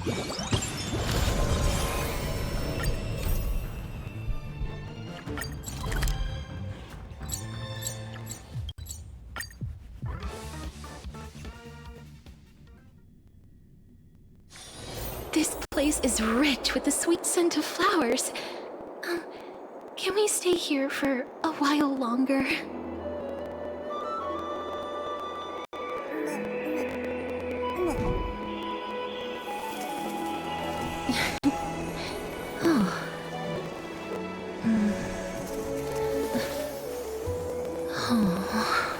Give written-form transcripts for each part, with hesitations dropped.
This place is rich with the sweet scent of flowers. Can we stay here for a while longer? Oh. Oh.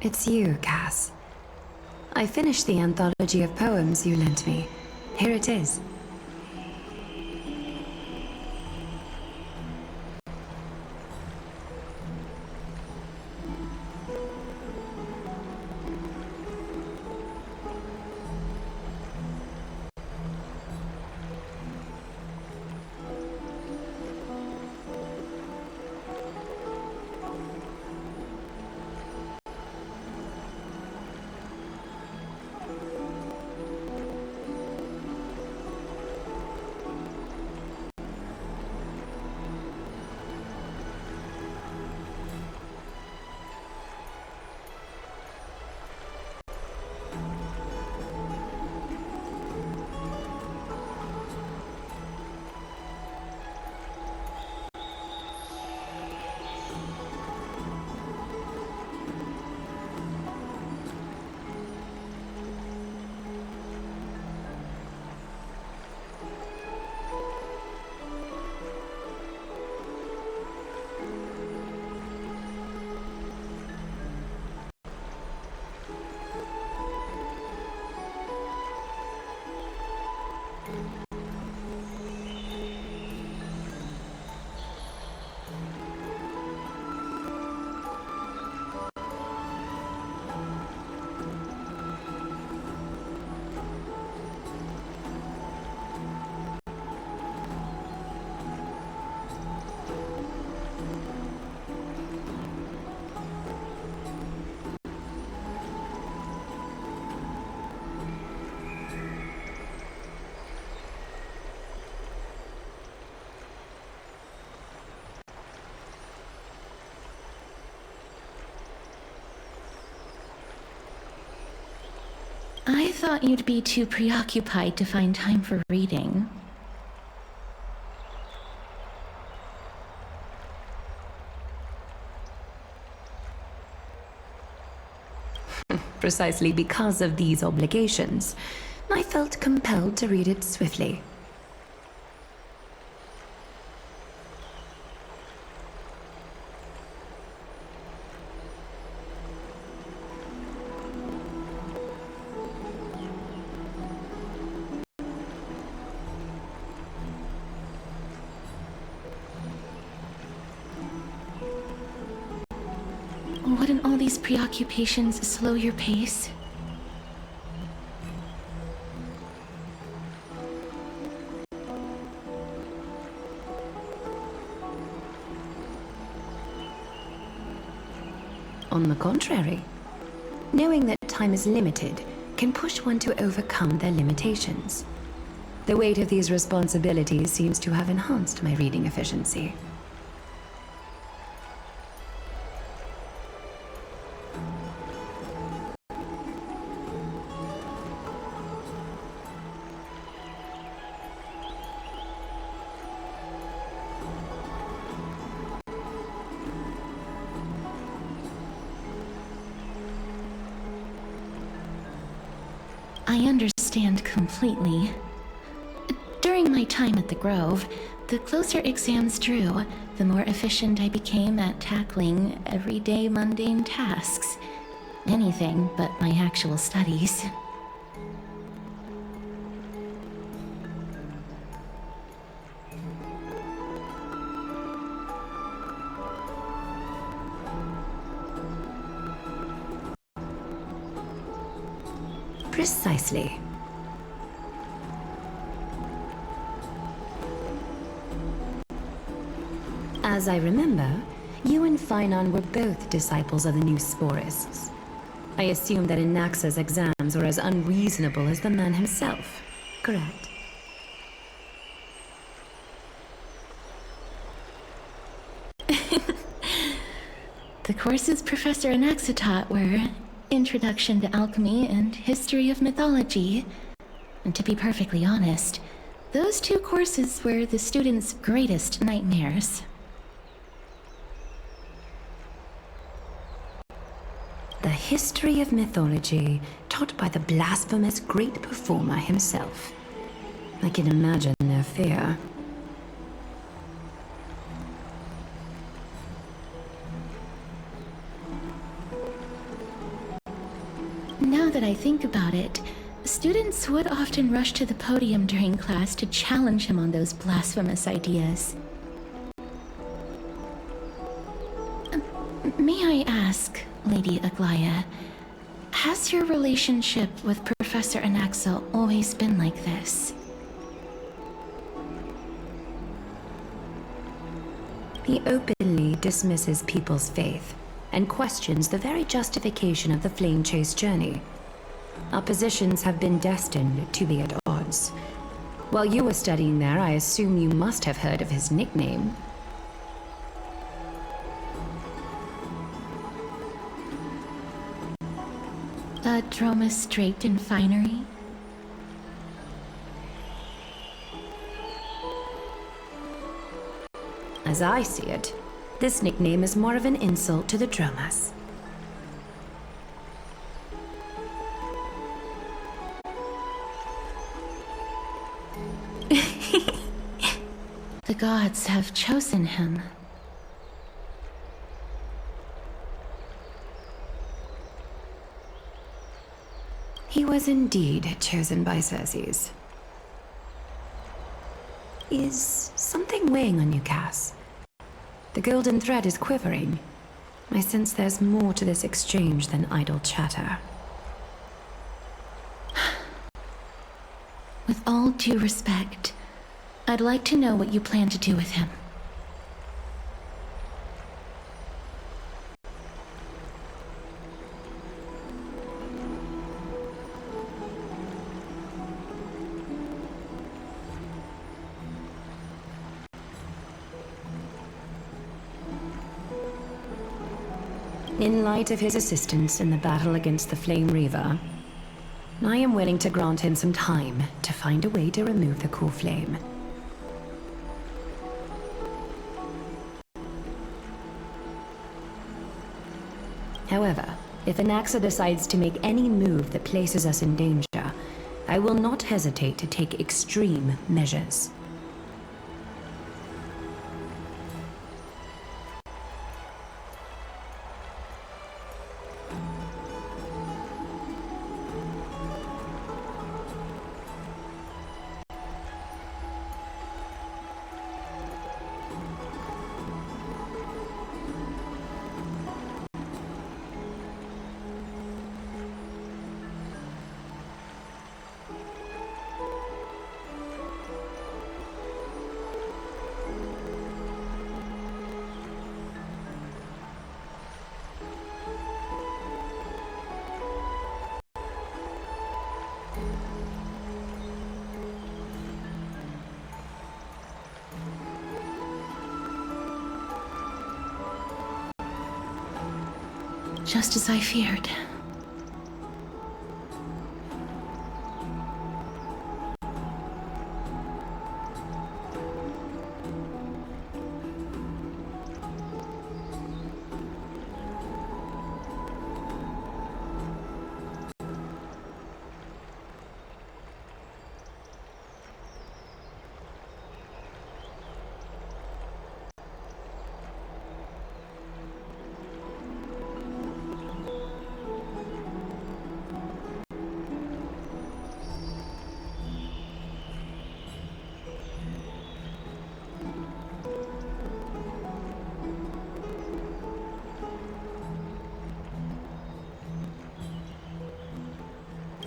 It's you, Cass. I finished the anthology of poems you lent me. Here it is. I thought you'd be too preoccupied to find time for reading. Precisely because of these obligations, I felt compelled to read it swiftly. Wouldn't all these preoccupations slow your pace? On the contrary, knowing that time is limited can push one to overcome their limitations. The weight of these responsibilities seems to have enhanced my reading efficiency. I understand completely. During my time at the Grove, the closer exams drew, the more efficient I became at tackling everyday mundane tasks. Anything but my actual studies. Precisely. As I remember, you and Finon were both disciples of the new Sporists. I assume that Inaxa's exams were as unreasonable as the man himself, correct? The courses Professor Inaxa taught were Introduction to Alchemy and History of Mythology. And to be perfectly honest, those two courses were the students' greatest nightmares. The history of mythology, taught by the blasphemous great performer himself. I can imagine their fear. Now that I think about it, students would often rush to the podium during class to challenge him on those blasphemous ideas. May I ask, Lady Aglaya, has your relationship with Professor Anaxa always been like this? He openly dismisses people's faith and questions the very justification of the flame chase journey. Our positions have been destined to be at odds. While you were studying there, I assume you must have heard of his nickname. The Dromus draped in finery? As I see it, this nickname is more of an insult to the Dromas. The gods have chosen him. He was indeed chosen by Circes. Is something weighing on you, Cass? The golden thread is quivering. I sense there's more to this exchange than idle chatter. With all due respect, I'd like to know what you plan to do with him. In light of his assistance in the battle against the Flame Reaver, I am willing to grant him some time to find a way to remove the core flame. However, if Anaxa decides to make any move that places us in danger, I will not hesitate to take extreme measures. Just as I feared.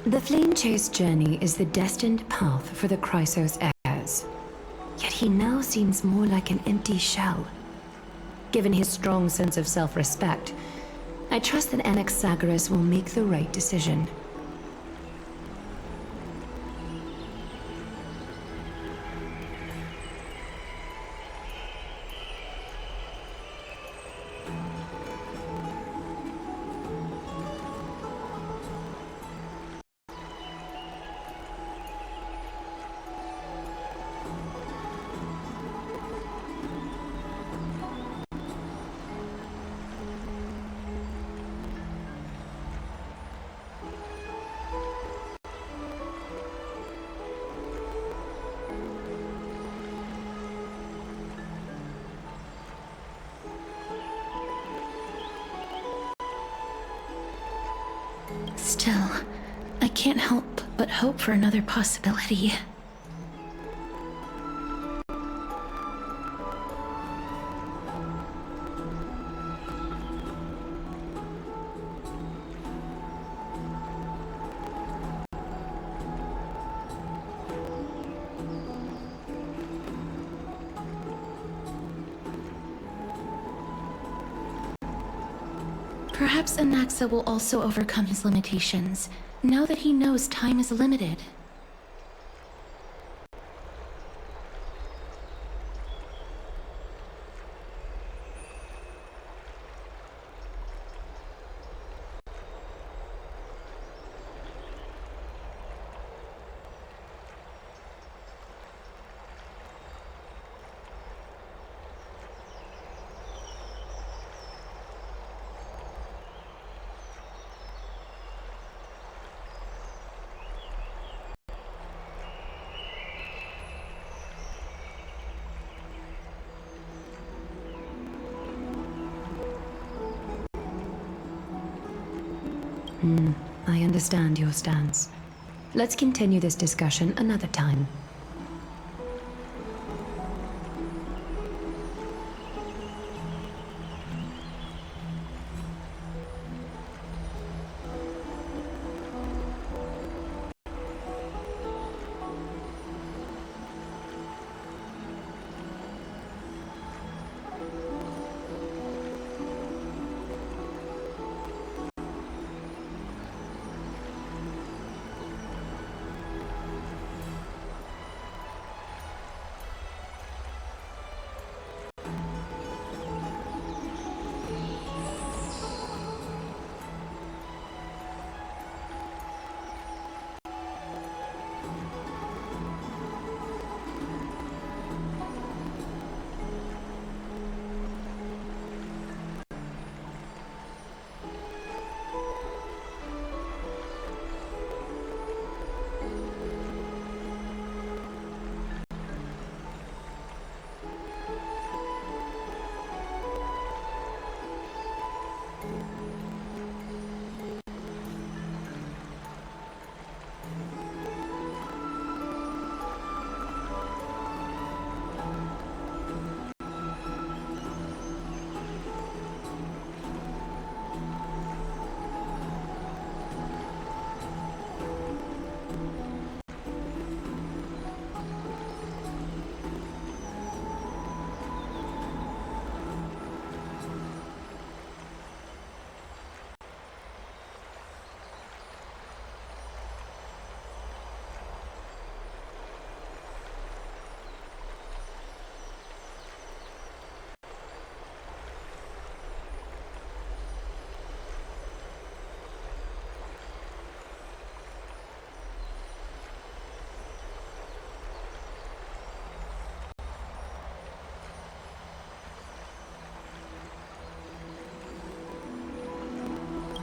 The Flame Chase journey is the destined path for the Chrysos heirs. Yet he now seems more like an empty shell. Given his strong sense of self-respect, I trust that Anaxagoras will make the right decision. Still, I can't help but hope for another possibility. Perhaps Anaxa will also overcome his limitations, now that he knows time is limited. I understand your stance. Let's continue this discussion another time.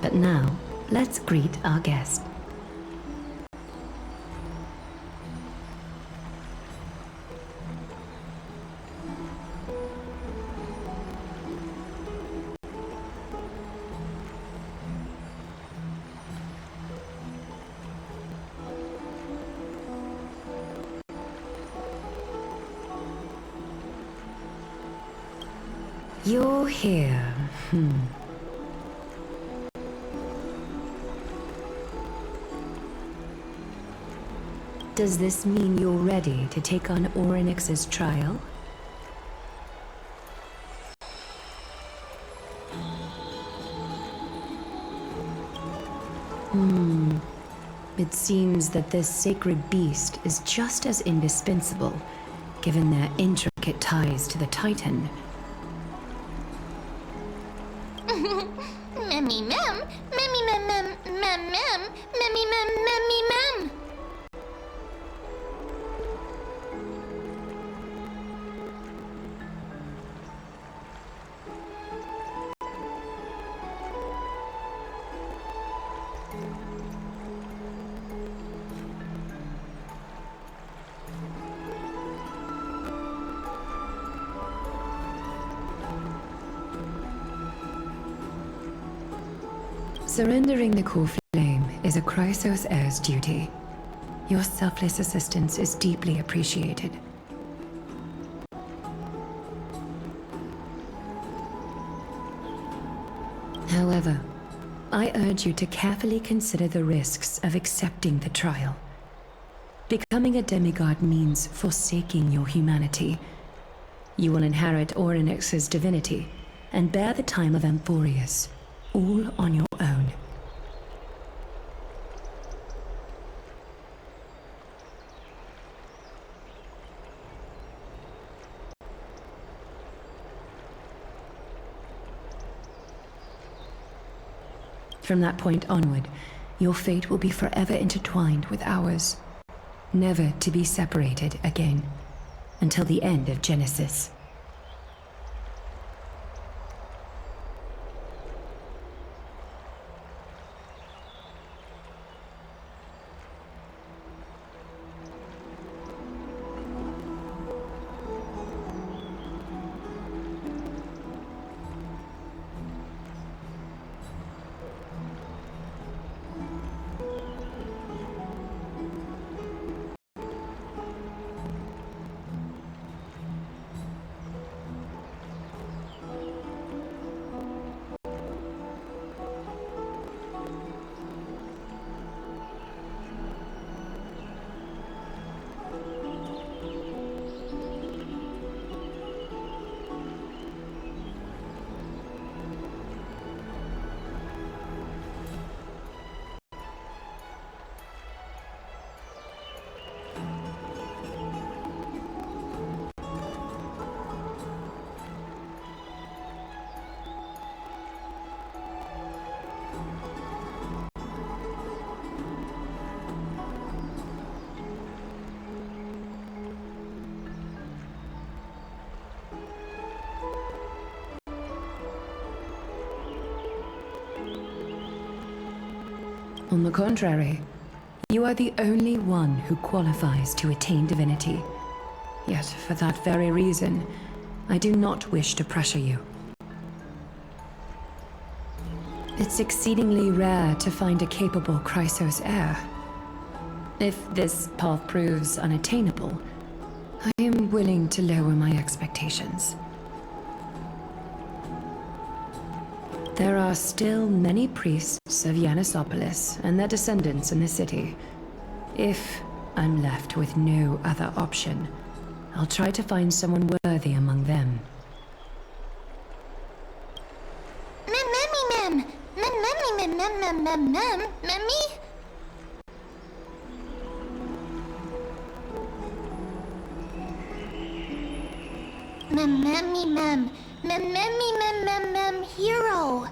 But now, let's greet our guest. You're here. Does this mean you're ready to take on Orynyx's trial? It seems that this sacred beast is just as indispensable, given their intricate ties to the Titan. Memmy mem, memmy mem mem mem mem, memmy mem memmy mem. Surrendering the core flame is a Chrysos heir's duty. Your selfless assistance is deeply appreciated. However, I urge you to carefully consider the risks of accepting the trial. Becoming a demigod means forsaking your humanity. You will inherit Orynyx's divinity and bear the time of Amphorius, all on your own. From that point onward, your fate will be forever intertwined with ours, never to be separated again, until the end of Genesis. On the contrary, you are the only one who qualifies to attain divinity. Yet, for that very reason, I do not wish to pressure you. It's exceedingly rare to find a capable Chrysos heir. If this path proves unattainable, I am willing to lower my expectations. There are still many priests of Yanissopolis and their descendants in the city. If I'm left with no other option, I'll try to find someone worthy among them. Hero.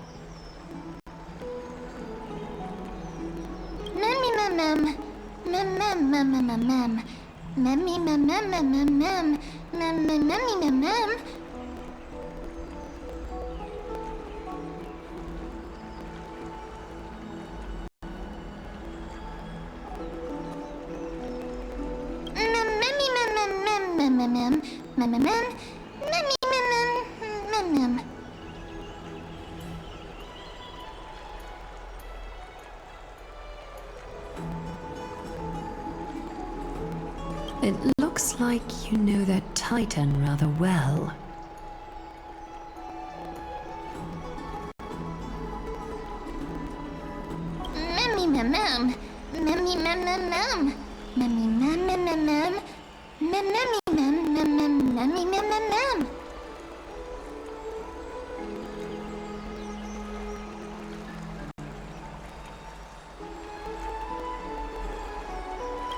It looks like you know that Titan rather well.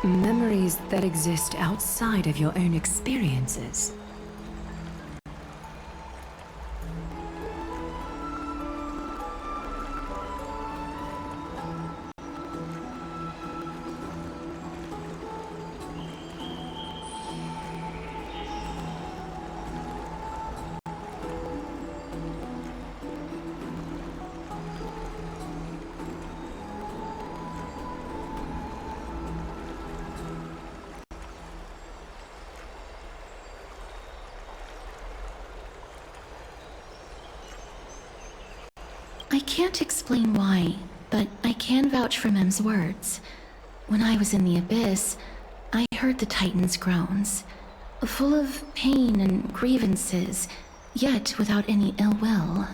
Memories that exist outside of your own experiences. I can't explain why, but I can vouch for Mem's words. When I was in the abyss, I heard the Titan's groans, full of pain and grievances, yet without any ill will.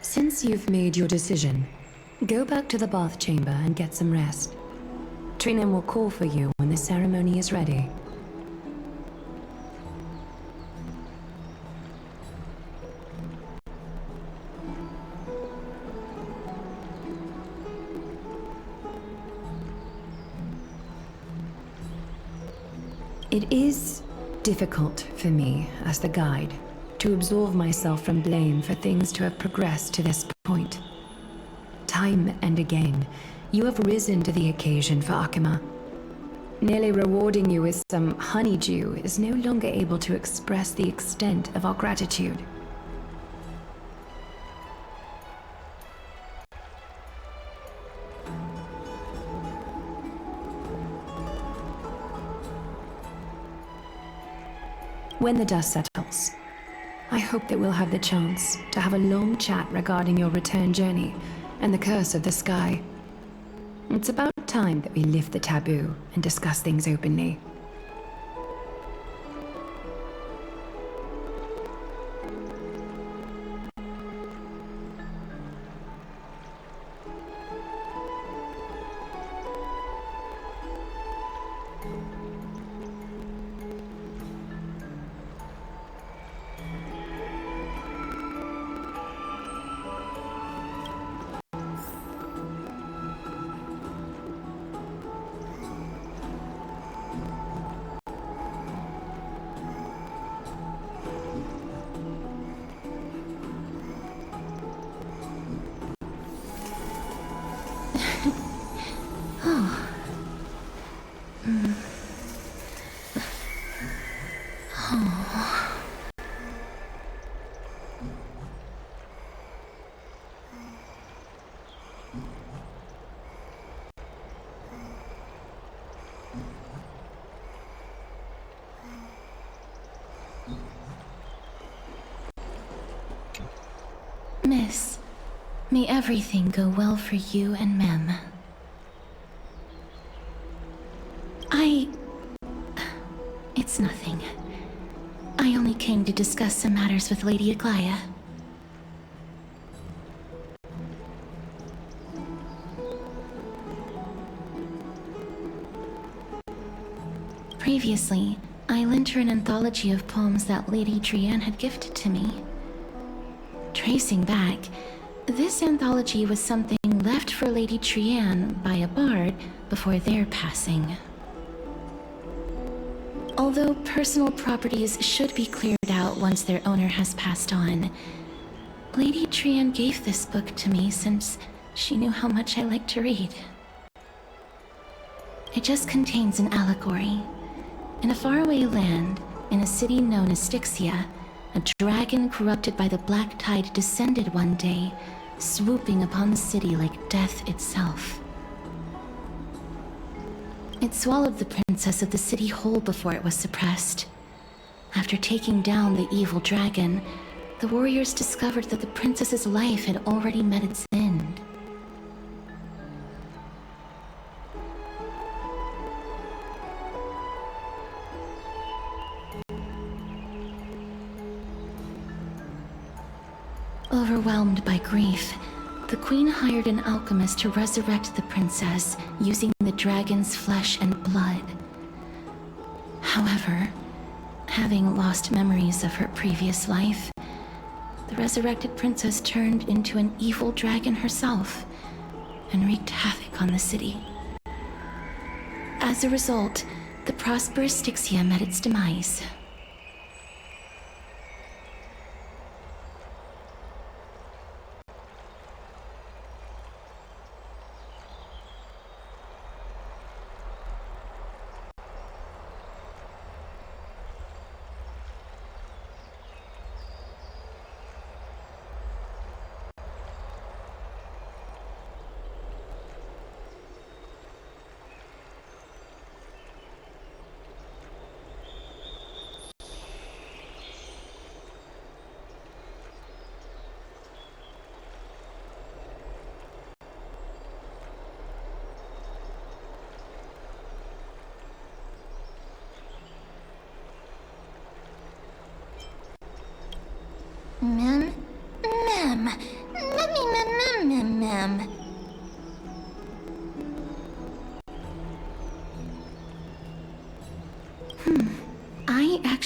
Since you've made your decision, go back to the bath chamber and get some rest. Trinen will call for you when the ceremony is ready. It is difficult for me, as the guide, to absolve myself from blame for things to have progressed to this point. Time and again, you have risen to the occasion for Akima. Nearly rewarding you with some honeydew is no longer able to express the extent of our gratitude. When the dust settles, I hope that we'll have the chance to have a long chat regarding your return journey and the curse of the sky. It's about time that we lift the taboo and discuss things openly. Miss, may everything go well for you and Mem. It's nothing. I only came to discuss some matters with Lady Aglaya. Previously, I lent her an anthology of poems that Lady Trianne had gifted to me. Tracing back, this anthology was something left for Lady Trianne by a bard before their passing. Although personal properties should be cleared out once their owner has passed on, Lady Trianne gave this book to me since she knew how much I like to read. It just contains an allegory. In a faraway land, in a city known as Styxia, a dragon corrupted by the black tide descended one day, swooping upon the city like death itself. It swallowed the princess of the city whole before it was suppressed. After taking down the evil dragon, the warriors discovered that the princess's life had already met its end. Overwhelmed by grief, the queen hired an alchemist to resurrect the princess using the dragon's flesh and blood. However, having lost memories of her previous life, the resurrected princess turned into an evil dragon herself and wreaked havoc on the city. As a result, the prosperous Styxia met its demise.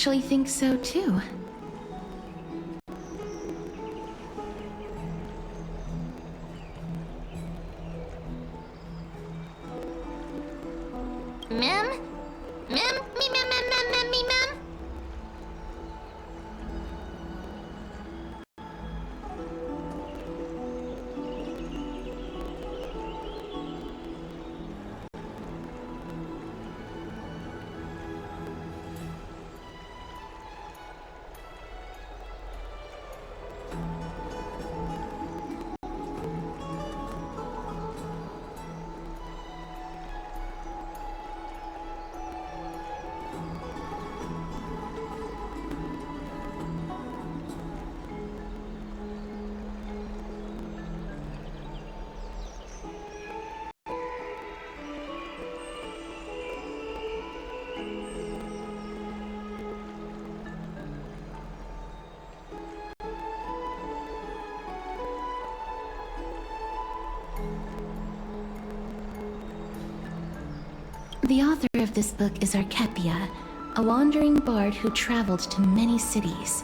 actually think so too. Mem? Mem? Me, mem, mem, mem, mem, me, mem? The author of this book is Archepia, a wandering bard who traveled to many cities.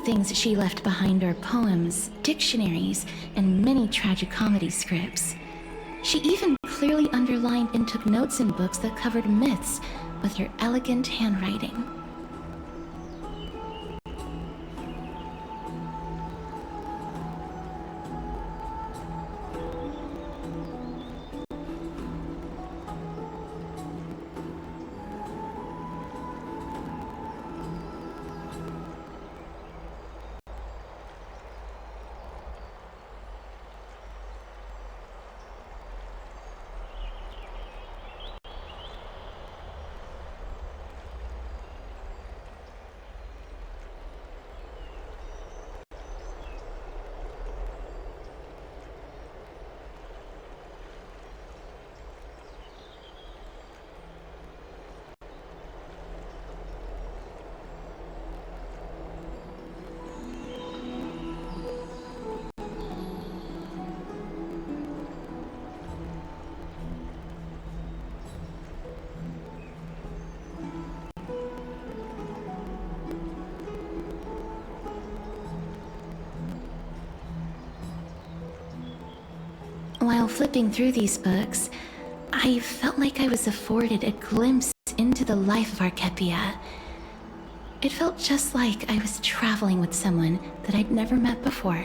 things she left behind are poems, dictionaries, and many tragicomedy scripts. She even clearly underlined and took notes in books that covered myths with her elegant handwriting. While flipping through these books, I felt like I was afforded a glimpse into the life of Archepia. It felt just like I was traveling with someone that I'd never met before.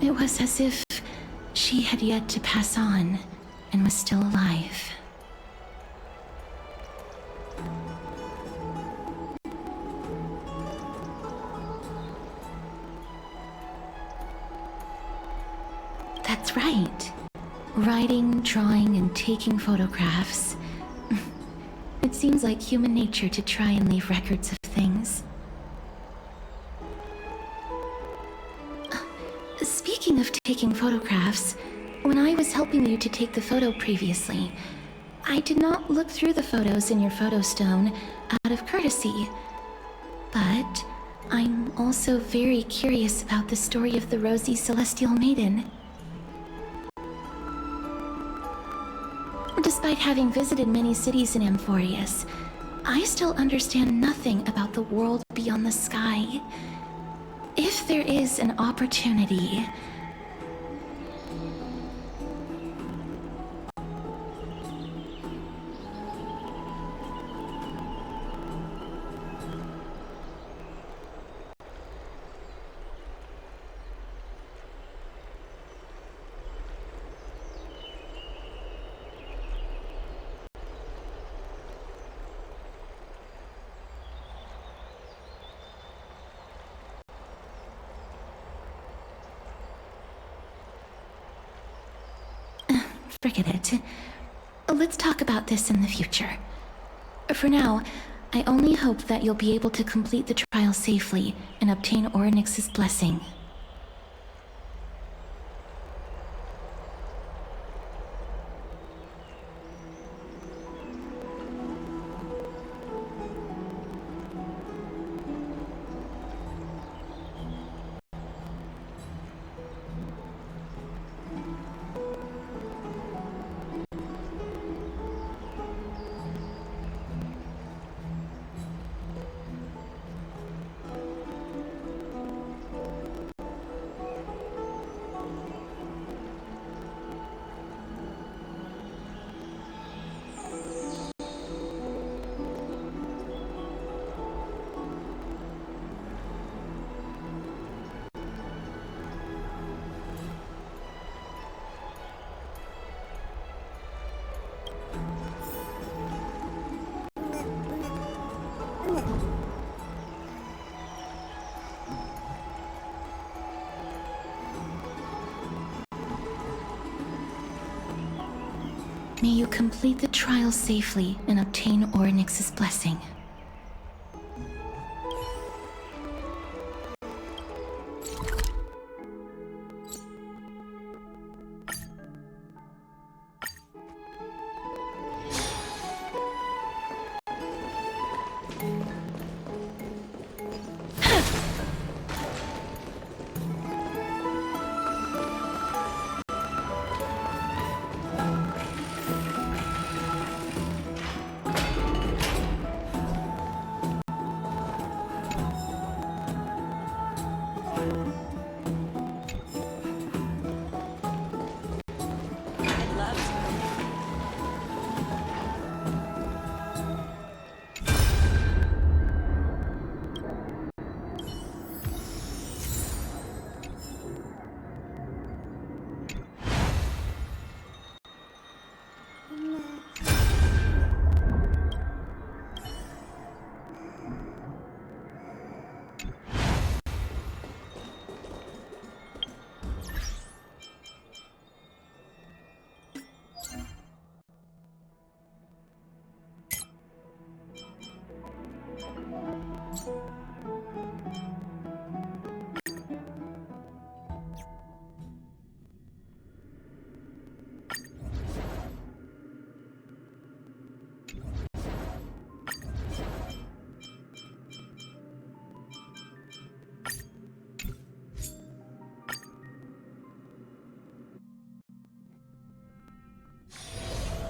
It was as if she had yet to pass on and was still alive. That's right. Writing, drawing, and taking photographs. It seems like human nature to try and leave records of things. Speaking of taking photographs, when I was helping you to take the photo previously, I did not look through the photos in your photo stone out of courtesy. But I'm also very curious about the story of the rosy celestial maiden. Despite having visited many cities in Amphorius, I still understand nothing about the world beyond the sky. If there is an opportunity... Forget it. Let's talk about this in the future. For now, I only hope that you'll be able to complete the trial safely and obtain Orynyx's blessing. May you complete the trial safely and obtain Orynyx's blessing.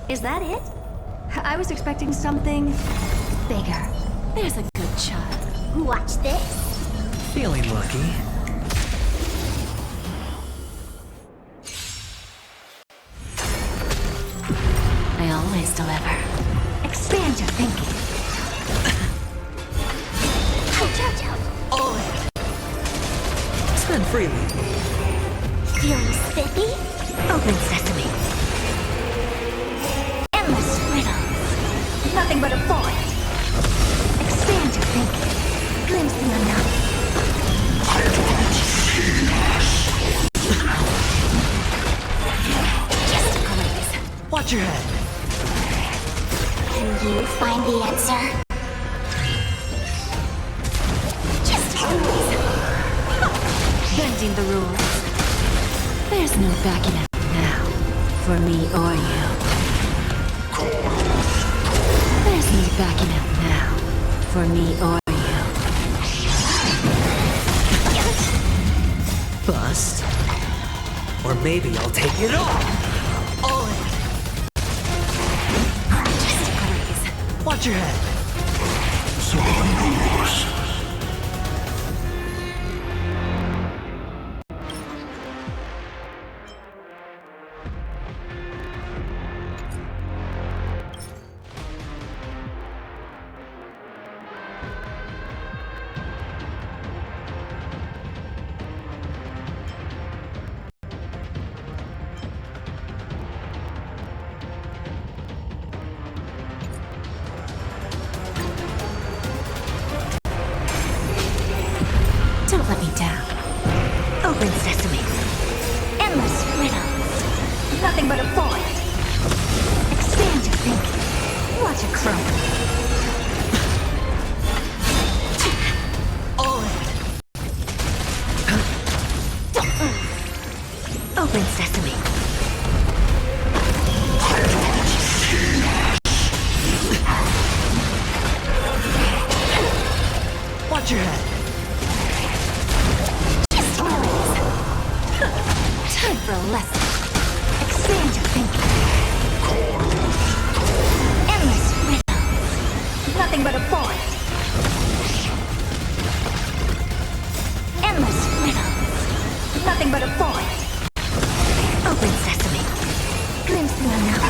Is that it? I was expecting something bigger. There's a good shot. Watch this. Feeling lucky. I always deliver. Expand your thinking. All in. Spend freely. Feeling spiffy? Open sesame. Endless riddles. Nothing but a void. Expand your thinking. Glimpse the unknown. Just a glaze. Watch your head. Can you find the answer? Just a glaze. Bending the rules. There's no backing out now, for me or you. There's no backing out now, for me or you. Bust. Or maybe I'll take it all. All in. Just a glaze. Watch your head. Don't let me down. Open sesame. Endless riddles. Nothing but a void. Expand your thinking. Watch it crumble. All in. Open sesame. Watch your head. Just a glaze. Time for a lesson. Expand your thinking. Endless riddles. Nothing but a void. Endless riddles. Nothing but a void. Open sesame. Glimpse the unknown.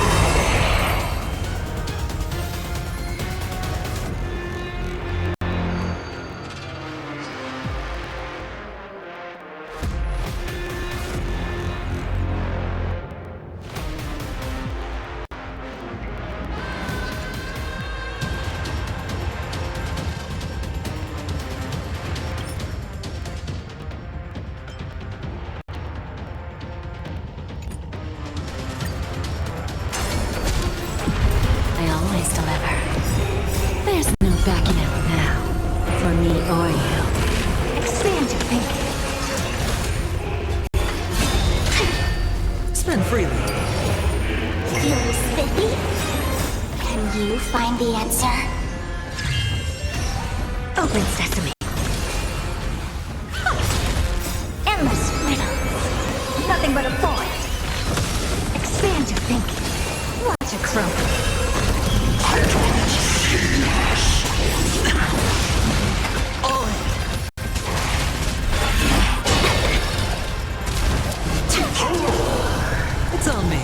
I always deliver. There's no backing out now, for me or you. Expand your thinking. Spend freely. Feeling spiffy? Can you find the answer? Open sesame. Endless riddles. Nothing but a void. Expand your thinking. Watch it crumble. All in. It's on me.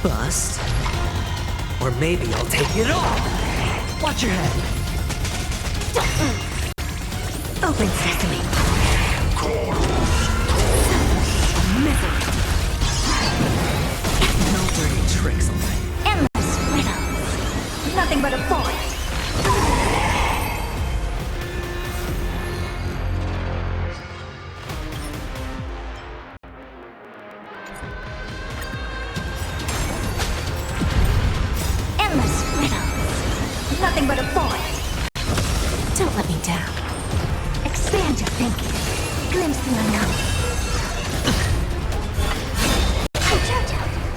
Bust. Or maybe I'll take it all. Watch your head. Open sesame. No dirty tricks on me. Endless riddles. Nothing but a void. Endless riddles. Nothing but a void. Don't let me down. Expand your thinking. Glimpse the unknown.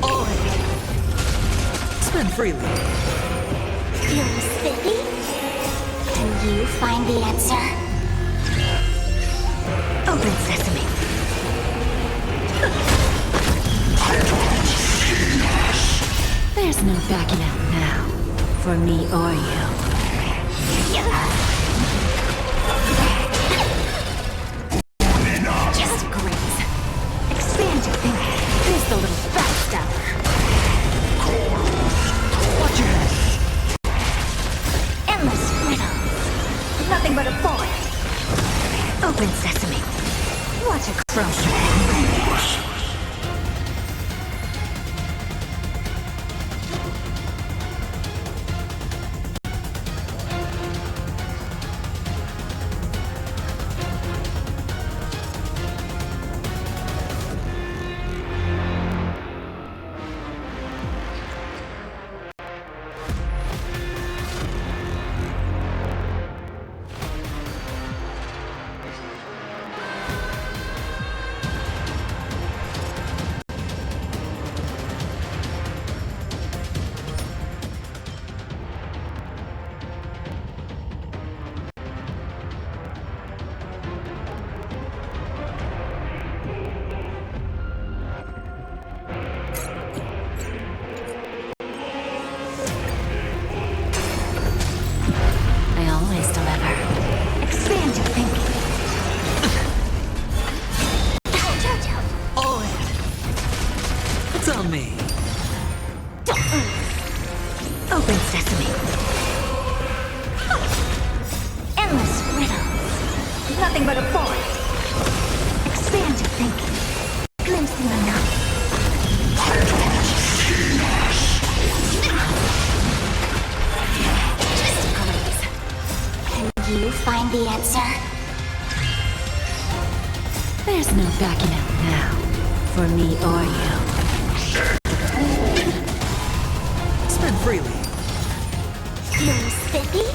All in. Spend freely. Feeling spiffy? Can you find the answer? Open sesame. There's no backing out now, for me or you. Just a graze. Expand your thinking. Here's the little backstabber. Watch your head. Endless riddles. Nothing but a void. Open sesame. What a crumb. I always deliver. Expand your thinking. All in. It's on me. Open sesame. Endless riddles. Nothing but a forest. Expand your thinking. Glimpsing enough. Can you find the answer? There's no backing out now, for me or you. Spend freely. Feeling spiffy?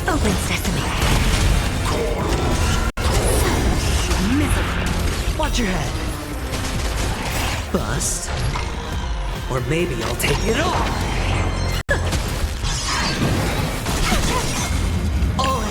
Open sesame. Miserable. Watch your head. Bust. Or maybe I'll take it all. All in.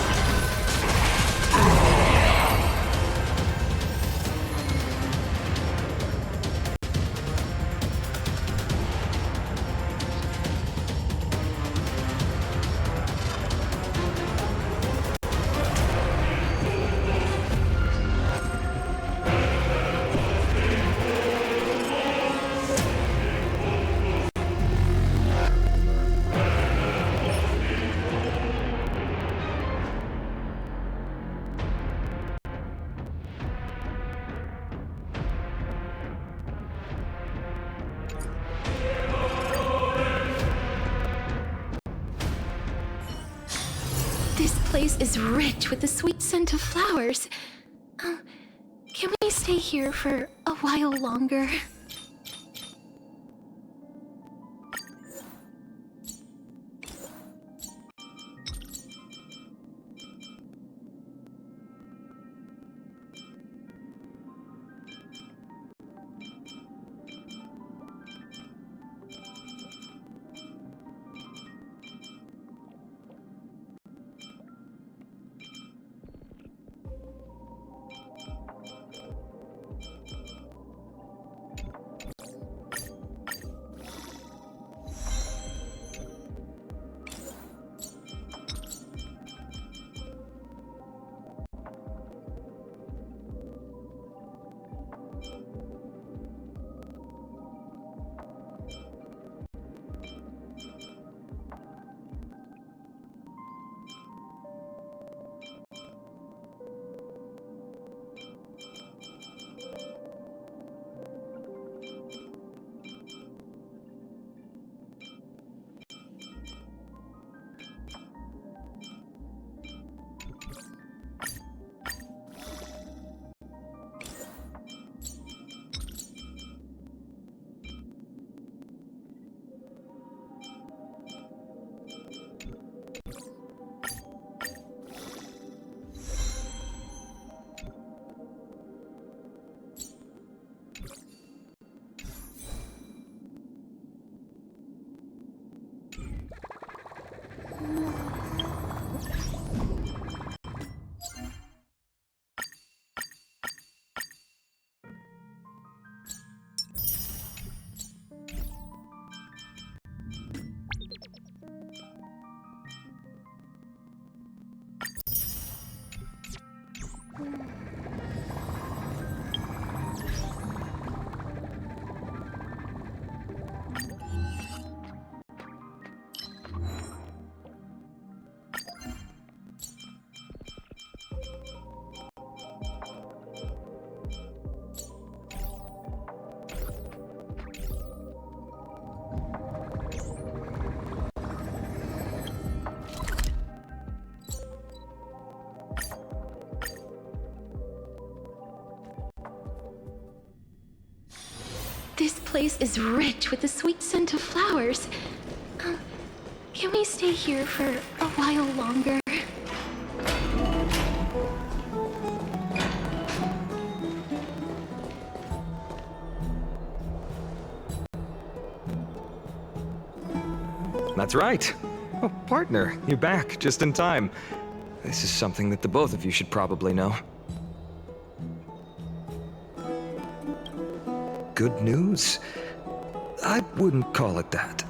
This place is rich with the sweet scent of flowers. Can we stay here for a while longer? This place is rich with the sweet scent of flowers. Can we stay here for a while longer? That's right. Oh, partner, you're back just in time. This is something that the both of you should probably know. Good news? I wouldn't call it that.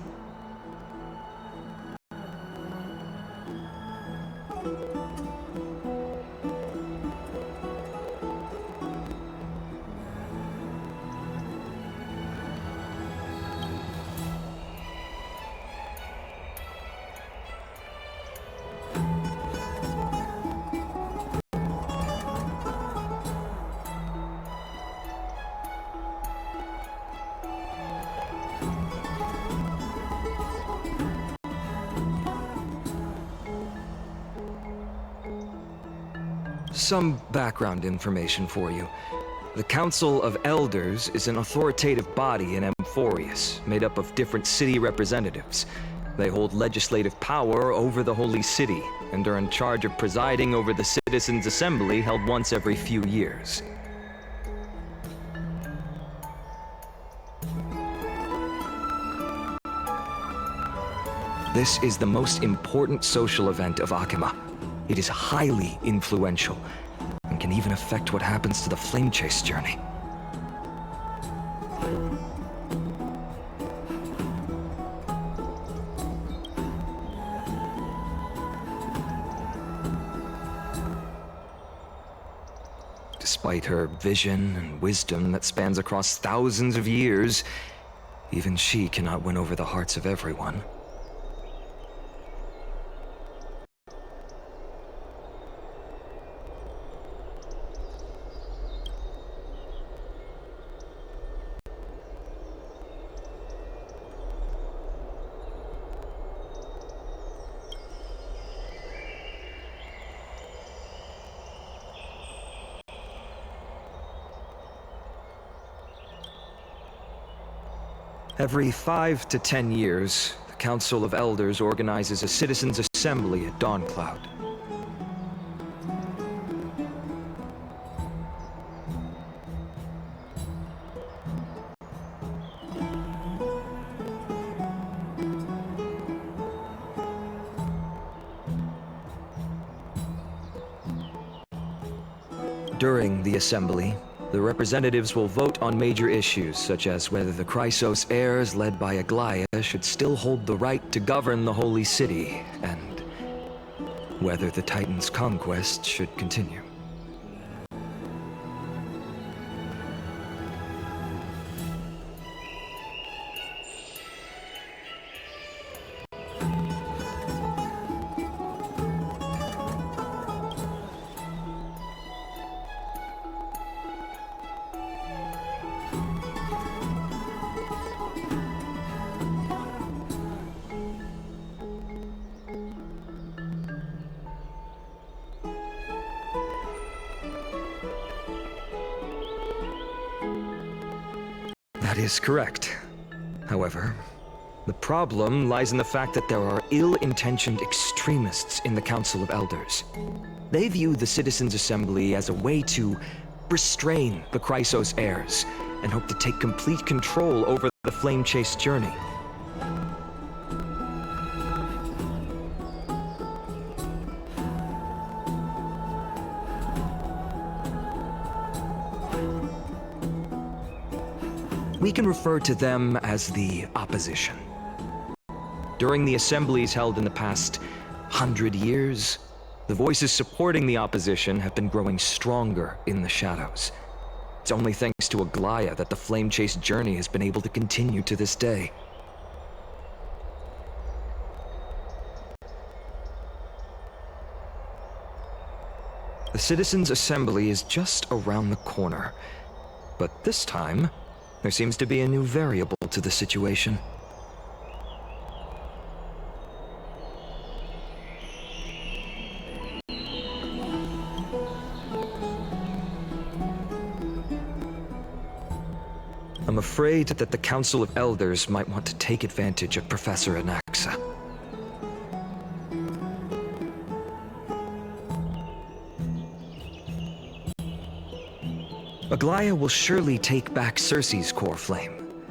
Some background information for you. The Council of Elders is an authoritative body in Amphorius, made up of different city representatives. They hold legislative power over the Holy City, and are in charge of presiding over the Citizens' Assembly held once every few years. This is the most important social event of Akima. It is highly influential, and can even affect what happens to the Flame Chase journey. Despite her vision and wisdom that spans across thousands of years, even she cannot win over the hearts of everyone. Every 5 to 10 years, the Council of Elders organizes a Citizens' Assembly at Dawncloud. During the assembly, the representatives will vote on major issues, such as whether the Chrysos heirs led by Aglaia should still hold the right to govern the Holy City, and whether the Titan's conquest should continue. That is correct. However, the problem lies in the fact that there are ill-intentioned extremists in the Council of Elders. They view the Citizens' Assembly as a way to restrain the Chrysos heirs, and hope to take complete control over the Flame Chase journey. We can refer to them as the opposition. During the assemblies held in the past 100 years, the voices supporting the opposition have been growing stronger in the shadows. It's only thanks to Aglaia that the Flame Chase journey has been able to continue to this day. The Citizens' Assembly is just around the corner, but this time, there seems to be a new variable to the situation. I'm afraid that the Council of Elders might want to take advantage of Professor Anaxa. Aglaya will surely take back Circe's core flame,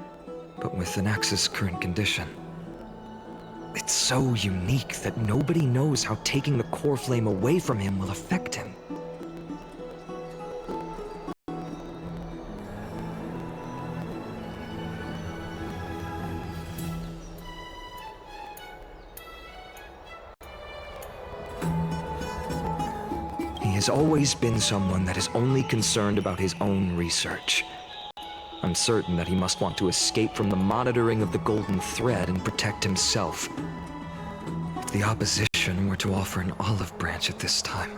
but with Anaxa's current condition, it's so unique that nobody knows how taking the core flame away from him will affect him. He has always been someone that is only concerned about his own research. I'm certain that he must want to escape from the monitoring of the Golden Thread and protect himself. If the opposition were to offer an olive branch at this time...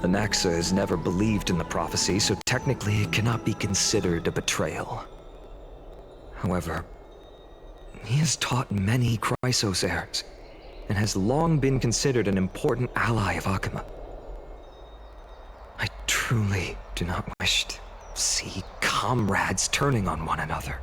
Anaxa has never believed in the prophecy, so technically it cannot be considered a betrayal. However, he has taught many Chrysos heirs, and has long been considered an important ally of Akuma. I truly do not wish to see comrades turning on one another.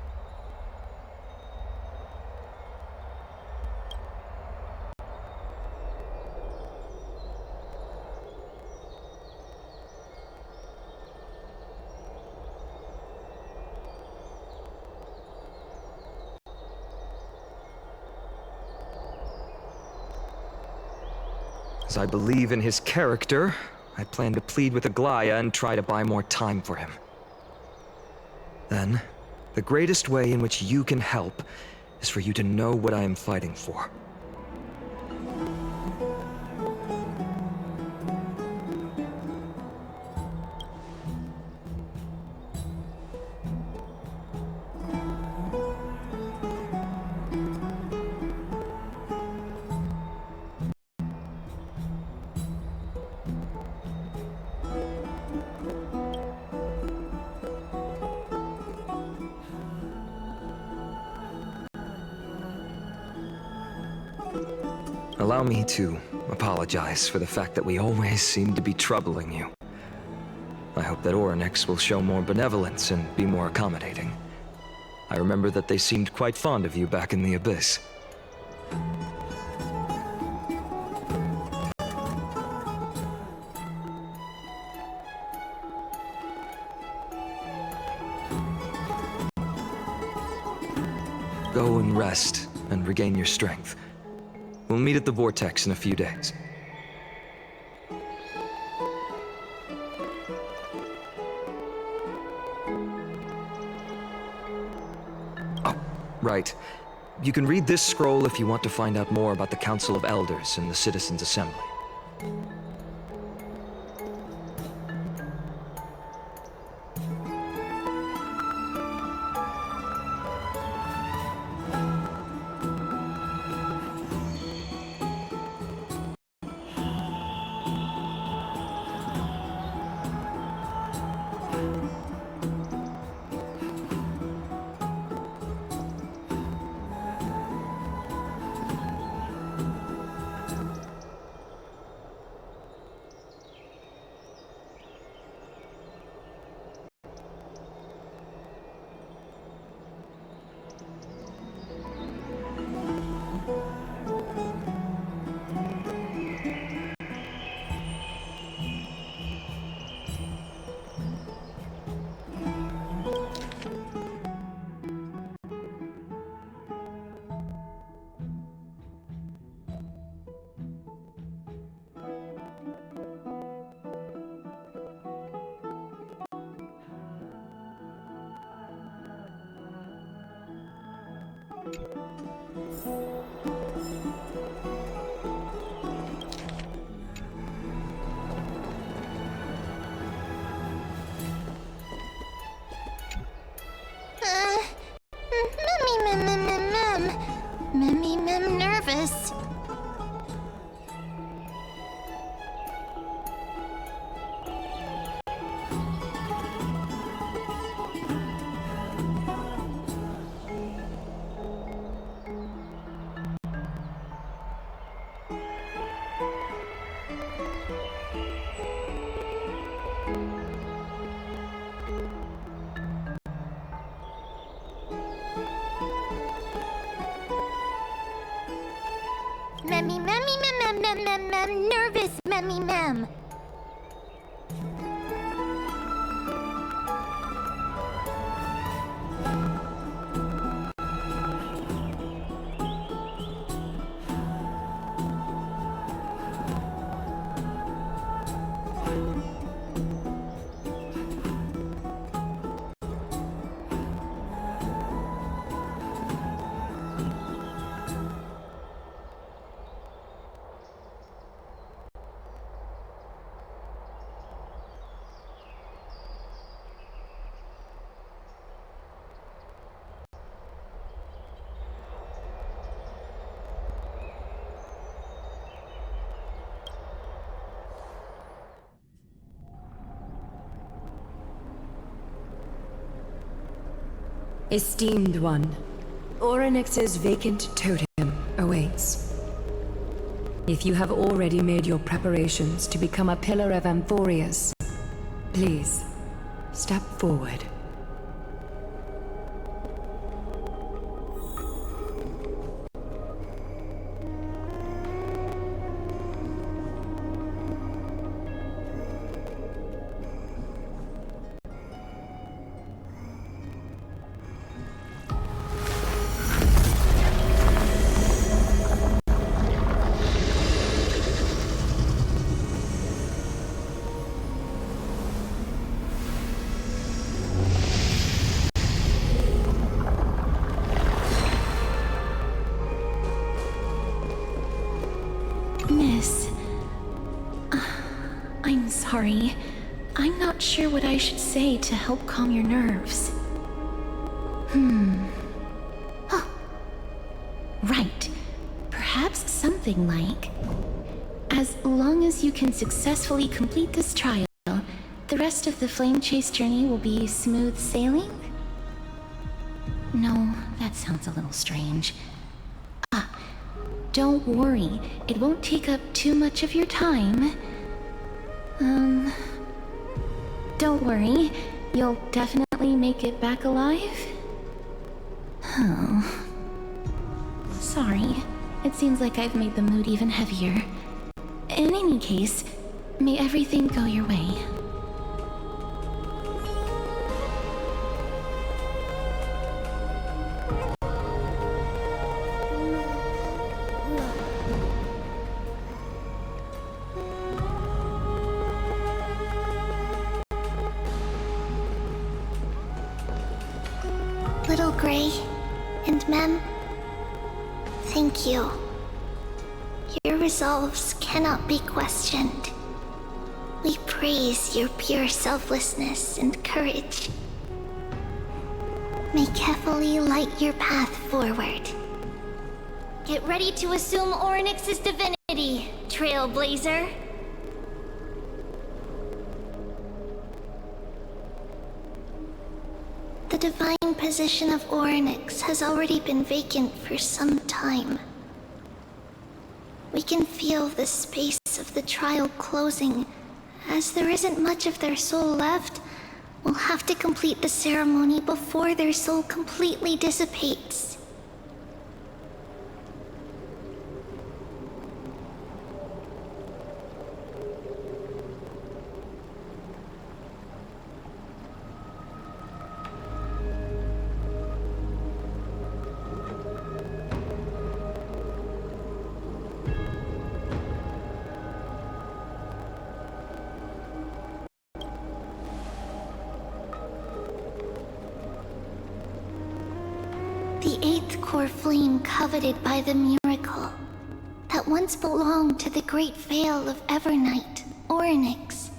As I believe in his character, I plan to plead with Aglaya and try to buy more time for him. Then, the greatest way in which you can help is for you to know what I am fighting for. Allow me to apologize for the fact that we always seem to be troubling you. I hope that Orynyx will show more benevolence and be more accommodating. I remember that they seemed quite fond of you back in the Abyss. Go and rest and regain your strength. We'll meet at the Vortex in a few days. Oh, right. You can read this scroll if you want to find out more about the Council of Elders and the Citizens' Assembly. Mem nervous. Nervous, mem. Esteemed one, Orynyx's vacant totem awaits. If you have already made your preparations to become a pillar of Amphorius, please, step forward. Miss, I'm sorry. I'm not sure what I should say to help calm your nerves. Oh, right. Perhaps something like, as long as you can successfully complete this trial, the rest of the Flame Chase journey will be smooth sailing? No, that sounds a little strange. Don't worry, it won't take up too much of your time. Don't worry, you'll definitely make it back alive? Oh. Sorry, it seems like I've made the mood even heavier. In any case, may everything go your way. Little Gray and Mem, thank you. Your resolves cannot be questioned. We praise your pure selflessness and courage. May Kefali light your path forward. Get ready to assume Orynyx's divinity, Trailblazer. The divine position of Orynyx has already been vacant for some time. We can feel the space of the trial closing. As there isn't much of their soul left, we'll have to complete the ceremony before their soul completely dissipates. The 8th core flame coveted by the miracle that once belonged to the great veil of Evernight, Orynyx.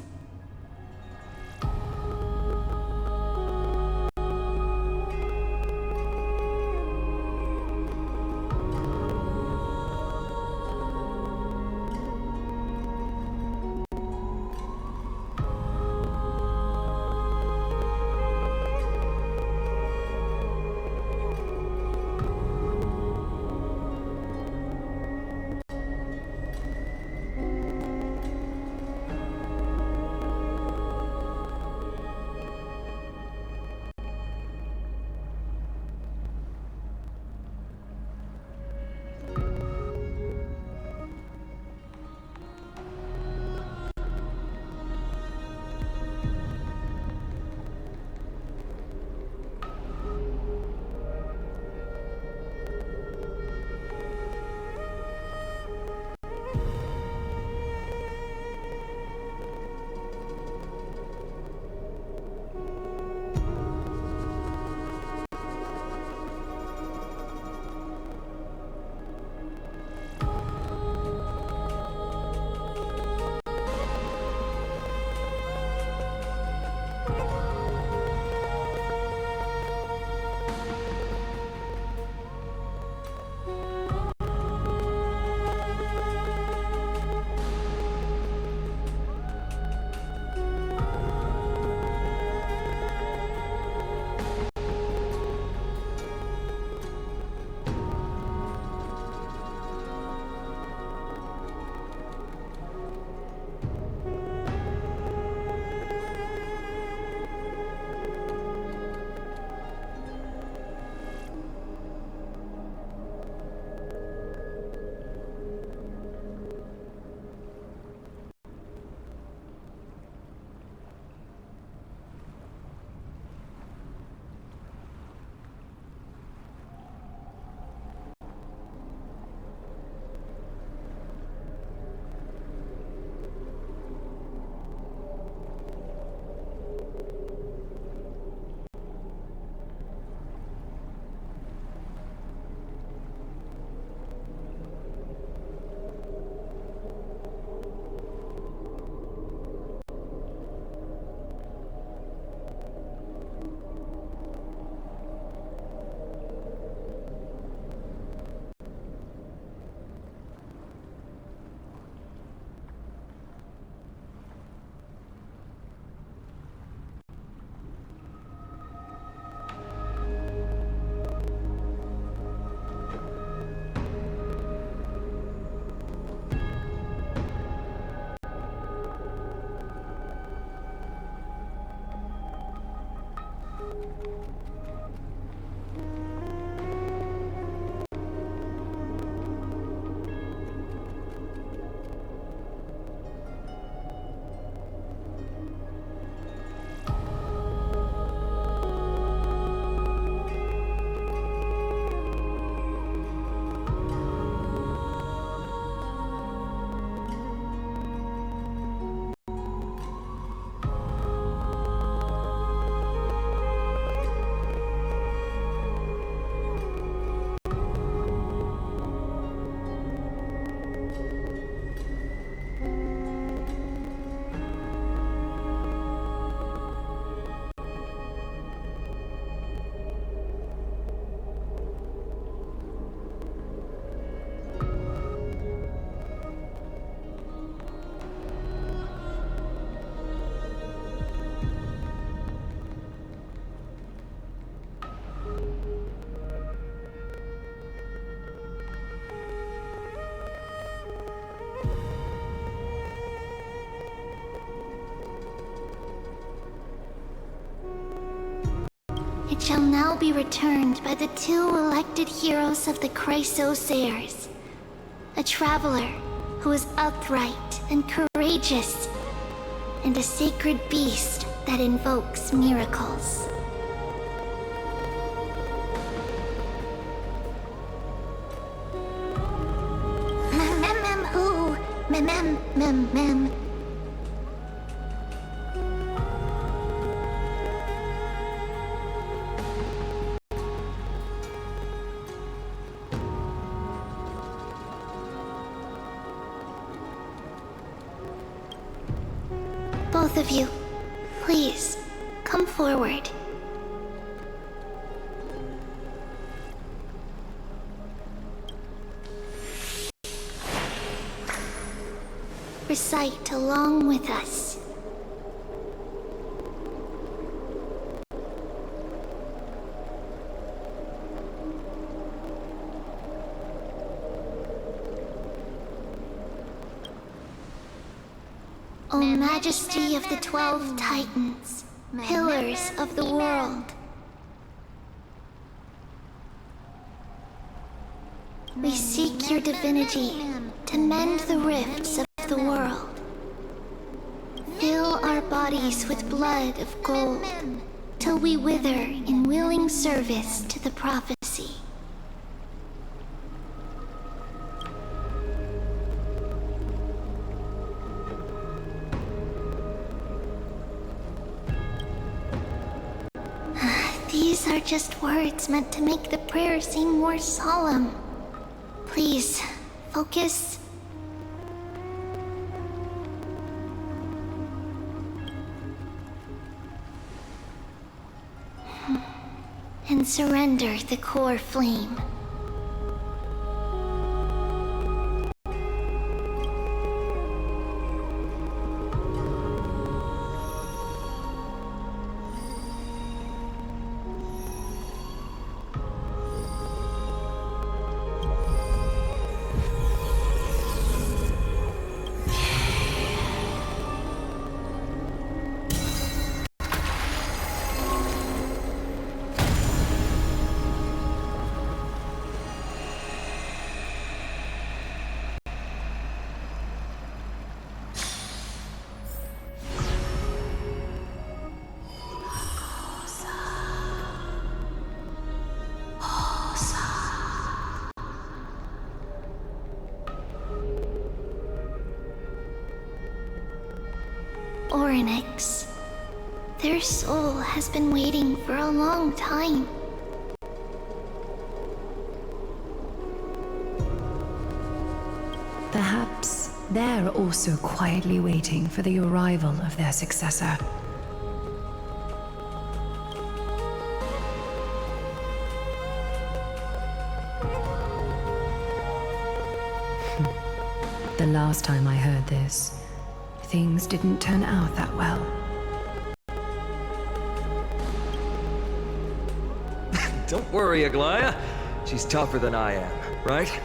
It shall now be returned by the 2 elected heroes of the Chrysosairs. A traveler who is upright and courageous, and a sacred beast that invokes miracles. Who? Mem. Both of you, please, come forward. Recite along with us. O Majesty of the 12 Titans, pillars of the world, we seek your divinity to mend the rifts of the world. Fill our bodies with blood of gold, till we wither in willing service to the prophecy. These are just words meant to make the prayer seem more solemn. Please, focus. And surrender the core flame. Orynyx. Their soul has been waiting for a long time. Perhaps they're also quietly waiting for the arrival of their successor. The last time I heard this, things didn't turn out that well. Don't worry, Aglaya. She's tougher than I am, right?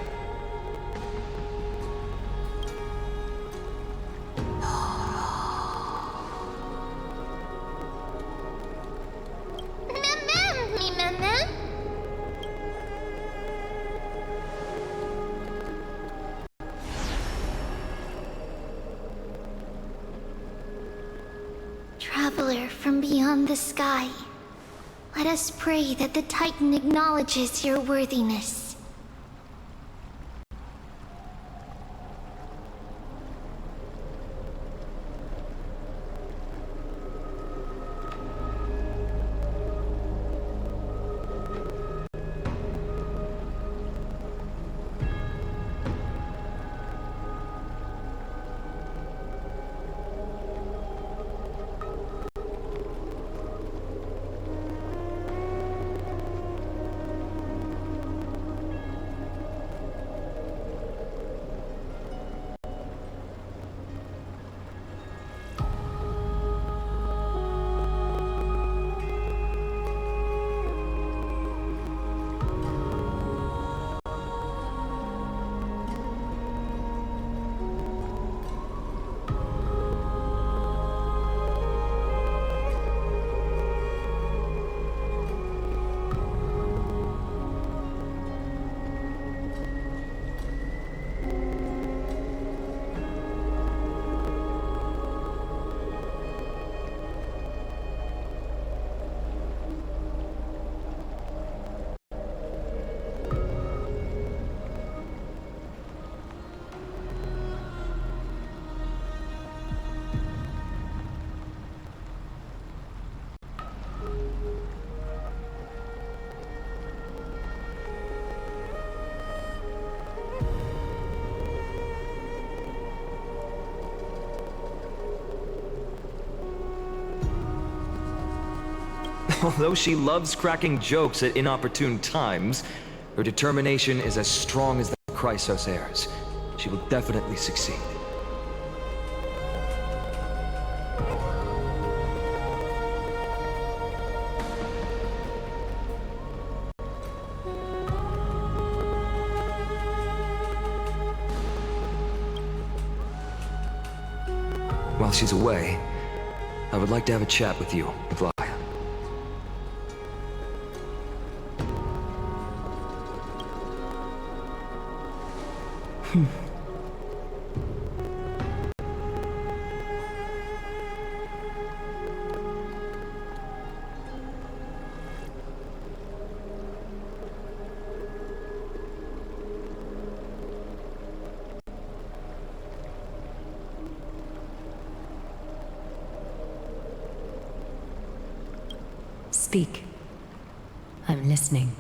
Traveler from beyond the sky, let us pray that the Titan acknowledges your worthiness. Although she loves cracking jokes at inopportune times, her determination is as strong as the Chrysos heirs. She will definitely succeed. While she's away, I would like to have a chat with you, Laya. Speak. I'm listening.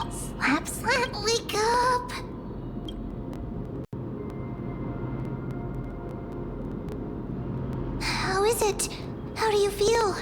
Slap, slap, wake up! How is it? How do you feel?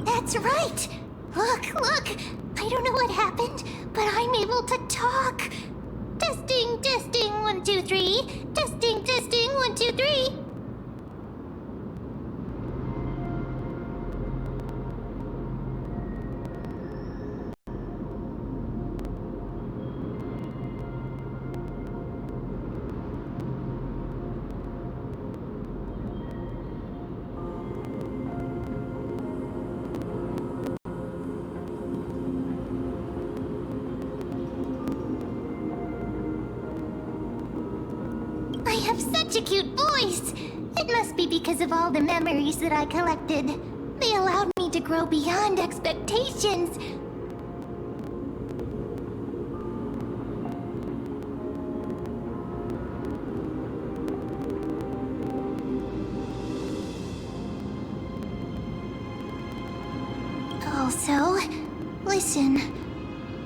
That's right! Look, look! I don't know what happened, but I'm able to talk! Testing, testing, 1, 2, 3. Testing, testing, 1, 2, 3. such a cute voice! It must be because of all the memories that I collected. They allowed me to grow beyond expectations. Also, listen.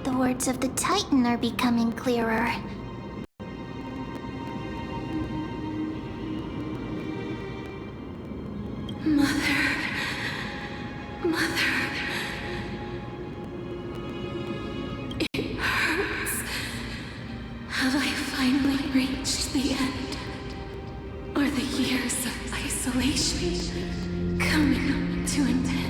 The words of the Titan are becoming clearer. Have I finally reached the end? Or the years of isolation coming to an end?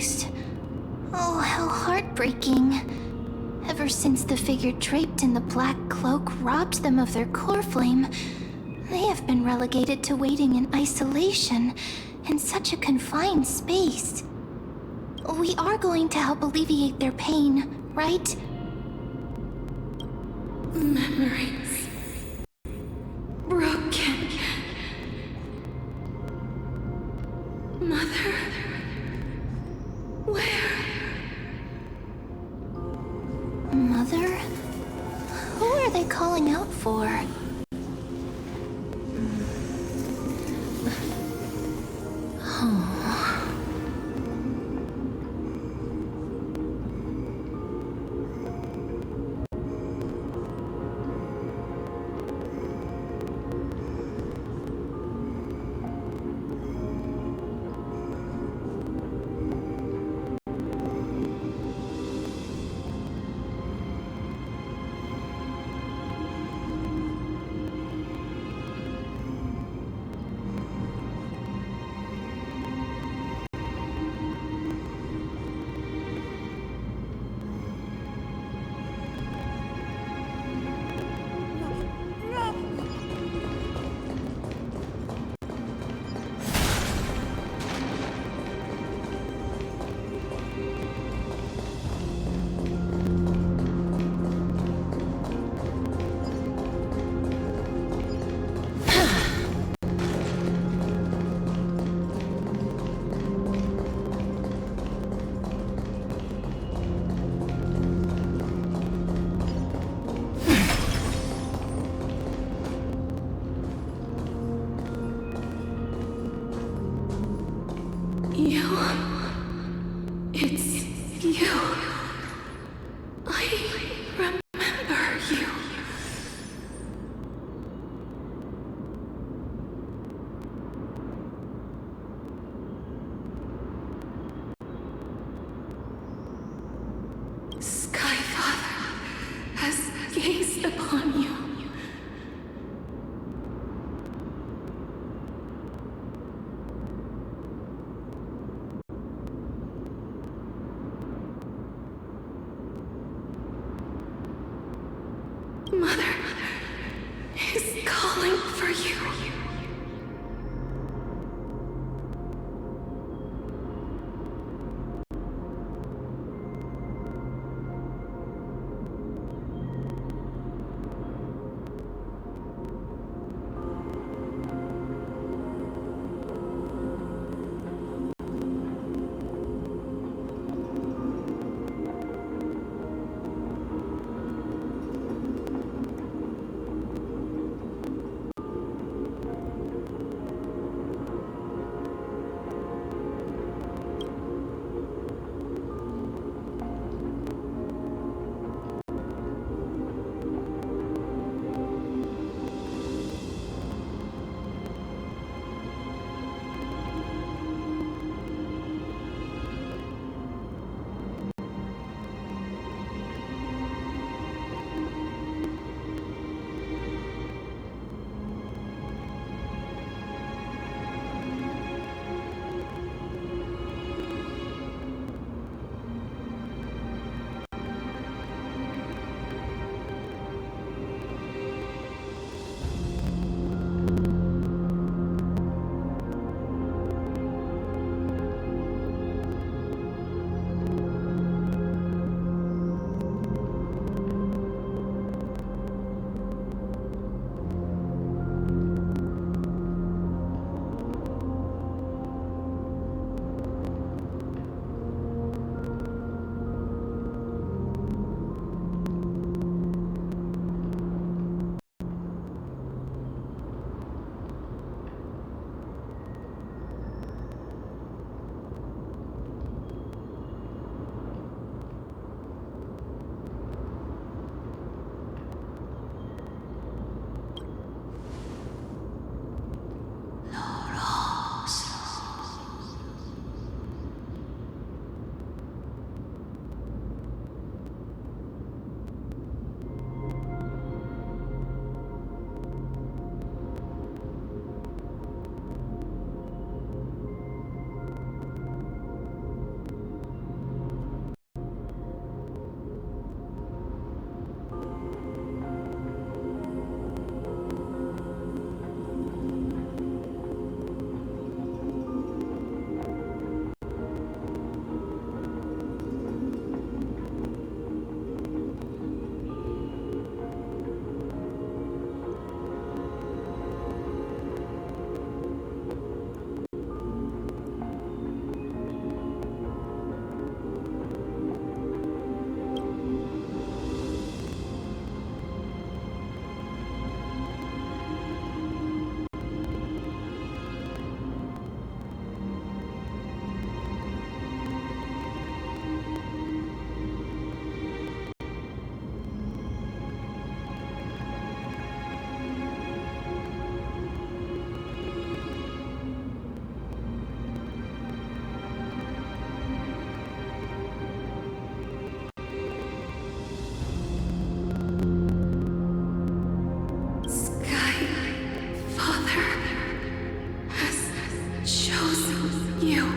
weeks. Oh, how heartbreaking. Ever since the figure draped in the black cloak robbed them of their core flame, they have been relegated to waiting in isolation in such a confined space. We are going to help alleviate their pain, right? Memories. Broken. Mother. Where? Mother? Who are they calling out for? You. It's you. I remember you. Skyfather has gazed upon you. chose you.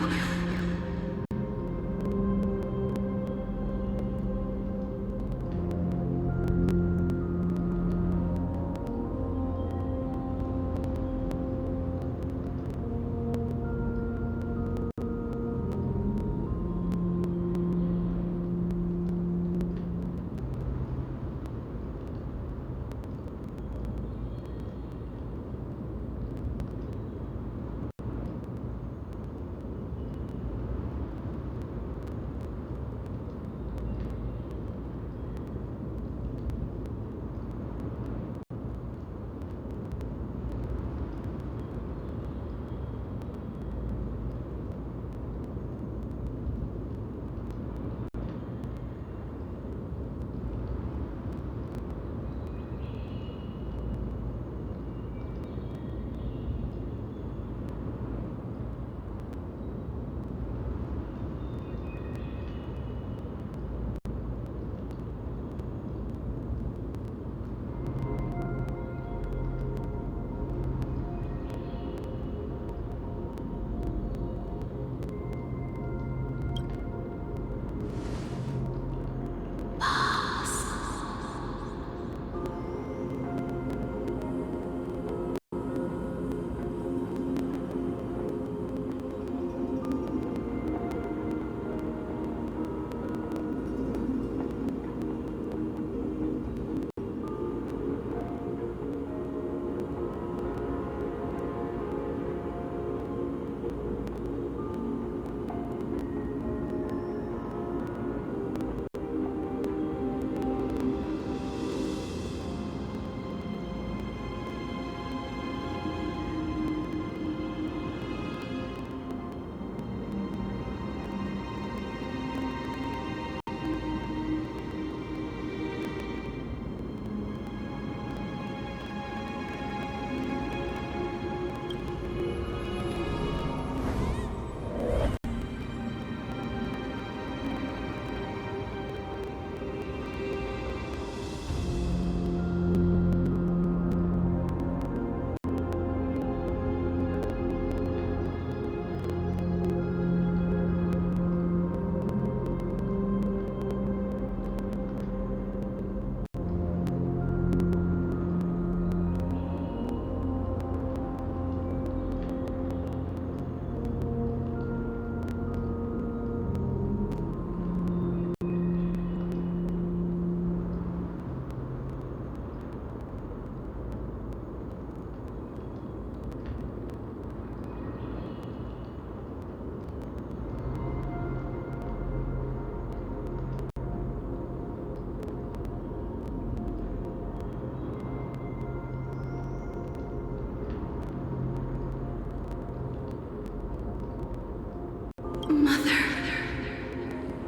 Mother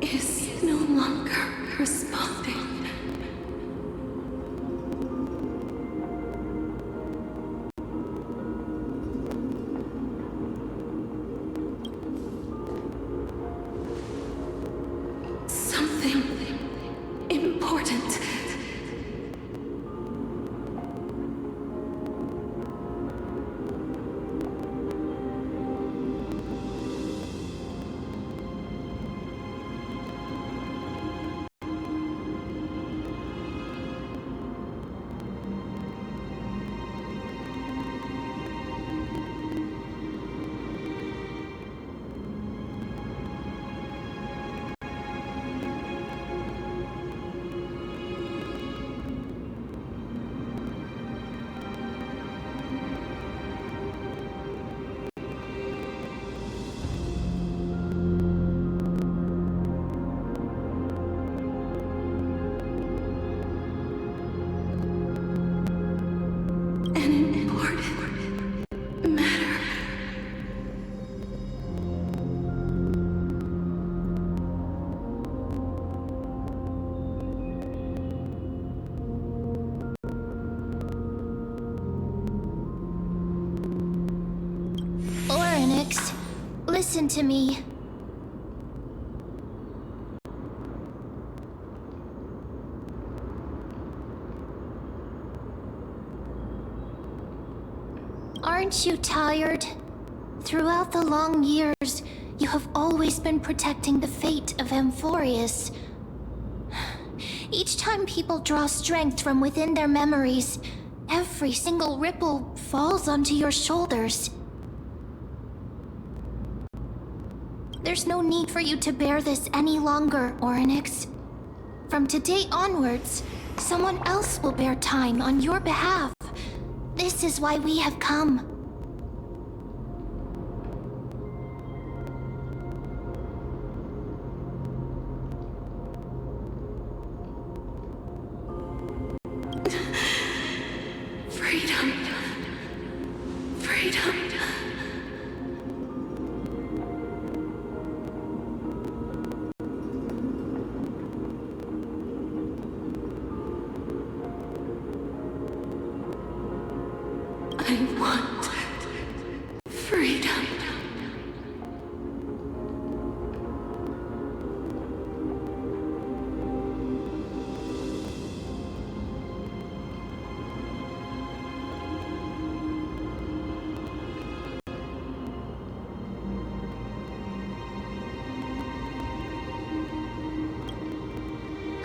is no longer responding. Something important. Listen to me. Aren't you tired? Throughout the long years, you have always been protecting the fate of Amphorius. Each time people draw strength from within their memories, every single ripple falls onto your shoulders. There's no need for you to bear this any longer, Orynyx. From today onwards, someone else will bear time on your behalf. This is why we have come. Freedom. Freedom. I want freedom.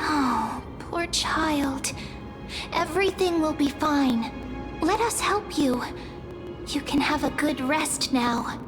Oh, poor child. Everything will be fine. Let us help you. You can have a good rest now.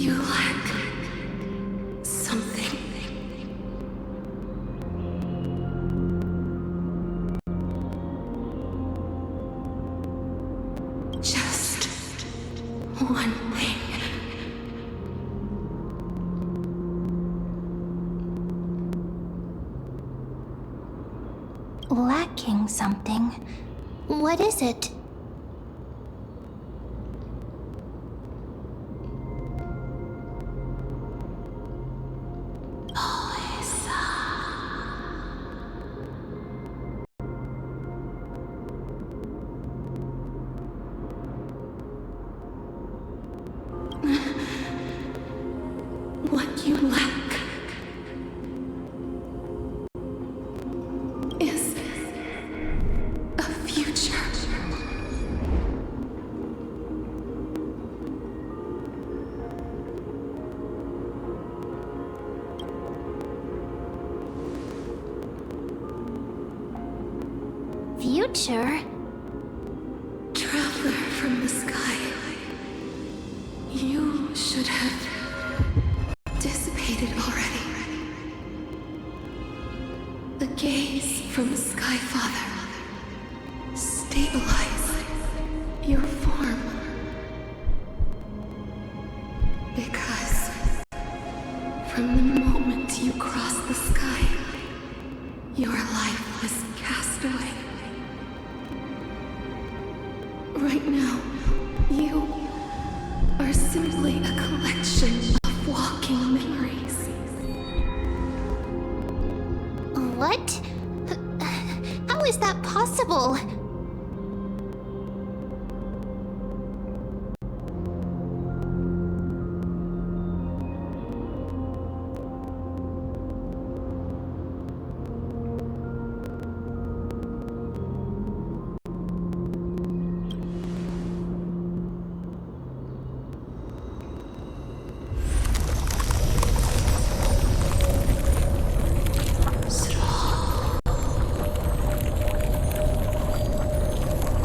You lack something. Just one thing. Lacking something. What is it? What you lack is a future. Future? Traveler from the sky, you should have dissipated already. The gaze from the Sky Father stabilized your form. Because from the moment you crossed the sky, your life was cast away. Right now, you are simply a collection of walking memories. What? How is that possible?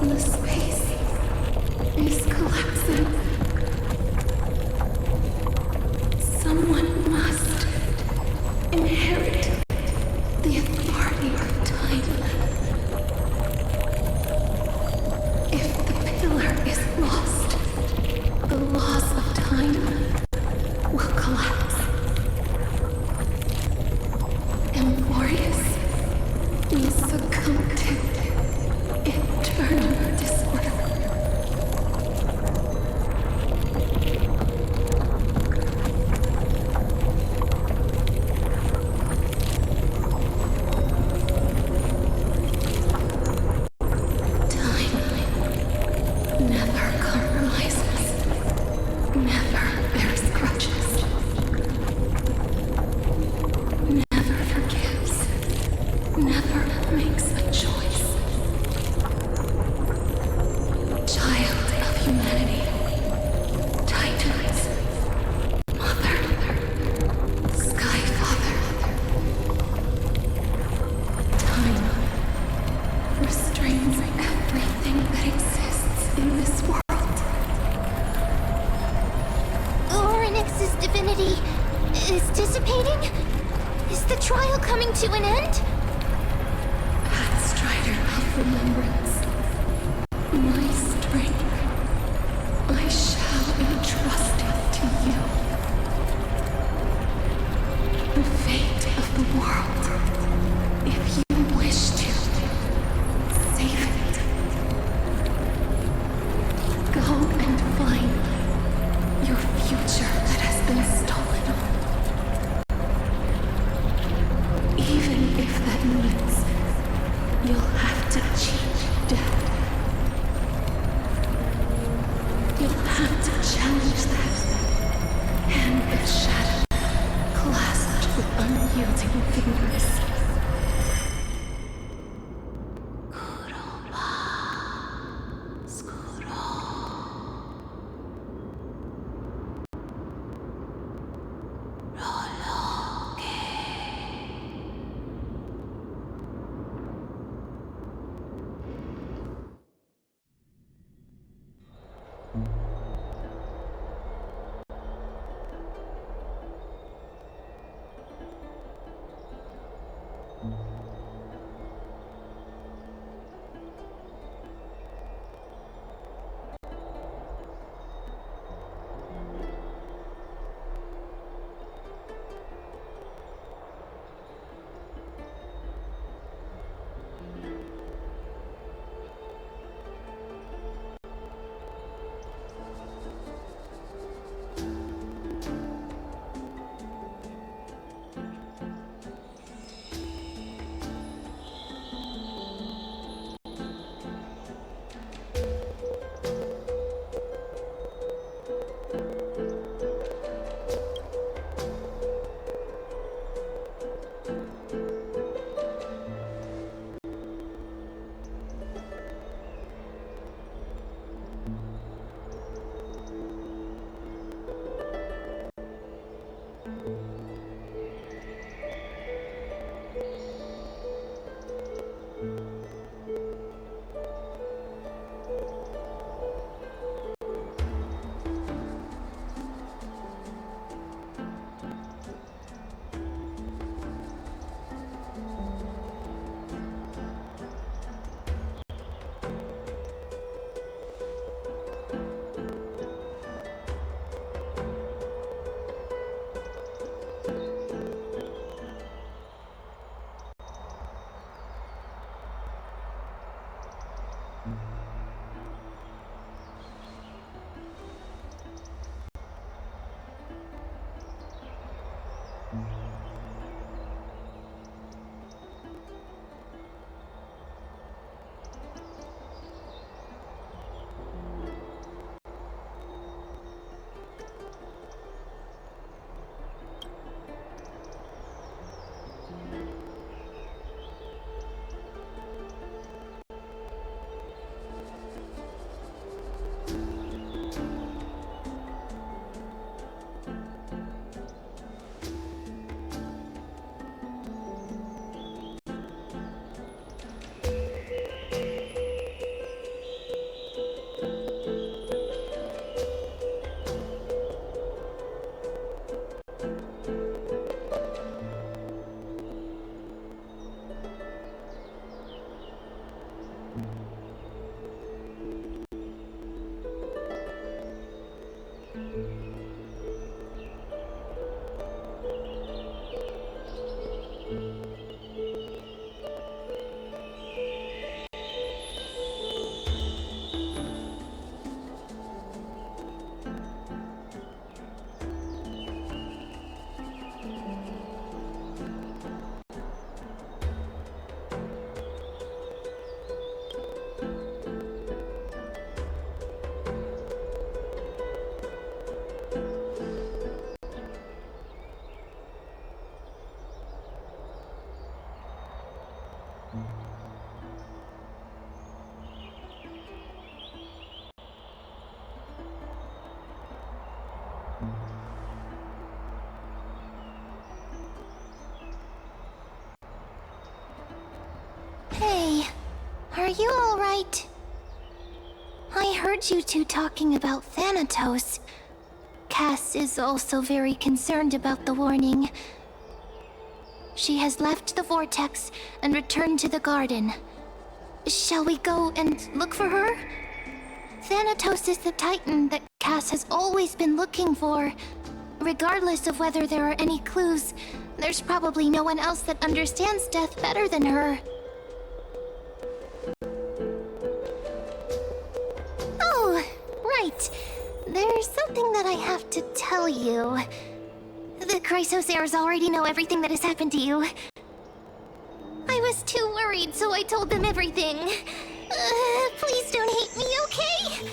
The space is collapsing. Someone must inherit the authority of time. If the pillar is lost, the laws of time will collapse. Emborius will succumb to eternal disorder. Time never compromises, never bears grudges, never forgives, never makes a choice. Child of humanity, Titans, Mother, Sky Father. Time restrains everything that exists in this world. Orynyx's divinity is dissipating? Is the trial coming to an end? Strider of remembrance, my strength, I shall entrust it to you. The fate of the world, if you wish to save it. Go and find your future that has been stolen. Even if that means you'll have to cheat death. You'll have to challenge that hand of shadow clasped with unyielding fingers. Hey, are you alright? I heard you two talking about Thanatos. Cass is also very concerned about the warning. She has left the vortex and returned to the garden. Shall we go and look for her? Thanatos is the Titan that Cass has always been looking for. Regardless of whether there are any clues, there's probably no one else that understands death better than her. Oh, right. There's something that I have to tell you. The Chrysosairs already know everything that has happened to you. I was too worried, so I told them everything. Please don't hate me, okay?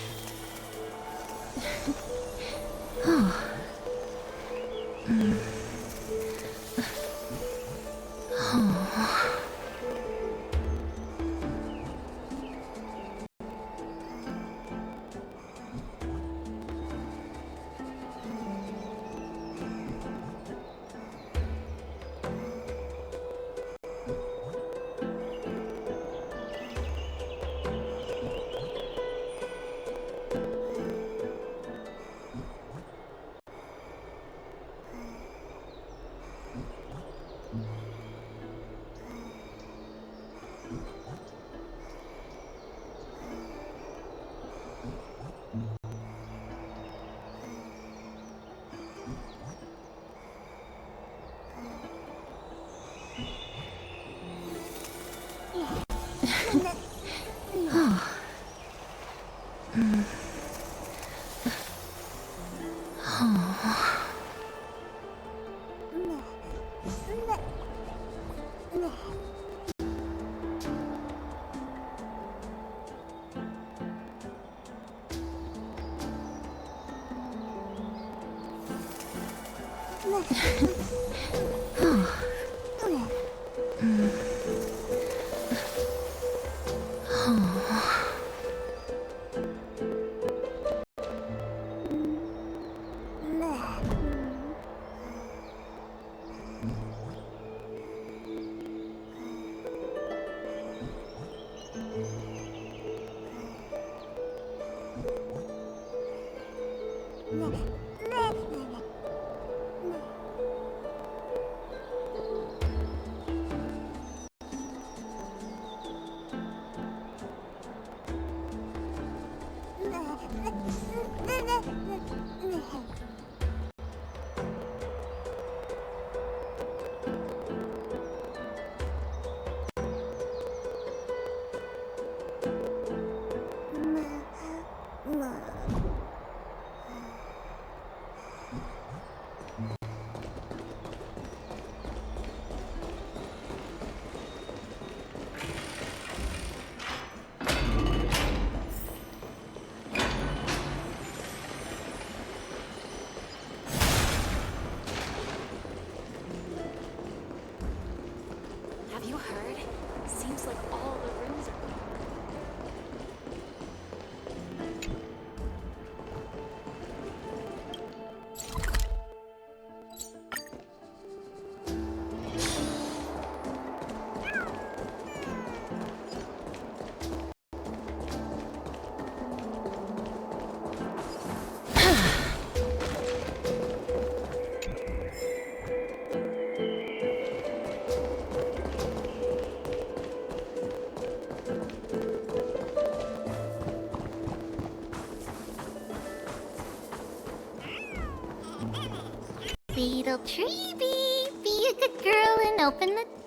little Treeby. Be a good girl and open the...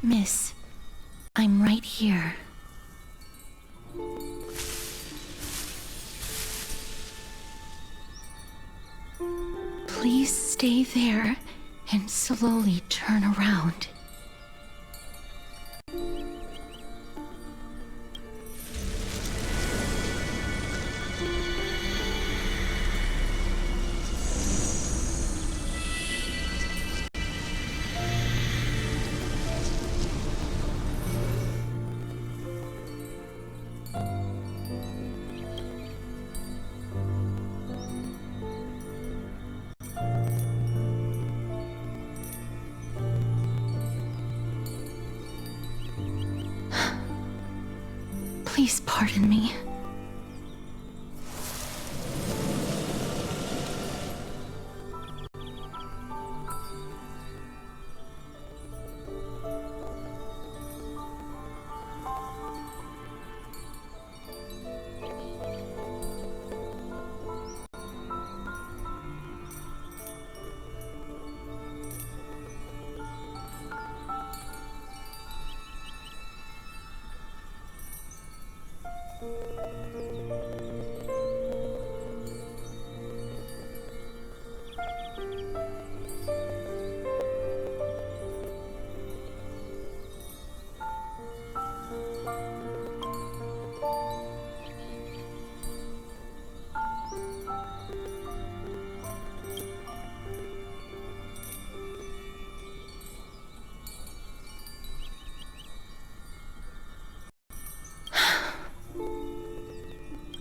Miss, I'm right here. Please stay there and slowly turn around. Please pardon me.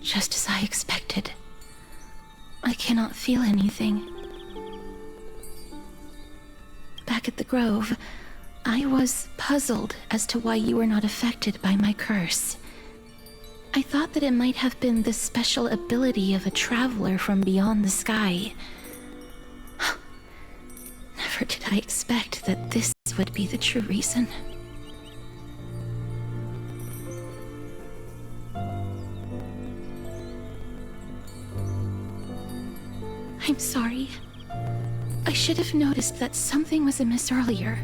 Just as I expected. I cannot feel anything. Back at the Grove, I was puzzled as to why you were not affected by my curse. I thought that it might have been the special ability of a traveler from beyond the sky. Never did I expect that this would be the true reason. I'm sorry. I should have noticed that something was amiss earlier.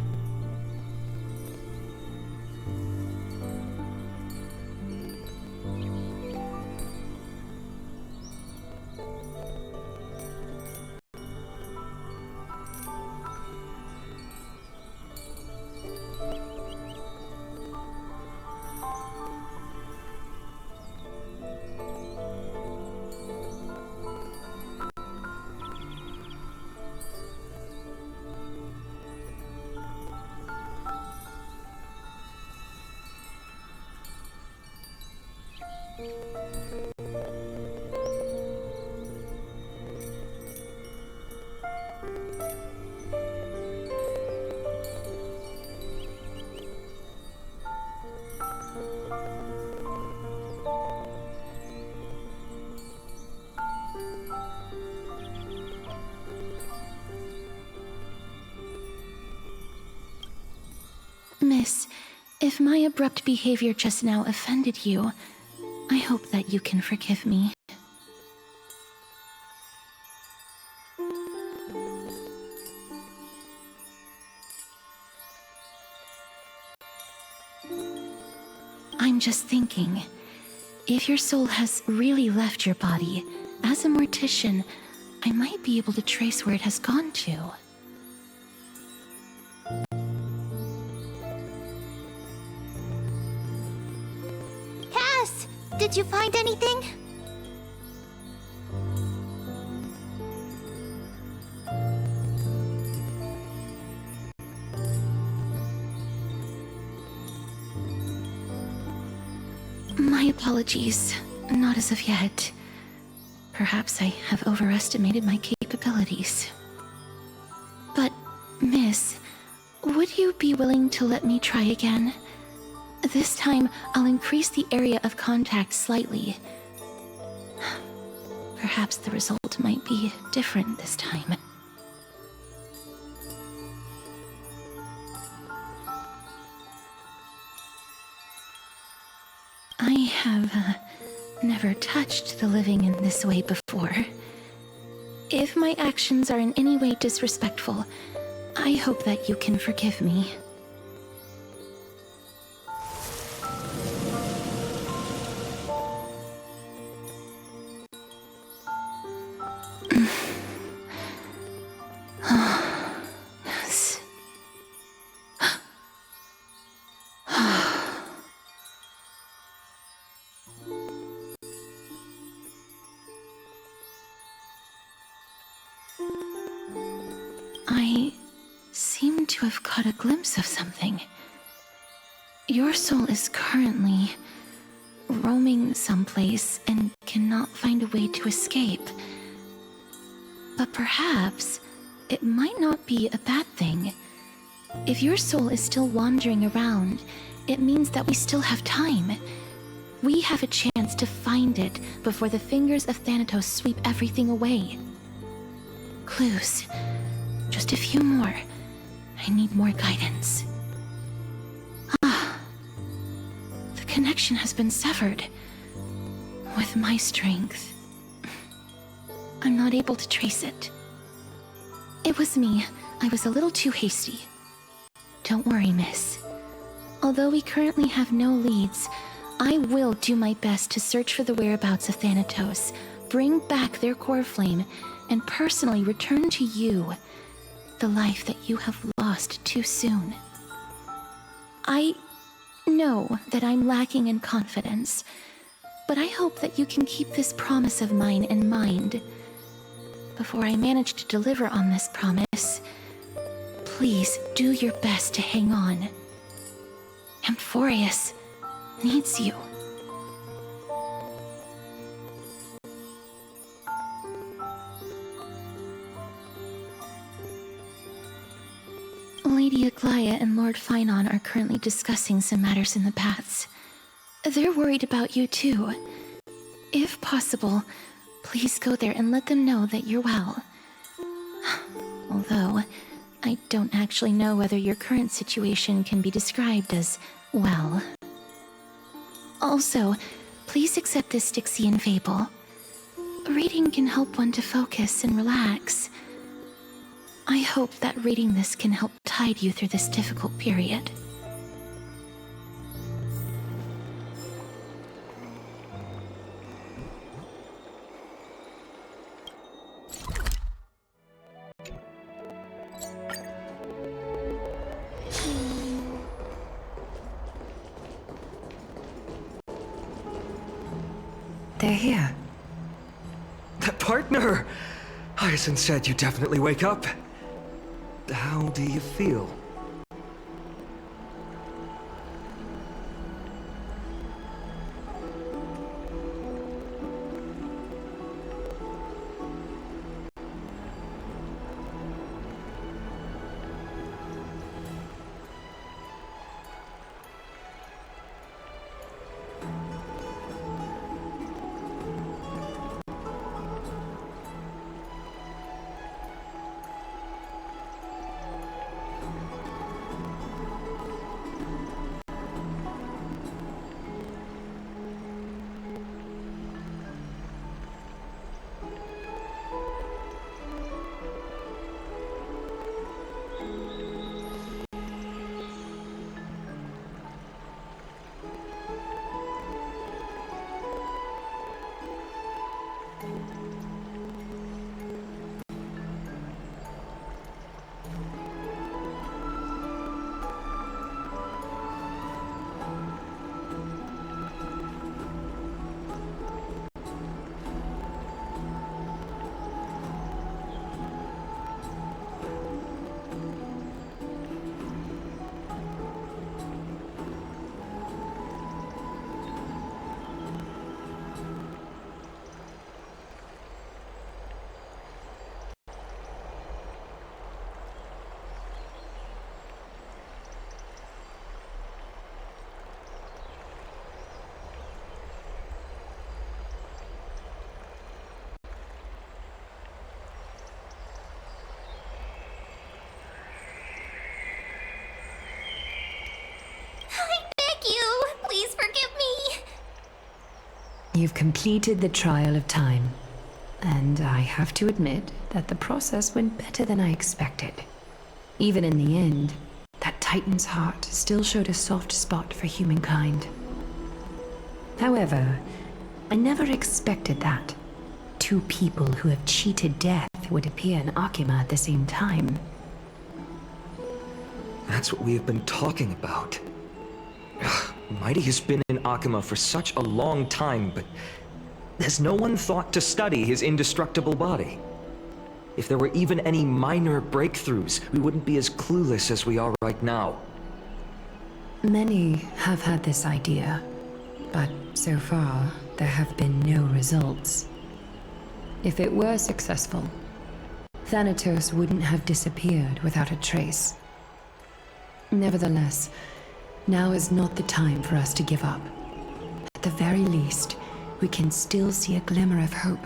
Miss, if my abrupt behavior just now offended you, I hope that you can forgive me. I'm just thinking, if your soul has really left your body, as a mortician, I might be able to trace where it has gone to. Did you find anything? My apologies. Not as of yet. Perhaps I have overestimated my capabilities. But, Miss, would you be willing to let me try again? This time, I'll increase the area of contact slightly. Perhaps the result might be different this time. I have never touched the living in this way before. If my actions are in any way disrespectful, I hope that you can forgive me. I seem to have caught a glimpse of something. Your soul is currently roaming someplace and cannot find a way to escape. But perhaps it might not be a bad thing. If your soul is still wandering around, it means that we still have time. We have a chance to find it before the fingers of Thanatos sweep everything away. Clues. Just a few more. I need more guidance. The connection has been severed. With my strength, I'm not able to trace it. It was me. I was a little too hasty. Don't worry, miss. Although we currently have no leads, I will do my best to search for the whereabouts of Thanatos, bring back their core flame, and personally return to you the life that you have lost too soon. I know that I'm lacking in confidence, but I hope that you can keep this promise of mine in mind. Before I manage to deliver on this promise, please do your best to hang on. Amphorius needs you. Lady Aglaia and Lord Finon are currently discussing some matters in the paths. They're worried about you too. If possible, please go there and let them know that you're well. Although, I don't actually know whether your current situation can be described as well. Also, please accept this Styxian fable. Reading can help one to focus and relax. I hope that reading this can help tide you through this difficult period. They're here. Partner! Hyacinth said you definitely wake up. How do you feel? Please forgive me. You've completed the trial of time, and I have to admit that the process went better than I expected. Even in the end, that Titan's heart still showed a soft spot for humankind. However, I never expected that two people who have cheated death would appear in Akima at the same time. That's what we have been talking about. Mighty has been in Akima for such a long time, but has no one thought to study his indestructible body? If there were even any minor breakthroughs, we wouldn't be as clueless as we are right now. Many have had this idea, but so far, there have been no results. If it were successful, Thanatos wouldn't have disappeared without a trace. Nevertheless, now is not the time for us to give up. At the very least, we can still see a glimmer of hope.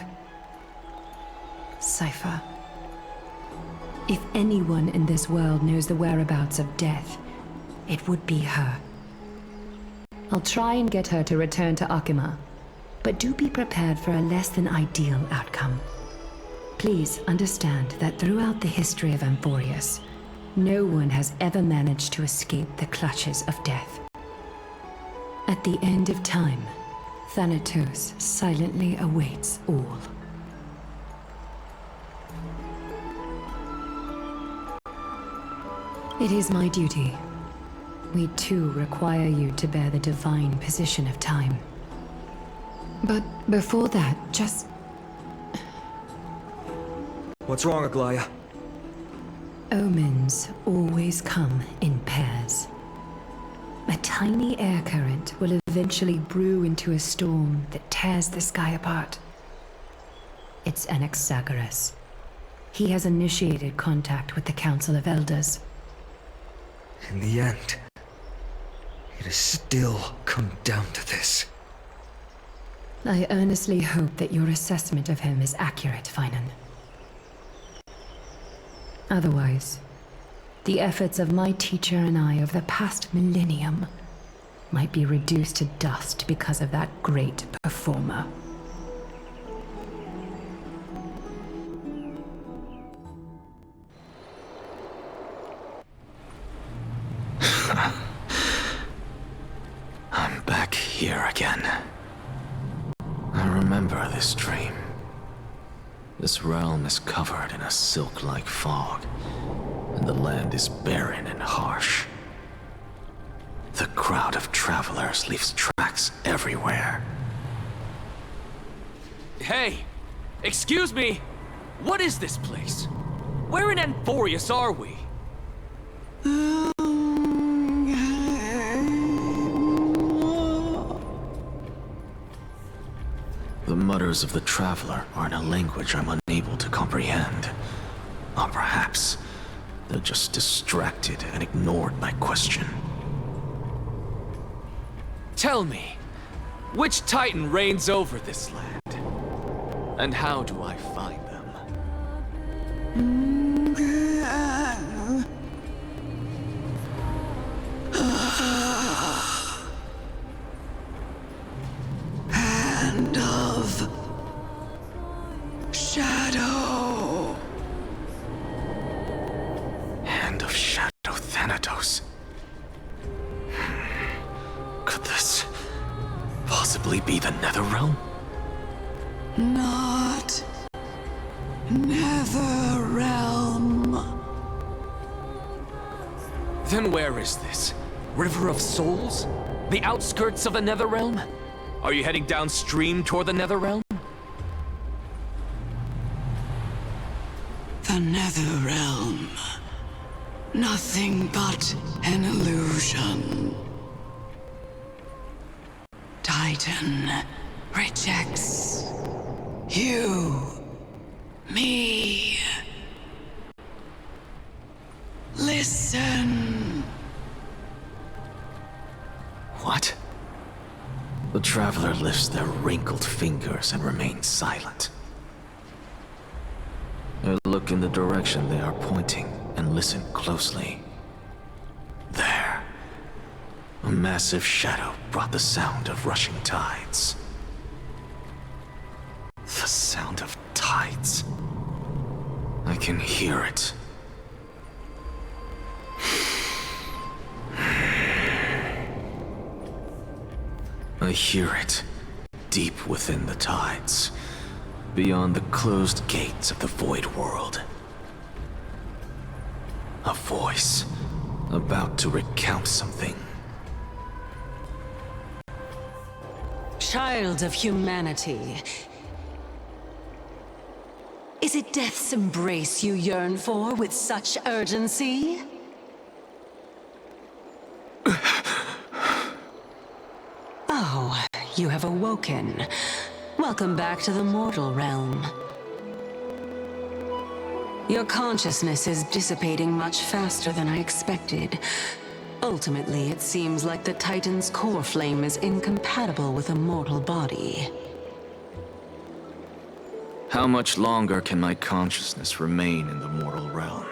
Cypher. If anyone in this world knows the whereabouts of death, it would be her. I'll try and get her to return to Akima, but do be prepared for a less than ideal outcome. Please understand that throughout the history of Amphorius, no one has ever managed to escape the clutches of death. At the end of time, Thanatos silently awaits all. It is my duty. We too require you to bear the divine position of time. But before that, just... What's wrong, Aglaya? Omens always come in pairs. A tiny air current will eventually brew into a storm that tears the sky apart. It's Anaxagoras. He has initiated contact with the Council of Elders. In the end, it has still come down to this. I earnestly hope that your assessment of him is accurate, Finan. Otherwise, the efforts of my teacher and I over the past millennium might be reduced to dust because of that great performer. I'm back here again. I remember this dream. This realm is covered in a silk-like fog, and the land is barren and harsh. The crowd of travelers leaves tracks everywhere. Hey! Excuse me! What is this place? Where in Amphorius are we? The mutters of the traveler are in a language I'm unable to comprehend. Or perhaps they're just distracted and ignored my question. Tell me, which Titan reigns over this land? And how do I find them? Hand of Shadow. Hand of Shadow Thanatos. Could this possibly be the Netherrealm? Not Netherrealm. Then where is this? River of Souls? The outskirts of the Netherrealm? Are you heading downstream toward the Netherrealm? The Netherrealm. Nothing but an illusion. Titan rejects you, me. Listen. What? The traveler lifts their wrinkled fingers and remains silent. I look in the direction they are pointing and listen closely. There. A massive shadow brought the sound of rushing tides. The sound of tides. I can hear it. I hear it, deep within the tides, beyond the closed gates of the Void World. A voice, about to recount something. Child of humanity, Is it death's embrace you yearn for with such urgency? Oh, you have awoken. Welcome back to the mortal realm. Your consciousness is dissipating much faster than I expected. Ultimately, it seems like the Titan's core flame is incompatible with a mortal body. How much longer can my consciousness remain in the mortal realm?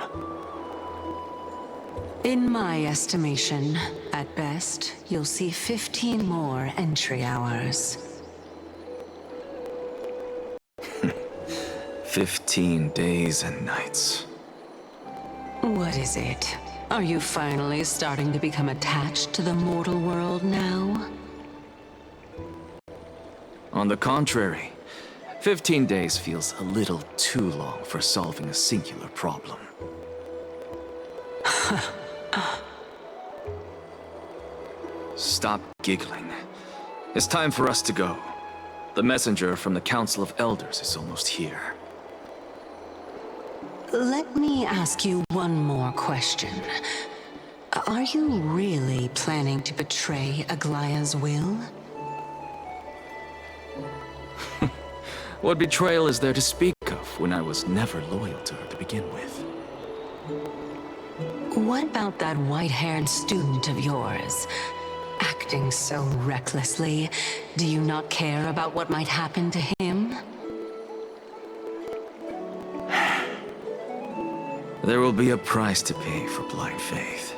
In my estimation, at best, you'll see 15 more entry hours. 15 days and nights. What is it? Are you finally starting to become attached to the mortal world now? On the contrary, 15 days feels a little too long for solving a singular problem. Stop giggling. It's time for us to go. The messenger from the Council of Elders is almost here. Let me ask you one more question. Are you really planning to betray Aglaya's will? What betrayal is there to speak of when I was never loyal to her to begin with? What about that white-haired student of yours? Acting so recklessly, do you not care about what might happen to him? There will be a price to pay for blind faith.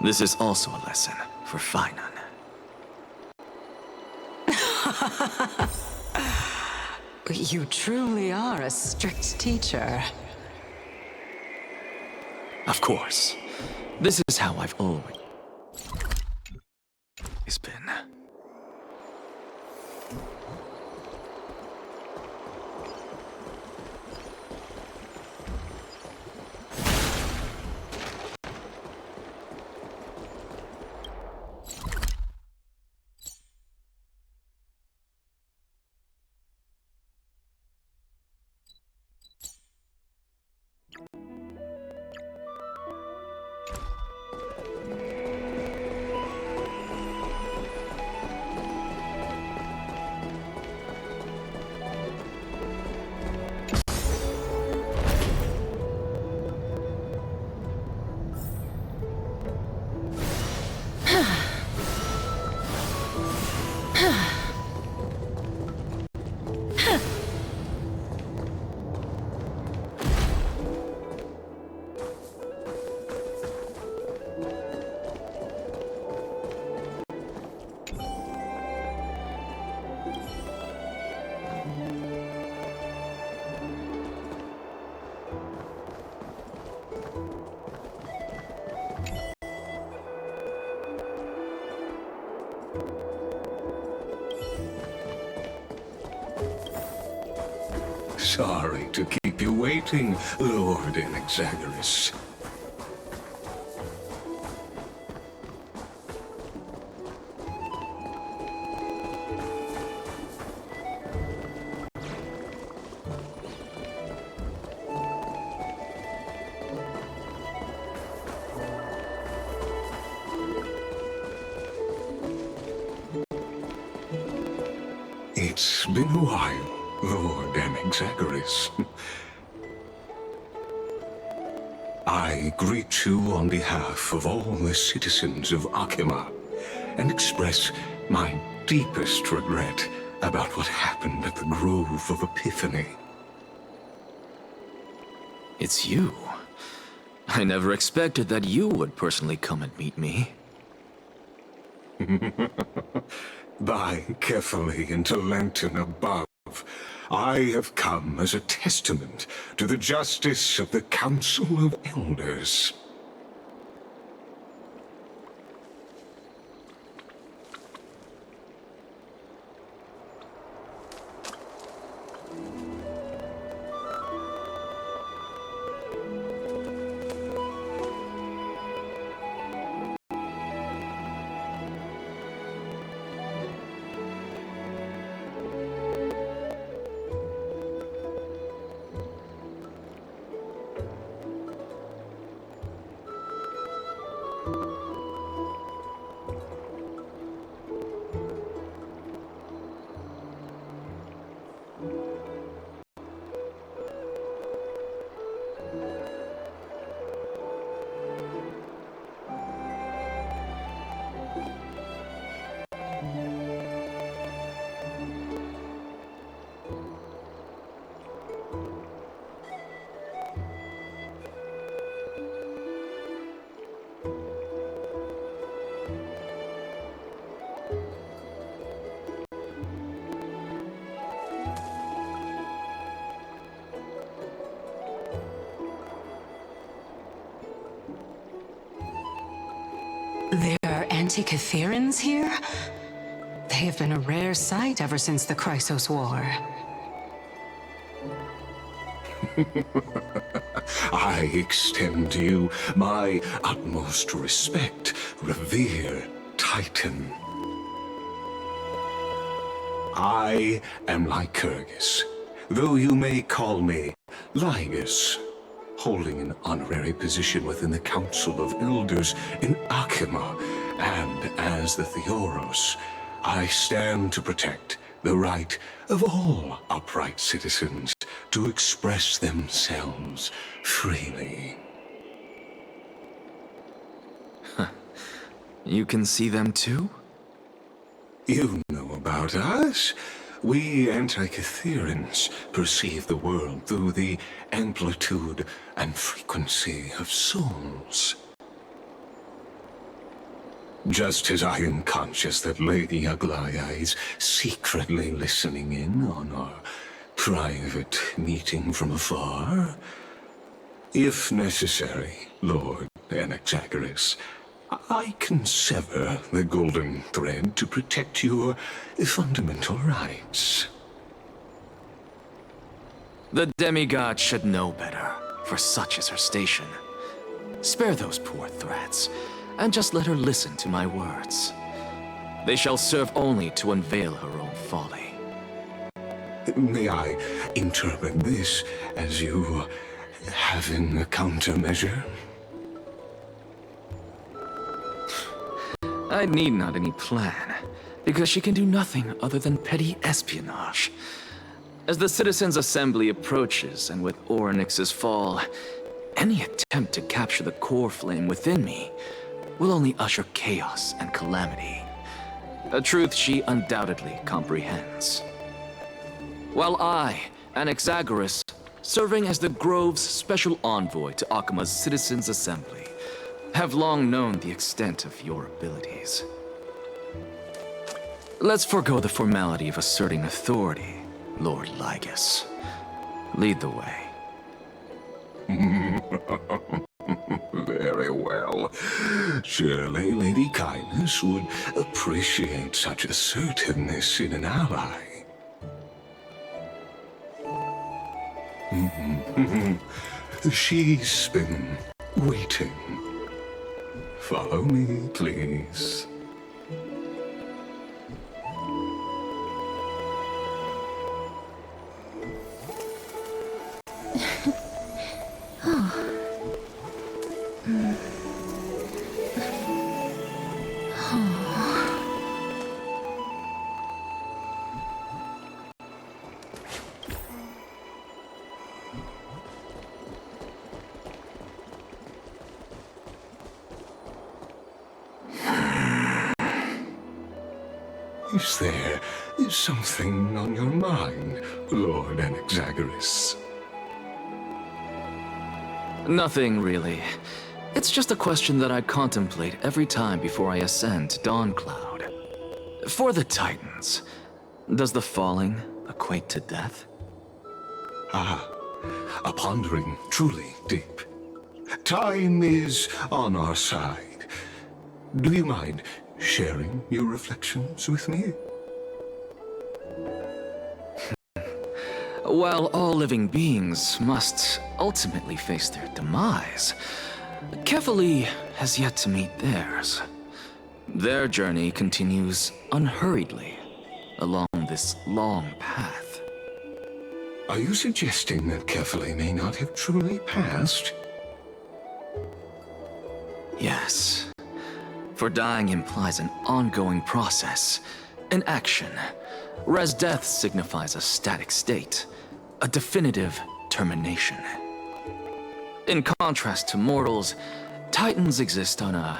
This is also a lesson for Finan. You truly are a strict teacher. Of course. This is how I've always been. Sorry to keep you waiting, Lord Inexagorous. It's been a while, Lord Inexagorous. I greet you on behalf of all the citizens of Akima and express my deepest regret about what happened at the Grove of Epiphany. It's you. I never expected that you would personally come and meet me. By carefully into Lantern above, I have come as a testament to the justice of the Council of Elders. Antikytherans here? They have been a rare sight ever since the Chrysos War. I extend to you my utmost respect, revere Titan. I am Lycurgus, though you may call me Lygus, holding an honorary position within the Council of Elders in Akima, and as the Theoros, I stand to protect the right of all upright citizens to express themselves freely. You can see them too? You know about us. We Antikytherans perceive the world through the amplitude and frequency of souls. Just as I am conscious that Lady Aglaya is secretly listening in on our private meeting from afar, if necessary, Lord Anaxagoras, I can sever the golden thread to protect your fundamental rights. The demigod should know better, for such is her station. Spare those poor threats, and just let her listen to my words. They shall serve only to unveil her own folly. May I interpret this as you having a countermeasure? I need not any plan, because she can do nothing other than petty espionage. As the Citizens' Assembly approaches, and with Orynyx's fall, any attempt to capture the core flame within me will only usher chaos and calamity. A truth she undoubtedly comprehends. While I, Anaxagoras, serving as the Grove's special envoy to Akima's Citizens' Assembly, have long known the extent of your abilities. Let's forego the formality of asserting authority, Lord Lygus. Lead the way. Very well. Surely Lady Kindness would appreciate such assertiveness in an ally. She's been waiting. Follow me, please. Is there something on your mind, Lord Anaxagoras? Nothing, really. It's just a question that I contemplate every time before I ascend to Dawncloud. For the Titans, does the falling equate to death? Ah, a pondering truly deep. Time is on our side. Do you mind sharing your reflections with me? While all living beings must ultimately face their demise, Kefali has yet to meet theirs. Their journey continues unhurriedly along this long path. Are you suggesting that Kefali may not have truly passed? Yes. For dying implies an ongoing process, an action, whereas death signifies a static state, a definitive termination. In contrast to mortals, Titans exist on a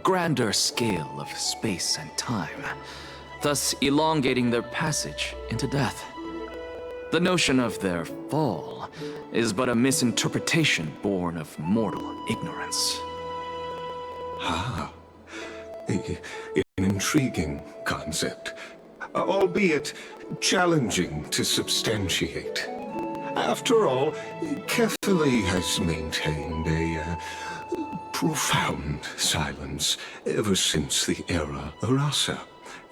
grander scale of space and time, thus elongating their passage into death. The notion of their fall is but a misinterpretation born of mortal ignorance. Ah. An intriguing concept, albeit challenging to substantiate. After all, Kefali has maintained a profound silence ever since the era Arasa,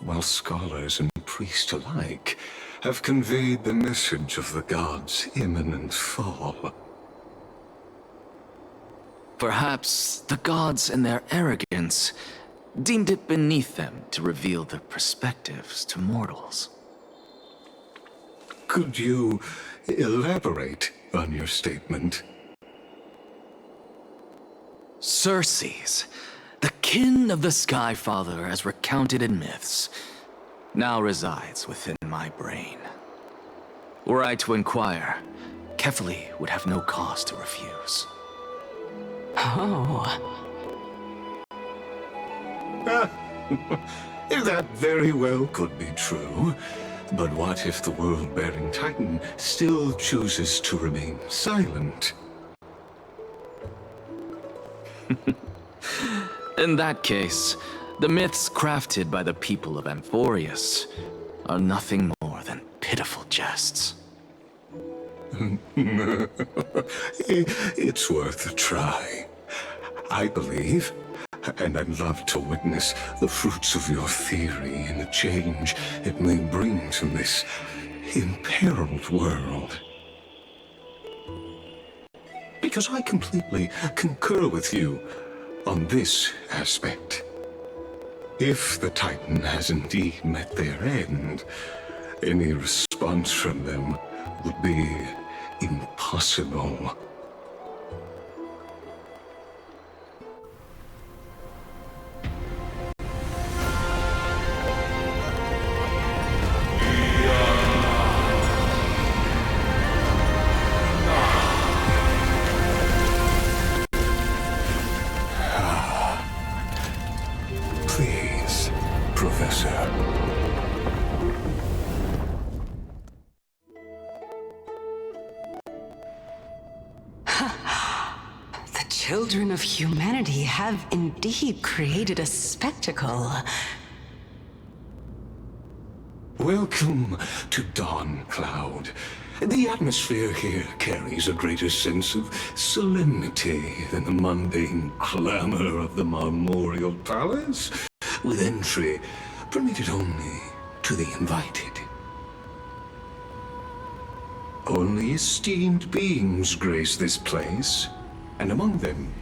while scholars and priests alike have conveyed the message of the gods' imminent fall. Perhaps the gods, in their arrogance, deemed it beneath them to reveal their perspectives to mortals. Could you elaborate on your statement? Circes, the kin of the Skyfather as recounted in myths, now resides within my brain. Were I to inquire, Kefali would have no cause to refuse. Oh. That very well could be true. But what if the world-bearing Titan still chooses to remain silent? In that case, the myths crafted by the people of Amphorius are nothing more than pitiful jests. It's worth a try. I believe, and I'd love to witness the fruits of your theory and the change it may bring to this imperiled world. Because I completely concur with you on this aspect. If the Titan has indeed met their end, any response from them would be impossible. Please, Professor. The children of humanity have indeed created a spectacle. Welcome to Dawn Cloud. The atmosphere here carries a greater sense of solemnity than the mundane clamor of the Marmorial Palace, with entry permitted only to the invited. Only esteemed beings grace this place, and among them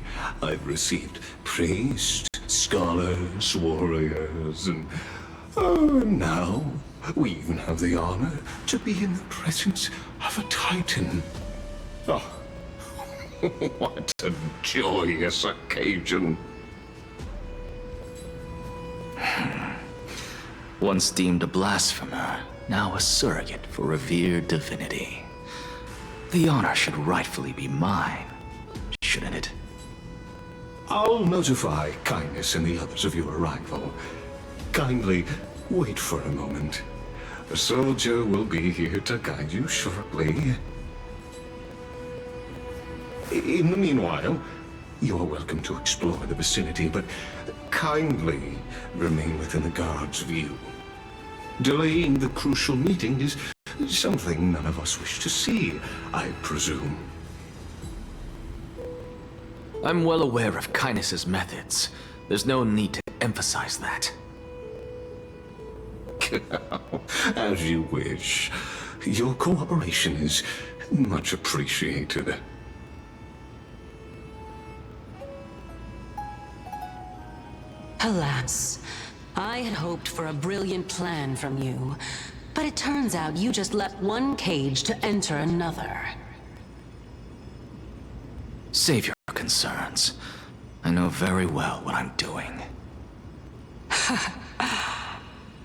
I've received priests, scholars, warriors, and now we even have the honor to be in the presence of a Titan. Oh, what a joyous occasion. Once deemed a blasphemer, now a surrogate for revered divinity. The honor should rightfully be mine, shouldn't it? I'll notify Kindness and the others of your arrival. Kindly wait for a moment. A soldier will be here to guide you shortly. In the meanwhile, you're welcome to explore the vicinity, but kindly remain within the guard's view. Delaying the crucial meeting is something none of us wish to see, I presume. I'm well aware of Kindness's methods. There's no need to emphasize that. As you wish. Your cooperation is much appreciated. Alas, I had hoped for a brilliant plan from you, but it turns out you just left one cage to enter another. Save your concerns. I know very well what I'm doing.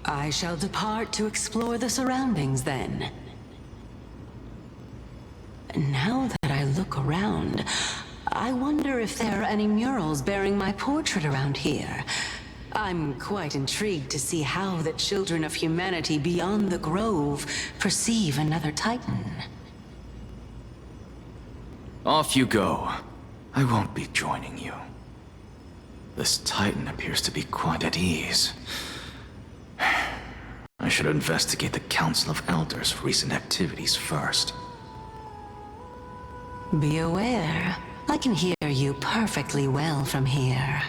I shall depart to explore the surroundings then. Now that I look around, I wonder if there are any murals bearing my portrait around here. I'm quite intrigued to see how the children of humanity beyond the grove perceive another Titan. Off you go. I won't be joining you. This Titan appears to be quite at ease. I should investigate the Council of Elders' recent activities first. Be aware. I can hear you perfectly well from here.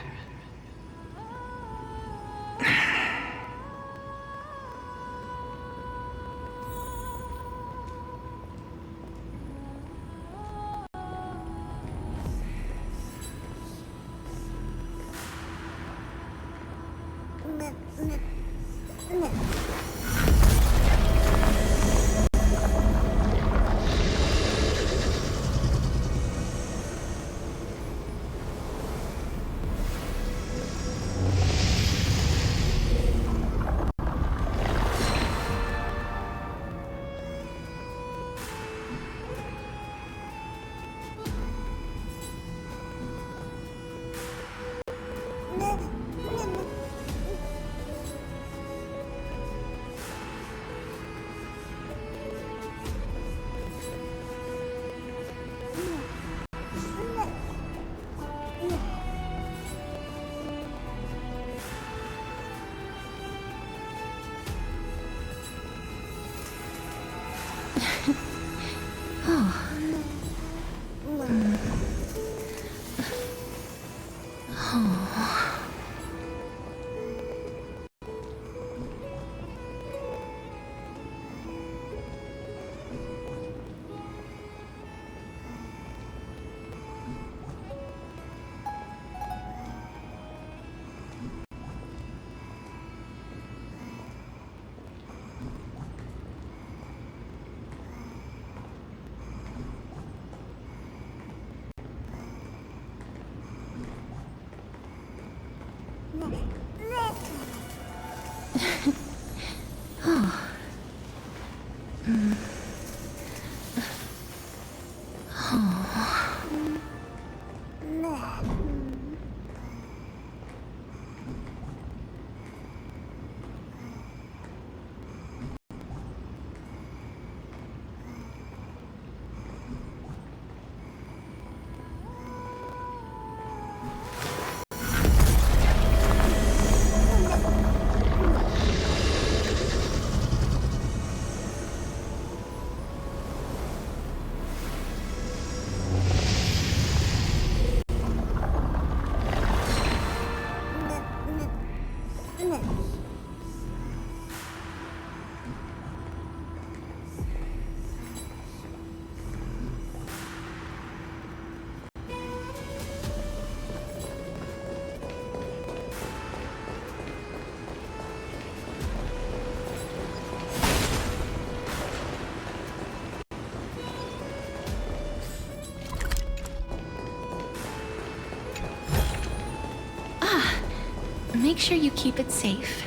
Make sure you keep it safe.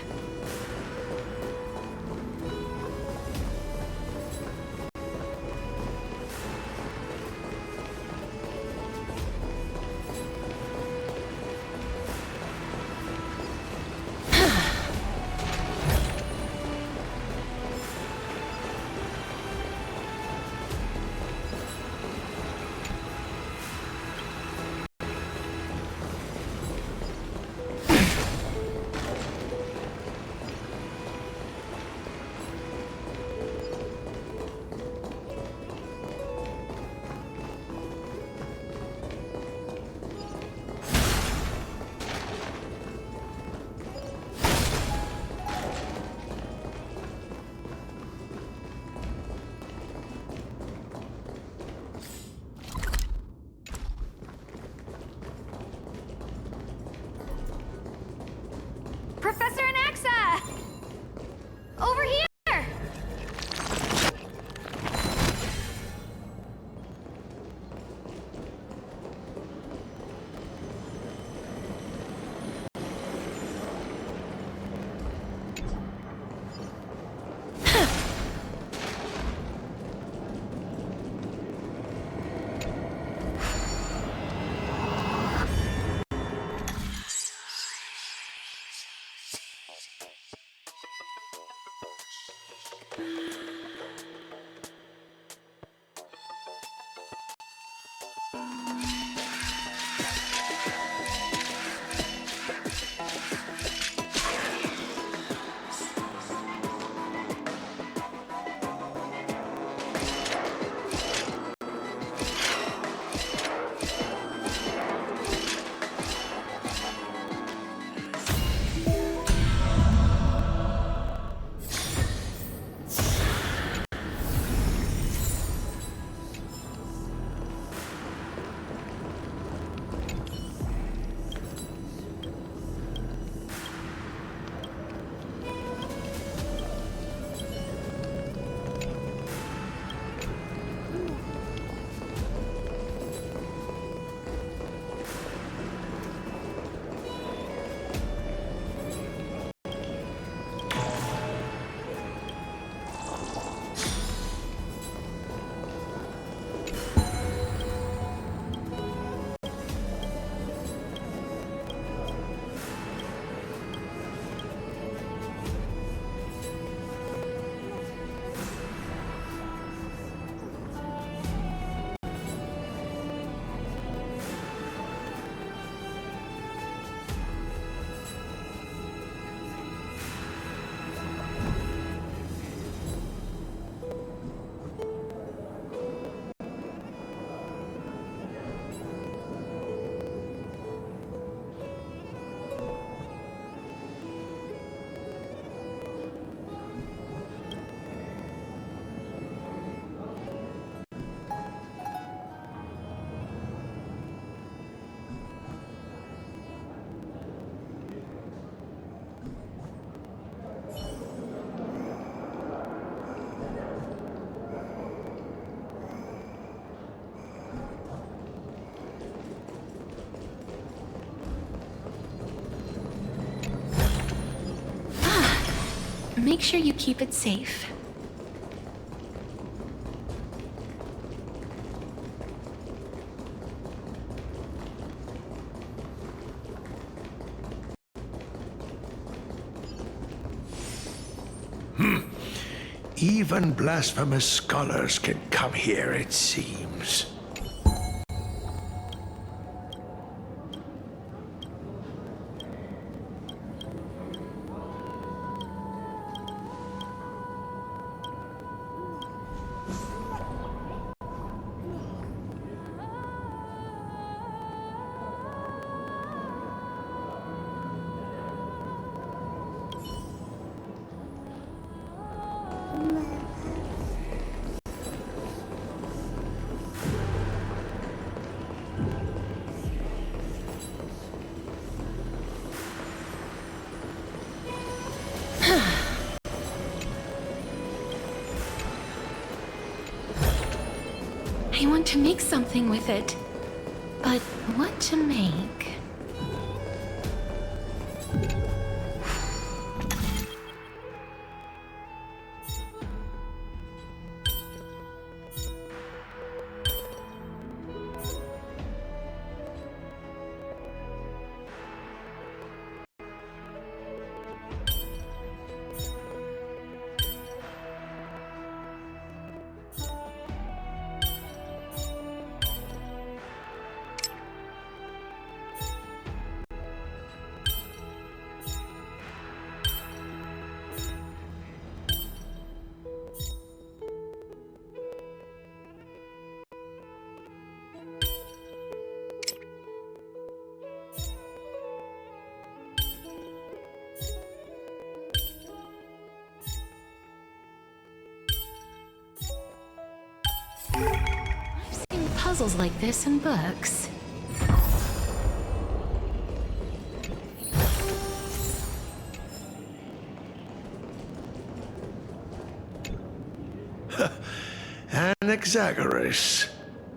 Professor Anaxa! Over here! make sure you keep it safe. Even blasphemous scholars can come here, it seems. I want to make something with it, but what to make? I've seen puzzles like this in books. Anaxagoras,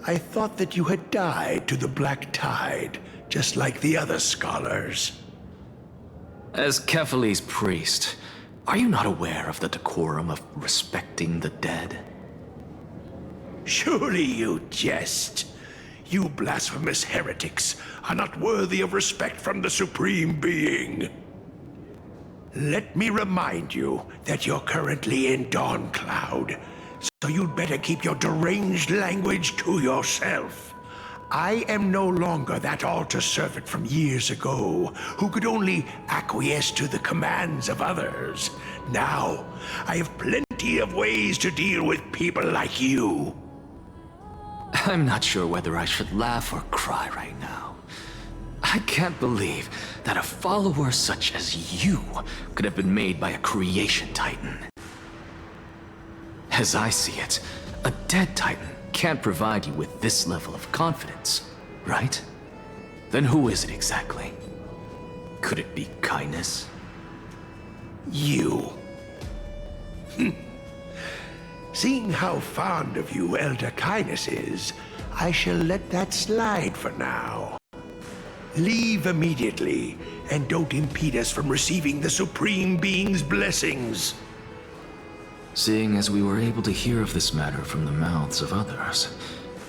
I thought that you had died to the Black Tide, just like the other scholars. As Kephales's priest, are you not aware of the decorum of respecting the dead? Surely you jest. You blasphemous heretics are not worthy of respect from the Supreme Being. Let me remind you that you're currently in Dawn Cloud, so you'd better keep your deranged language to yourself. I am no longer that altar servant from years ago, who could only acquiesce to the commands of others. Now, I have plenty of ways to deal with people like you. I'm not sure whether I should laugh or cry right now. I can't believe that a follower such as you could have been made by a creation titan. As I see it, a dead titan can't provide you with this level of confidence, right? Then who is it exactly? Could it be kindness? You. Seeing how fond of you Elder Kindness is, I shall let that slide for now. Leave immediately, and don't impede us from receiving the Supreme Being's blessings. Seeing as we were able to hear of this matter from the mouths of others,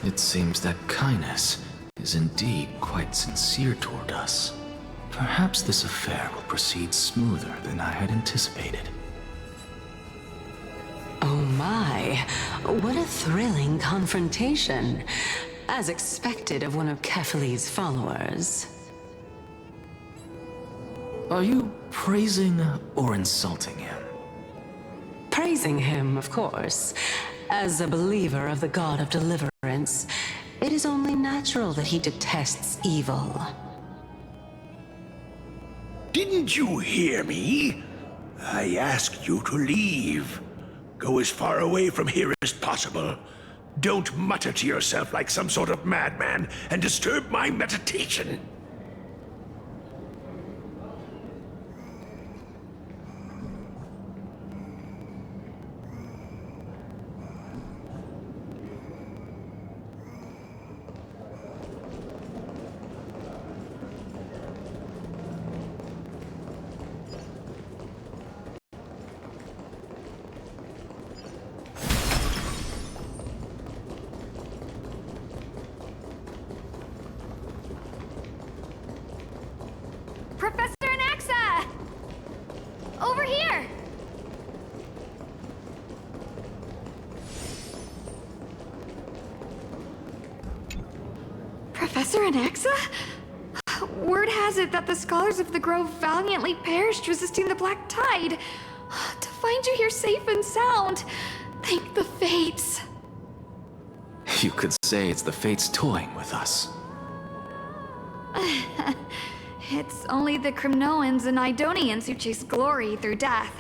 it seems that kindness is indeed quite sincere toward us. Perhaps this affair will proceed smoother than I had anticipated. Oh my, what a thrilling confrontation. As expected of one of Kephales's followers. Are you praising or insulting him? Praising him, of course. As a believer of the God of Deliverance, it is only natural that he detests evil. Didn't you hear me? I asked you to leave. Go as far away from here as possible. Don't mutter to yourself like some sort of madman and disturb my meditation. Over here! Professor Anaxa? Word has it that the scholars of the Grove valiantly perished resisting the Black Tide. To find you here safe and sound, thank the Fates. You could say it's the Fates toying with us. It's only the Crimnoans and Idonians who chase glory through death.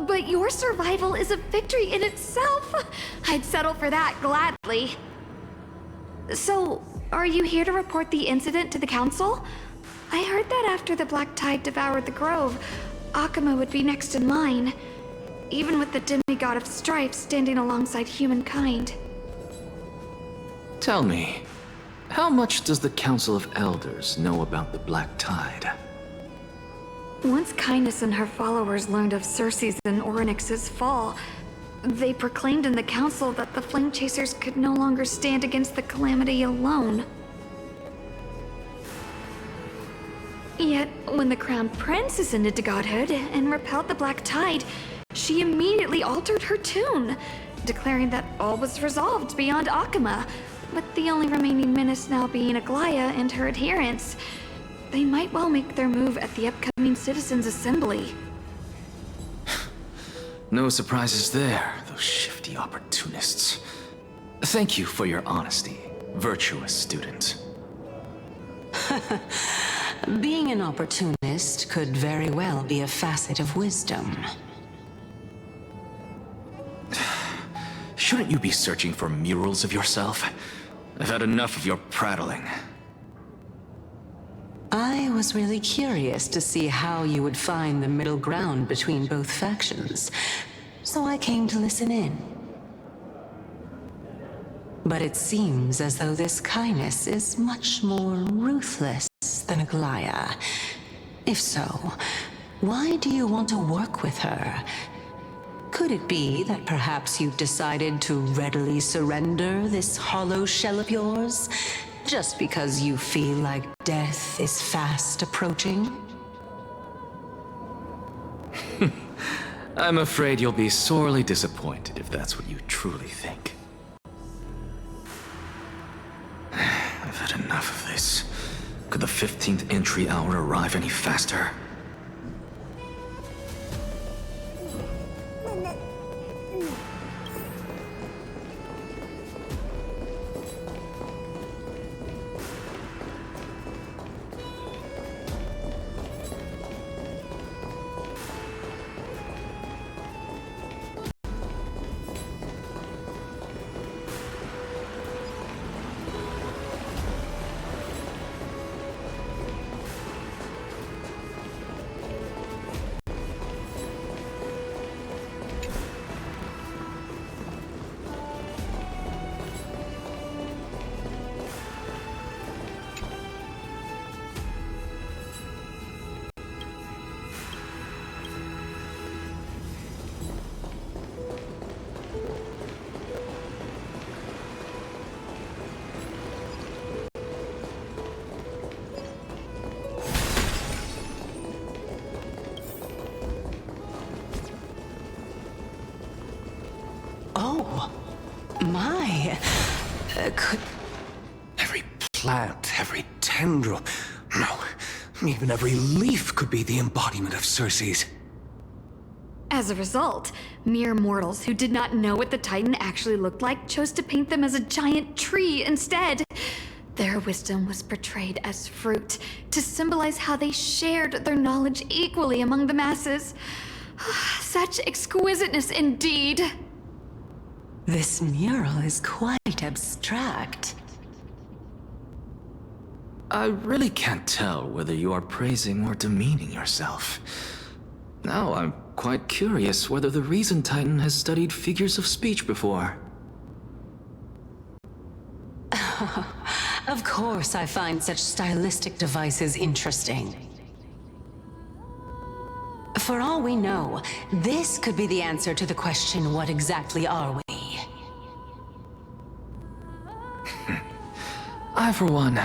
But your survival is a victory in itself. I'd settle for that gladly. So, are you here to report the incident to the Council? I heard that after the Black Tide devoured the Grove, Akuma would be next in line, even with the demigod of strife standing alongside humankind. Tell me, how much does the Council of Elders know about the Black Tide? Once Kindness and her followers learned of Circe's and Orynyx's fall, they proclaimed in the council that the Flame Chasers could no longer stand against the calamity alone. Yet, when the Crown Prince ascended to godhood and repelled the Black Tide, she immediately altered her tune, declaring that all was resolved beyond Akuma, with the only remaining menace now being Aglaya and her adherents. They might well make their move at the upcoming Citizens' Assembly. No surprises there, those shifty opportunists. Thank you for your honesty, virtuous student. Being an opportunist could very well be a facet of wisdom. Shouldn't you be searching for murals of yourself? I've had enough of your prattling. I was really curious to see how you would find the middle ground between both factions, so I came to listen in. But it seems as though this kindness is much more ruthless than Aglaya. If so, why do you want to work with her? Could it be that perhaps you've decided to readily surrender this hollow shell of yours? Just because you feel like death is fast approaching? I'm afraid you'll be sorely disappointed if that's what you truly think. I've had enough of this. Could the 15th entry hour arrive any faster? Oh, my. Could... Every plant, every tendril, no, even every leaf could be the embodiment of Circe's. As a result, mere mortals who did not know what the Titan actually looked like chose to paint them as a giant tree instead. Their wisdom was portrayed as fruit, to symbolize how they shared their knowledge equally among the masses. Such exquisiteness indeed. This mural is quite abstract. I really can't tell whether you are praising or demeaning yourself. Now I'm quite curious whether the Reason Titan has studied figures of speech before. Of course I find such stylistic devices interesting. For all we know, this could be the answer to the question, what exactly are we? I, for one,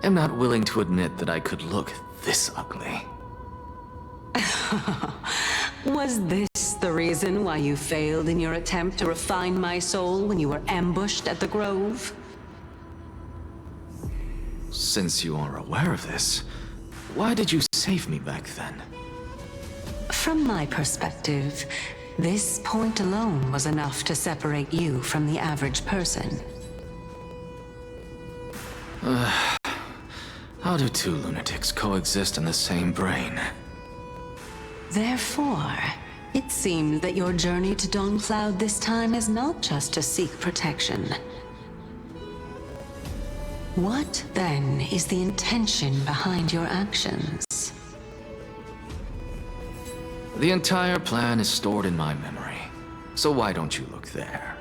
am not willing to admit that I could look this ugly. Was this the reason why you failed in your attempt to refine my soul when you were ambushed at the Grove? Since you are aware of this, why did you save me back then? From my perspective, this point alone was enough to separate you from the average person. How do two lunatics coexist in the same brain? Therefore, it seems that your journey to Dawn this time is not just to seek protection. What, then, is the intention behind your actions? The entire plan is stored in my memory, so why don't you look there?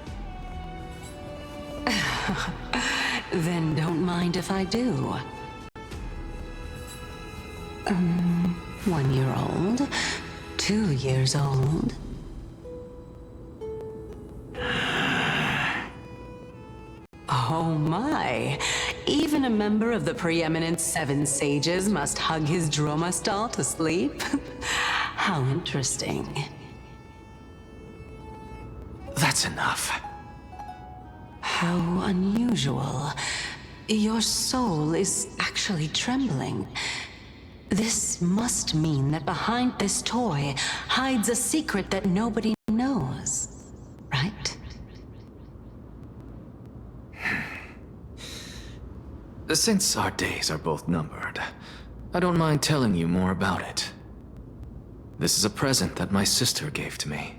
Then don't mind if I do. 1 year old, 2 years old. Oh my! Even a member of the preeminent Seven Sages must hug his Dromastal to sleep? How interesting. That's enough. How unusual. Your soul is actually trembling. This must mean that behind this toy hides a secret that nobody knows, right? Since our days are both numbered, I don't mind telling you more about it. This is a present that my sister gave to me.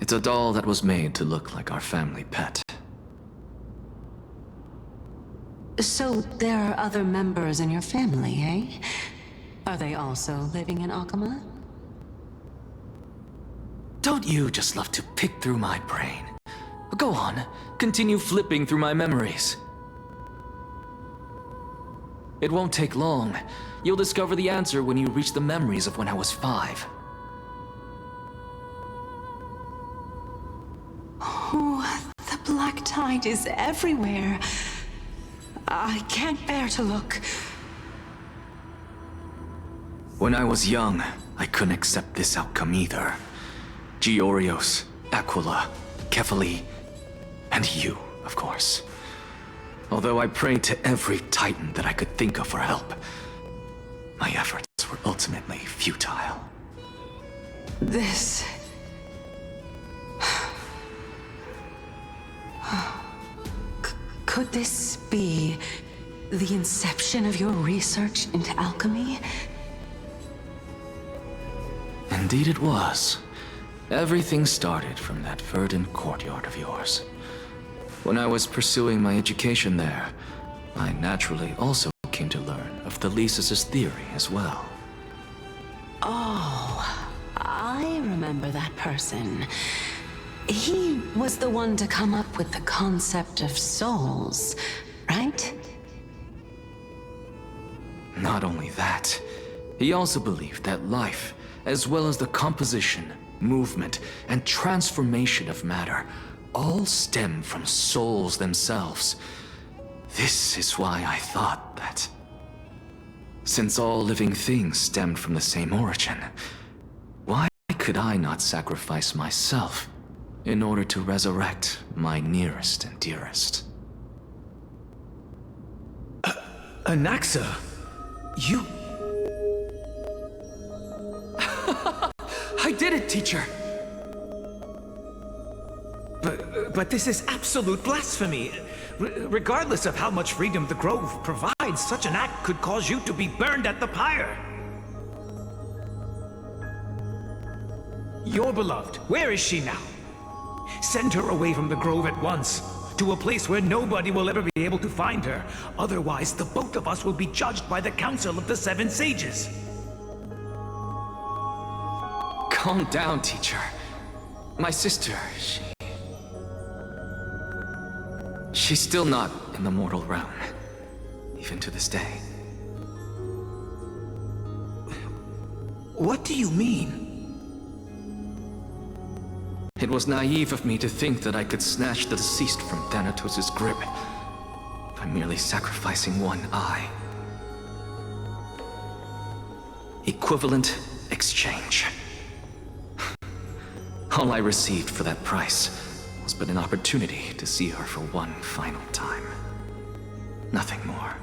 It's a doll that was made to look like our family pet. So there are other members in your family, eh? Are they also living in Akama? Don't you just love to pick through my brain? Go on, continue flipping through my memories. It won't take long. You'll discover the answer when you reach the memories of when I was 5. Oh, the black tide is everywhere. I can't bear to look. When I was young, I couldn't accept this outcome either. Georios, Aquila, Kefali, and you, of course. Although I prayed to every titan that I could think of for help, my efforts were ultimately futile. This... Could this be the inception of your research into alchemy? Indeed it was. Everything started from that verdant courtyard of yours. When I was pursuing my education there, I naturally also came to learn of Thelesis' theory as well. Oh, I remember that person. He was the one to come up with the concept of souls, right? Not only that, he also believed that life, as well as the composition, movement, and transformation of matter, all stem from souls themselves. This is why I thought that, since all living things stemmed from the same origin, why could I not sacrifice myself in order to resurrect my nearest and dearest? Anaxa, you... I did it, teacher! But this is absolute blasphemy. Regardless of how much freedom the Grove provides, such an act could cause you to be burned at the pyre. Your beloved, where is she now? Send her away from the Grove at once, to a place where nobody will ever be able to find her. Otherwise, the both of us will be judged by the Council of the Seven Sages. Calm down, teacher. My sister, she's still not in the mortal realm, even to this day. What do you mean? It was naive of me to think that I could snatch the deceased from Thanatos' grip by merely sacrificing one eye. Equivalent exchange. All I received for that price was but an opportunity to see her for one final time. Nothing more.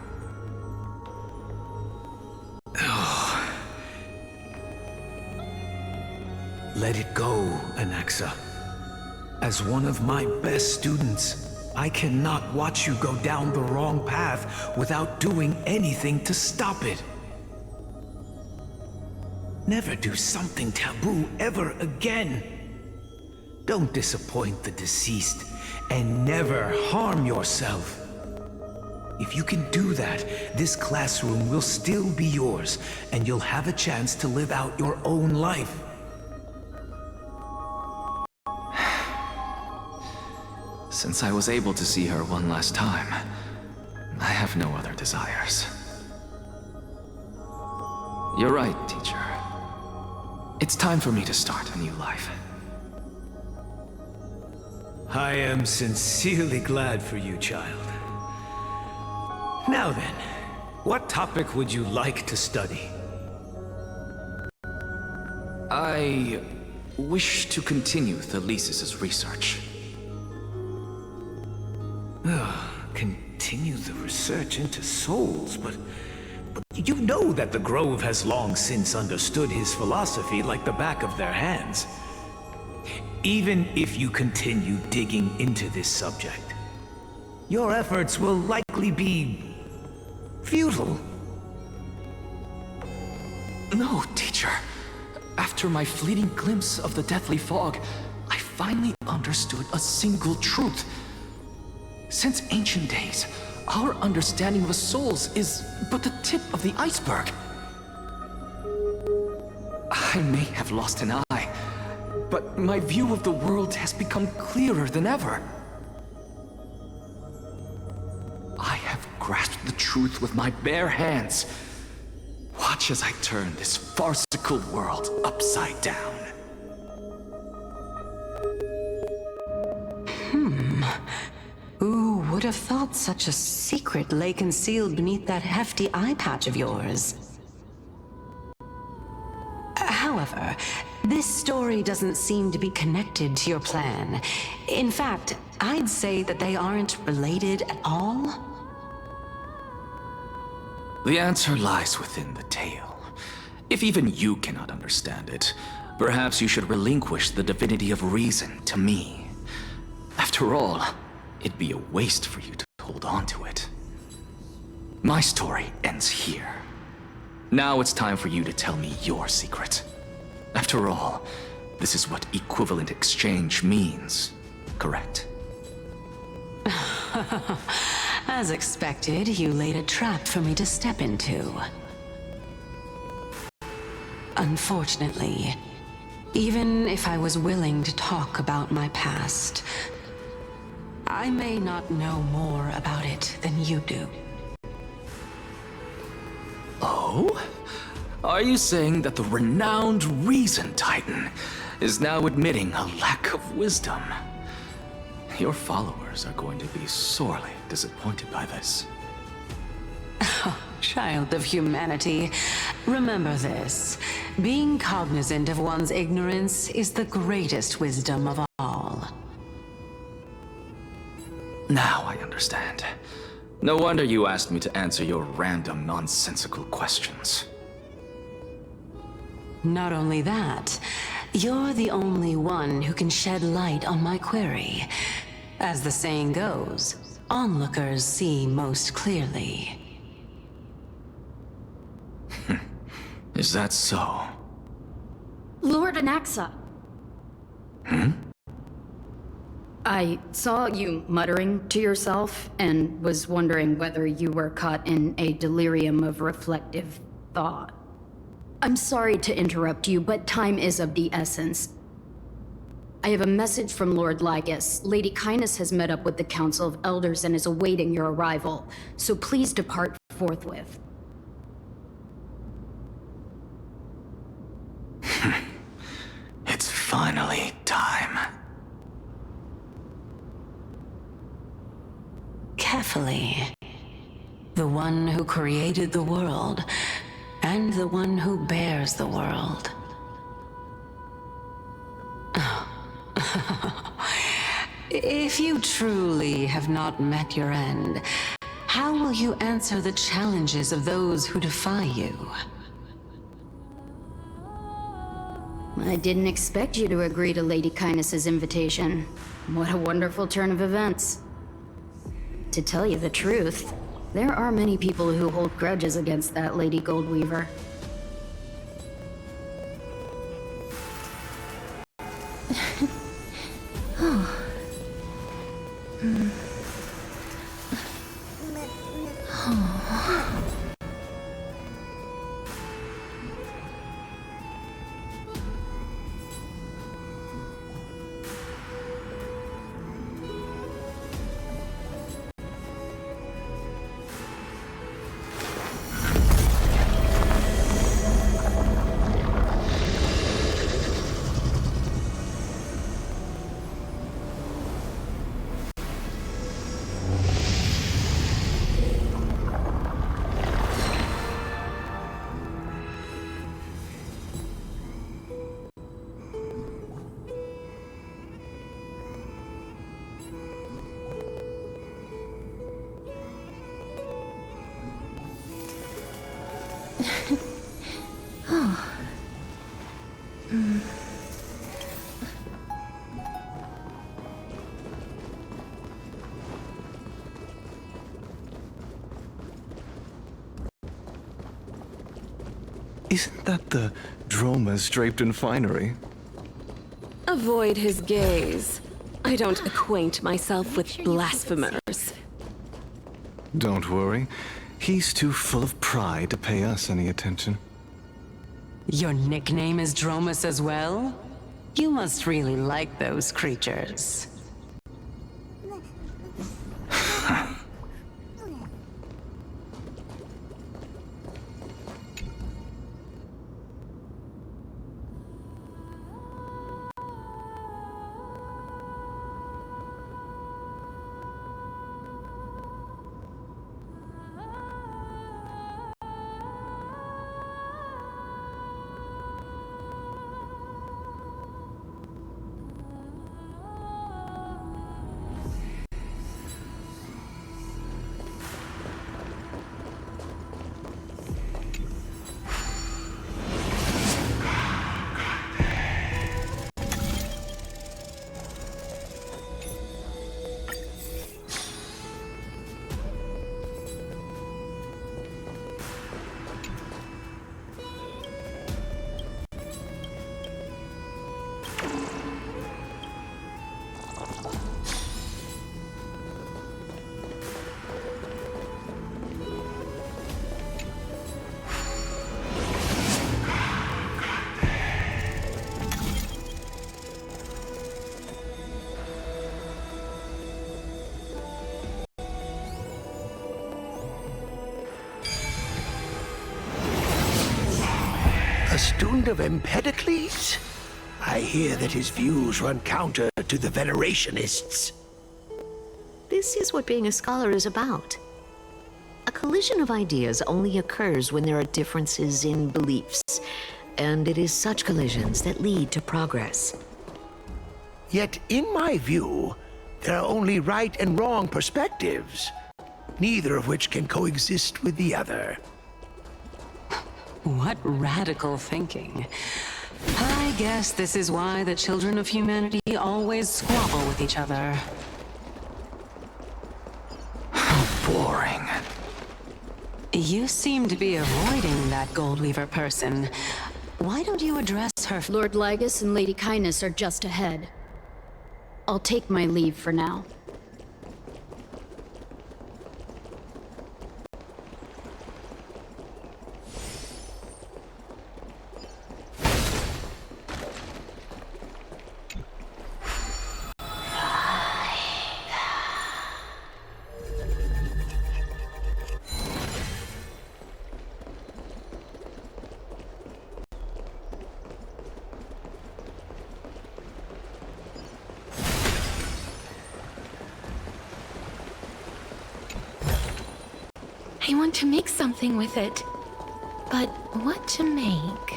Let it go, Anaxa. As one of my best students, I cannot watch you go down the wrong path without doing anything to stop it. Never do something taboo ever again. Don't disappoint the deceased, and never harm yourself. If you can do that, this classroom will still be yours, and you'll have a chance to live out your own life. Since I was able to see her one last time, I have no other desires. You're right, teacher. It's time for me to start a new life. I am sincerely glad for you, child. Now then, what topic would you like to study? I wish to continue Thalesis' research. Continue the research into souls, but you know that the Grove has long since understood his philosophy like the back of their hands. Even if you continue digging into this subject, your efforts will likely be futile. No, teacher. After my fleeting glimpse of the deathly fog, I finally understood a single truth. Since ancient days, our understanding of the souls is but the tip of the iceberg. I may have lost an eye, but my view of the world has become clearer than ever. I have grasped the truth with my bare hands. Watch as I turn this farcical world upside down. Who would have thought such a secret lay concealed beneath that hefty eye patch of yours? However, this story doesn't seem to be connected to your plan. In fact, I'd say that they aren't related at all. The answer lies within the tale. If even you cannot understand it, perhaps you should relinquish the divinity of reason to me. After all, it'd be a waste for you to hold on to it. My story ends here. Now it's time for you to tell me your secret. After all, this is what equivalent exchange means, correct? As expected, you laid a trap for me to step into. Unfortunately, even if I was willing to talk about my past, I may not know more about it than you do. Oh? Are you saying that the renowned Reason Titan is now admitting a lack of wisdom? Your followers are going to be sorely disappointed by this. Child of humanity, remember this. Being cognizant of one's ignorance is the greatest wisdom of all. Now I understand. No wonder you asked me to answer your random, nonsensical questions. Not only that, you're the only one who can shed light on my query. As the saying goes, onlookers see most clearly. Is that so? Lord Anaxa. I saw you muttering to yourself and was wondering whether you were caught in a delirium of reflective thought. I'm sorry to interrupt you, but time is of the essence. I have a message from Lord Lygus. Lady Kindness has met up with the Council of Elders and is awaiting your arrival, so please depart forthwith. It's finally time. Carefully. The one who created the world, and the one who bears the world. If you truly have not met your end, how will you answer the challenges of those who defy you? I didn't expect you to agree to Lady Kindness's invitation. What a wonderful turn of events. To tell you the truth, there are many people who hold grudges against that Lady Goldweaver. Isn't that the dromas draped in finery? Avoid his gaze. I don't acquaint myself with blasphemers. Don't worry. He's too full of pride to pay us any attention. Your nickname is Dromus as well? You must really like those creatures. A student of Empedocles? I hear that his views run counter to the Venerationists. This is what being a scholar is about. A collision of ideas only occurs when there are differences in beliefs, and it is such collisions that lead to progress. Yet, in my view, there are only right and wrong perspectives, neither of which can coexist with the other. What radical thinking. I guess this is why the children of humanity always squabble with each other. How boring. You seem to be avoiding that Goldweaver person. Why don't you address her? Lord Lygus and Lady Kindness are just ahead. I'll take my leave for now. I want to make something with it. But what to make?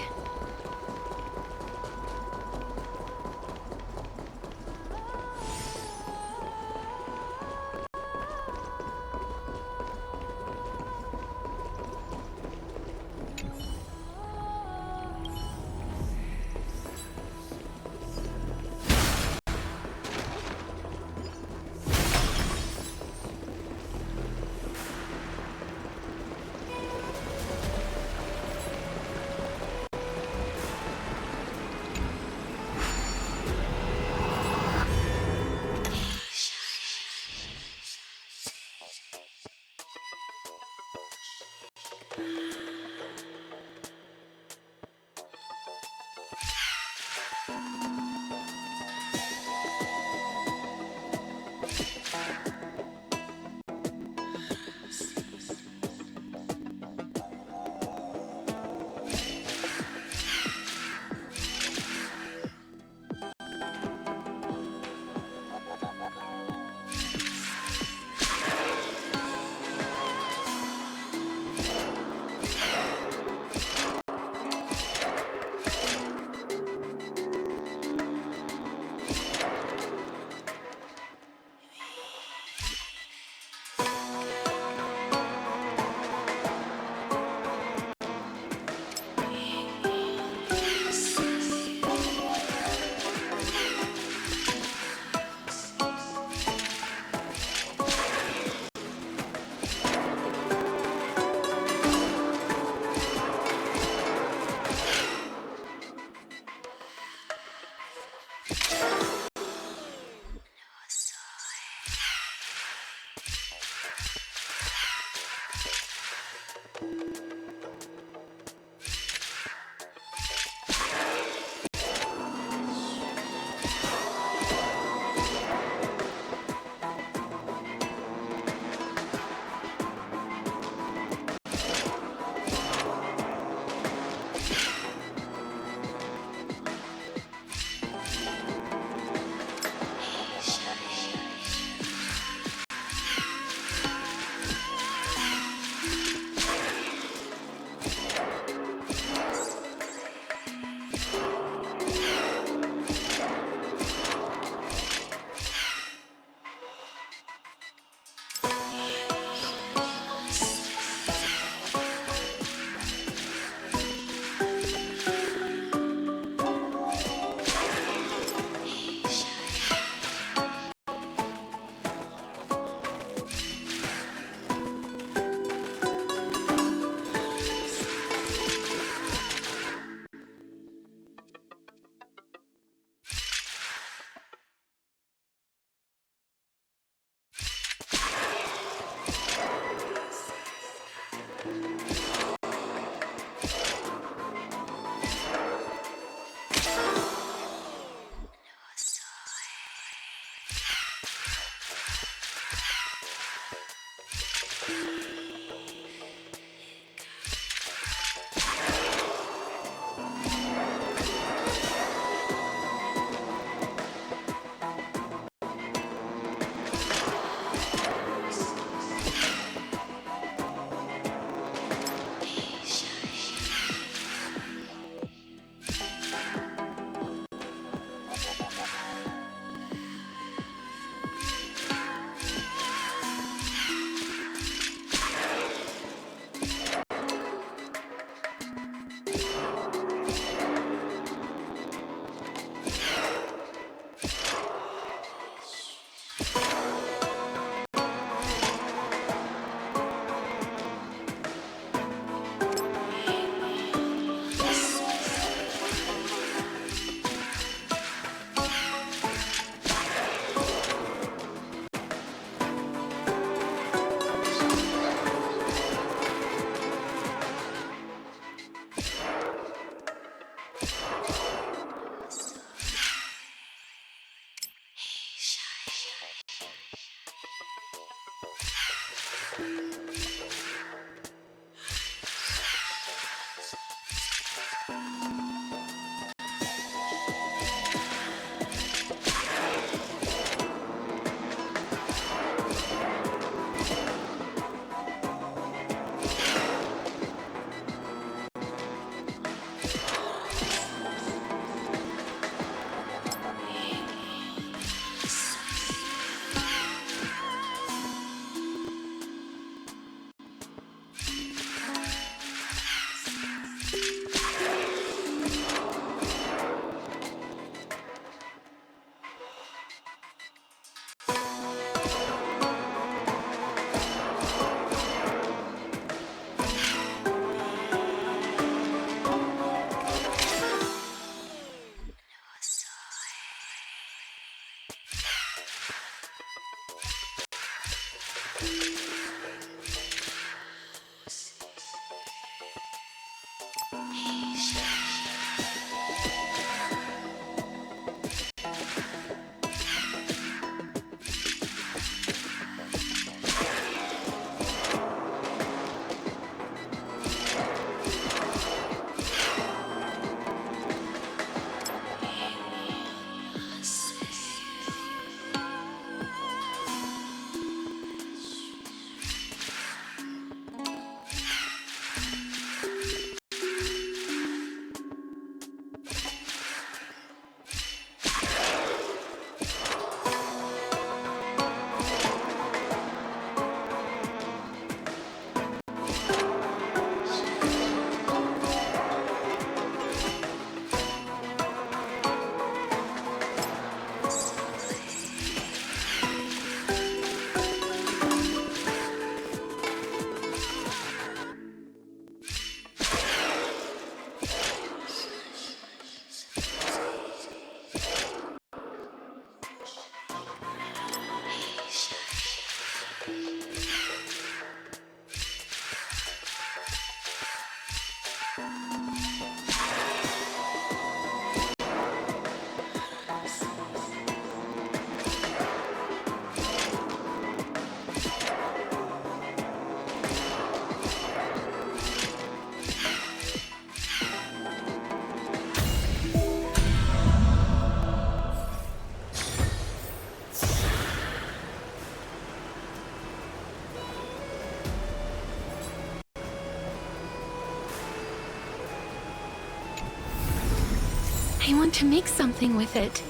I want to make something with it.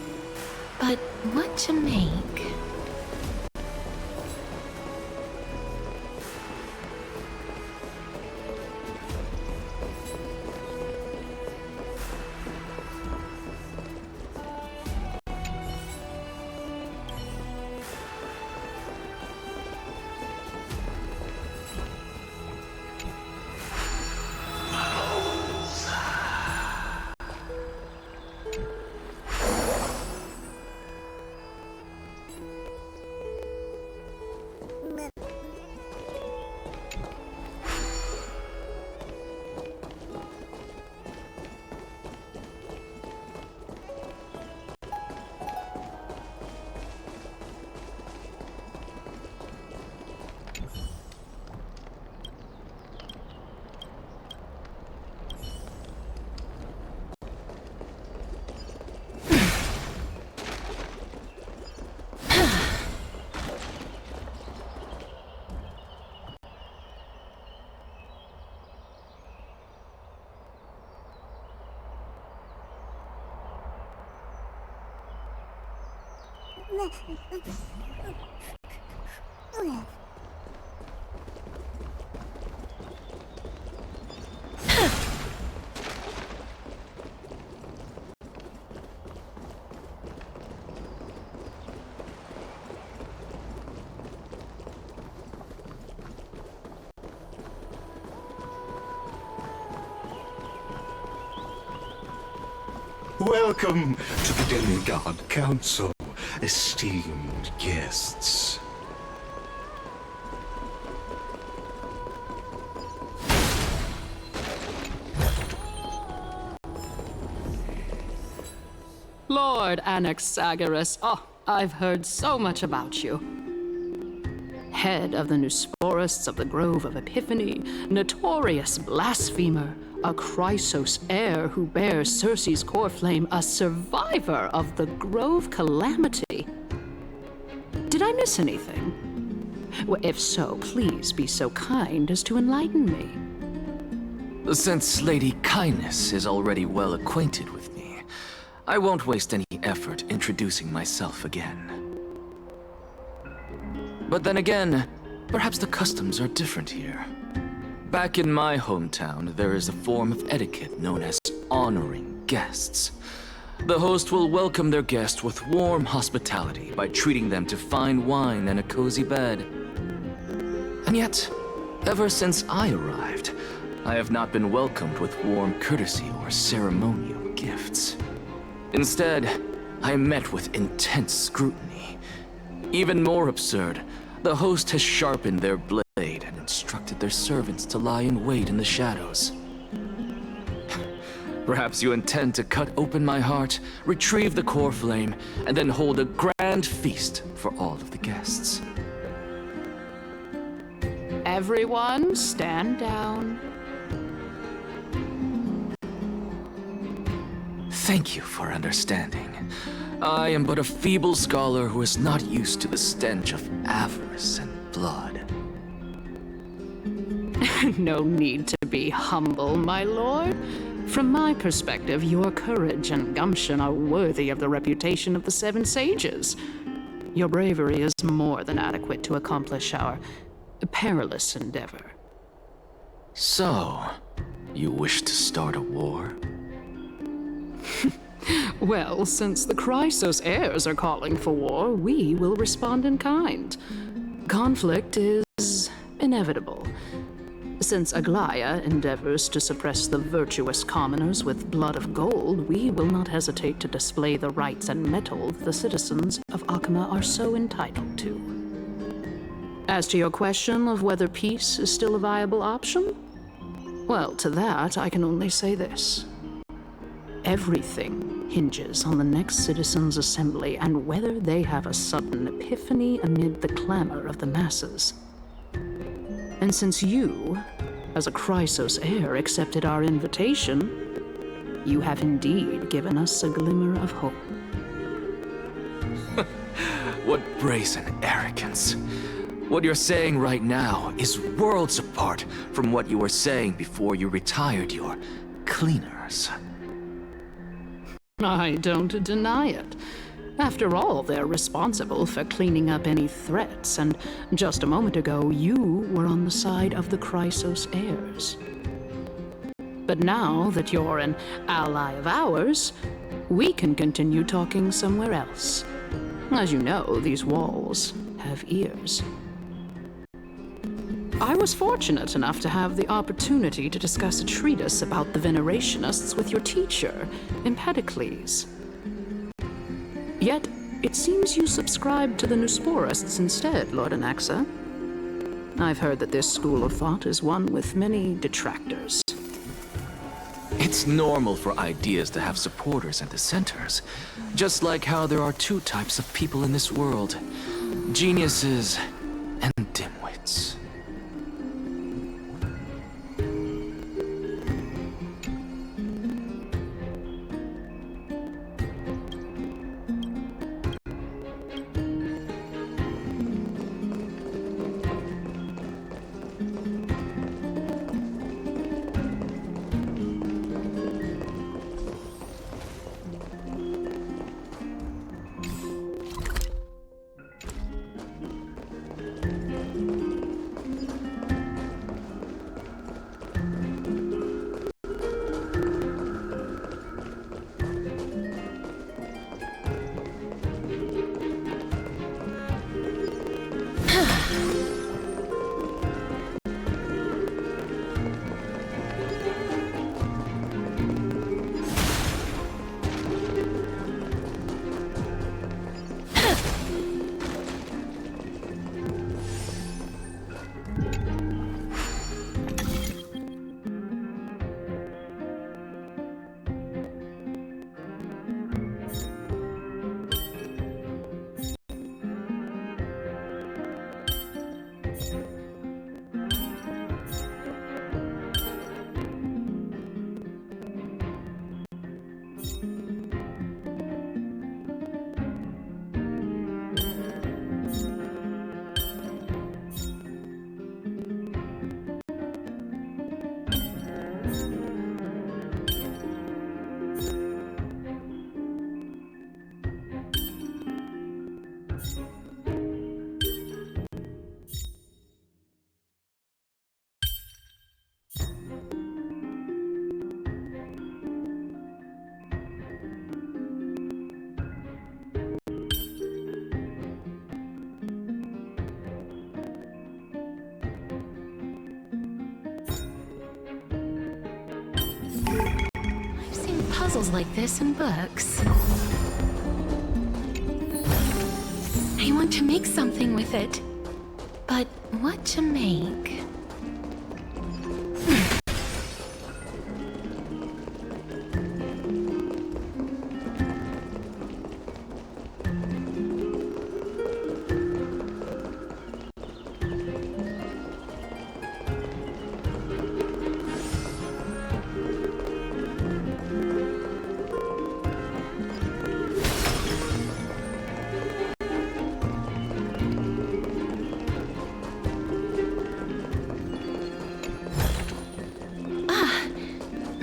But what to make? Welcome to the Demigod Council, esteemed guests. Lord Anaxagoras, oh, I've heard so much about you. Head of the Nusporists of the Grove of Epiphany, notorious blasphemer, a Chrysos heir who bears Circe's core flame, a survivor of the Grove calamity. Did I miss anything? Well, if so, please be so kind as to enlighten me. Since Lady Kindness is already well acquainted with me, I won't waste any effort introducing myself again. But then again, perhaps the customs are different here. Back in my hometown, there is a form of etiquette known as honoring guests. The host will welcome their guest with warm hospitality by treating them to fine wine and a cozy bed. And yet, ever since I arrived, I have not been welcomed with warm courtesy or ceremonial gifts. Instead, I am met with intense scrutiny. Even more absurd, The host has sharpened their blade and instructed their servants to lie in wait in the shadows. Perhaps you intend to cut open my heart, retrieve the core flame, and then hold a grand feast for all of the guests. Everyone, stand down. Thank you for understanding. I am but a feeble scholar who is not used to the stench of avarice and blood. No need to be humble, my lord. From my perspective, your courage and gumption are worthy of the reputation of the Seven Sages. Your bravery is more than adequate to accomplish our perilous endeavor. So, you wish to start a war? Well, since the Chrysos heirs are calling for war, we will respond in kind. Conflict is inevitable. Since Aglaya endeavors to suppress the virtuous commoners with blood of gold, we will not hesitate to display the rights and mettle the citizens of Akima are so entitled to. As to your question of whether peace is still a viable option, well, to that I can only say this. Everything hinges on the next citizens' assembly and whether they have a sudden epiphany amid the clamor of the masses. And since you, as a Chrysos heir, accepted our invitation, you have indeed given us a glimmer of hope. What brazen arrogance. What you're saying right now is worlds apart from what you were saying before you retired your cleaners. I don't deny it. After all, they're responsible for cleaning up any threats, and just a moment ago, you were on the side of the Chrysos heirs. But now that you're an ally of ours, we can continue talking somewhere else. As you know, these walls have ears. I was fortunate enough to have the opportunity to discuss a treatise about the Venerationists with your teacher, Empedocles. Yet, it seems you subscribe to the Nusporists instead, Lord Anaxa. I've heard that this school of thought is one with many detractors. It's normal for ideas to have supporters and dissenters, just like how there are two types of people in this world: geniuses and dimwits. Puzzles like this in books. I want to make something with it. But what to make?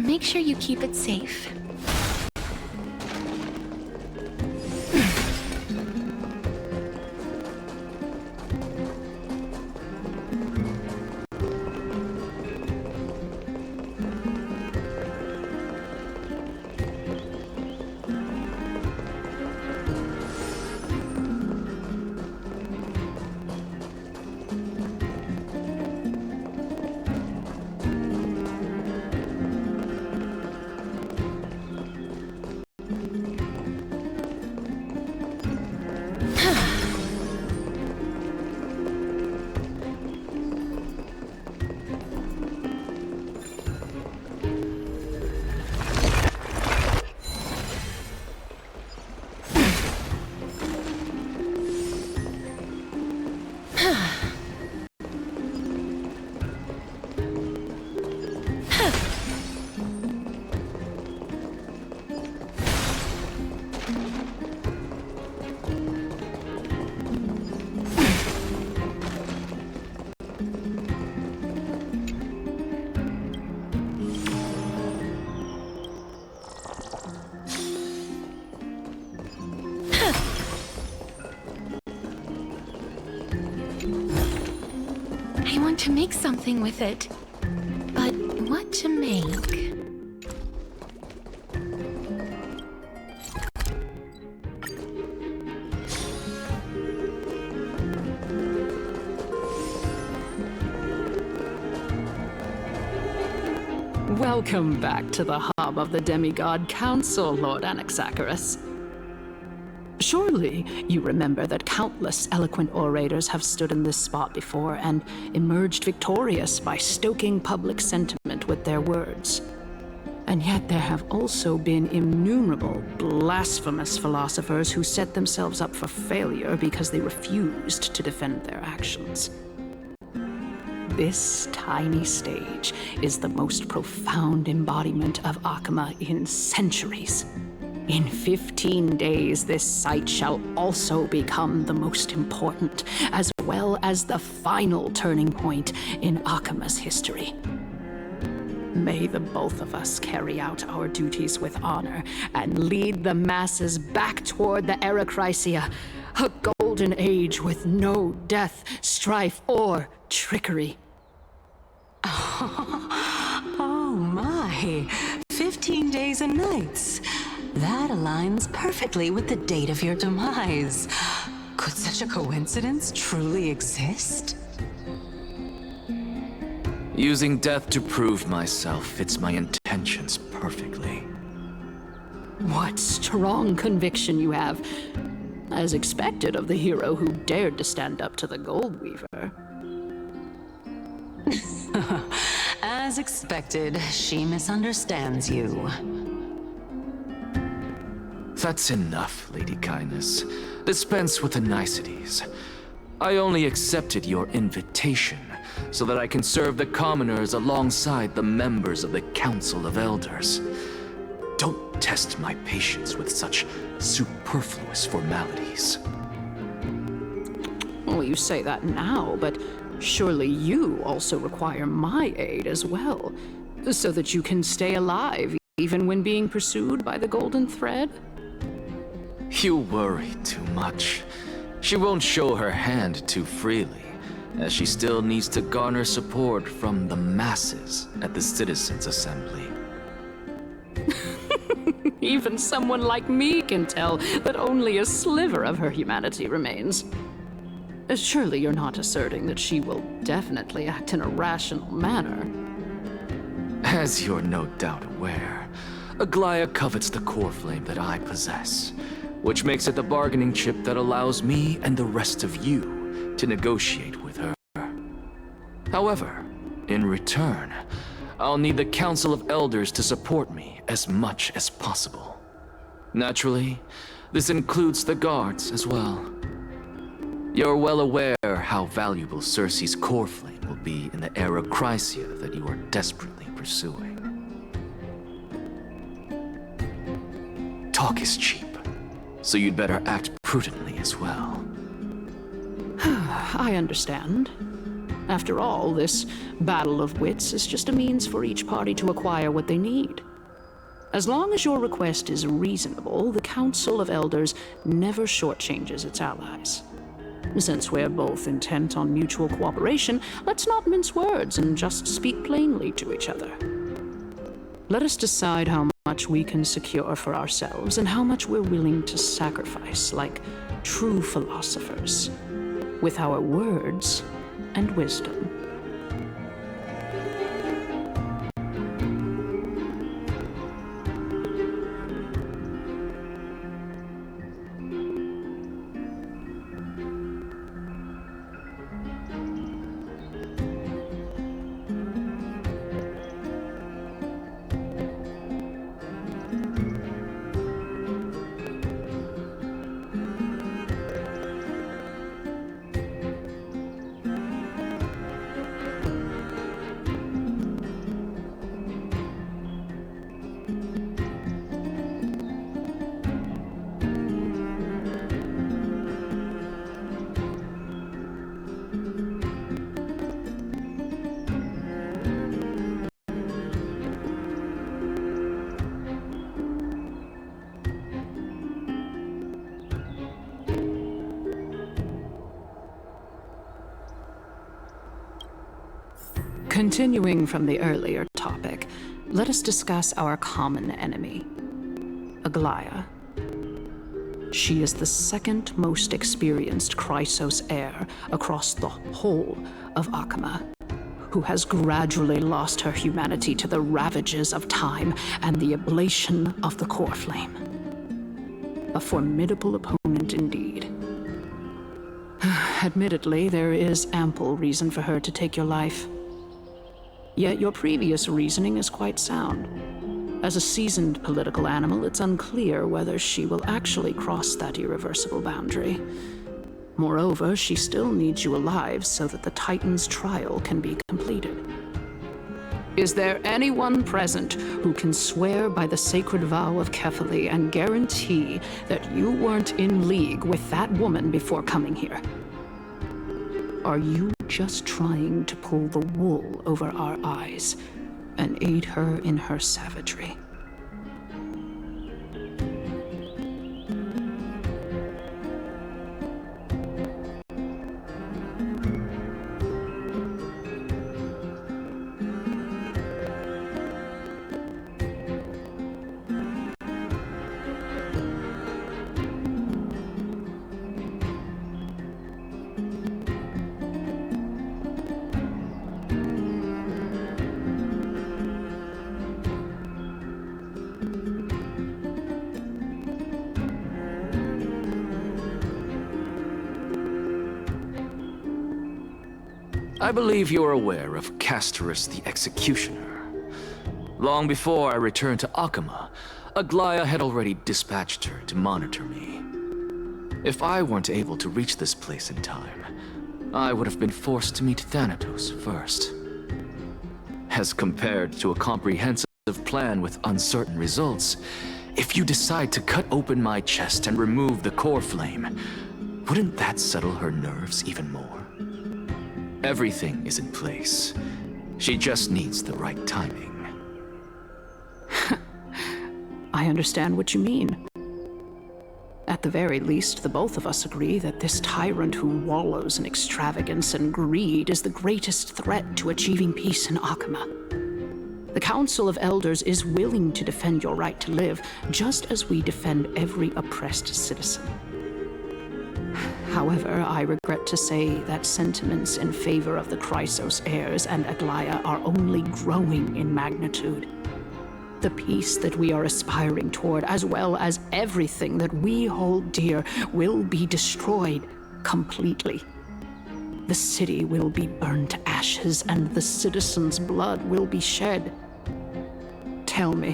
Make sure you keep it safe. I want to make something with it, but what to make? Welcome back to the hub of the Demigod Council, Lord Anaxagoras. Surely you remember that countless eloquent orators have stood in this spot before and emerged victorious by stoking public sentiment with their words. And yet there have also been innumerable blasphemous philosophers who set themselves up for failure because they refused to defend their actions. This tiny stage is the most profound embodiment of Akama in centuries. In 15 days, this site shall also become the most important, as well as the final turning point in Akama's history. May the both of us carry out our duties with honor and lead the masses back toward the Erechrysia, a golden age with no death, strife, or trickery. Oh my, 15 days and nights. That aligns perfectly with the date of your demise. Could such a coincidence truly exist? Using death to prove myself fits my intentions perfectly. What strong conviction you have, as expected of the hero who dared to stand up to the Gold Weaver. As expected, she misunderstands you. That's enough, Lady Kindness. Dispense with the niceties. I only accepted your invitation so that I can serve the commoners alongside the members of the Council of Elders. Don't test my patience with such superfluous formalities. Well, you say that now, but surely you also require my aid as well, so that you can stay alive even when being pursued by the Golden Thread? You worry too much. She won't show her hand too freely, as she still needs to garner support from the masses at the Citizens' Assembly. Even someone like me can tell that only a sliver of her humanity remains. Surely you're not asserting that she will definitely act in a rational manner. As you're no doubt aware, Aglaya covets the core flame that I possess, which makes it the bargaining chip that allows me and the rest of you to negotiate with her. However, in return, I'll need the Council of Elders to support me as much as possible. Naturally, this includes the guards as well. You're well aware how valuable Cersei's core flame will be in the era Chrysia that you are desperately pursuing. Talk is cheap, so you'd better act prudently as well. I understand. After all, this battle of wits is just a means for each party to acquire what they need. As long as your request is reasonable, the Council of Elders never shortchanges its allies. Since we're both intent on mutual cooperation, let's not mince words and just speak plainly to each other. Let us decide how much we can secure for ourselves and how much we're willing to sacrifice, like true philosophers, with our words and wisdom. Continuing from the earlier topic, let us discuss our common enemy, Aglaia. She is the second most experienced Chrysos heir across the whole of Akama, who has gradually lost her humanity to the ravages of time and the ablation of the core flame. A formidable opponent indeed. Admittedly, there is ample reason for her to take your life. Yet your previous reasoning is quite sound. As a seasoned political animal, it's unclear whether she will actually cross that irreversible boundary. Moreover, she still needs you alive so that the Titan's trial can be completed. Is there anyone present who can swear by the sacred vow of Kefali and guarantee that you weren't in league with that woman before coming here? Are you just trying to pull the wool over our eyes and aid her in her savagery? I believe you're aware of Castorus the Executioner. Long before I returned to Akama, Aglaia had already dispatched her to monitor me. If I weren't able to reach this place in time, I would have been forced to meet Thanatos first. As compared to a comprehensive plan with uncertain results, if you decide to cut open my chest and remove the core flame, wouldn't that settle her nerves even more? Everything is in place. She just needs the right timing. I understand what you mean. At the very least, the both of us agree that this tyrant who wallows in extravagance and greed is the greatest threat to achieving peace in Akama. The Council of Elders is willing to defend your right to live, just as we defend every oppressed citizen. However, I regret to say that sentiments in favor of the Chrysos heirs and Aglaia are only growing in magnitude. The peace that we are aspiring toward, as well as everything that we hold dear, will be destroyed completely. The city will be burned to ashes, and the citizens' blood will be shed. Tell me,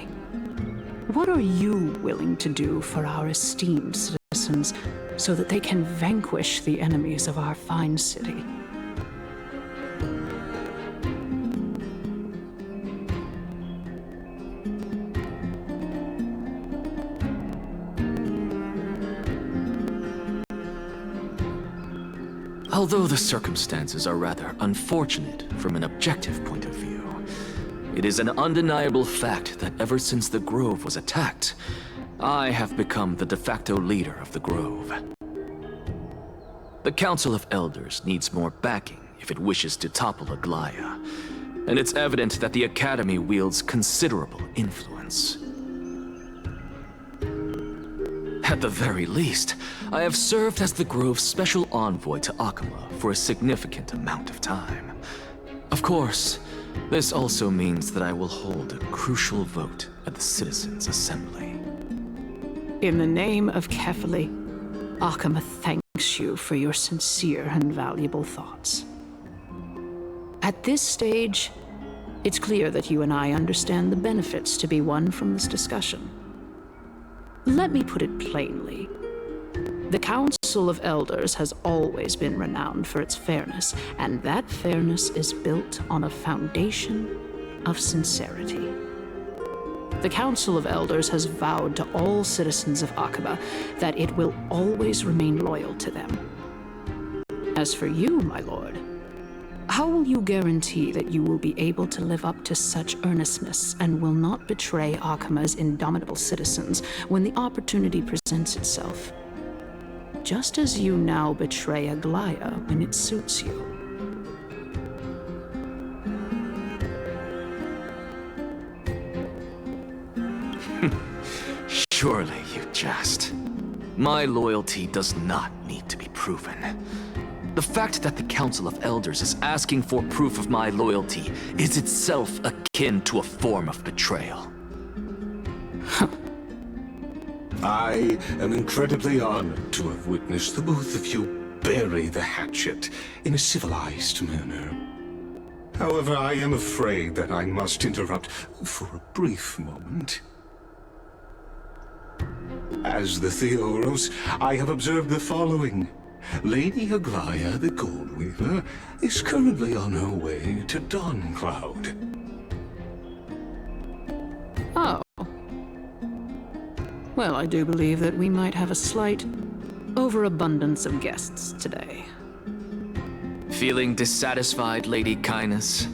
what are you willing to do for our esteemed citizens so that they can vanquish the enemies of our fine city? Although the circumstances are rather unfortunate from an objective point of view, it is an undeniable fact that ever since the Grove was attacked, I have become the de facto leader of the Grove. The Council of Elders needs more backing if it wishes to topple Aglaya, and it's evident that the Academy wields considerable influence. At the very least, I have served as the Grove's special envoy to Akama for a significant amount of time. Of course, this also means that I will hold a crucial vote at the Citizens' Assembly. In the name of Kefali, Akama thanks you for your sincere and valuable thoughts. At this stage, it's clear that you and I understand the benefits to be won from this discussion. Let me put it plainly. The Council of Elders has always been renowned for its fairness, and that fairness is built on a foundation of sincerity. The Council of Elders has vowed to all citizens of Akaba that it will always remain loyal to them. As for you, my lord, how will you guarantee that you will be able to live up to such earnestness and will not betray Akama's indomitable citizens when the opportunity presents itself? Just as you now betray Aglaya when it suits you. Surely you jest. My loyalty does not need to be proven. The fact that the Council of Elders is asking for proof of my loyalty is itself akin to a form of betrayal. I am incredibly honored to have witnessed the both of you bury the hatchet in a civilized manner. However, I am afraid that I must interrupt for a brief moment. As the Theoros, I have observed the following. Lady Aglaya, the Gold Weaver, is currently on her way to Dawncloud. Oh. Well, I do believe that we might have a slight overabundance of guests today. Feeling dissatisfied, Lady Kindness?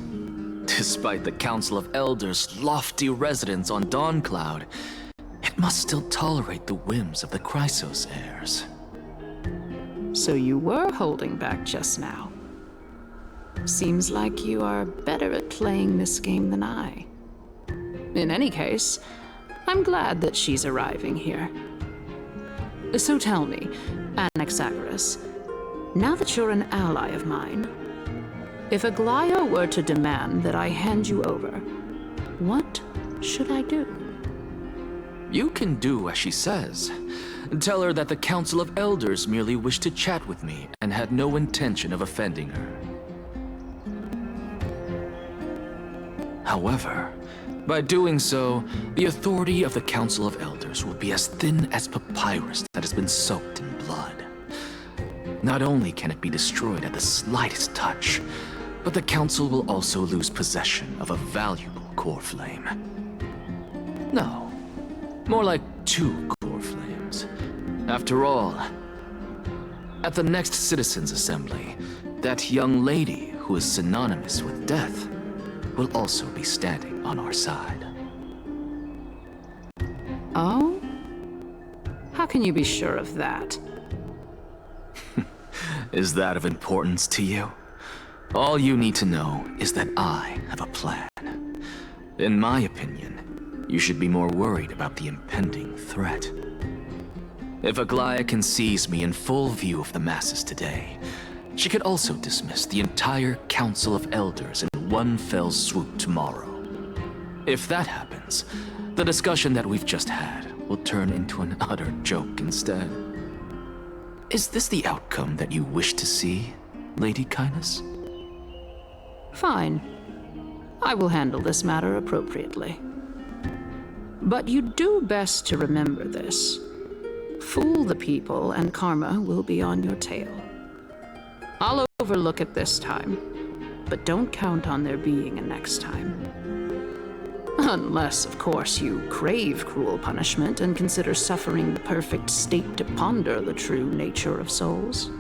Despite the Council of Elders' lofty residence on Dawncloud, it must still tolerate the whims of the Chrysos heirs. So you were holding back just now. Seems like you are better at playing this game than I. In any case, I'm glad that she's arriving here. So tell me, Anaxagoras, now that you're an ally of mine, if Aglaya were to demand that I hand you over, what should I do? You can do as she says. Tell her that the Council of Elders merely wished to chat with me and had no intention of offending her. However, by doing so, the authority of the Council of Elders will be as thin as papyrus that has been soaked in blood. Not only can it be destroyed at the slightest touch, but the Council will also lose possession of a valuable core flame. No, more like 2 core flames. After all, at the next Citizens' Assembly, that young lady who is synonymous with death will also be standing on our side. Oh? How can you be sure of that? Is that of importance to you? All you need to know is that I have a plan. In my opinion, you should be more worried about the impending threat. If Aglaya can seize me in full view of the masses today, she could also dismiss the entire Council of Elders in one fell swoop tomorrow. If that happens, the discussion that we've just had will turn into an utter joke instead. Is this the outcome that you wish to see? Lady Kindness? Fine. I will handle this matter appropriately. But you do best to remember this. Fool the people and karma will be on your tail. I'll overlook it this time, but don't count on there being a next time. Unless, of course, you crave cruel punishment and consider suffering the perfect state to ponder the true nature of souls.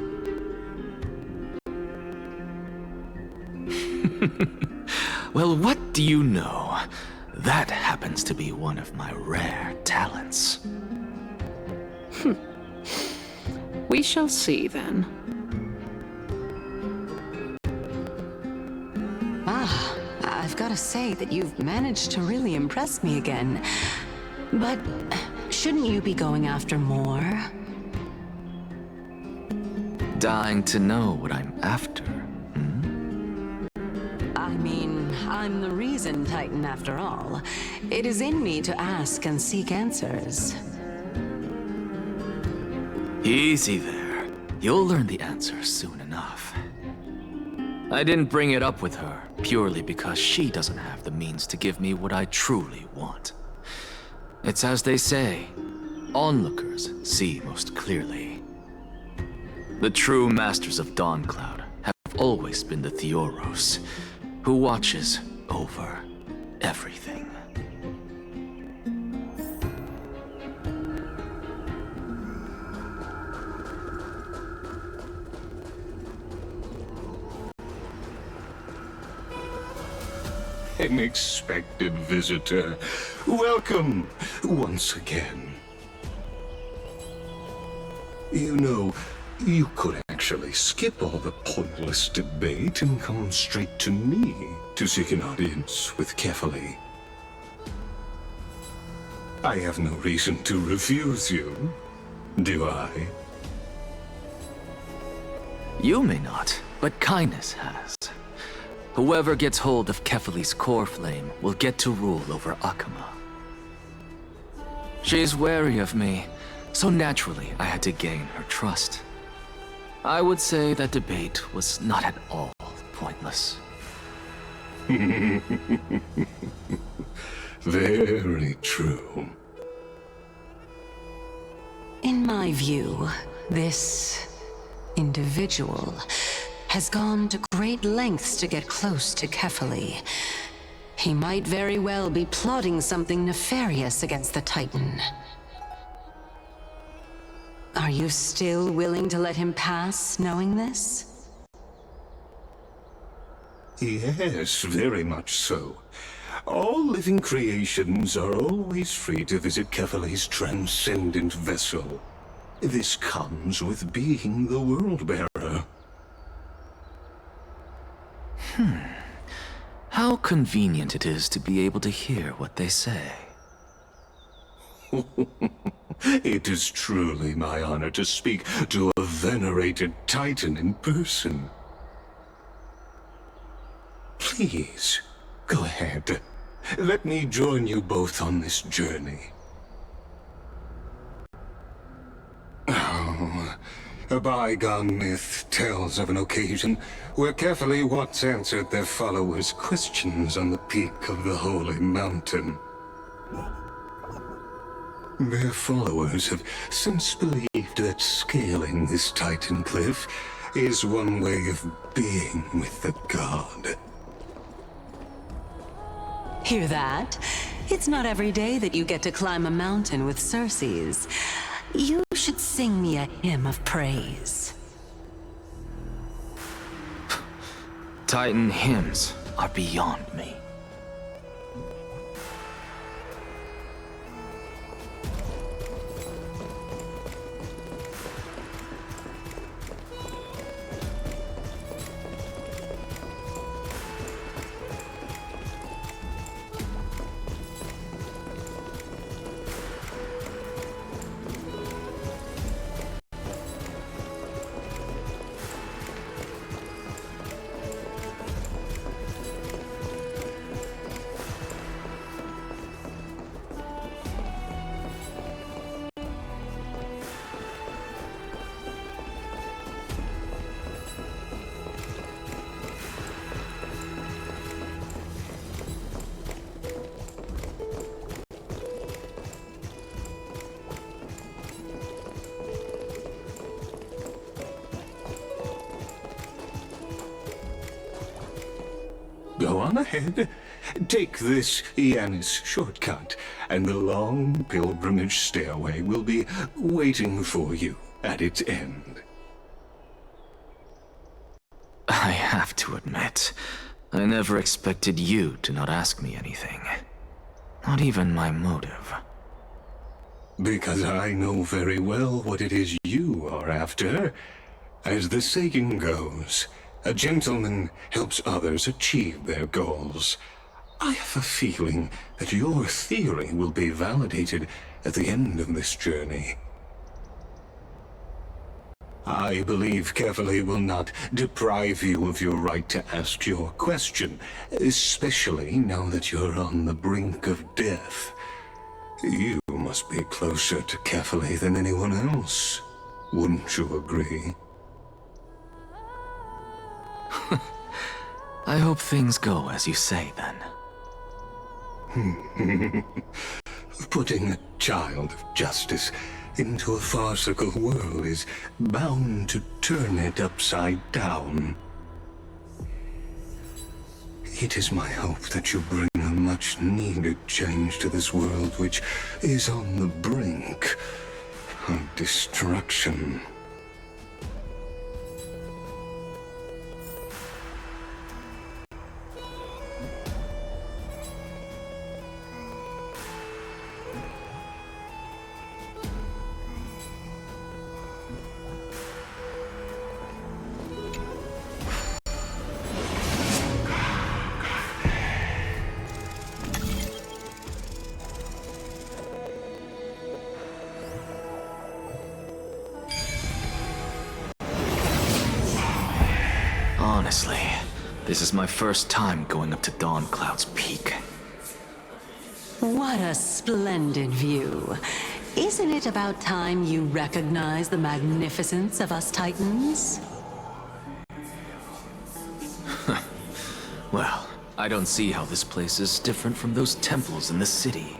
Well, what do you know? That happens to be one of my rare talents. We shall see, then. I've got to say that you've managed to really impress me again. But shouldn't you be going after more? Dying to know what I'm after. I mean, I'm the reason Titan after all. It is in me to ask and seek answers. Easy there. You'll learn the answer soon enough. I didn't bring it up with her purely because she doesn't have the means to give me what I truly want. It's as they say, onlookers see most clearly. The true masters of Dawncloud have always been the Theoros, who watches over everything. Unexpected visitor. Welcome once again. You know, you could actually skip all the pointless debate and come straight to me to seek an audience with Kefali. I have no reason to refuse you, do I? You may not, but Kindness has. Whoever gets hold of Kefali's core flame will get to rule over Akama. She's wary of me, so naturally I had to gain her trust. I would say that debate was not at all pointless. Very true. In my view, this individual has gone to great lengths to get close to Kefali. He might very well be plotting something nefarious against the Titan. Are you still willing to let him pass, knowing this? Yes, very much so. All living creations are always free to visit Kefali's transcendent vessel. This comes with being the World-Bearer. How convenient it is to be able to hear what they say. It is truly my honor to speak to a venerated Titan in person. Please, go ahead. Let me join you both on this journey. Oh, a bygone myth tells of an occasion where Kefali once answered their followers' questions on the peak of the holy mountain. Their followers have since believed that scaling this Titan cliff is one way of being with the god. Hear that? It's not every day that you get to climb a mountain with Circes. You should sing me a hymn of praise. Titan hymns are beyond me. Go on ahead. Take this Yanis shortcut, and the long pilgrimage stairway will be waiting for you at its end. I have to admit, I never expected you to not ask me anything. Not even my motive. Because I know very well what it is you are after. As the saying goes, a gentleman helps others achieve their goals. I have a feeling that your theory will be validated at the end of this journey. I believe Kefali will not deprive you of your right to ask your question, especially now that you're on the brink of death. You must be closer to Kefali than anyone else. Wouldn't you agree? I hope things go as you say, then. Putting a child of justice into a farcical world is bound to turn it upside down. It is my hope that you bring a much-needed change to this world which is on the brink of destruction. Honestly, this is my first time going up to Dawn Cloud's peak. What a splendid view. Isn't it about time you recognize the magnificence of us Titans? Well, I don't see how this place is different from those temples in the city.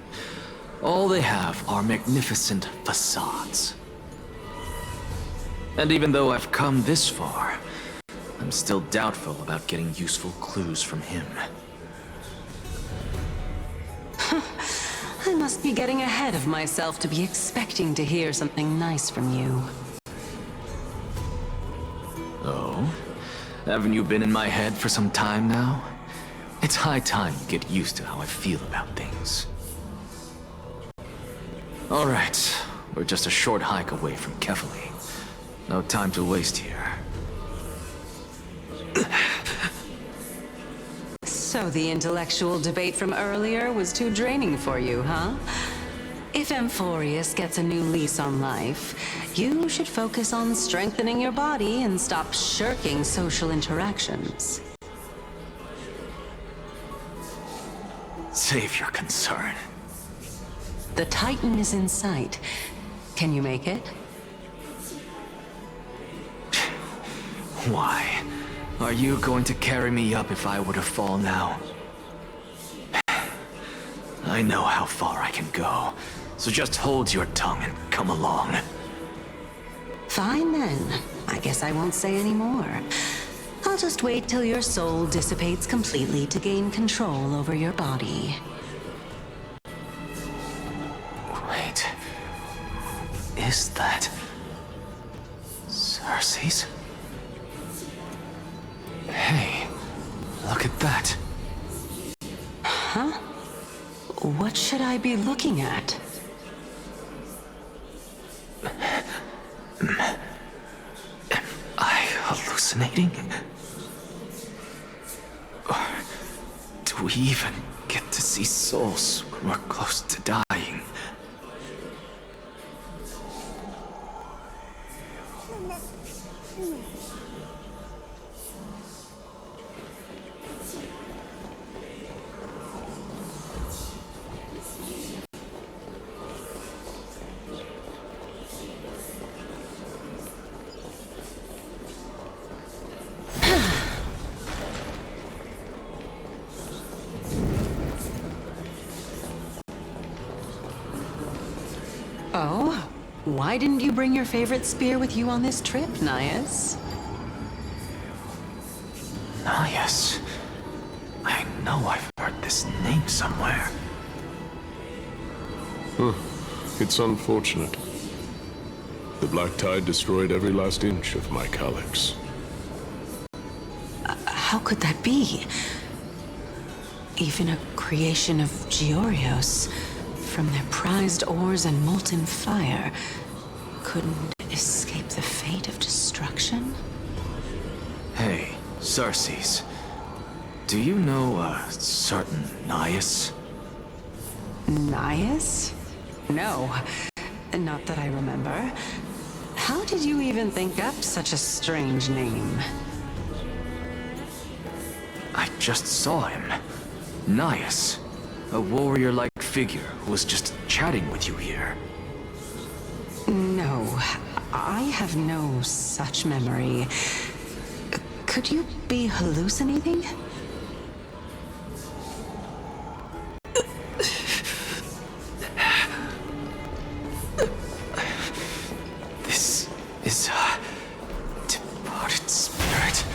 All they have are magnificent facades. And even though I've come this far, I'm still doubtful about getting useful clues from him. I must be getting ahead of myself to be expecting to hear something nice from you. Oh? Haven't you been in my head for some time now? It's high time you get used to how I feel about things. Alright, we're just a short hike away from Kefali. No time to waste here. So the intellectual debate from earlier was too draining for you, huh? If Amphorius gets a new lease on life, you should focus on strengthening your body and stop shirking social interactions. Save your concern. The Titan is in sight. Can you make it? Why? Are you going to carry me up if I were to fall now? I know how far I can go, so just hold your tongue and come along. Fine then. I guess I won't say any more. I'll just wait till your soul dissipates completely to gain control over your body. Wait. Is that... Cersei's? Hey, look at that. Huh? What should I be looking at? Am I hallucinating? Or do we even get to see souls when we're close to dying? Oh? Why didn't you bring your favorite spear with you on this trip, Nias? Nias. I know I've heard this name somewhere. It's unfortunate. The Black Tide destroyed every last inch of my calyx. How could that be? Even a creation of Georios, from their prized ores and molten fire, couldn't escape the fate of destruction? Hey, Xerxes. Do you know a certain Nias? Nias? No, not that I remember. How did you even think up such a strange name? I just saw him. Nias. A warrior-like figure who was just chatting with you here. No, I have no such memory. Could you be hallucinating? This is a departed spirit.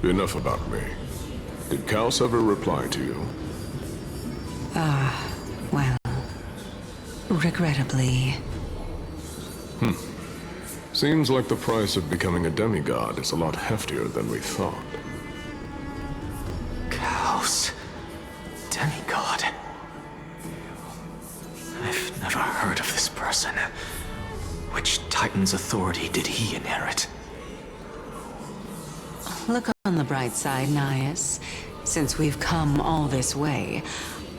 Enough about me. Did Kaos ever reply to you? Well, regrettably. Seems like the price of becoming a demigod is a lot heftier than we thought. Kaos. Demigod. I've never heard of this person. Which Titan's authority did he inherit? Look on the bright side, Nias. Since we've come all this way,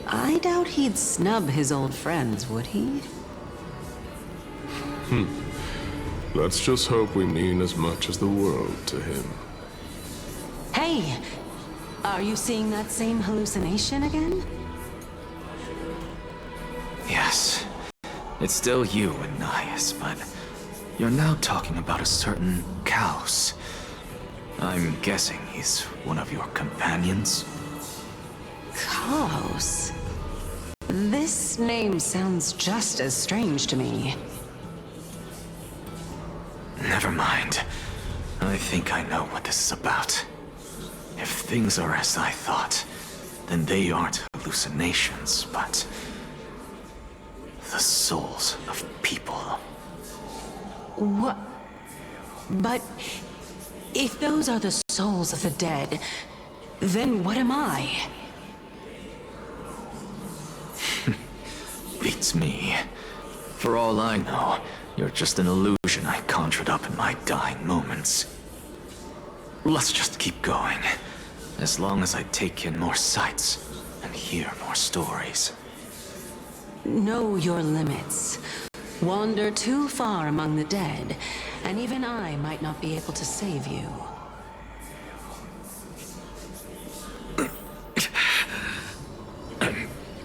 I doubt he'd snub his old friends, would he? Let's just hope we mean as much as the world to him. Hey! Are you seeing that same hallucination again? Yes. It's still you and Nias, but you're now talking about a certain Kaos. I'm guessing he's one of your companions? Kaos? This name sounds just as strange to me. Never mind. I think I know what this is about. If things are as I thought, then they aren't hallucinations, but the souls of people. What? But if those are the souls of the dead, then what am I? Beats me. For all I know, you're just an illusion I conjured up in my dying moments. Let's just keep going. As long as I take in more sights and hear more stories. Know your limits. Wander too far among the dead, and even I might not be able to save you.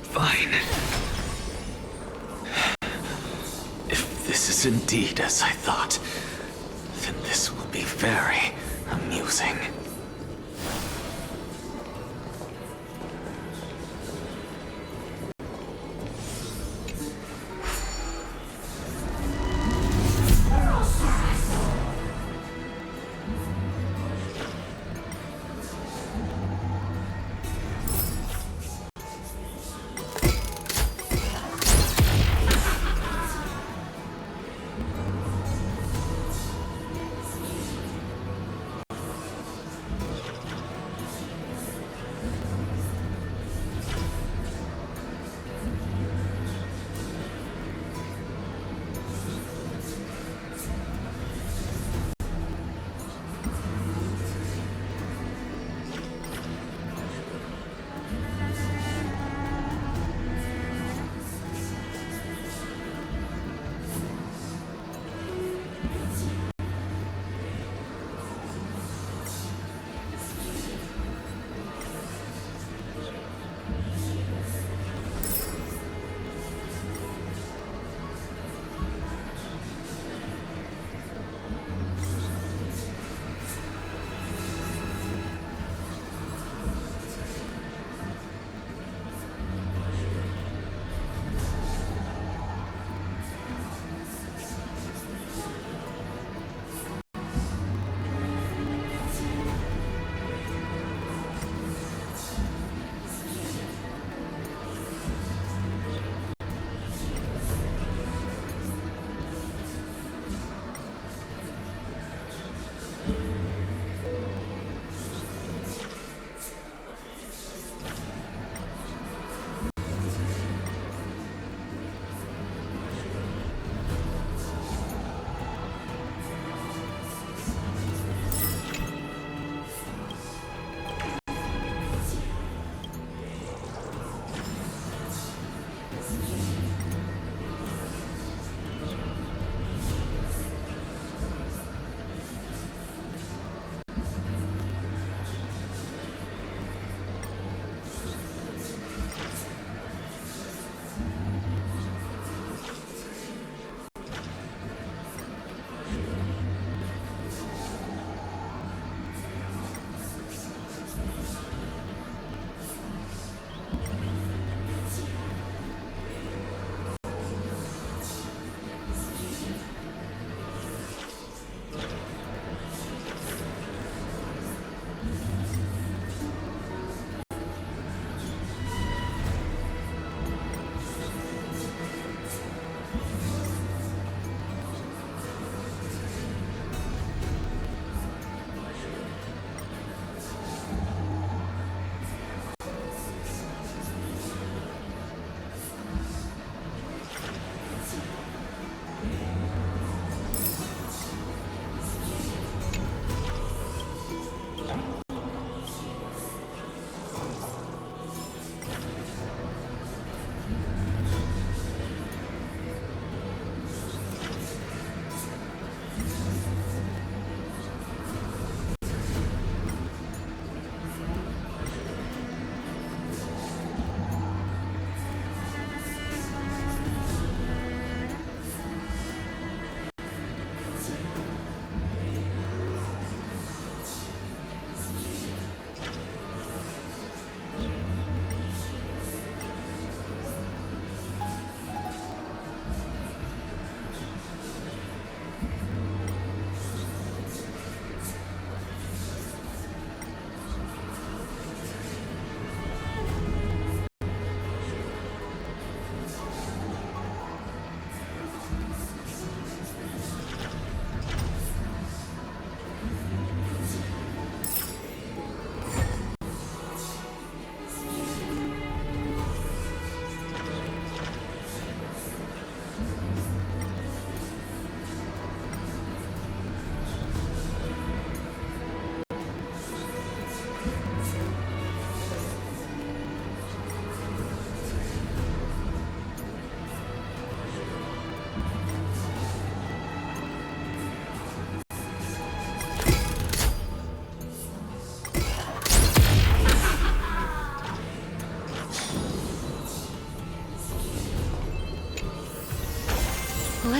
Fine. is indeed as I thought. Then this will be very amusing.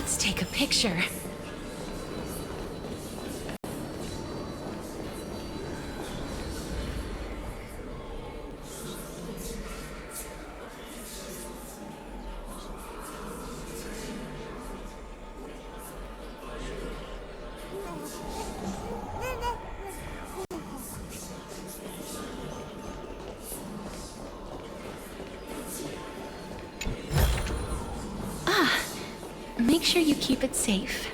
Let's take a picture. Make sure you keep it safe.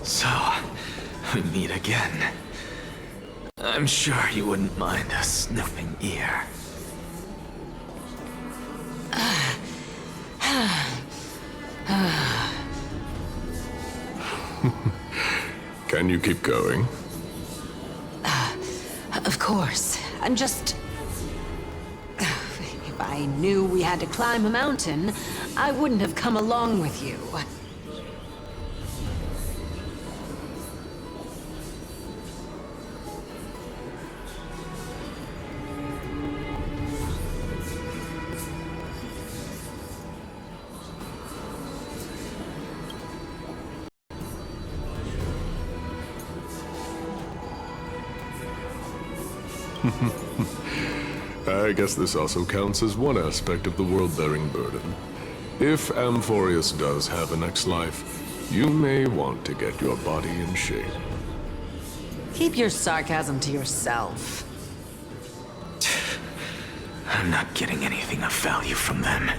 So, we meet again. I'm sure you wouldn't mind a snooping ear. Can you keep going? Of course. I'm just... If I knew we had to climb a mountain, I wouldn't have come along with you. I guess this also counts as one aspect of the world-bearing burden. If Amphorius does have a next life, you may want to get your body in shape. Keep your sarcasm to yourself. I'm not getting anything of value from them.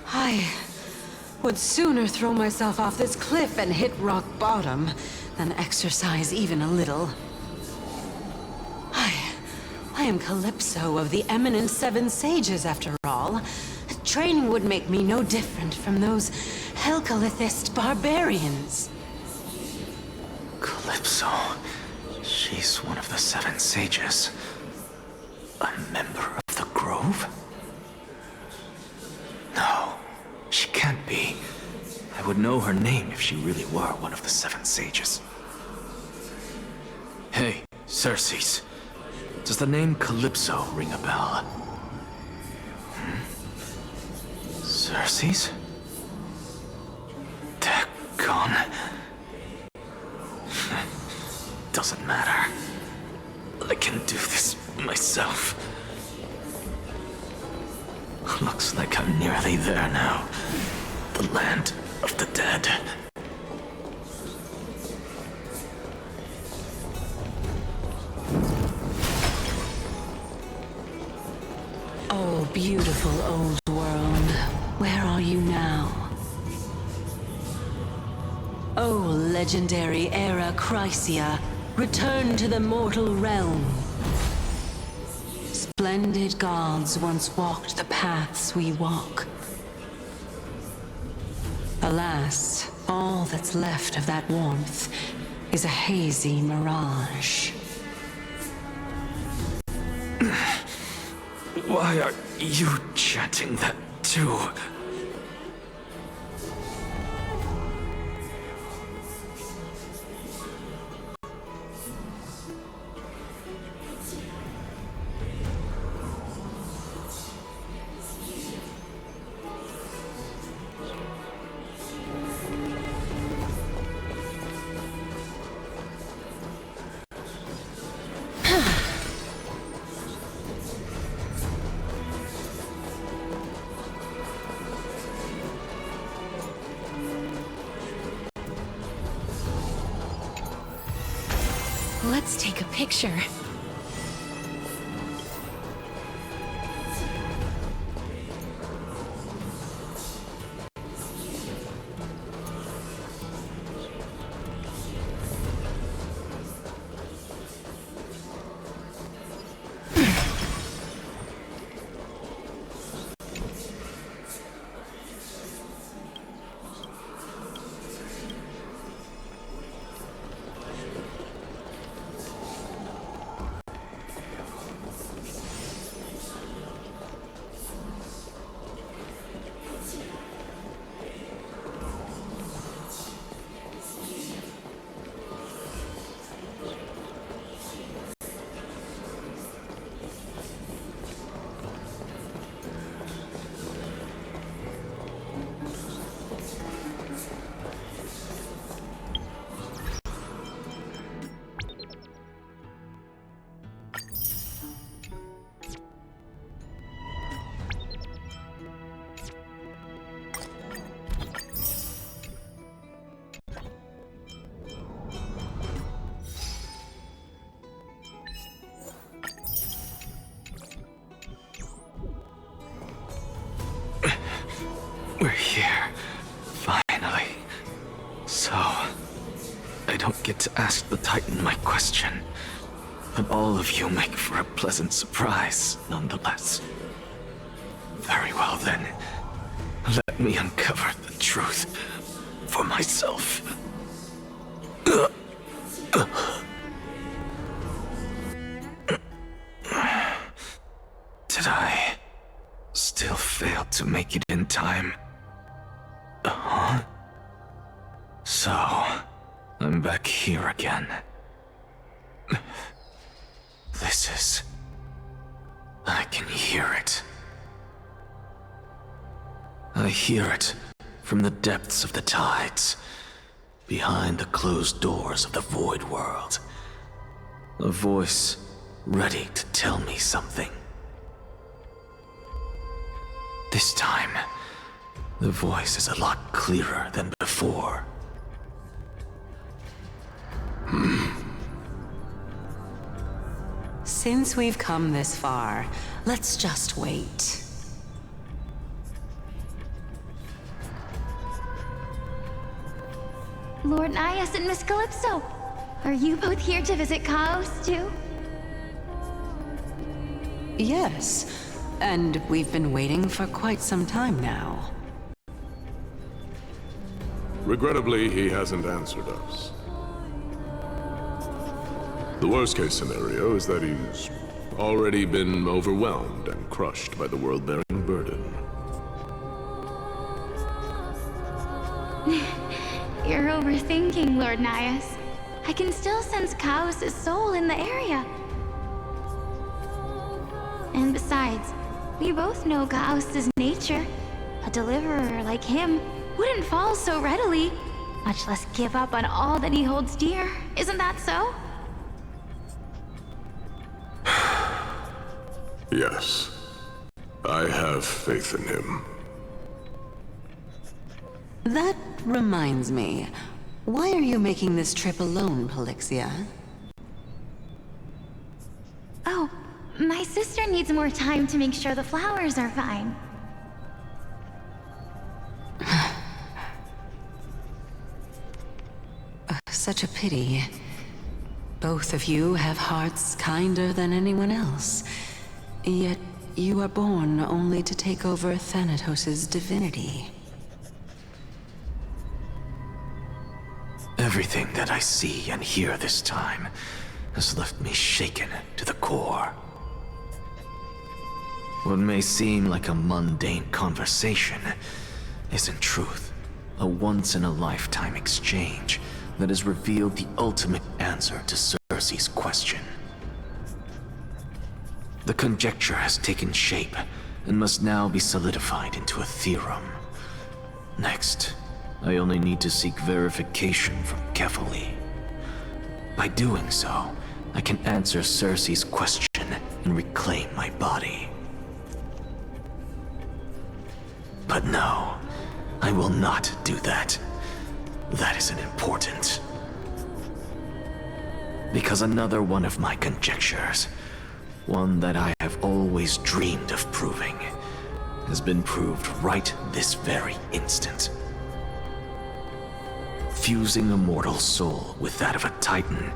I would sooner throw myself off this cliff and hit rock bottom than exercise even a little. I am Calypso of the eminent Seven Sages, after all. Training would make me no different from those Helcalithist barbarians. Calypso. She's one of the Seven Sages. A member of the Grove? No, she can't be. I would know her name if she really were one of the Seven Sages. Hey, Circes. Does the name Calypso ring a bell? Circes? Daggone. Doesn't matter. I can do this myself. Looks like I'm nearly there now. The land of the dead. Oh, beautiful old world. Where are you now? Oh, legendary era Chrysia, return to the mortal realm. Splendid gods once walked the paths we walk. Alas, all that's left of that warmth is a hazy mirage. Why are you chanting that too? Let's take a picture. We're here. Finally. So, I don't get to ask the Titan my question. But all of you make for a pleasant surprise, nonetheless. Very well then. Let me uncover the truth for myself. Did I still fail to make it in time? So, I'm back here again. This is... I can hear it. I hear it from the depths of the tides, behind the closed doors of the Void World. A voice ready to tell me something. This time, the voice is a lot clearer than before. Since we've come this far, let's just wait. Lord Nias and Miss Calypso, are you both here to visit Chaos too? Yes, and we've been waiting for quite some time now. Regrettably, he hasn't answered us. The worst-case scenario is that he's already been overwhelmed and crushed by the world-bearing burden. You're overthinking, Lord Nias. I can still sense Chaos' soul in the area. And besides, we both know Chaos' nature. A deliverer like him wouldn't fall so readily, much less give up on all that he holds dear. Isn't that so? Yes. I have faith in him. That reminds me. Why are you making this trip alone, Polixia? Oh, my sister needs more time to make sure the flowers are fine. Such a pity. Both of you have hearts kinder than anyone else. Yet you are born only to take over Thanatos' divinity. Everything that I see and hear this time has left me shaken to the core. What may seem like a mundane conversation is in truth a once-in-a-lifetime exchange that has revealed the ultimate answer to Cersei's question. The conjecture has taken shape and must now be solidified into a theorem. Next, I only need to seek verification from Kefali. By doing so, I can answer Cersei's question and reclaim my body. But no, I will not do that. That isn't important. Because another one of my conjectures, one that I have always dreamed of proving, has been proved right this very instant. Fusing a mortal soul with that of a Titan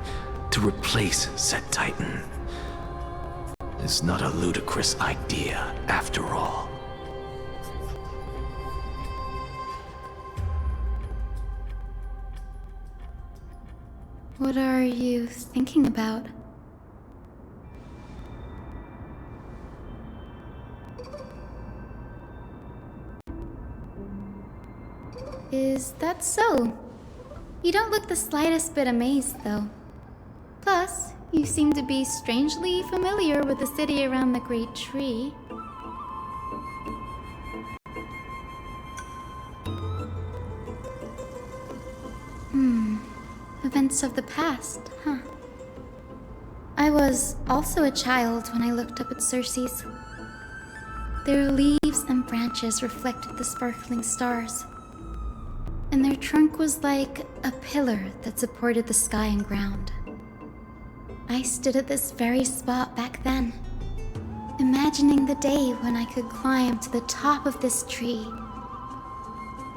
to replace said Titan is not a ludicrous idea after all. What are you thinking about? Is that so? You don't look the slightest bit amazed, though. Plus, you seem to be strangely familiar with the city around the Great Tree. Events of the past, huh? I was also a child when I looked up at Cersei's. Their leaves and branches reflected the sparkling stars, and their trunk was like a pillar that supported the sky and ground. I stood at this very spot back then, imagining the day when I could climb to the top of this tree,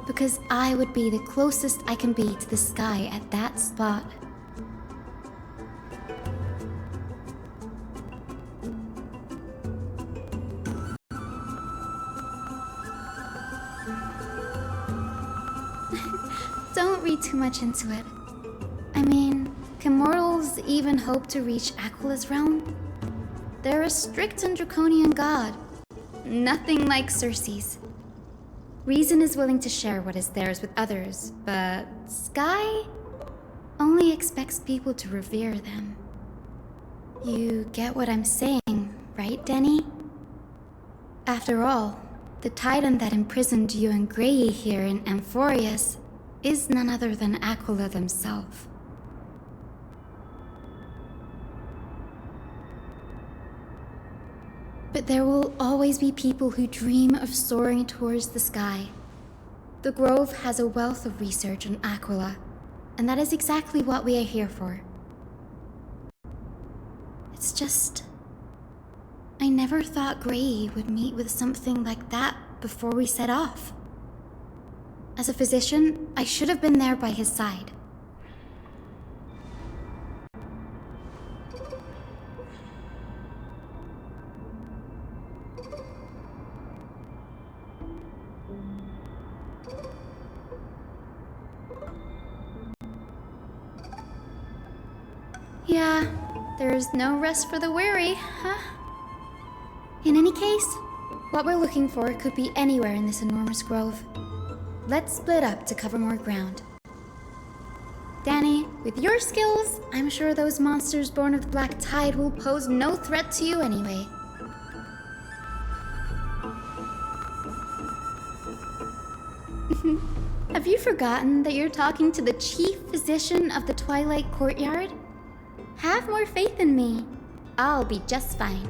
because I would be the closest I can be to the sky at that spot. Don't read too much into it. I mean, can mortals even hope to reach Aquala's realm? They're a strict and draconian god. Nothing like Cersei's. Reason is willing to share what is theirs with others, but Sky only expects people to revere them. You get what I'm saying, right, Denny? After all, the Titan that imprisoned you and Grey here in Amphorius is none other than Aquila themselves. But there will always be people who dream of soaring towards the sky. The Grove has a wealth of research on Aquila, and that is exactly what we are here for. It's just... I never thought Gray would meet with something like that before we set off. As a physician, I should have been there by his side. Yeah, there's no rest for the weary, huh? In any case, what we're looking for could be anywhere in this enormous grove. Let's split up to cover more ground. Danny, with your skills, I'm sure those monsters born of the Black Tide will pose no threat to you anyway. Have you forgotten that you're talking to the chief physician of the Twilight Courtyard? Have more faith in me. I'll be just fine.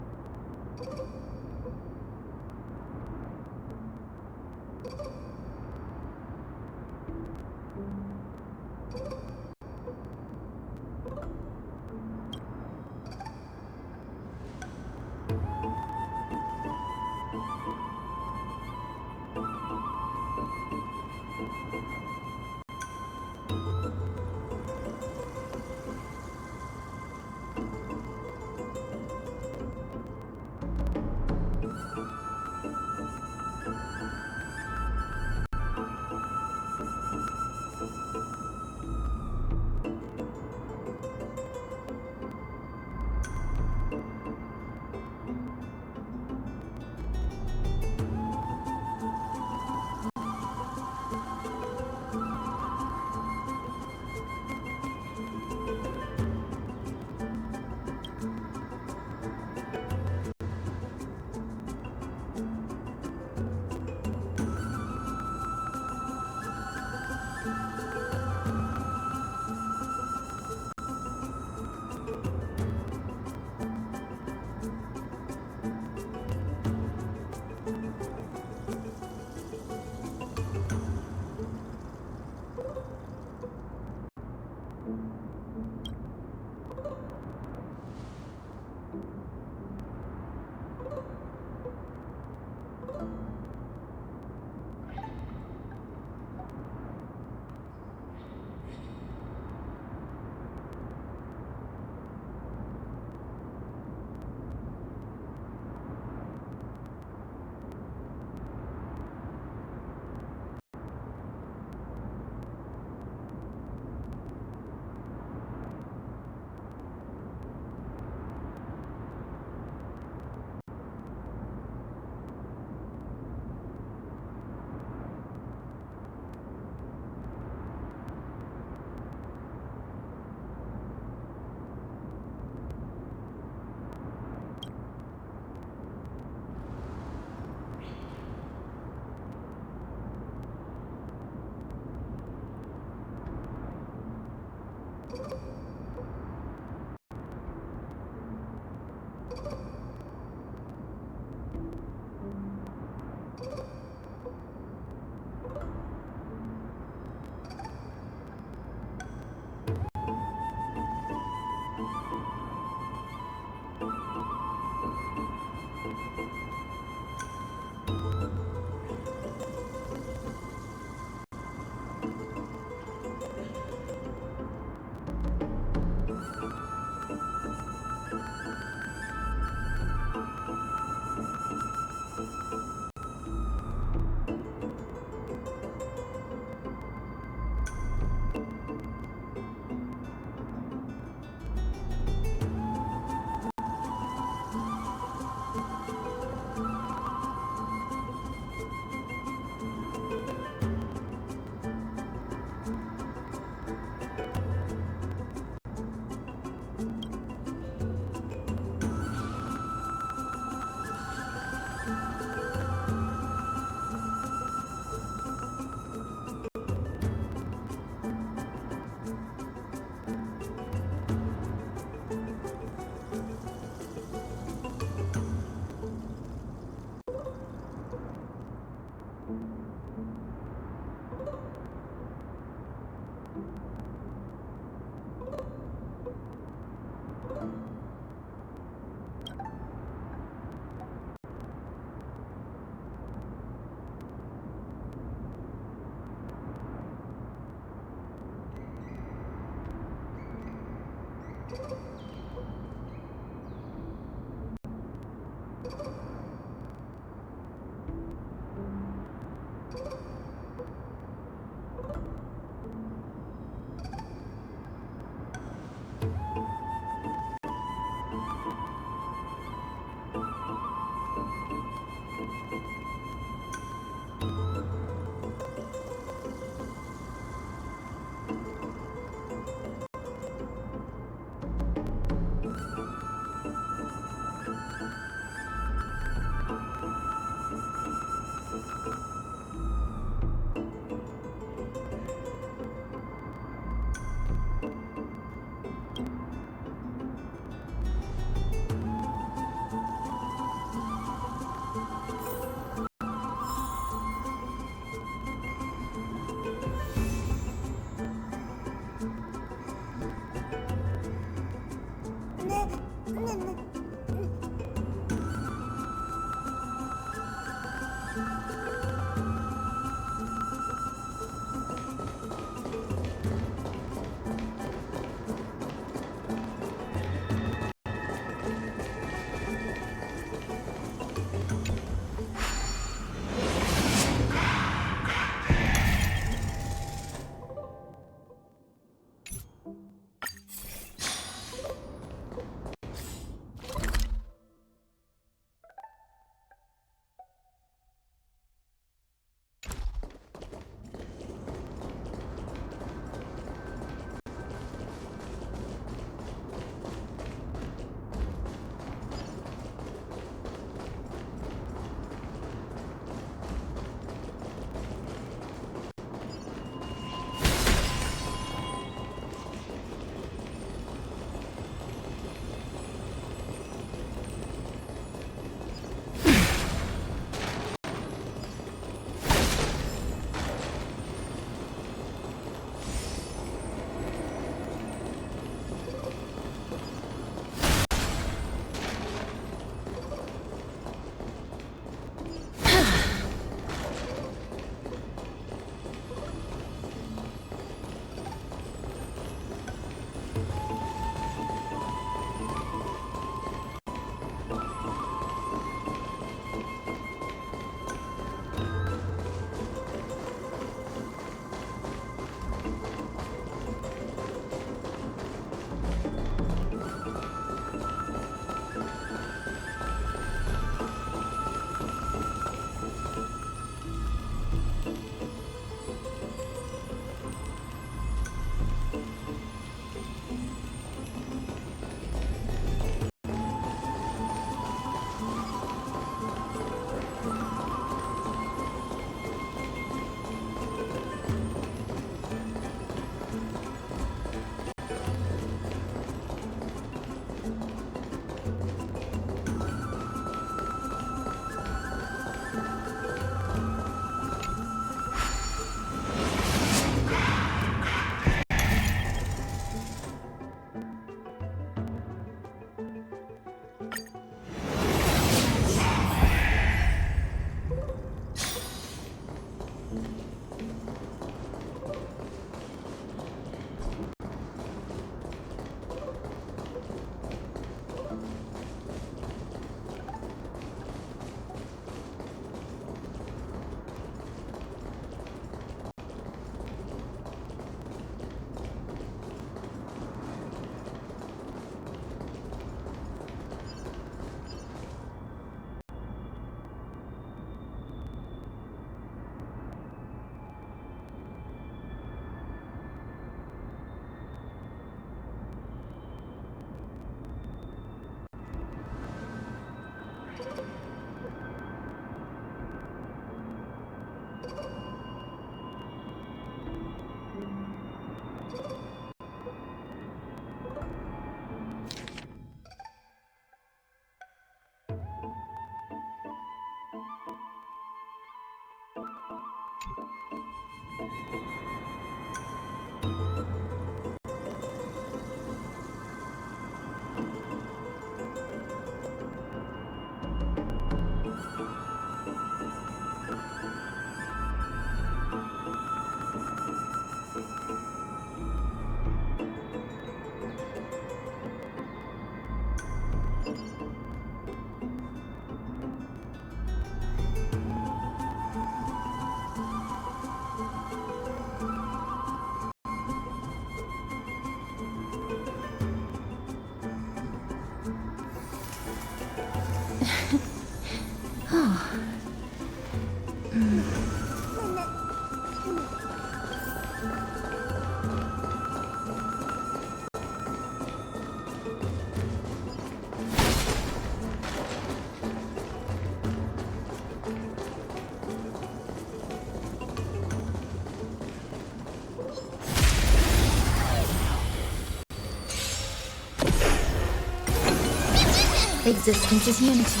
Existence is unity.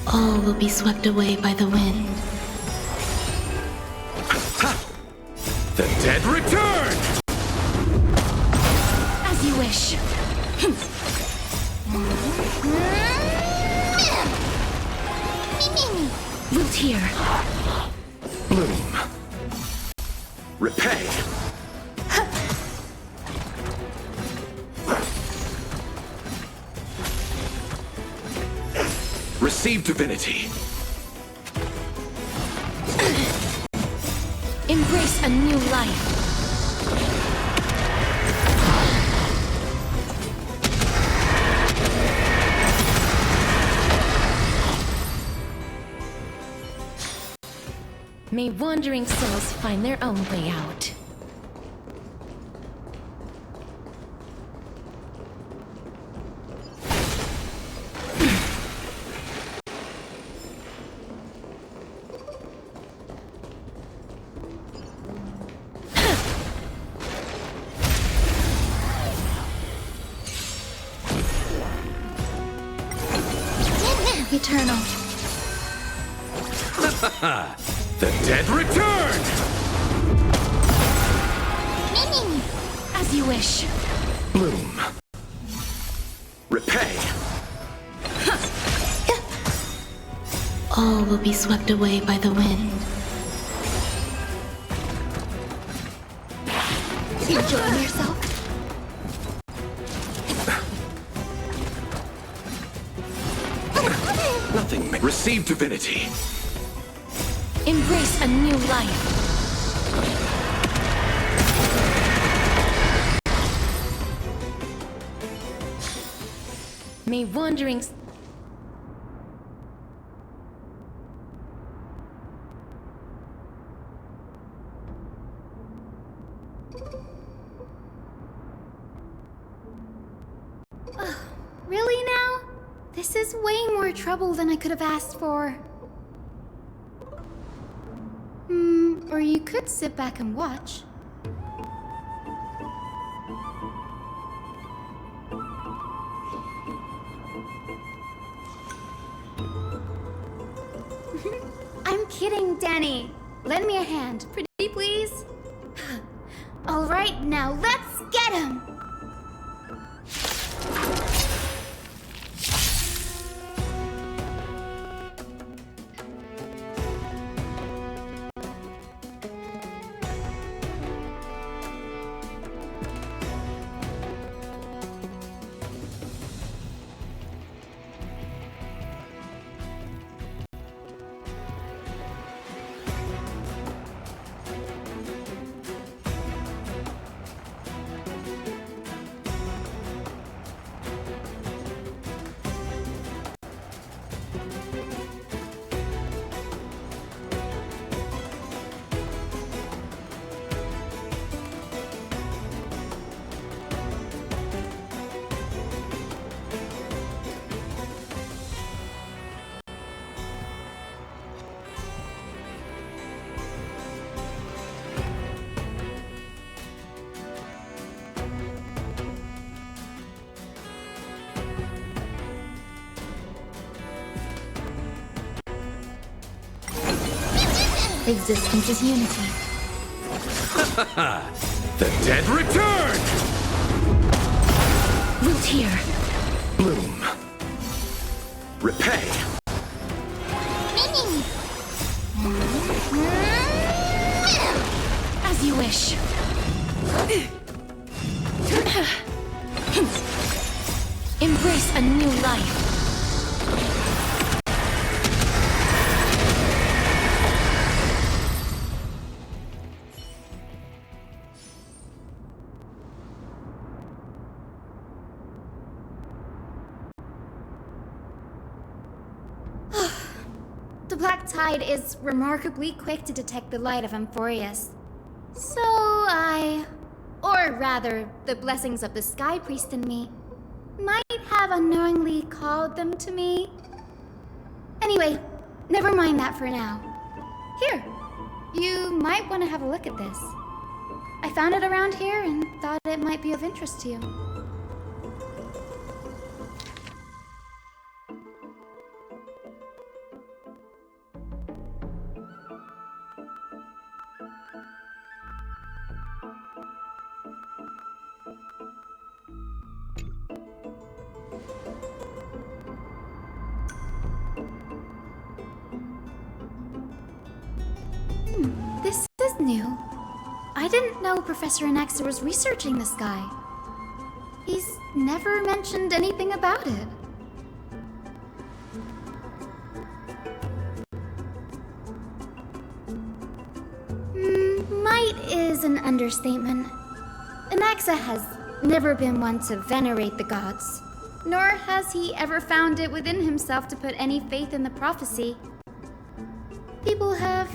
All will be swept away by the wind. The dead return! As you wish. Wilt here. Bloom. Repay. Receive divinity. Embrace a new life. May wandering souls find their own way out. Eternal. The dead return! As you wish. Bloom. Repay. All will be swept away by the wind. Enjoying yourself? Nothing. Receive divinity. Embrace a new life. May wandering... Really now? This is way more trouble than I could have asked for. Or you could sit back and watch. I'm kidding, Danny. Lend me a hand, pretty please. All right, now let's get him. Existence is unity. The dead return! Wilt here. Bloom. Repay. As you wish. Embrace a new life. The Black Tide is remarkably quick to detect the light of Amphorius. So or rather, the blessings of the Sky Priest in me, might have unknowingly called them to me. Anyway, never mind that for now. Here, you might want to have a look at this. I found it around here and thought it might be of interest to you. This is new. I didn't know Professor Anaxa was researching the sky. He's never mentioned anything about it. Might is an understatement. Anaxa has never been one to venerate the gods, nor has he ever found it within himself to put any faith in the prophecy. People have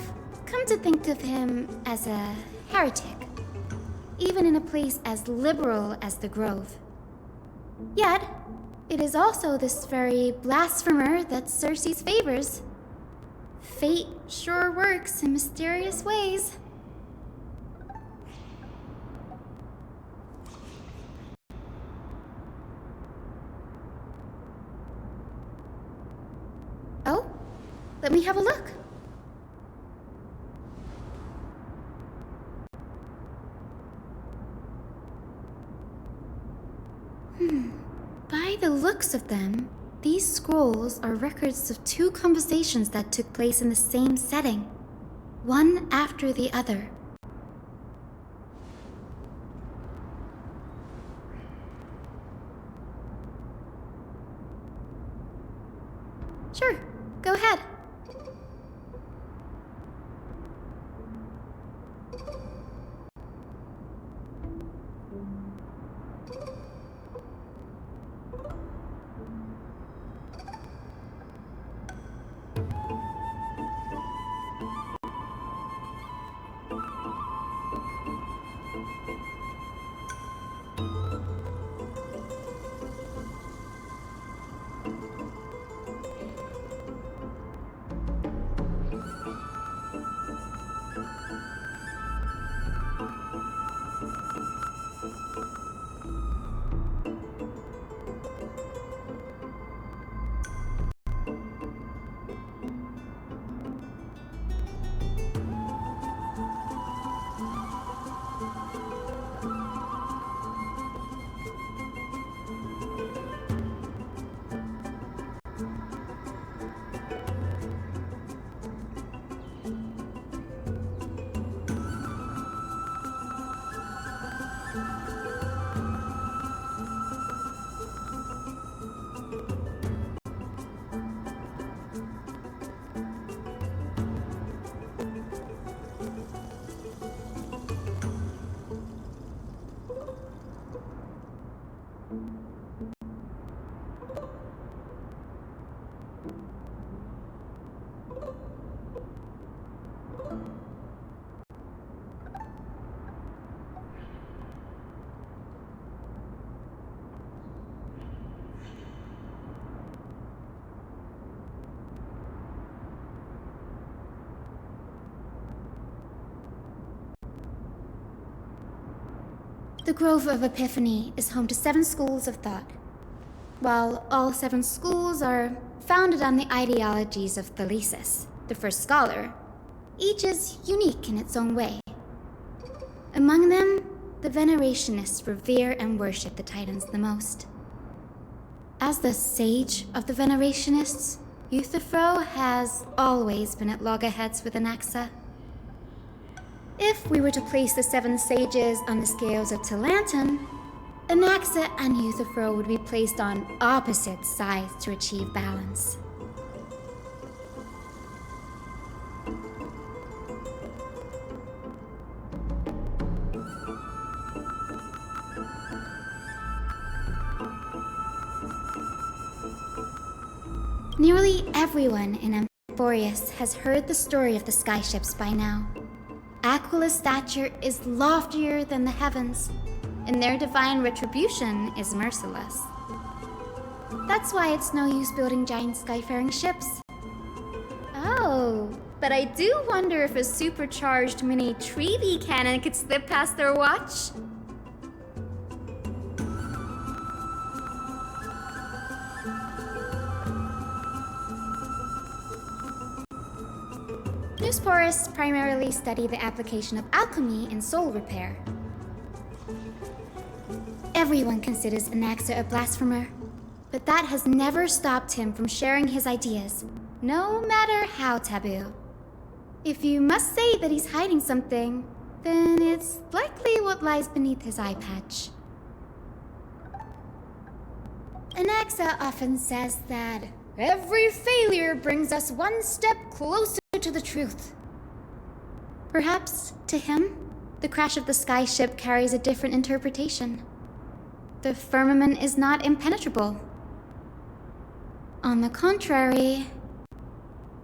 come to think of him as a heretic, even in a place as liberal as the Grove. Yet, it is also this very blasphemer that Circe's favors. Fate sure works in mysterious ways. Oh, let me have a look. By the looks of them, these scrolls are records of two conversations that took place in the same setting, one after the other. Sure, go ahead. The Grove of Epiphany is home to 7 schools of thought. While all 7 schools are founded on the ideologies of Thalesis, the first scholar, Each is unique in its own way. Among them, the Venerationists revere and worship the Titans the most. As the sage of the Venerationists, Euthyphro has always been at loggerheads with Anaxa. If we were to place the 7 sages on the scales of Talantum, Anaxa and Euthyphro would be placed on opposite sides to achieve balance. Nearly everyone in Amphorius has heard the story of the skyships by now. Aquila's stature is loftier than the heavens, and their divine retribution is merciless. That's why it's no use building giant skyfaring ships. Oh, but I do wonder if a supercharged mini Trevi cannon could slip past their watch. Newsporists primarily study the application of alchemy in soul repair. Everyone considers Anaxa a blasphemer, but that has never stopped him from sharing his ideas, no matter how taboo. If you must say that he's hiding something, then it's likely what lies beneath his eye patch. Anaxa often says that every failure brings us one step closer to the truth. Perhaps, to him, the crash of the skyship carries a different interpretation. The firmament is not impenetrable. On the contrary,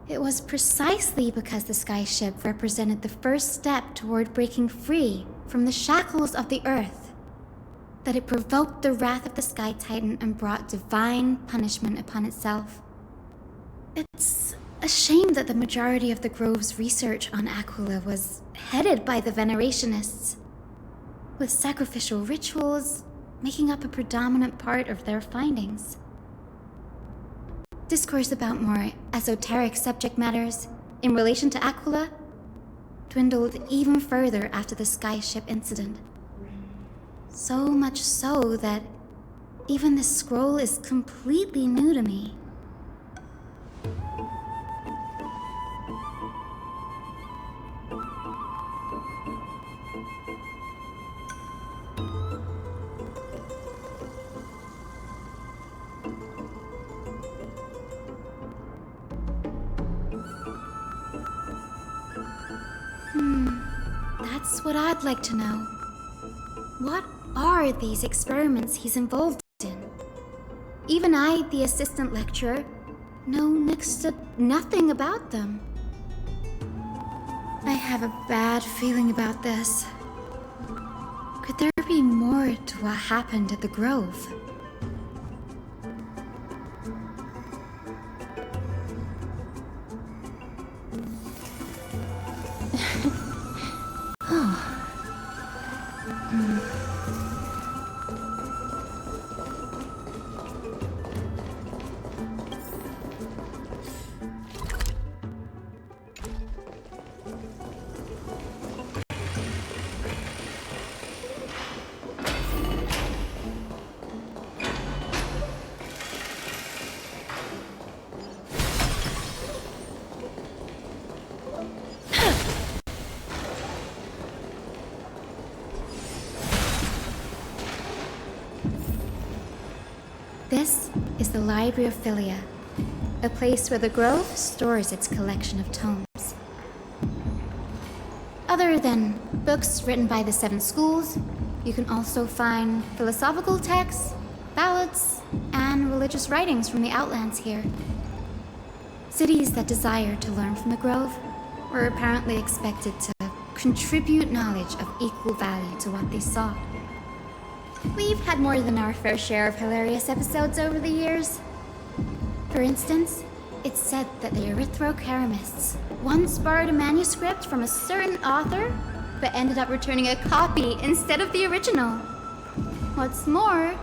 it was precisely because the skyship represented the first step toward breaking free from the shackles of the earth that it provoked the wrath of the Sky Titan and brought divine punishment upon itself. It's a shame that the majority of the Grove's research on Aquila was headed by the Venerationists, with sacrificial rituals making up a predominant part of their findings. Discourse about more esoteric subject matters in relation to Aquila dwindled even further after the skyship incident. So much so that even this scroll is completely new to me. That's what I'd like to know. What are these experiments he's involved in? Even I, the assistant lecturer, know next to nothing about them. I have a bad feeling about this. Could there be more to what happened at the Grove? This is the Library of Philia, a place where the Grove stores its collection of tomes. Other than books written by the 7 schools, you can also find philosophical texts, ballads, and religious writings from the Outlands here. Cities that desire to learn from the Grove were apparently expected to contribute knowledge of equal value to what they sought. We've had more than our fair share of hilarious episodes over the years. For instance, it's said that the Erythrocheramists once borrowed a manuscript from a certain author, but ended up returning a copy instead of the original. What's more,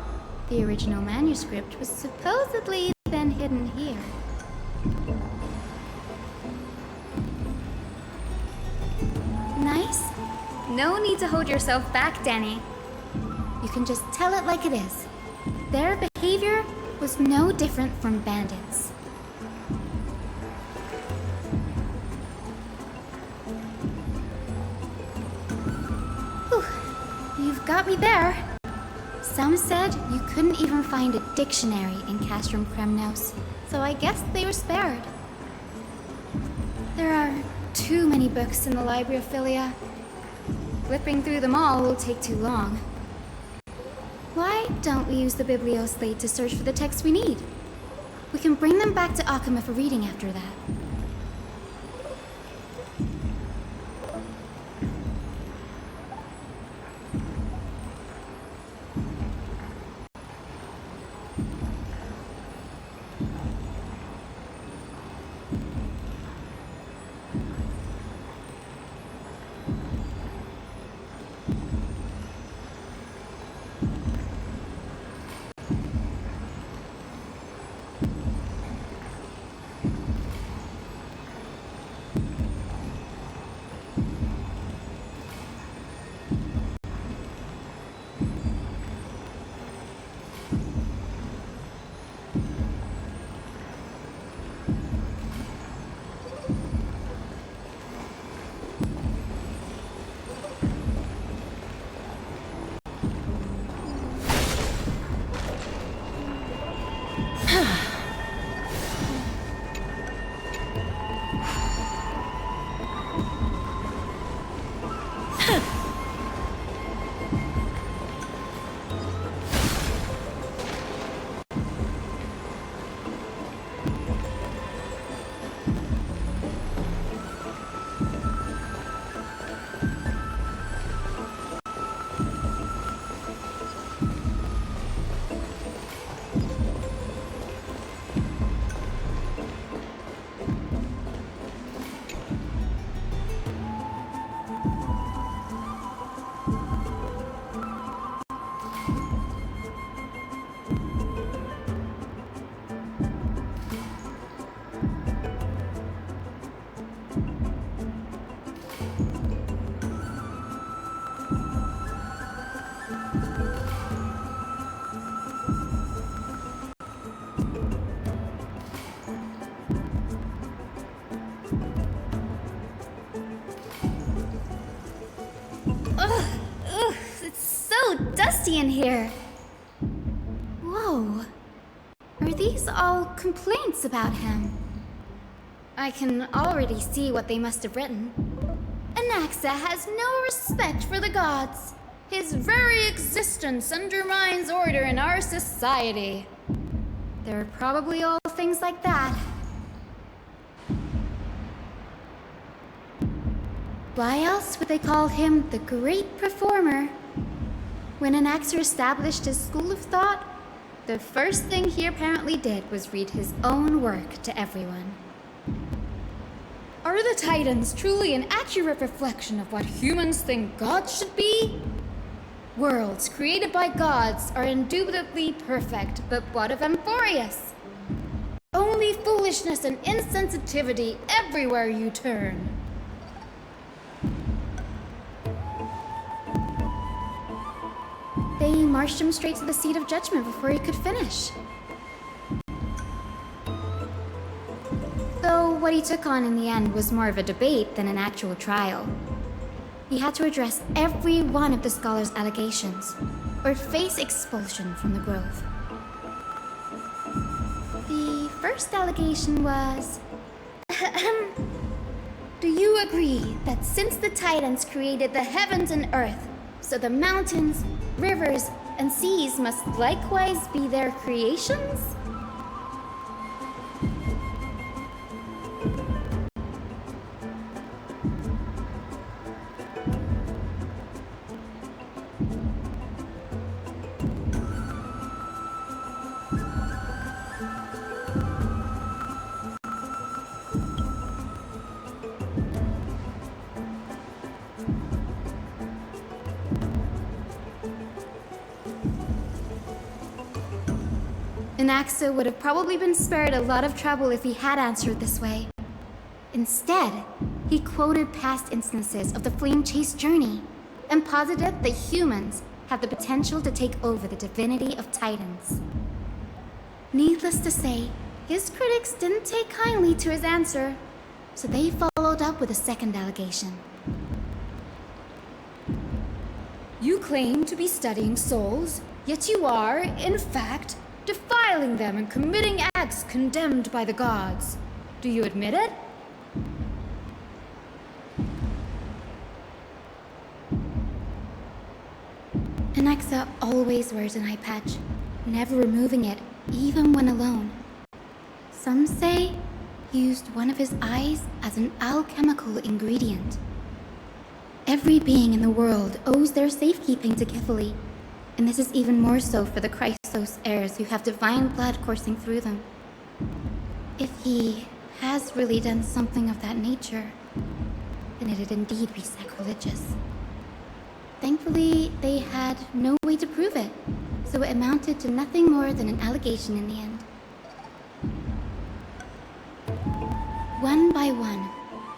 the original manuscript was supposedly then hidden here. no need to hold yourself back, Danny. You can just tell it like it is. Their behavior was no different from bandits. Whew. You've got me there. Some said you couldn't even find a dictionary in Castrum Kremnos, so I guess they were spared. There are too many books in the Library of Philia. Flipping through them all will take too long. Why don't we use the Biblioslate to search for the texts we need? We can bring them back to Akama for reading after that. In here. Whoa. Are these all complaints about him? I can already see what they must have written. Anaxa has no respect for the gods. His very existence undermines order in our society. They're probably all things like that. Why else would they call him the great performer? When Anaxer established his school of thought, the first thing he apparently did was read his own work to everyone. Are the Titans truly an accurate reflection of what humans think gods should be? Worlds created by gods are indubitably perfect, but what of Amphorius? Only foolishness and insensitivity everywhere you turn. They marched him straight to the seat of judgment before he could finish. Though what he took on in the end was more of a debate than an actual trial. He had to address every one of the scholar's allegations, or face expulsion from the Grove. The first allegation was... Do you agree that since the Titans created the heavens and earth, so the mountains, rivers, and seas must likewise be their creations? Anaxa would have probably been spared a lot of trouble if he had answered this way. Instead, he quoted past instances of the flame chase journey, and posited that humans have the potential to take over the divinity of Titans. Needless to say, his critics didn't take kindly to his answer, so they followed up with a second allegation. You claim to be studying souls, yet you are, in fact, defiling them and committing acts condemned by the gods. Do you admit it? Anaxa always wears an eye patch, never removing it, even when alone. Some say he used one of his eyes as an alchemical ingredient. Every being in the world owes their safekeeping to Kifili, and this is even more so for the Chrysos heirs who have divine blood coursing through them. If he has really done something of that nature, then it'd indeed be sacrilegious. Thankfully, they had no way to prove it, so it amounted to nothing more than an allegation in the end. One by one,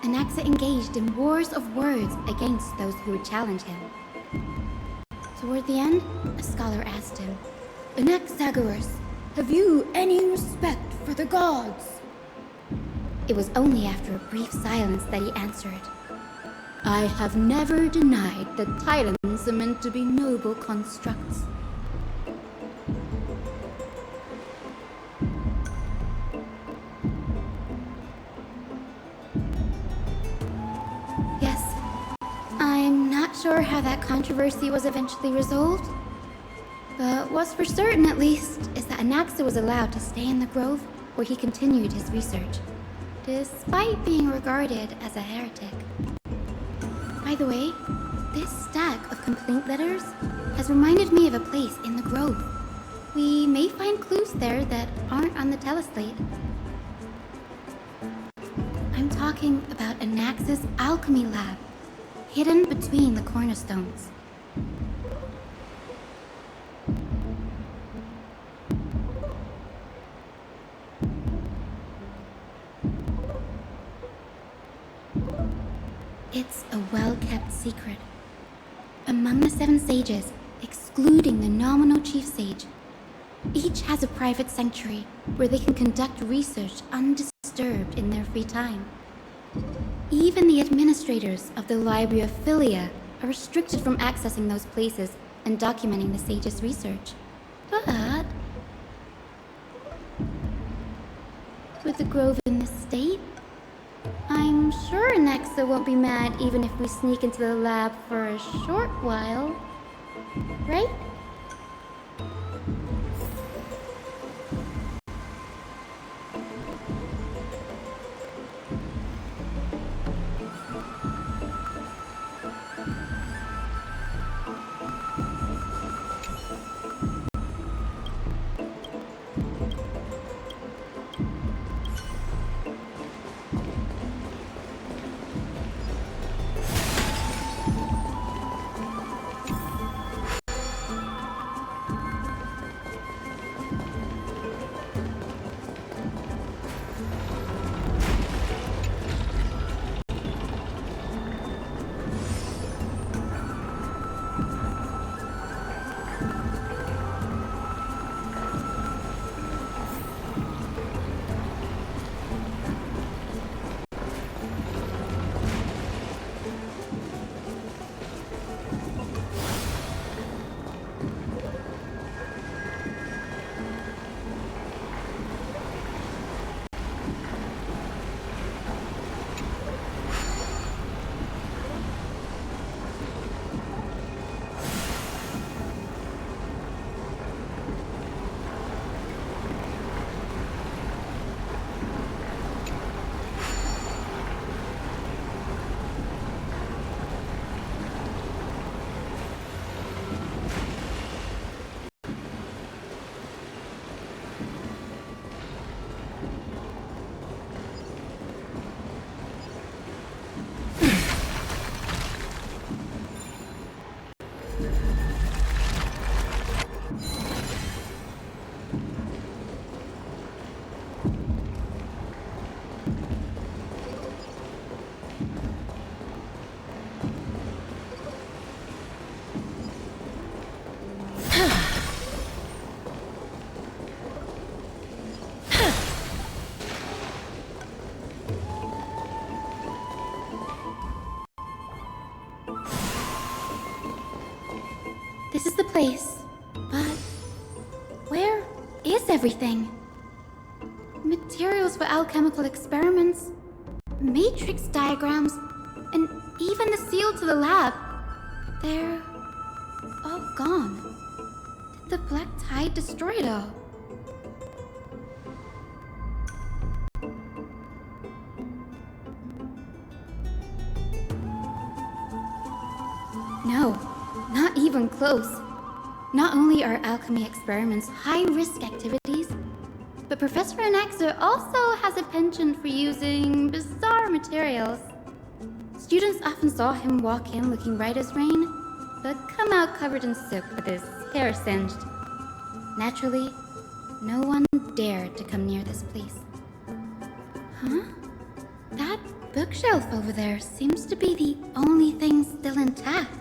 Anaxa engaged in wars of words against those who would challenge him. Toward the end, a scholar asked him, Anaxagoras, have you any respect for the gods? It was only after a brief silence that he answered, I have never denied that Titans are meant to be noble constructs. Yes, I'm not sure how that controversy was eventually resolved, but what's for certain at least is that Anaxa was allowed to stay in the grove where he continued his research, despite being regarded as a heretic. By the way, this stack of complaint letters has reminded me of a place in the grove. We may find clues there that aren't on the teleslate. I'm talking about Anaxa's alchemy lab, hidden between the cornerstones. It's a well-kept secret. Among the 7 sages, excluding the nominal chief sage, each has a private sanctuary where they can conduct research undisturbed in their free time. Even the administrators of the Library of Philia are restricted from accessing those places and documenting the sage's research. But with the grove in this state, I'm sure Anaxa won't be mad even if we sneak into the lab for a short while, right? this is the place. But where is everything? Materials for alchemical experiments, matrix diagrams, and even the seal to the lab. They're all gone. Did the Black Tide destroy it all? No, not even close. Not only are alchemy experiments high-risk activities, but Professor Anaxa also has a penchant for using bizarre materials. Students often saw him walk in looking bright as rain, but come out covered in soot with his hair singed. Naturally, no one dared to come near this place. Huh? That bookshelf over there seems to be the only thing still intact.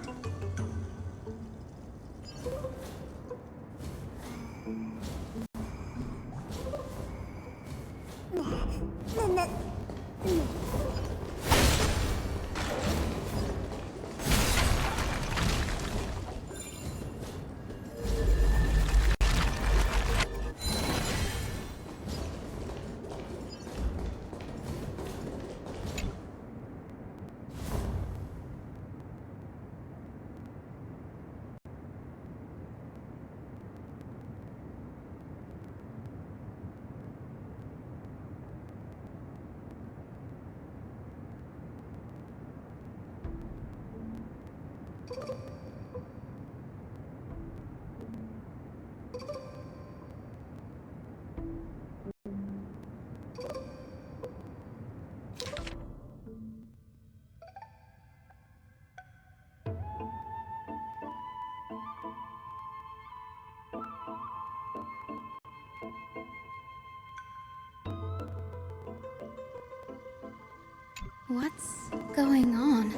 What's going on?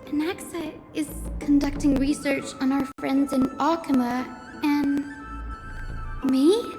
Anaxa is conducting research on our friends in Alchema, and me?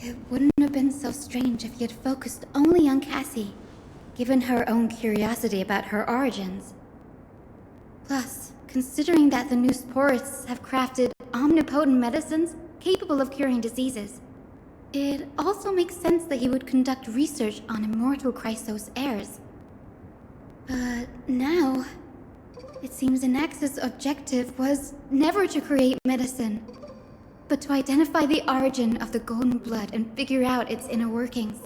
It wouldn't have been so strange if he had focused only on Cassie, given her own curiosity about her origins. Plus, considering that the Nusporists have crafted omnipotent medicines capable of curing diseases, it also makes sense that he would conduct research on immortal Chrysos heirs. But now, it seems Anaxa's objective was never to create medicine, but to identify the origin of the golden blood and figure out its inner workings.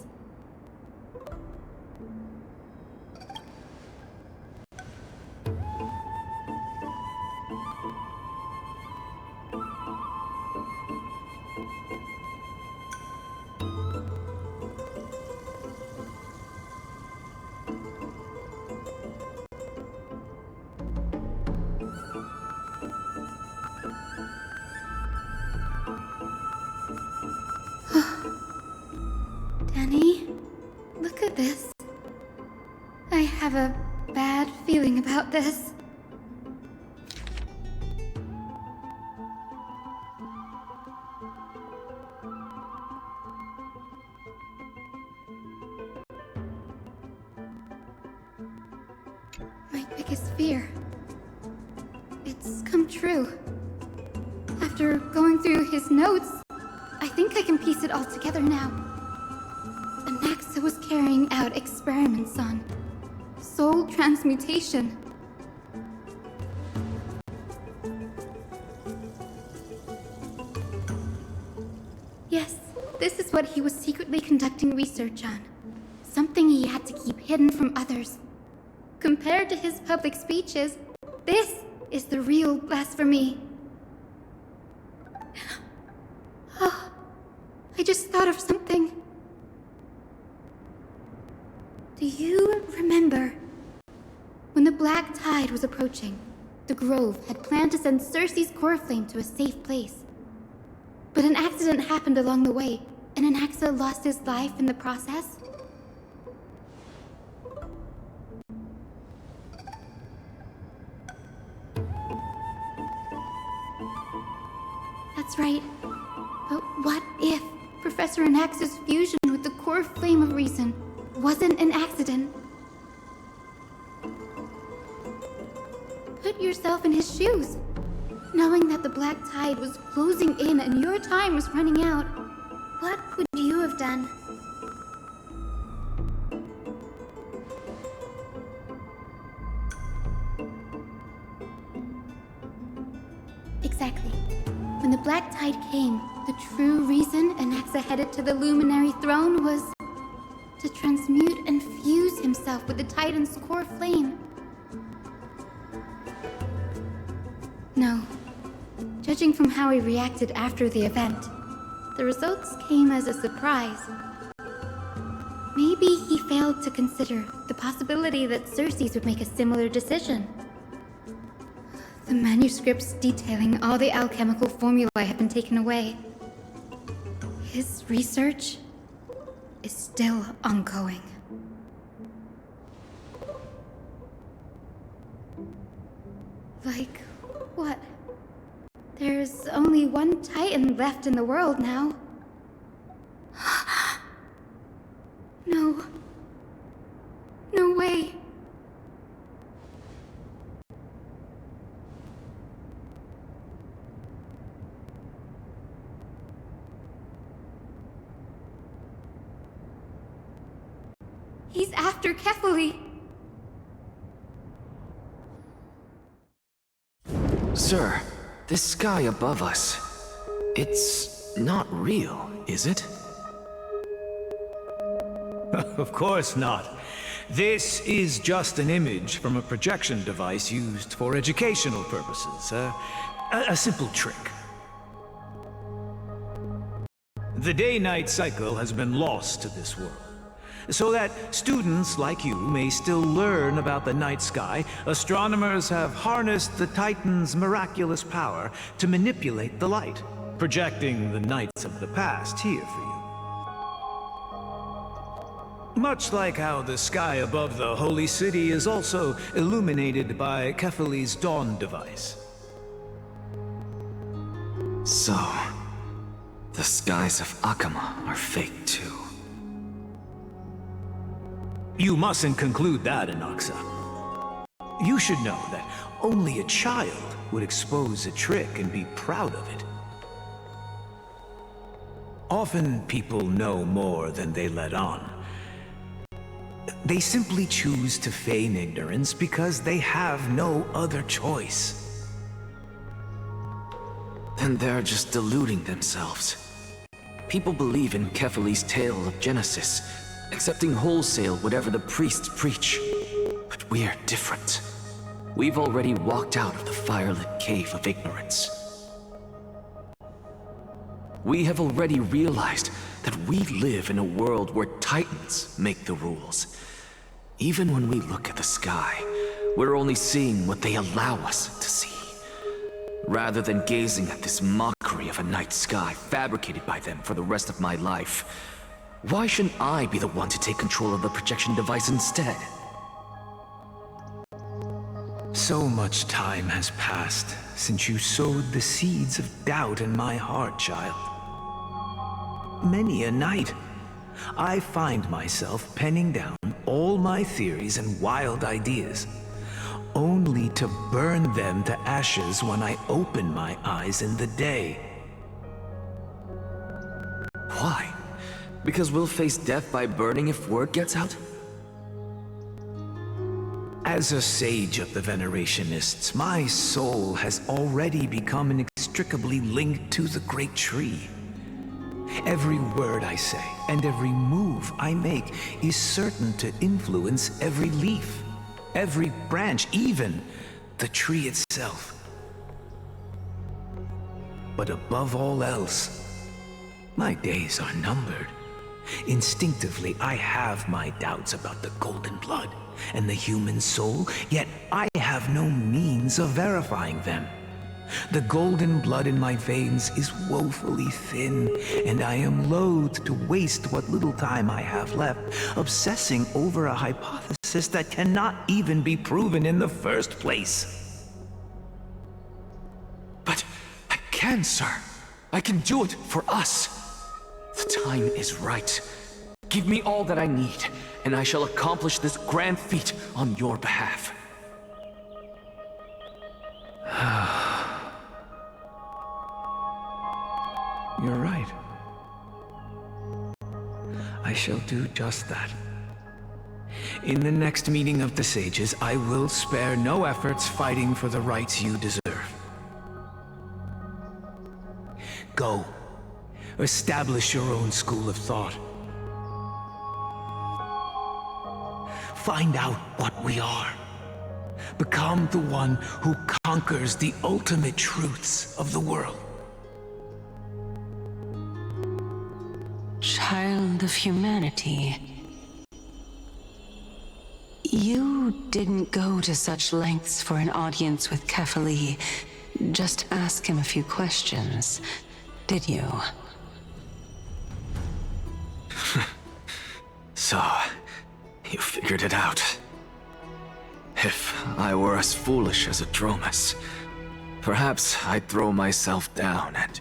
Danny, look at this. I have a bad feeling about this. My biggest fear. It's come true. After going through his notes, I think I can piece it all together now. Anaxa was carrying out experiments on soul transmutation. Yes, this is what he was secretly conducting research on. Something he had to keep hidden from others. Compared to his public speeches, this is the real blasphemy. Oh, I just thought of something. Do you remember when the Black Tide was approaching? The Grove had planned to send Cersei's core flame to a safe place. But an accident happened along the way, and Anaxa lost his life in the process? That's right. But what if Professor Anaxa's fusion with the core flame of reason wasn't an accident? Put yourself in his shoes. Knowing that the Black Tide was closing in and your time was running out, what would you have done? Exactly. When the Black Tide came, the true reason Anaxa headed to the Luminary Throne was to transmute and fuse himself with the Titan's core flame. No. Judging from how he reacted after the event, the results came as a surprise. Maybe he failed to consider the possibility that Cersei's would make a similar decision. The manuscripts detailing all the alchemical formulae have been taken away. His research is still ongoing. Like what? There's only one Titan left in the world now. No. No way. He's after Kefali. Sir, this sky above us, it's not real, is it? Of course not. This is just an image from a projection device used for educational purposes. A simple trick. The day-night cycle has been lost to this world. So that students like you may still learn about the night sky, astronomers have harnessed the Titan's miraculous power to manipulate the light, projecting the nights of the past here for you. Much like how the sky above the Holy City is also illuminated by Kefali's dawn device. So, the skies of Akama are fake too. You mustn't conclude that, Anaxa. You should know that only a child would expose a trick and be proud of it. Often people know more than they let on. They simply choose to feign ignorance because they have no other choice. Then they're just deluding themselves. People believe in Kefali's tale of Genesis, accepting wholesale whatever the priests preach. But we're different. We've already walked out of the firelit cave of ignorance. We have already realized that we live in a world where Titans make the rules. Even when we look at the sky, we're only seeing what they allow us to see. Rather than gazing at this mockery of a night sky fabricated by them for the rest of my life, why shouldn't I be the one to take control of the projection device instead? So much time has passed since you sowed the seeds of doubt in my heart, child. Many a night, I find myself penning down all my theories and wild ideas, only to burn them to ashes when I open my eyes in the day. Why? Because we'll face death by burning if word gets out? As a sage of the Venerationists, my soul has already become inextricably linked to the great tree. Every word I say and every move I make is certain to influence every leaf, every branch, even the tree itself. But above all else, my days are numbered. Instinctively, I have my doubts about the golden blood and the human soul, yet I have no means of verifying them. The golden blood in my veins is woefully thin, and I am loath to waste what little time I have left obsessing over a hypothesis that cannot even be proven in the first place. But I can, sir. I can do it for us. The time is right. Give me all that I need, and I shall accomplish this grand feat on your behalf. You're right. I shall do just that. In the next meeting of the sages, I will spare no efforts fighting for the rights you deserve. Go. Establish your own school of thought. Find out what we are. Become the one who conquers the ultimate truths of the world. Child of humanity. You didn't go to such lengths for an audience with Kefali. Just ask him a few questions, did you? So, you figured it out. If I were as foolish as a Dromus, perhaps I'd throw myself down and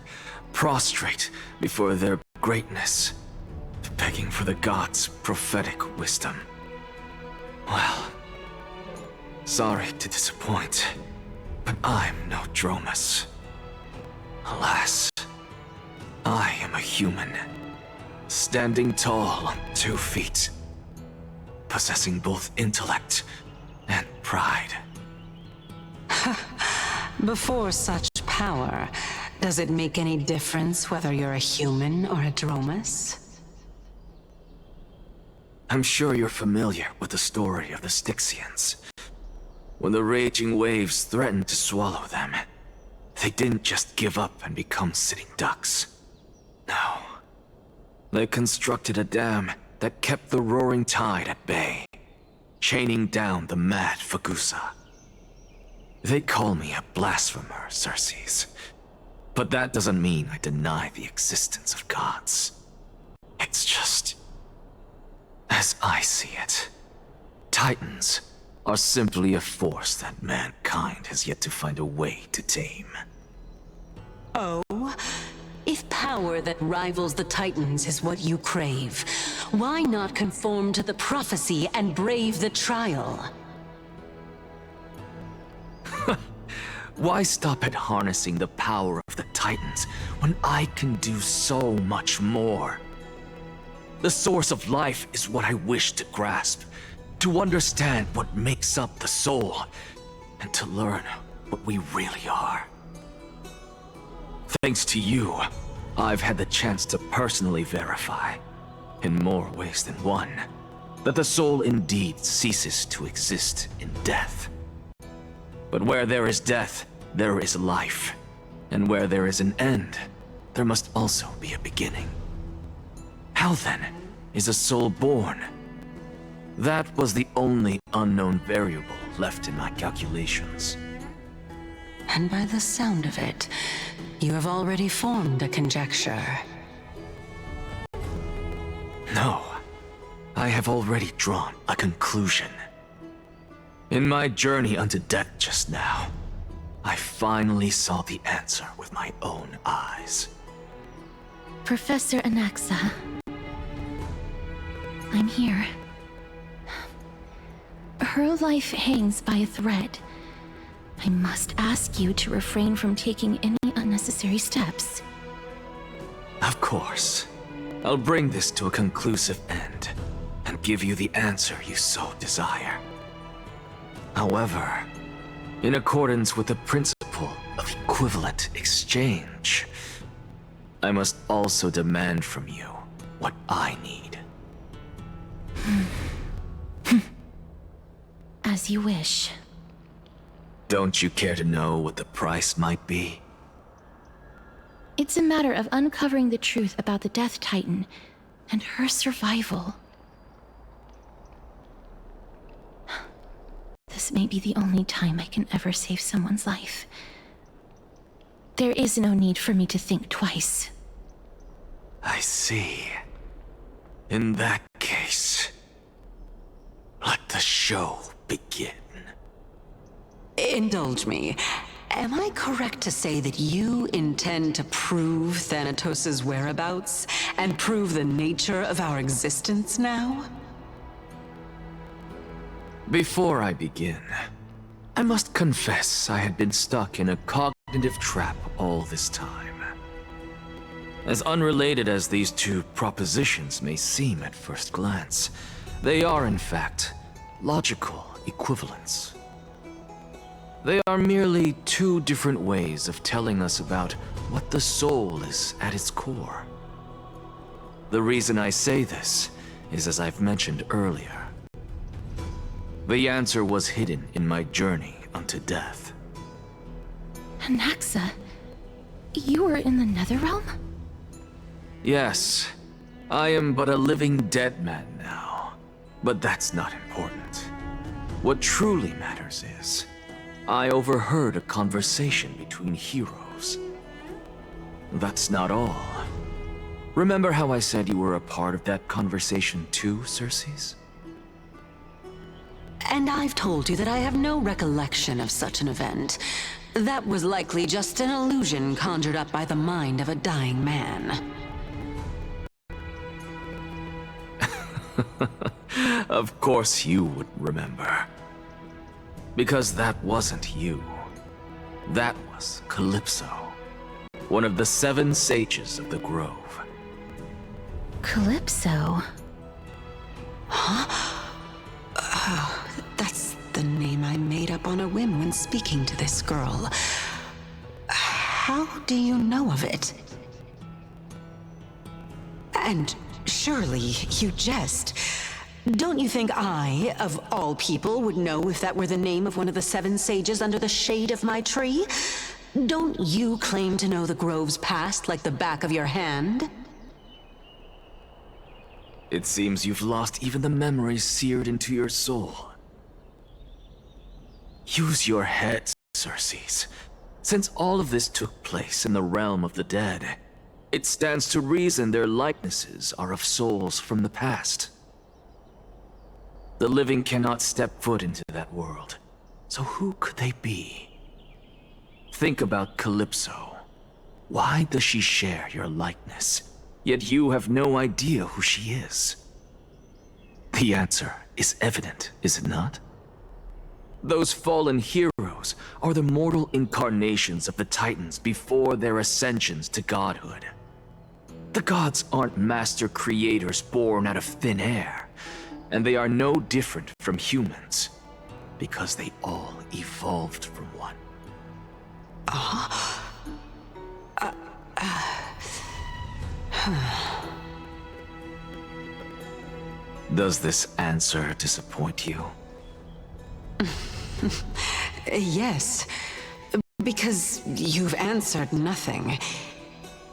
prostrate before their greatness, begging for the gods' prophetic wisdom. Well, sorry to disappoint, but I'm no Dromus. Alas, I am a human, standing tall on 2 feet, possessing both intellect and pride. Before such power, does it make any difference whether you're a human or a Dromus? I'm sure you're familiar with the story of the Styxians. When the raging waves threatened to swallow them, they didn't just give up and become sitting ducks. No. They constructed a dam that kept the roaring tide at bay, chaining down the mad Fagusa. They call me a blasphemer, Xerxes. But that doesn't mean I deny the existence of gods. It's just, as I see it, Titans are simply a force that mankind has yet to find a way to tame. Oh? If power that rivals the Titans is what you crave, why not conform to the prophecy and brave the trial? Why stop at harnessing the power of the Titans when I can do so much more? The source of life is what I wish to grasp, to understand what makes up the soul, and to learn what we really are. Thanks to you, I've had the chance to personally verify, in more ways than one, that the soul indeed ceases to exist in death. But where there is death, there is life. And where there is an end, there must also be a beginning. How then is a soul born? That was the only unknown variable left in my calculations. And by the sound of it, you have already formed a conjecture. No, I have already drawn a conclusion. In my journey unto death just now, I finally saw the answer with my own eyes. Professor Anaxa. I'm here. Her life hangs by a thread. I must ask you to refrain from taking any unnecessary steps. Of course. I'll bring this to a conclusive end, and give you the answer you so desire. However, in accordance with the principle of equivalent exchange, I must also demand from you what I need. As you wish. Don't you care to know what the price might be? It's a matter of uncovering the truth about the Death Titan and her survival. This may be the only time I can ever save someone's life. There is no need for me to think twice. I see. In that case, let the show begin. Indulge me. Am I correct to say that you intend to prove Thanatos' whereabouts and prove the nature of our existence now? Before I begin, I must confess I had been stuck in a cognitive trap all this time. As unrelated as these two propositions may seem at first glance, they are in fact logical equivalents. They are merely two different ways of telling us about what the soul is at its core. The reason I say this is, as I've mentioned earlier, the answer was hidden in my journey unto death. Anaxa, you were in the Netherrealm? Yes, I am but a living dead man now, but that's not important. What truly matters is, I overheard a conversation between heroes. That's not all. Remember how I said you were a part of that conversation too, Circes? And I've told you that I have no recollection of such an event. That was likely just an illusion conjured up by the mind of a dying man. Of course you would remember. Because that wasn't you. That was Calypso, one of the 7 sages of the Grove. Calypso? Huh? Oh, that's the name I made up on a whim when speaking to this girl. How do you know of it? And surely you jest. Don't you think I, of all people, would know if that were the name of one of the 7 sages under the shade of my tree? Don't you claim to know the Grove's past like the back of your hand? It seems you've lost even the memories seared into your soul. Use your head, Circes. Since all of this took place in the realm of the dead, it stands to reason their likenesses are of souls from the past. The living cannot step foot into that world, so who could they be? Think about Calypso. Why does she share your likeness, yet you have no idea who she is? The answer is evident, is it not? Those fallen heroes are the mortal incarnations of the Titans before their ascensions to godhood. The gods aren't master creators born out of thin air, and they are no different from humans, because they all evolved from one. Does this answer disappoint you? Yes, because you've answered nothing.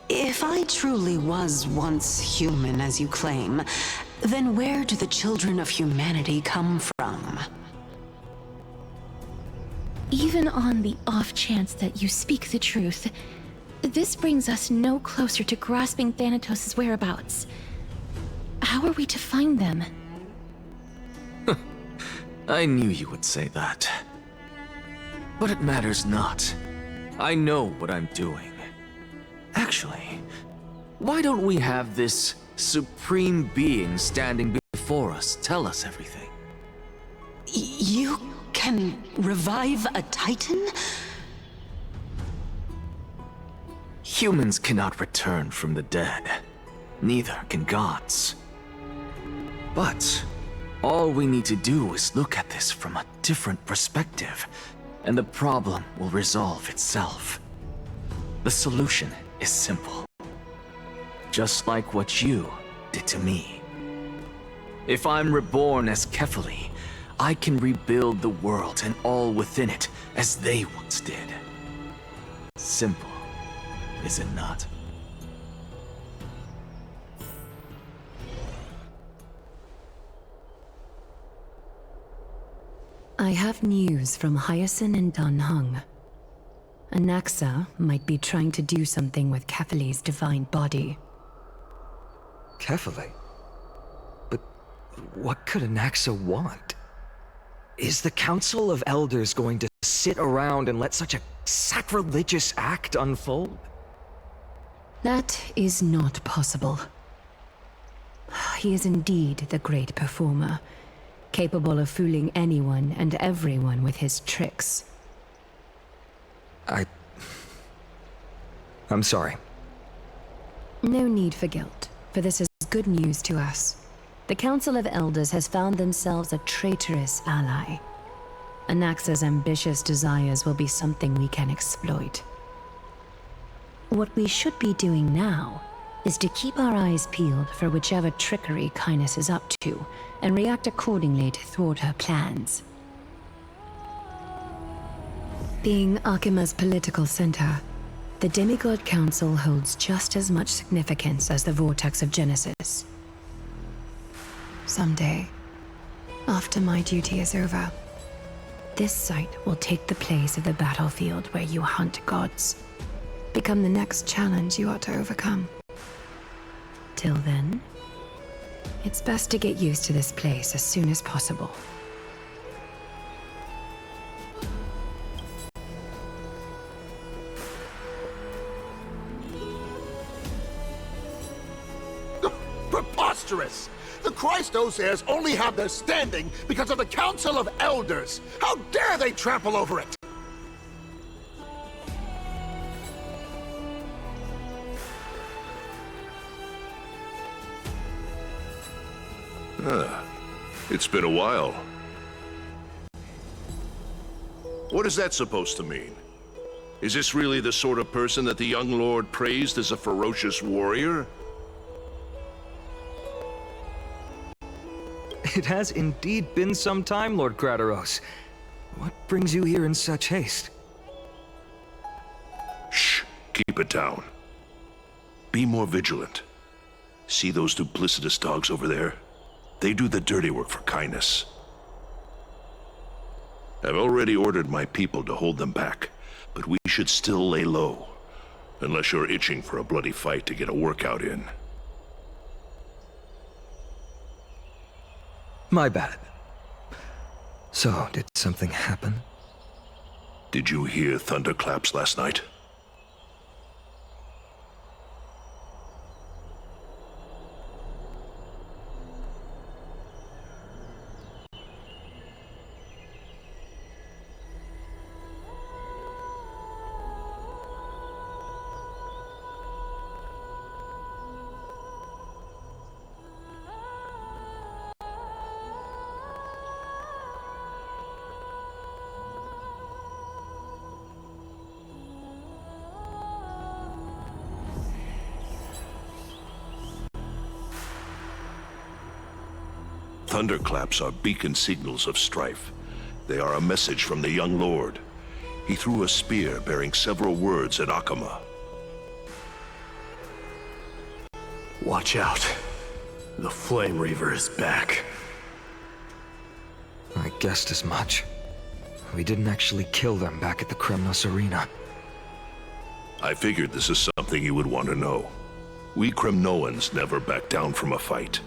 If I truly was once human, as you claim, then where do the children of humanity come from? Even on the off chance that you speak the truth, this brings us no closer to grasping Thanatos' whereabouts. How are we to find them? I knew you would say that. But it matters not. I know what I'm doing. Actually, why don't we have this supreme being standing before us tell us everything? You can revive a Titan? Humans cannot return from the dead. Neither can gods. But all we need to do is look at this from a different perspective, and the problem will resolve itself. The solution is simple. Just like what you did to me. If I'm reborn as Kefali, I can rebuild the world and all within it as they once did. Simple, is it not? I have news from Hyacinth and Danheng. Anaxa might be trying to do something with Kefali's divine body. Kefali? But what could Anaxa want? Is the Council of Elders going to sit around and let such a sacrilegious act unfold? That is not possible. He is indeed the great performer, capable of fooling anyone and everyone with his tricks. I'm sorry. No need for guilt, for this is good news to us. The Council of Elders has found themselves a traitorous ally. Anaxa's ambitious desires will be something we can exploit. What we should be doing now is to keep our eyes peeled for whichever trickery Kynus is up to, and react accordingly to thwart her plans. Being Akima's political center, the Demigod Council holds just as much significance as the Vortex of Genesis. Someday, after my duty is over, this site will take the place of the battlefield where you hunt gods. Become the next challenge you ought to overcome. Till then, it's best to get used to this place as soon as possible. Preposterous! The Christos heirs only have their standing because of the Council of Elders! How dare they trample over it! It's been a while. What is that supposed to mean? Is this really the sort of person that the young lord praised as a ferocious warrior? It has indeed been some time, Lord Krateros. What brings you here in such haste? Shh, keep it down. Be more vigilant. See those duplicitous dogs over there? They do the dirty work for Kynus. I've already ordered my people to hold them back, but we should still lay low. Unless you're itching for a bloody fight to get a workout in. My bad. So, did something happen? Did you hear thunderclaps last night? Thunderclaps are beacon signals of strife. They are a message from the young lord. He threw a spear bearing several words at Akama. Watch out. The Flame Reaver is back. I guessed as much. We didn't actually kill them back at the Kremnos Arena. I figured this is something you would want to know. We Kremnoans never back down from a fight.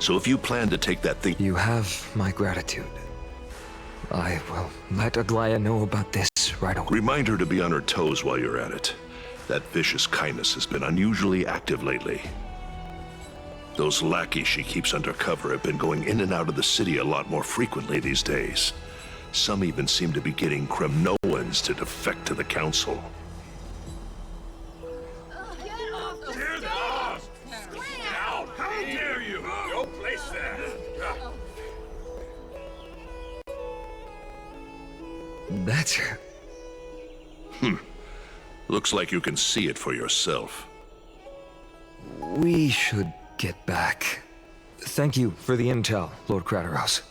So if you plan to take that thing... You have my gratitude. I will let Aglaya know about this right away. Remind her to be on her toes while you're at it. That vicious Kynus has been unusually active lately. Those lackeys she keeps under cover have been going in and out of the city a lot more frequently these days. Some even seem to be getting Kremnoans to defect to the Council. How dare you! No place there! That's... Looks like you can see it for yourself. We should get back. Thank you for the intel, Lord Crateros.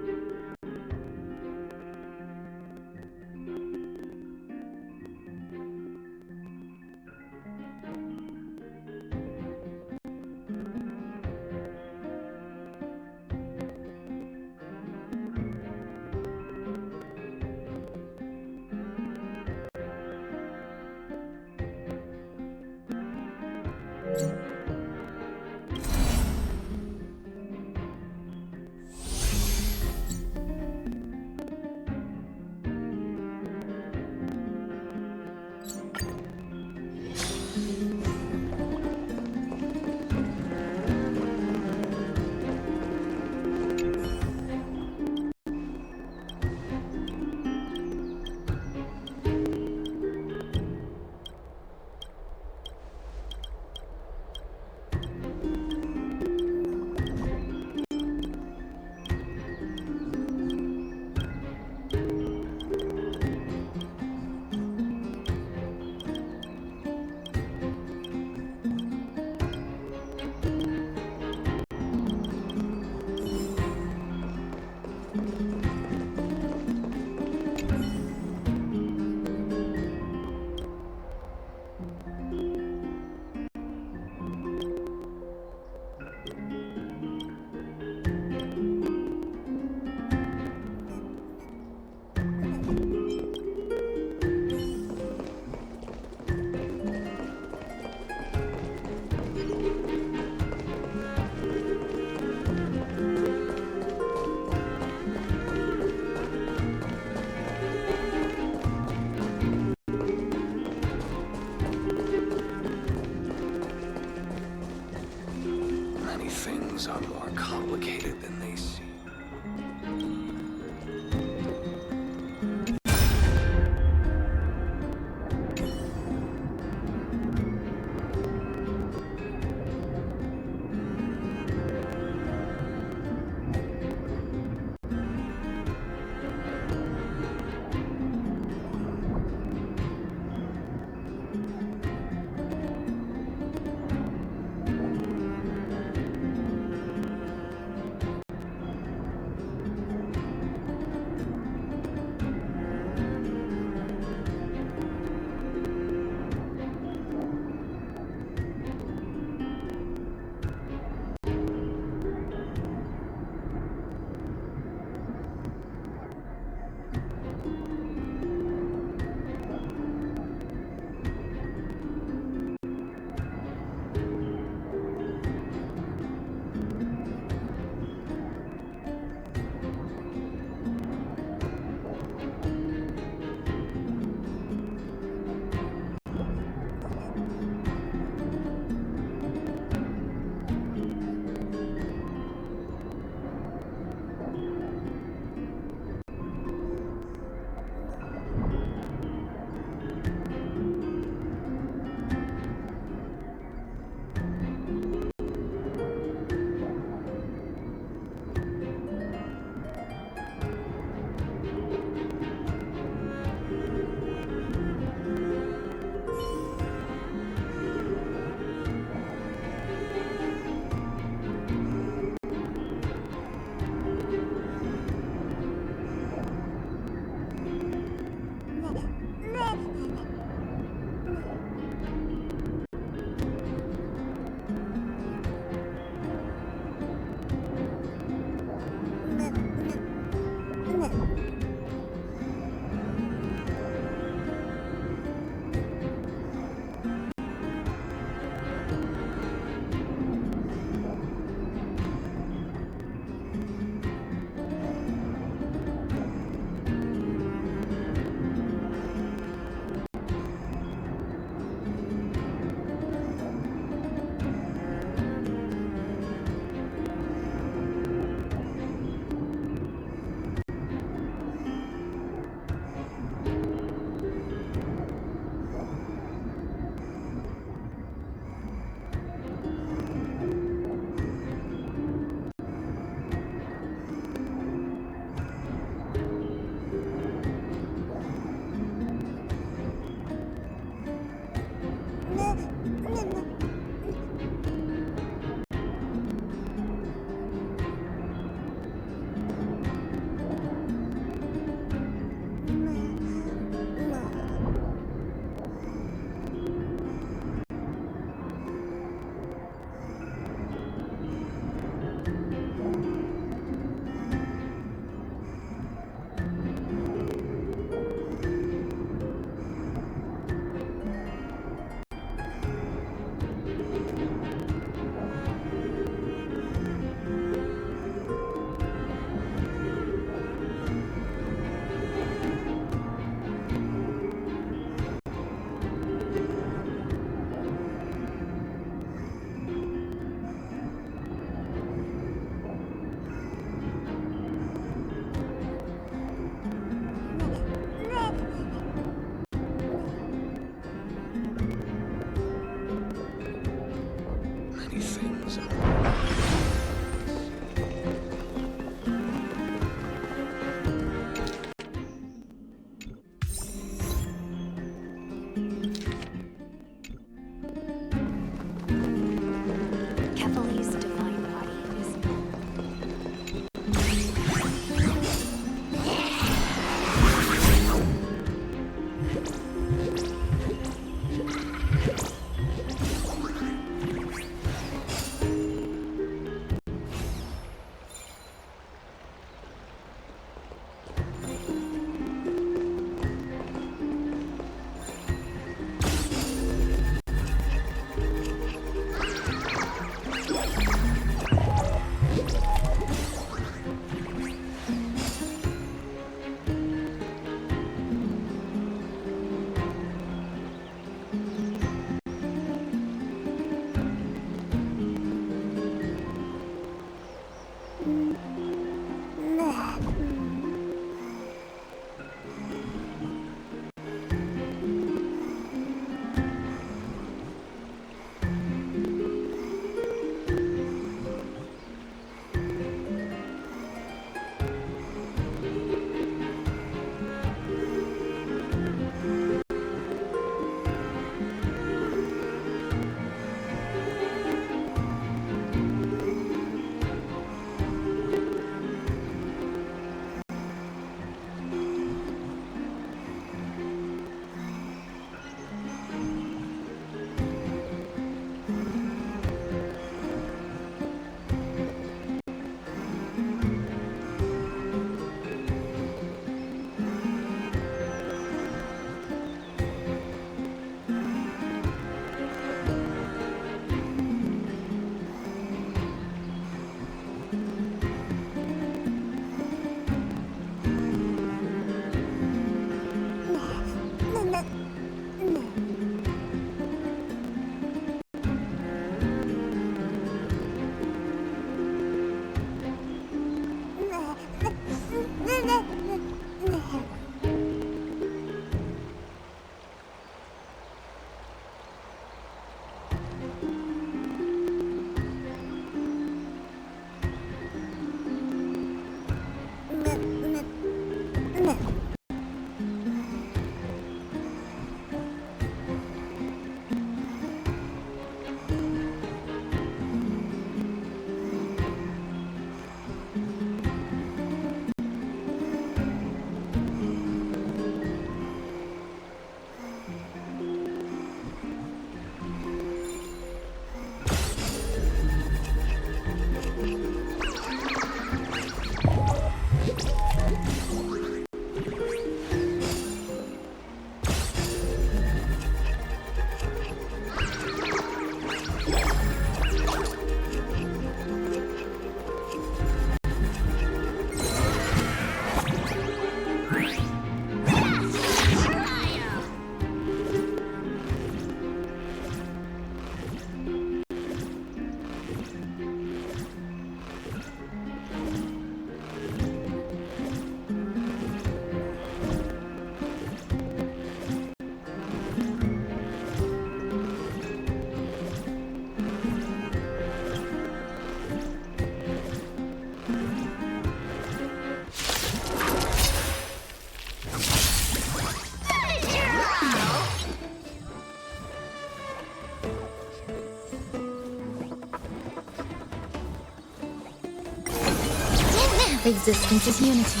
Existence is unity.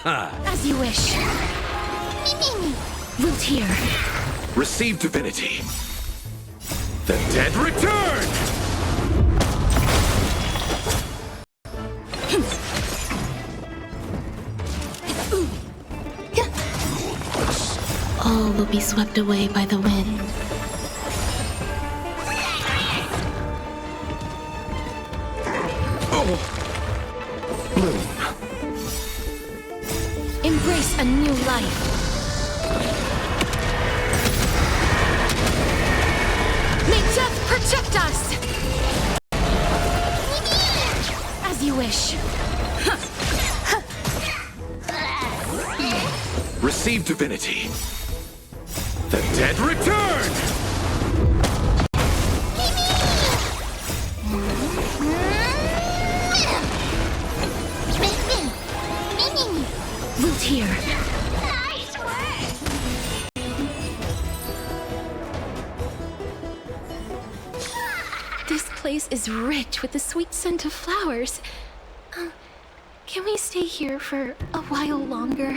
As you wish. Voltaire. Receive divinity. The dead return! All will be swept away by the wind. Embrace a new life. May death protect us! As you wish. Receive divinity. The dead return! Voltaire. This place is rich with the sweet scent of flowers. Can we stay here for a while longer?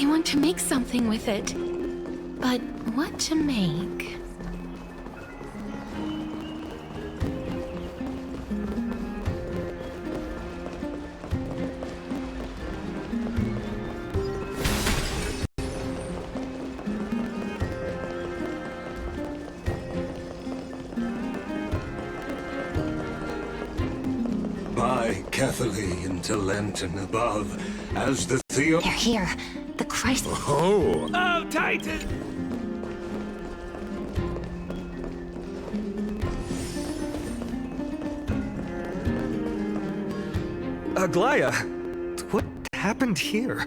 I want to make something with it. But what to make? By Catholy into Lenten above, as the Theo... They're here. The Christ... Oh! Oh, Titan! Aglaya, what happened here?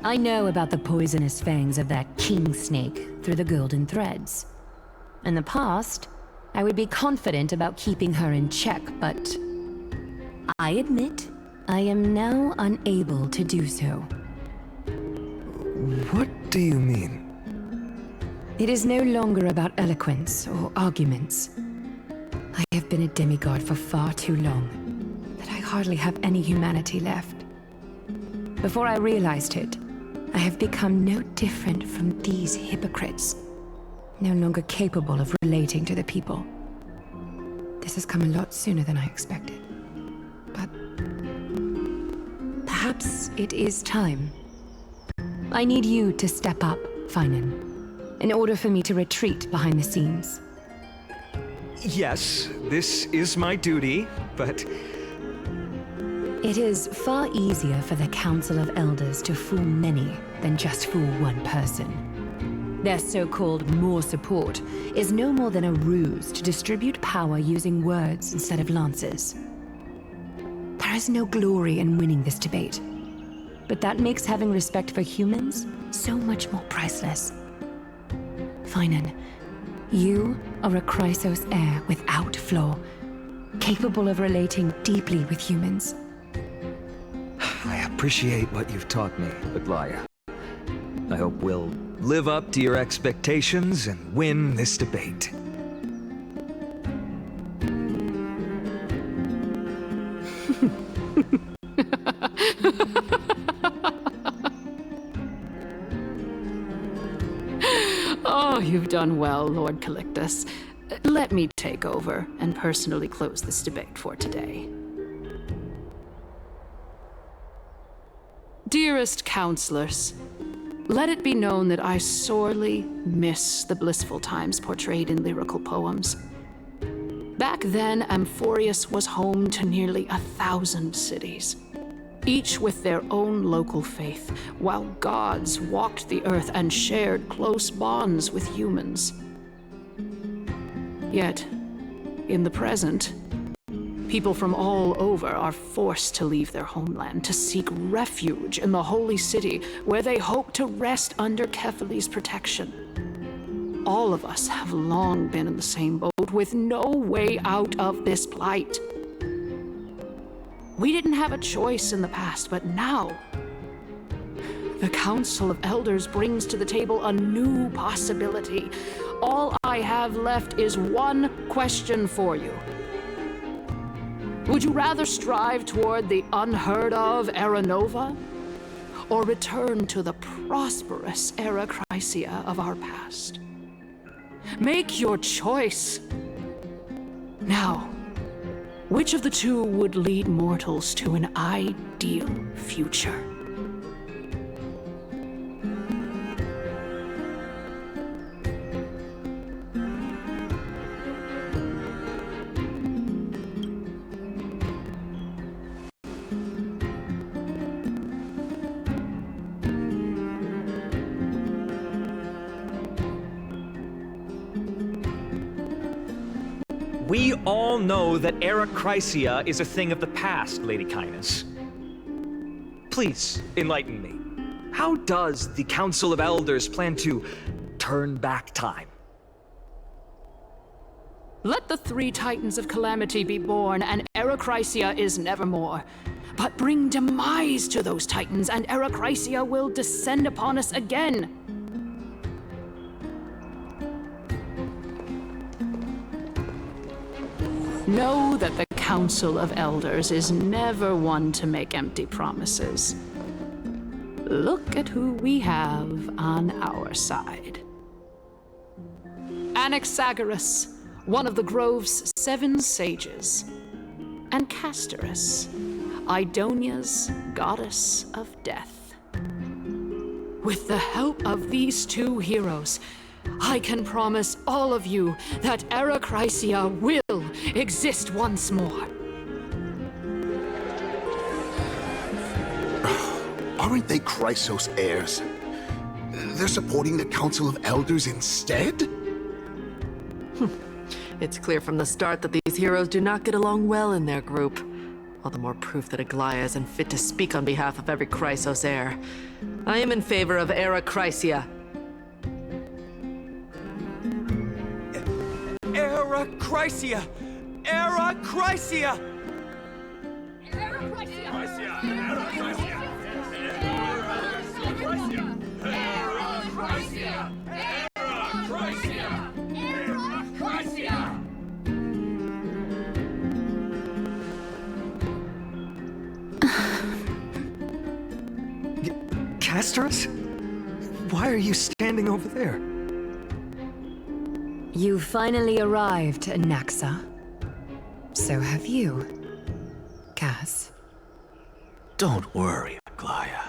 I know about the poisonous fangs of that king snake through the golden threads. In the past, I would be confident about keeping her in check, but I admit I am now unable to do so. What do you mean? It is no longer about eloquence or arguments. I have been a demigod for far too long that I hardly have any humanity left. Before I realized it, I have become no different from these hypocrites, no longer capable of relating to the people. This has come a lot sooner than I expected. But perhaps it is time. I need you to step up, Finan, in order for me to retreat behind the scenes. Yes, this is my duty, but... It is far easier for the Council of Elders to fool many than just fool one person. Their so-called more support is no more than a ruse to distribute power using words instead of lances. There is no glory in winning this debate, but that makes having respect for humans so much more priceless. Finan, you are a Chrysos heir without flaw, capable of relating deeply with humans. I appreciate what you've taught me, Aglaya. I hope we'll live up to your expectations and win this debate. Oh, you've done well, Lord Calictus. Let me take over and personally close this debate for today. Dearest counselors, let it be known that I sorely miss the blissful times portrayed in lyrical poems. Back then, Amphorius was home to nearly 1,000 cities, each with their own local faith, while gods walked the earth and shared close bonds with humans. Yet, in the present, people from all over are forced to leave their homeland to seek refuge in the holy city, where they hope to rest under Kephales's protection. All of us have long been in the same boat, with no way out of this plight. We didn't have a choice in the past, but now, the Council of Elders brings to the table a new possibility. All I have left is one question for you. Would you rather strive toward the unheard of Era Nova, or return to the prosperous Era Chrysia of our past? Make your choice. Now, which of the two would lead mortals to an ideal future? We all know that Era Chrysia is a thing of the past, Lady Cainus. Please, enlighten me. How does the Council of Elders plan to turn back time? Let the 3 Titans of Calamity be born, and Era Chrysia is nevermore. But bring demise to those Titans, and Era Chrysia will descend upon us again. Know that the Council of Elders is never one to make empty promises. Look at who we have on our side. Anaxagoras, one of the Grove's 7 sages, and Castorus, Idonia's goddess of death. With the help of these 2 heroes, I can promise all of you that Era Chrysia will exist once more. Aren't they Chrysos heirs? They're supporting the Council of Elders instead? It's clear from the start that these heroes do not get along well in their group. All the more proof that Aglaya isn't fit to speak on behalf of every Chrysos heir. I am in favor of Era Chrysia. Era Chrysia! Era Chrysia! Castorus? Why are you standing over there? You finally arrived, Anaxa. So have you, Cass. Don't worry, Aglaya.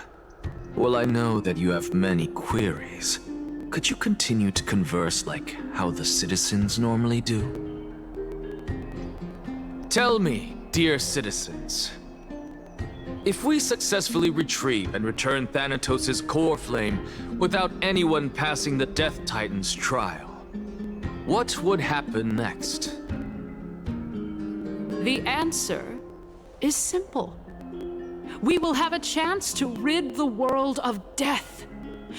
Well, I know that you have many queries. Could you continue to converse like how the citizens normally do? Tell me, dear citizens, if we successfully retrieve and return Thanatos' core flame without anyone passing the Death Titan's trial, what would happen next? The answer is simple. We will have a chance to rid the world of death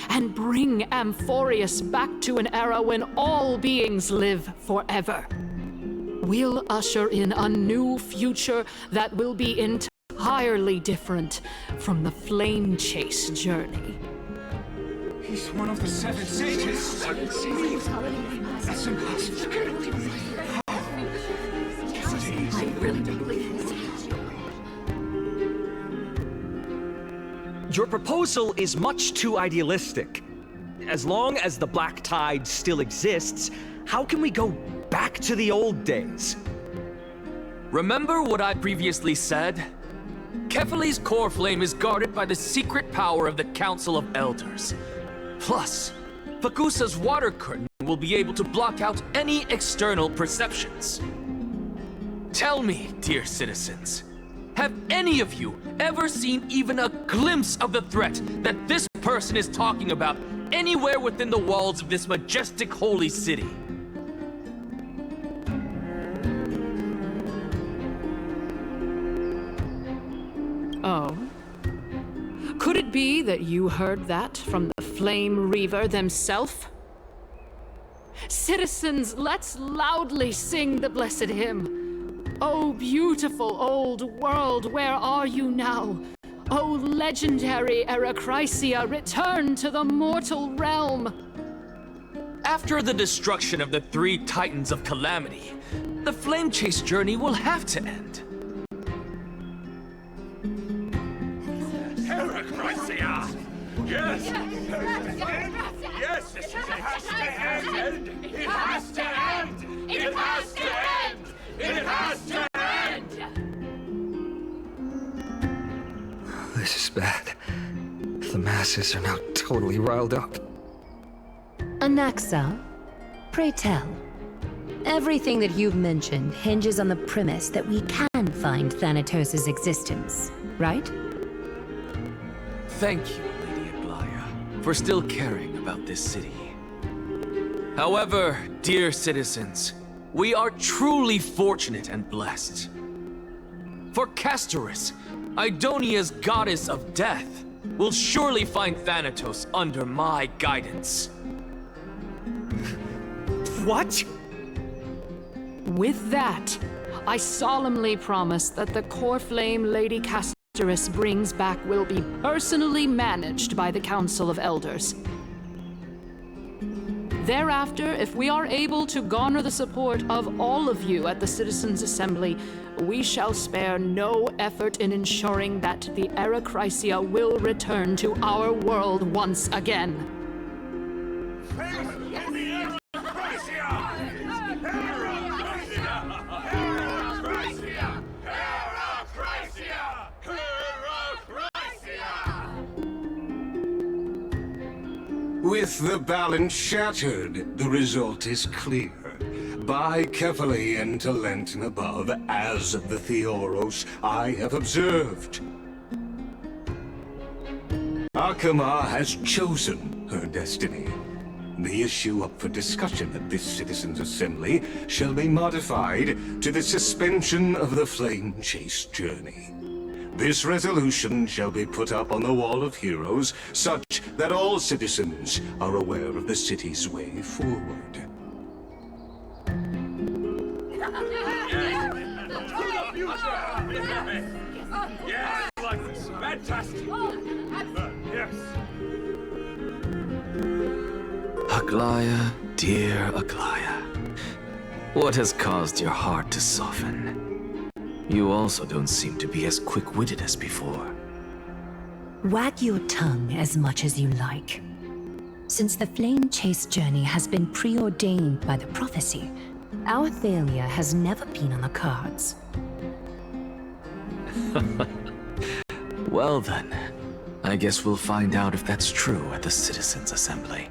and bring Amphorius back to an era when all beings live forever. We'll usher in a new future that will be entirely different from the flame chase journey. He's one of the seven sages. Seven sages? That's impossible. I really do believe this. Your proposal is much too idealistic. As long as the Black Tide still exists, how can we go back to the old days? Remember what I previously said? Kefali's core flame is guarded by the secret power of the Council of Elders. Plus, Fagusa's water curtain will be able to block out any external perceptions. Tell me, dear citizens, have any of you ever seen even a glimpse of the threat that this person is talking about anywhere within the walls of this majestic holy city? Oh. Could it be that you heard that from the Flame Reaver themselves? Citizens, let's loudly sing the blessed hymn. Oh, beautiful old world, where are you now? Oh, legendary Erechrysia, return to the mortal realm! After the destruction of the 3 Titans of Calamity, the Flame Chase journey will have to end. Erechrysia! Yes! Yes! It has to end! It has to end! It has to end! It has to end! This is bad. The masses are now totally riled up. Anaxa, pray tell. Everything that you've mentioned hinges on the premise that we can find Thanatos' existence, right? Thank you, Lady Aglaya, for still caring about this city. However, dear citizens, we are truly fortunate and blessed. For Castorus, Idonia's goddess of death, will surely find Thanatos under my guidance. What? With that, I solemnly promise that the core flame Lady Castorus brings back will be personally managed by the Council of Elders. Thereafter, if we are able to garner the support of all of you at the Citizens' Assembly, we shall spare no effort in ensuring that the Erechrysia will return to our world once again. With the balance shattered, the result is clear. By Kefali and Talent and above, as the Theoros I have observed. Akama has chosen her destiny. The issue up for discussion at this Citizens' Assembly shall be modified to the suspension of the Flame Chase journey. This resolution shall be put up on the Wall of Heroes, such that all citizens are aware of the city's way forward. Fantastic! Yes. Aglaya, dear Aglaya. What has caused your heart to soften? You also don't seem to be as quick-witted as before. Wag your tongue as much as you like. Since the flame chase journey has been preordained by the prophecy, our failure has never been on the cards. Well then, I guess we'll find out if that's true at the Citizens' Assembly.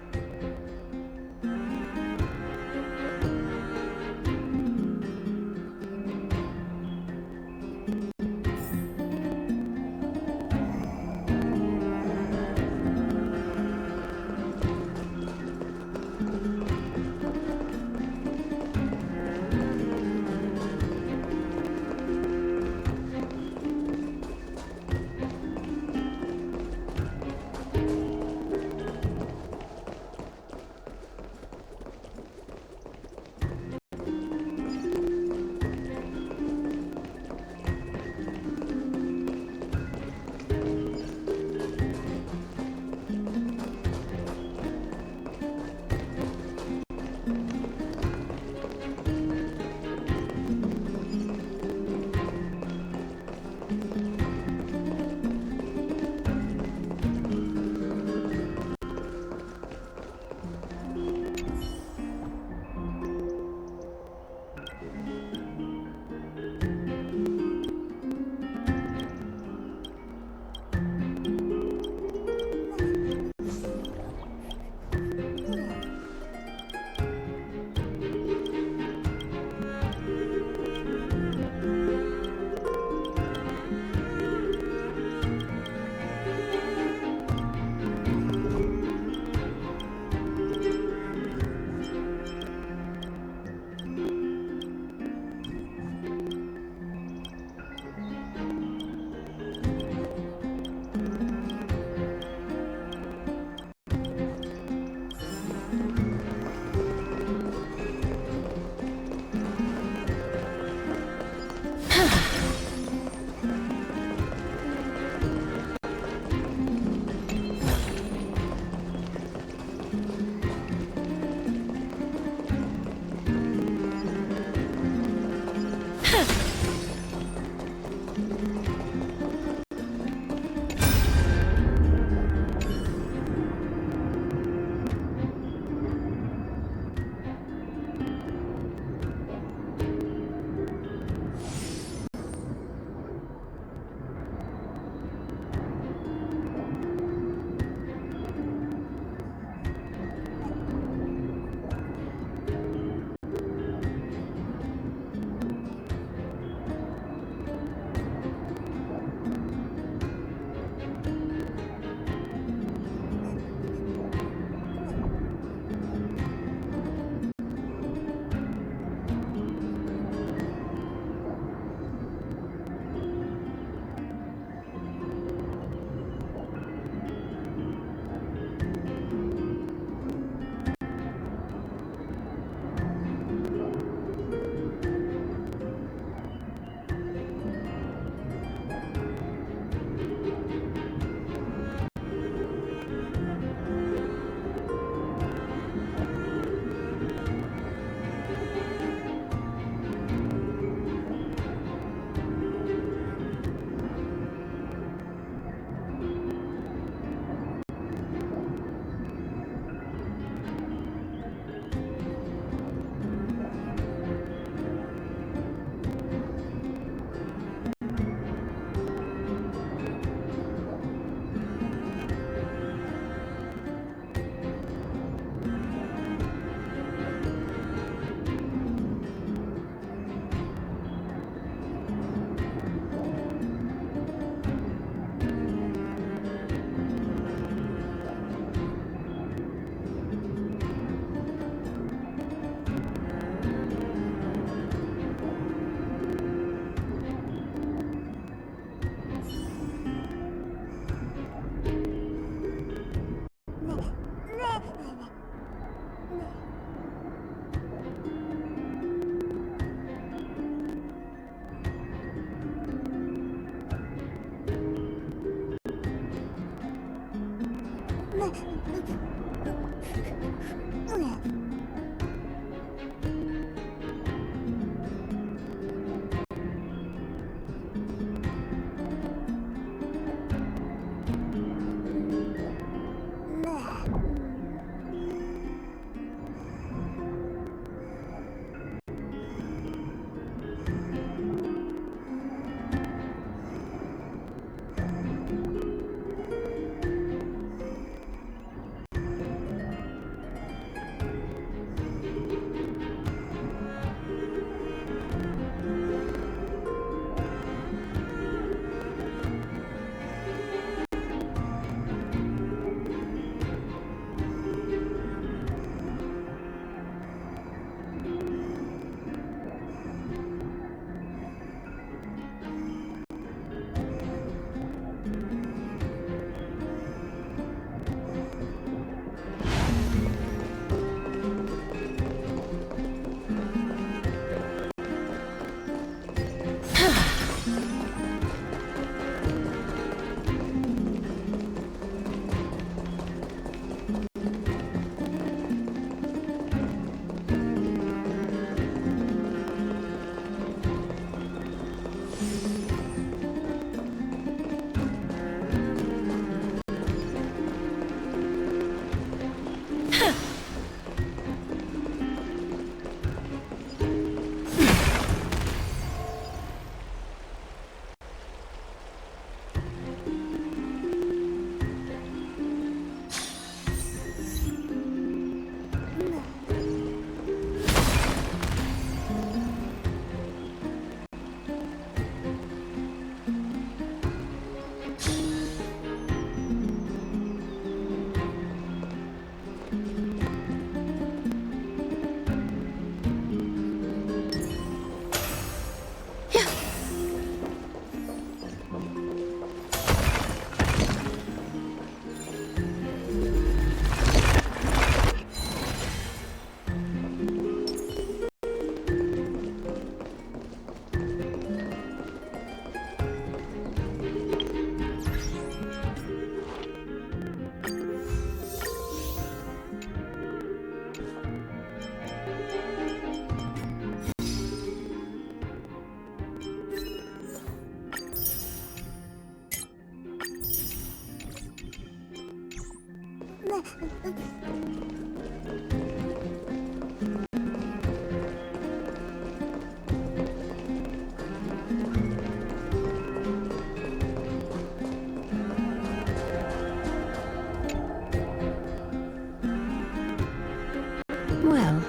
Well,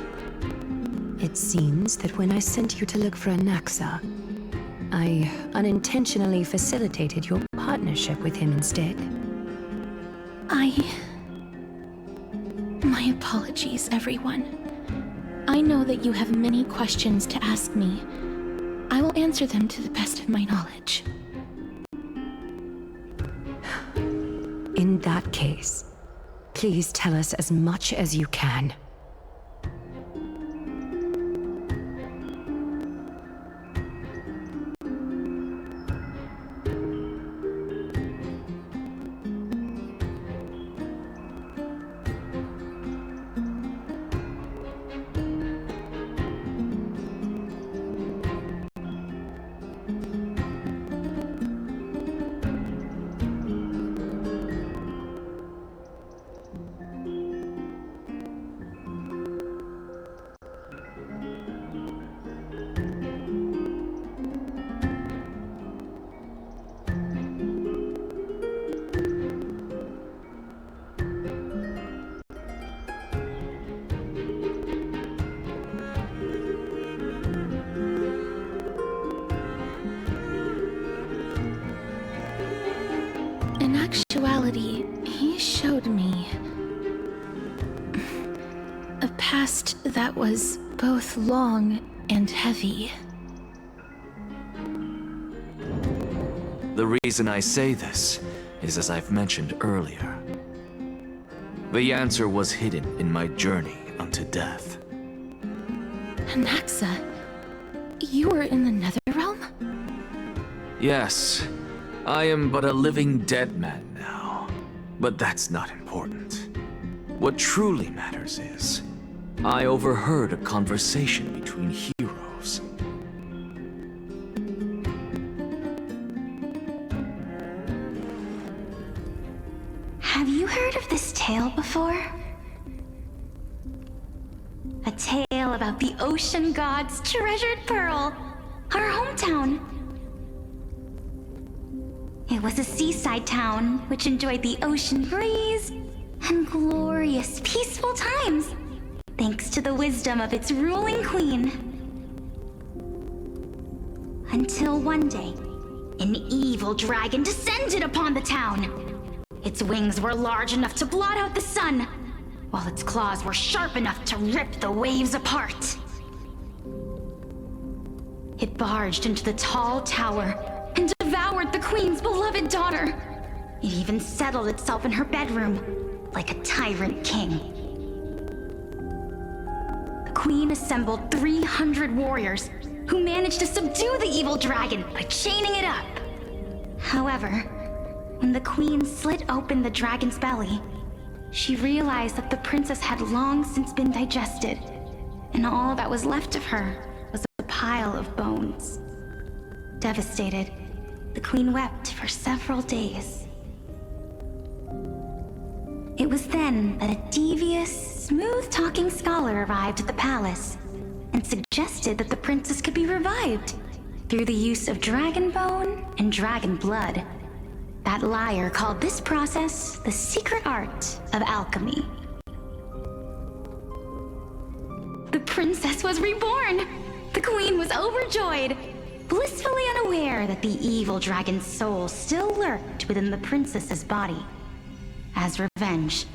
it seems that when I sent you to look for Anaxa, I unintentionally facilitated your partnership with him instead. My apologies, everyone. I know that you have many questions to ask me. I will answer them to the best of my knowledge. In that case, please tell us as much as you can. In actuality, he showed me a past that was both long and heavy. The reason I say this is as I've mentioned earlier. The answer was hidden in my journey unto death. Anaxa, you were in the Netherrealm? Yes, I am but a living dead man now. But that's not important. What truly matters is, I overheard a conversation between heroes. Have you heard of this tale before? A tale about the ocean god's treasured pearl, our hometown. It was a seaside town which enjoyed the ocean breeze and glorious, peaceful times, thanks to the wisdom of its ruling queen. Until one day, an evil dragon descended upon the town. Its wings were large enough to blot out the sun, while its claws were sharp enough to rip the waves apart. It barged into the tall tower and devoured the queen's beloved daughter. It even settled itself in her bedroom, like a tyrant king. The queen assembled 300 warriors who managed to subdue the evil dragon by chaining it up. However, when the queen slit open the dragon's belly, she realized that the princess had long since been digested, and all that was left of her was a pile of bones. Devastated, the queen wept for several days. It was then that a devious, smooth-talking scholar arrived at the palace and suggested that the princess could be revived through the use of dragon bone and dragon blood. That liar called this process the secret art of alchemy. The princess was reborn! The queen was overjoyed, blissfully unaware that the evil dragon's soul still lurked within the princess's body. As revenge,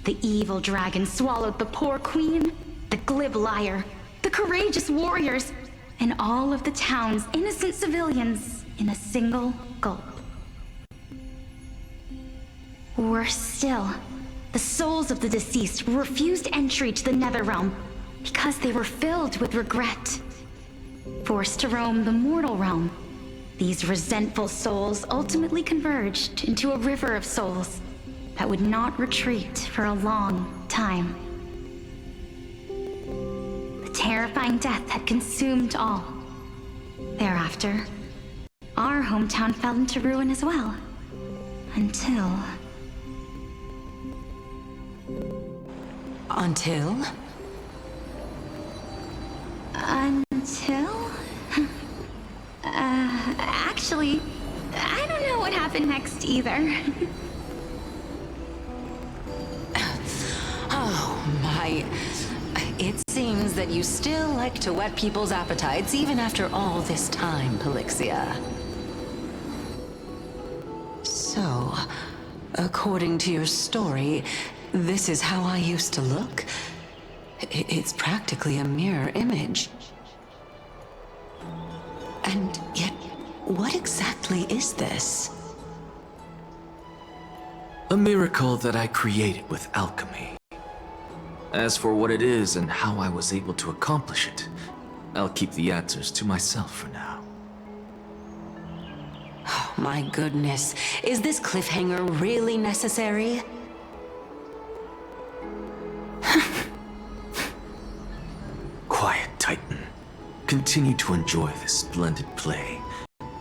the evil dragon swallowed the poor queen, the glib liar, the courageous warriors, and all of the town's innocent civilians in a single gulp. Worse still, the souls of the deceased refused entry to the Netherrealm because they were filled with regret. Forced to roam the mortal realm, these resentful souls ultimately converged into a river of souls that would not retreat for a long time. The terrifying death had consumed all. Thereafter, our hometown fell into ruin as well. Until... Actually, I don't know what happened next either. Oh, my... It seems that you still like to whet people's appetites even after all this time, Pelixia. So, according to your story, this is how I used to look? It's practically a mirror image. And yet, what exactly is this? A miracle that I created with alchemy. As for what it is and how I was able to accomplish it, I'll keep the answers to myself for now. Oh, my goodness. Is this cliffhanger really necessary? Quiet, Titan. Continue to enjoy this splendid play,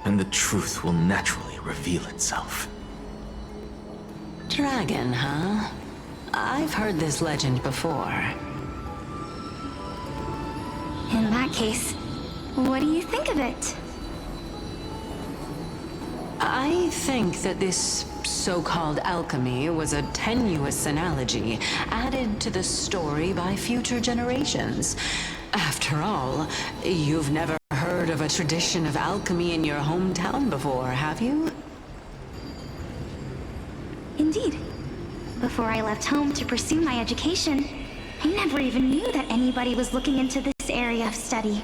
and the truth will naturally reveal itself. Dragon, huh? I've heard this legend before. In that case, what do you think of it? I think that this so-called alchemy was a tenuous analogy added to the story by future generations. After all, you've never heard of a tradition of alchemy in your hometown before, have you? Indeed. Before I left home to pursue my education, I never even knew that anybody was looking into this area of study.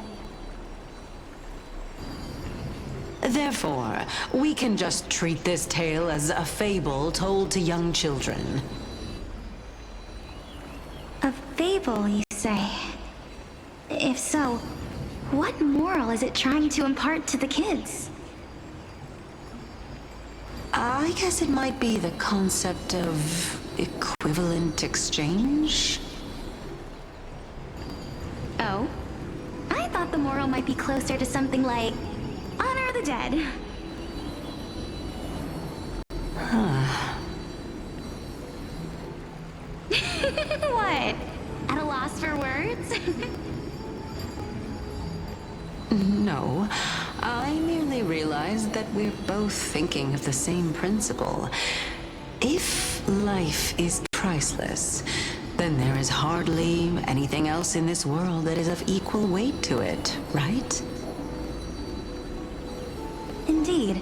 Therefore, we can just treat this tale as a fable told to young children. A fable, you say? If so, what moral is it trying to impart to the kids? I guess it might be the concept of equivalent exchange? Oh? I thought the moral might be closer to something like honor the dead. Huh. What? At a loss for words? No, I merely realized that we're both thinking of the same principle. If life is priceless, then there is hardly anything else in this world that is of equal weight to it, right? Indeed.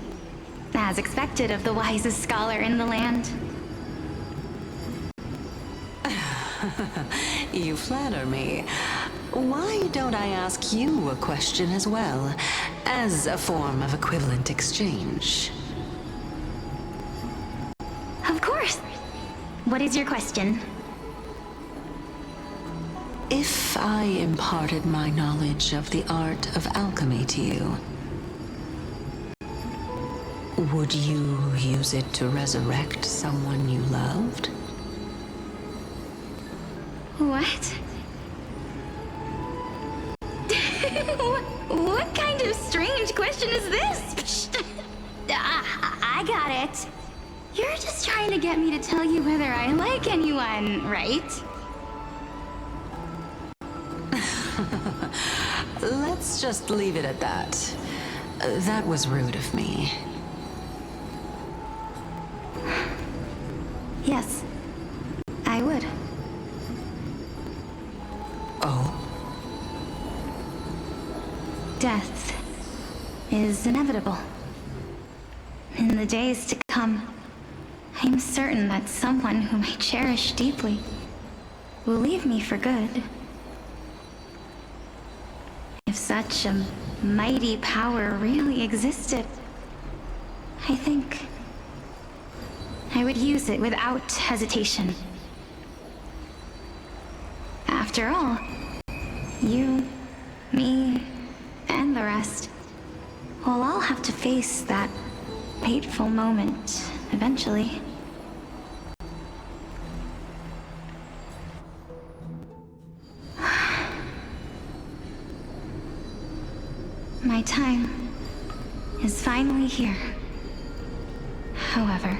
As expected of the wisest scholar in the land. You flatter me. Why don't I ask you a question as well, as a form of equivalent exchange? Of course. What is your question? If I imparted my knowledge of the art of alchemy to you, would you use it to resurrect someone you loved? What? What kind of strange question is this? I got it. You're just trying to get me to tell you whether I like anyone, right? Let's just leave it at that. That was rude of me. Yes, I would. Oh? Death is inevitable. In the days to come, I'm certain that someone whom I cherish deeply will leave me for good. If such a mighty power really existed, I think I would use it without hesitation. After all, you, me, and the rest will all have to face that fateful moment eventually. My time is finally here. However,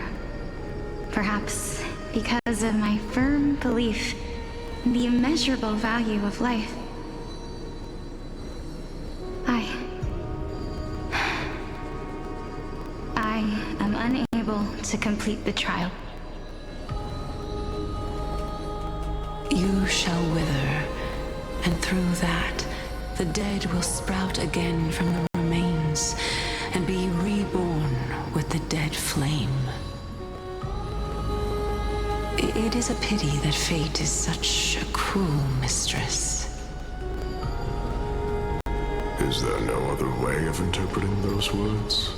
perhaps because of my firm belief in the immeasurable value of life, I am unable to complete the trial. You shall wither, and through that, the dead will sprout again from the remains and be reborn with the dead flame. It is a pity that fate is such a cruel mistress. Is there no other way of interpreting those words?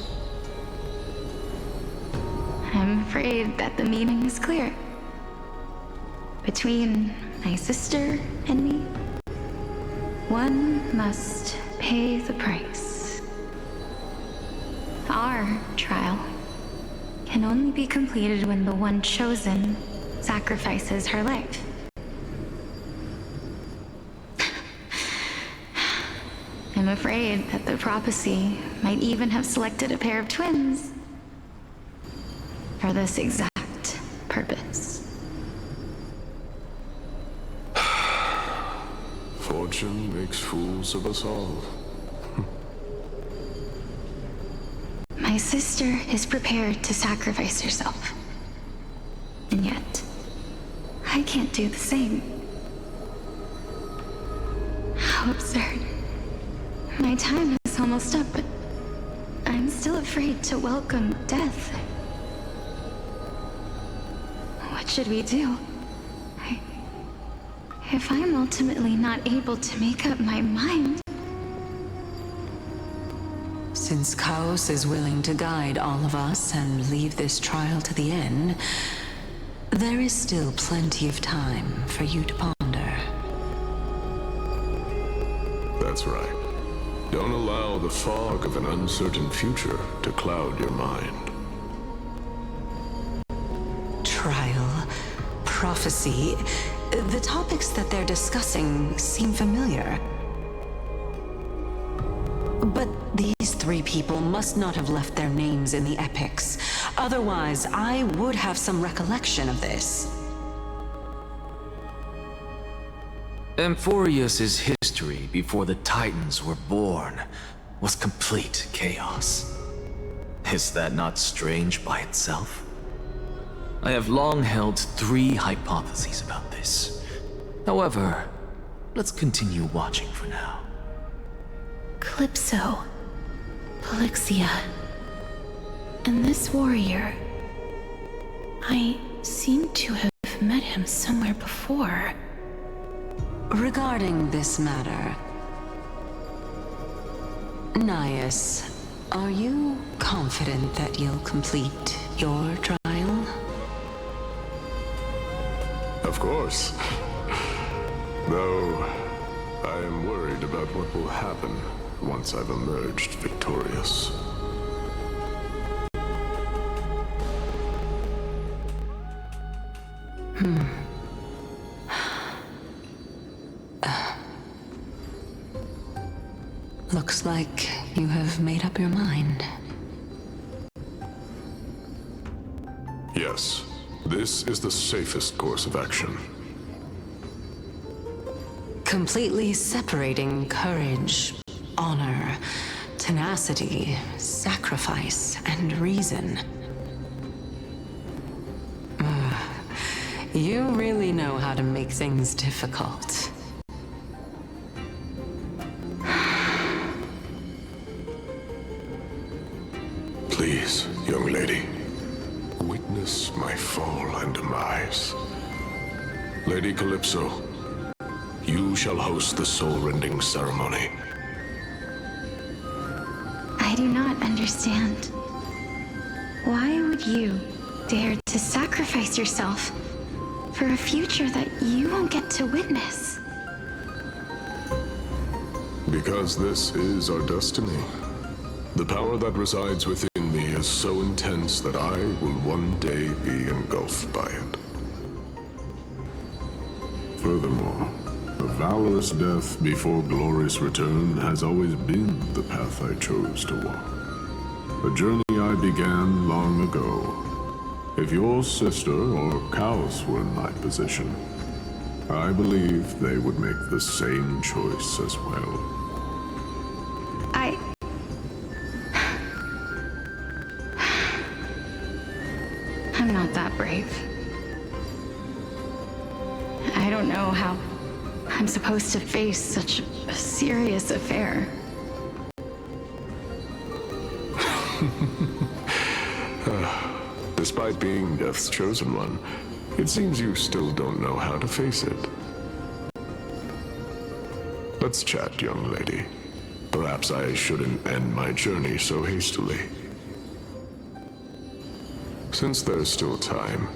I'm afraid that the meaning is clear. Between my sister and me, one must pay the price. Our trial can only be completed when the one chosen sacrifices her life. I'm afraid that the prophecy might even have selected a pair of twins for this exact purpose. Fortune makes fools of us all. My sister is prepared to sacrifice herself. And yet, I can't do the same. How absurd. My time is almost up, but I'm still afraid to welcome death. What should we do? If I'm ultimately not able to make up my mind... Since Chaos is willing to guide all of us and leave this trial to the end, there is still plenty of time for you to ponder. That's right. Don't allow the fog of an uncertain future to cloud your mind. trial, prophecy. The topics that they're discussing seem familiar. But these three people must not have left their names in the epics. Otherwise, I would have some recollection of this. Amphorius's history before the Titans were born was complete chaos. Is that not strange by itself? I have long held 3 hypotheses about this. However, let's continue watching for now. Calypso, Polixia, and this warrior. I seem to have met him somewhere before. Regarding this matter, Nias, are you confident that you'll complete your trial? Of course. Though, I am worried about what will happen once I've emerged victorious. Looks like you have made up your mind. Yes, this is the safest course of action. Completely separating courage, honor, tenacity, sacrifice, and reason. You really know how to make things difficult. Please, young lady, witness my fall and demise. Lady Calypso, you shall host the soul-rending ceremony. I do not understand. Why would you dare to sacrifice yourself for a future that you won't get to witness? Because this is our destiny. The power that resides within me is so intense that I will one day be engulfed by it. Furthermore, a valorous death before glorious return has always been the path I chose to walk. A journey I began long ago. If your sister or cows were in my position, I believe they would make the same choice as well. I'm not that brave. I don't know how I'm supposed to face such a serious affair. Despite being Death's chosen one, it seems you still don't know how to face it. Let's chat, young lady. Perhaps I shouldn't end my journey so hastily. Since there's still time,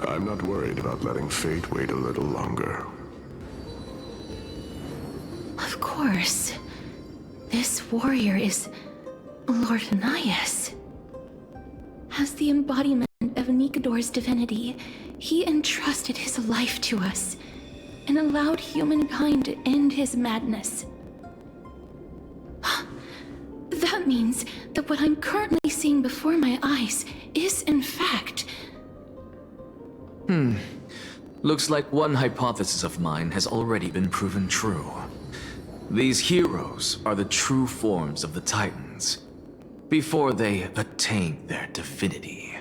I'm not worried about letting fate wait a little longer. Of course. This warrior is Lord Nias. As the embodiment of Nikador's divinity, he entrusted his life to us and allowed humankind to end his madness. That means that what I'm currently seeing before my eyes is, in fact... Looks like one hypothesis of mine has already been proven true. These heroes are the true forms of the Titans, before they attained their divinity.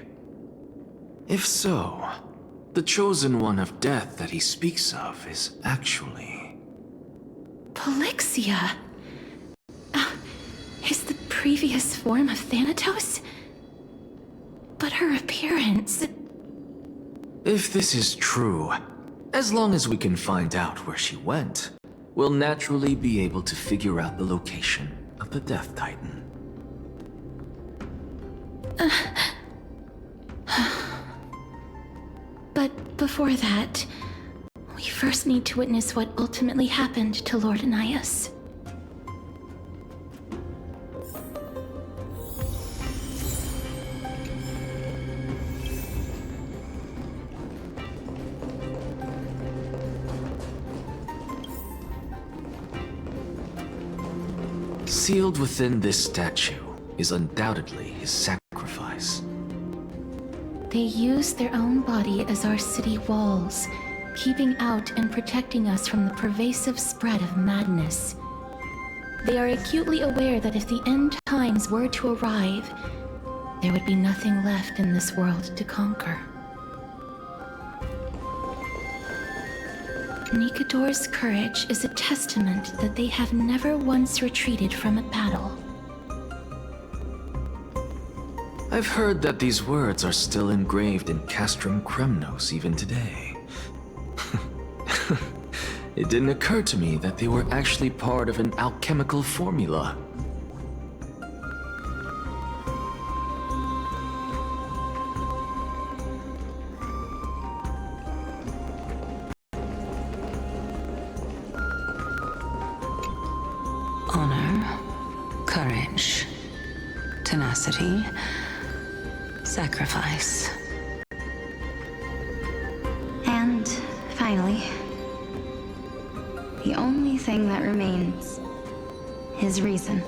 If so, the chosen one of death that he speaks of is actually... Polixia? Is the previous form of Thanatos? But her appearance... If this is true, as long as we can find out where she went, we'll naturally be able to figure out the location of the Death Titan. But before that, we first need to witness what ultimately happened to Lord Nias. Concealed within this statue is undoubtedly his sacrifice. They use their own body as our city walls, keeping out and protecting us from the pervasive spread of madness. They are acutely aware that if the end times were to arrive, there would be nothing left in this world to conquer. Nikador's courage is a testament that they have never once retreated from a battle. I've heard that these words are still engraved in Castrum Kremnos even today. It didn't occur to me that they were actually part of an alchemical formula. Honor, courage, tenacity, sacrifice. And finally, the only thing that remains is reason.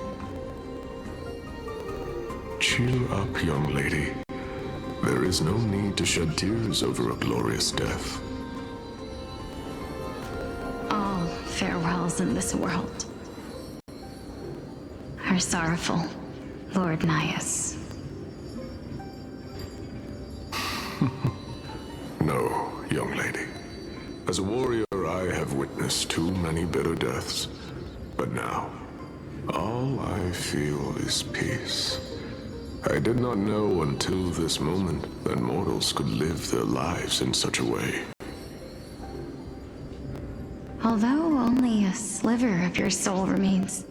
Cheer up, young lady. There is no need to shed tears over a glorious death. All farewells in this world are sorrowful, Lord Nias. No, young lady. As a warrior, I have witnessed too many bitter deaths. But now, all I feel is peace. I did not know until this moment that mortals could live their lives in such a way. Although only a sliver of your soul remains,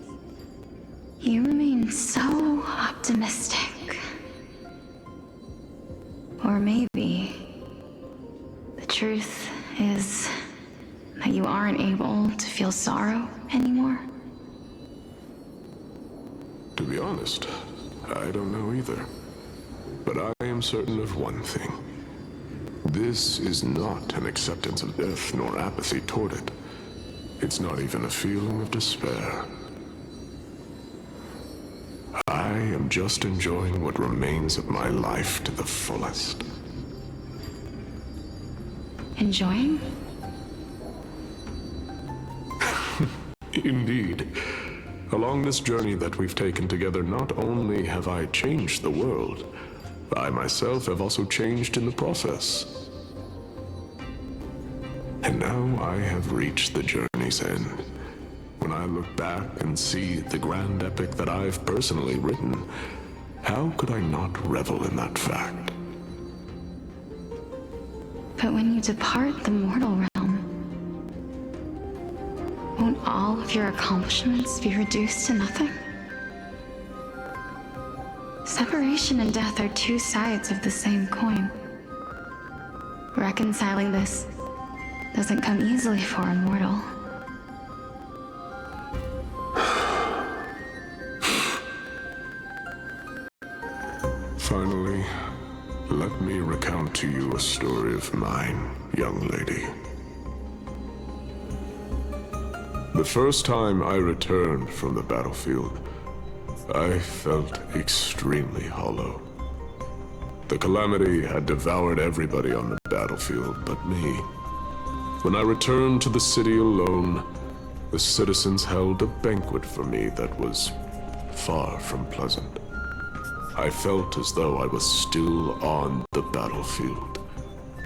you remain so optimistic. Or maybe the truth is that you aren't able to feel sorrow anymore. To be honest, I don't know either. But I am certain of one thing. This is not an acceptance of death nor apathy toward it. It's not even a feeling of despair. I am just enjoying what remains of my life to the fullest. Enjoying? Indeed. Along this journey that we've taken together, not only have I changed the world, I myself have also changed in the process. And now I have reached the journey's end. When I look back and see the grand epic that I've personally written, how could I not revel in that fact? But when you depart the mortal realm, won't all of your accomplishments be reduced to nothing? Separation and death are two sides of the same coin. Reconciling this doesn't come easily for a mortal. Finally, let me recount to you a story of mine, young lady. The first time I returned from the battlefield, I felt extremely hollow. The calamity had devoured everybody on the battlefield but me. When I returned to the city alone, the citizens held a banquet for me that was far from pleasant. I felt as though I was still on the battlefield,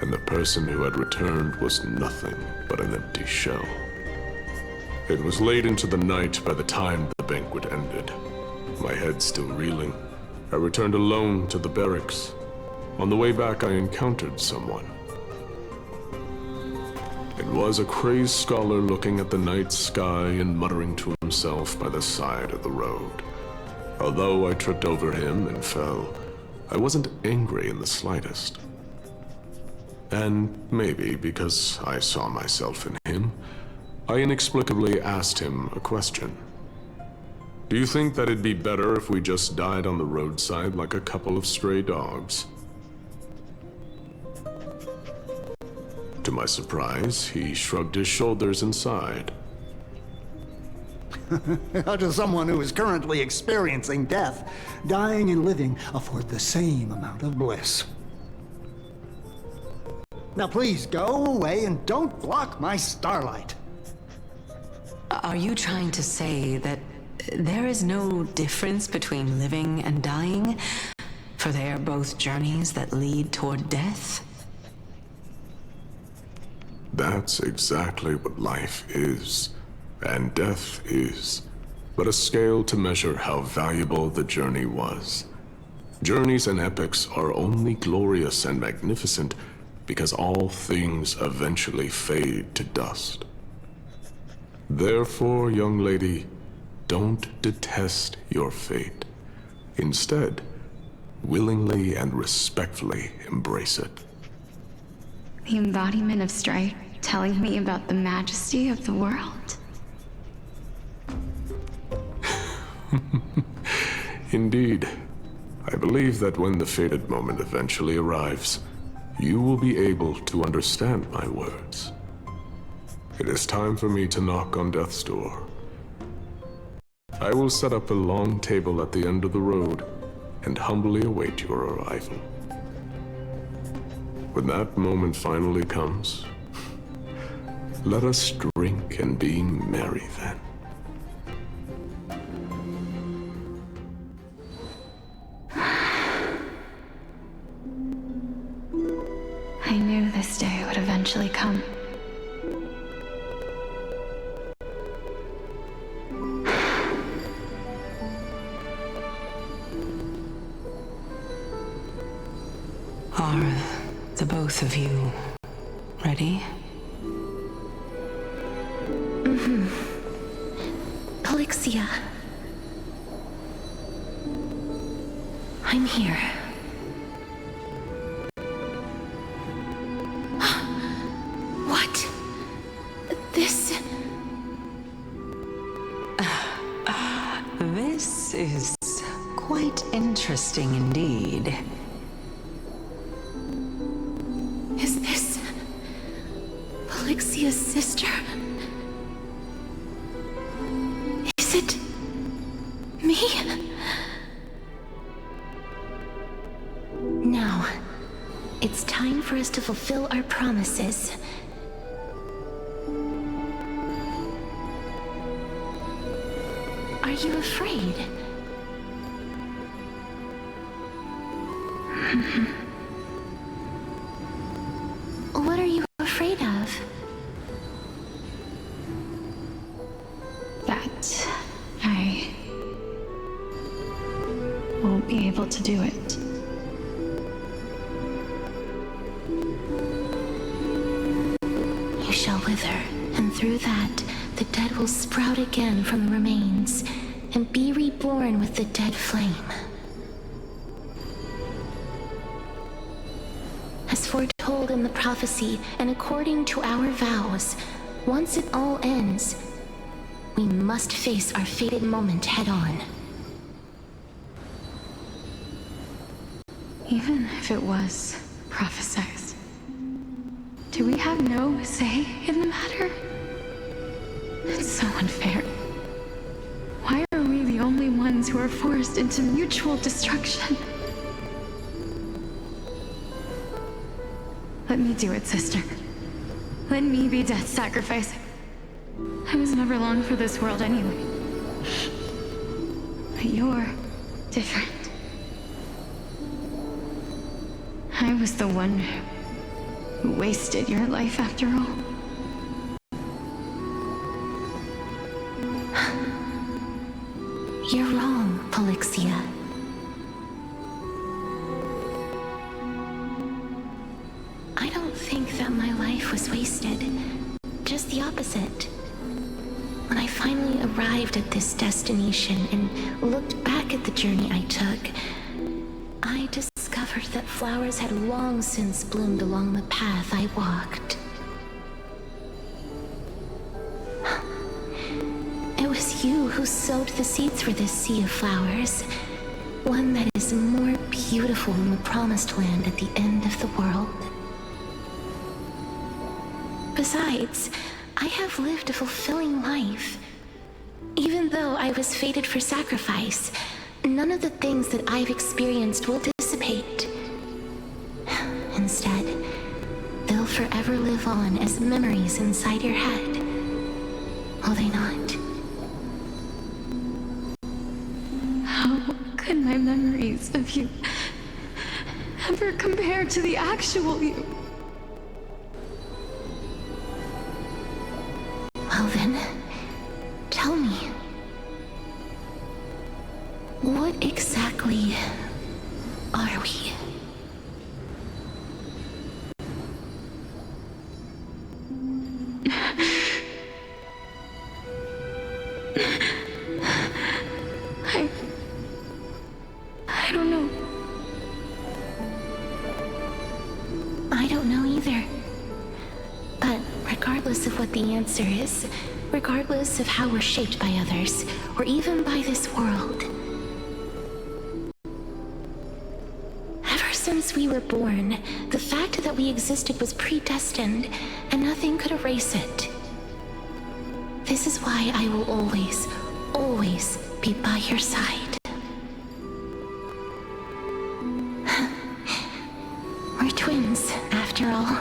and the person who had returned was nothing but an empty shell. It was late into the night by the time the banquet ended. My head still reeling, I returned alone to the barracks. On the way back, I encountered someone. It was a crazed scholar looking at the night sky and muttering to himself by the side of the road. Although I tripped over him and fell, I wasn't angry in the slightest. And maybe because I saw myself in him, I inexplicably asked him a question. Do you think that it'd be better if we just died on the roadside like a couple of stray dogs? To my surprise, he shrugged his shoulders and sighed. How does someone who is currently experiencing death, dying and living, afford the same amount of bliss? Now please go away and don't block my starlight. Are you trying to say that there is no difference between living and dying? For they are both journeys that lead toward death? That's exactly what life is, and death is, but a scale to measure how valuable the journey was. Journeys and epics are only glorious and magnificent because all things eventually fade to dust. Therefore, young lady, don't detest your fate. Instead, willingly and respectfully embrace it. The embodiment of strife telling me about the majesty of the world. Indeed. I believe that when the fated moment eventually arrives, you will be able to understand my words. It is time for me to knock on death's door. I will set up a long table at the end of the road and humbly await your arrival. When that moment finally comes, let us drink and be merry then. I knew this day would eventually come. Are the both of you ready? Mm-hmm. Polixia. I'm here. What? This... This is quite interesting indeed. Is this... Polixia's sister? Is it... me? Now, it's time for us to fulfill our promises. Are you afraid? What are you afraid of? That I won't be able to do it. You shall wither, and through that, the dead will sprout again from the remains, and be reborn with the dead flame. As foretold in the prophecy, and according to our vows, once it all ends, we must face our fated moment head-on. Even if it was prophesied, do we have no say in the matter? It's so unfair. Why are we the only ones who are forced into mutual destruction? Let me do it, sister. Let me be death's sacrifice. I was never long for this world anyway. But you're different. I was the one who wasted your life after all. You're wrong, Polixia. I don't think that my life was wasted. Just the opposite. When I finally arrived at this destination and looked back at the journey I took, I discovered that flowers had long since bloomed along the path I walked. It was you who sowed the seeds for this sea of flowers, one that is more beautiful than the promised land at the end of the world. Besides, I have lived a fulfilling life. Even though I was fated for sacrifice, none of the things that I've experienced will dissipate. Instead, they'll forever live on as memories inside your head. Will they not? How could my memories of you ever compare to the actual you? Well then, tell me. What exactly are we? I don't know. I don't know either. But regardless of what the answer is, regardless of how we're shaped by others, or even by this world, ever since we were born, the fact that we existed was predestined, and nothing could erase it. This is why I will always, always be by your side. We're twins, after all.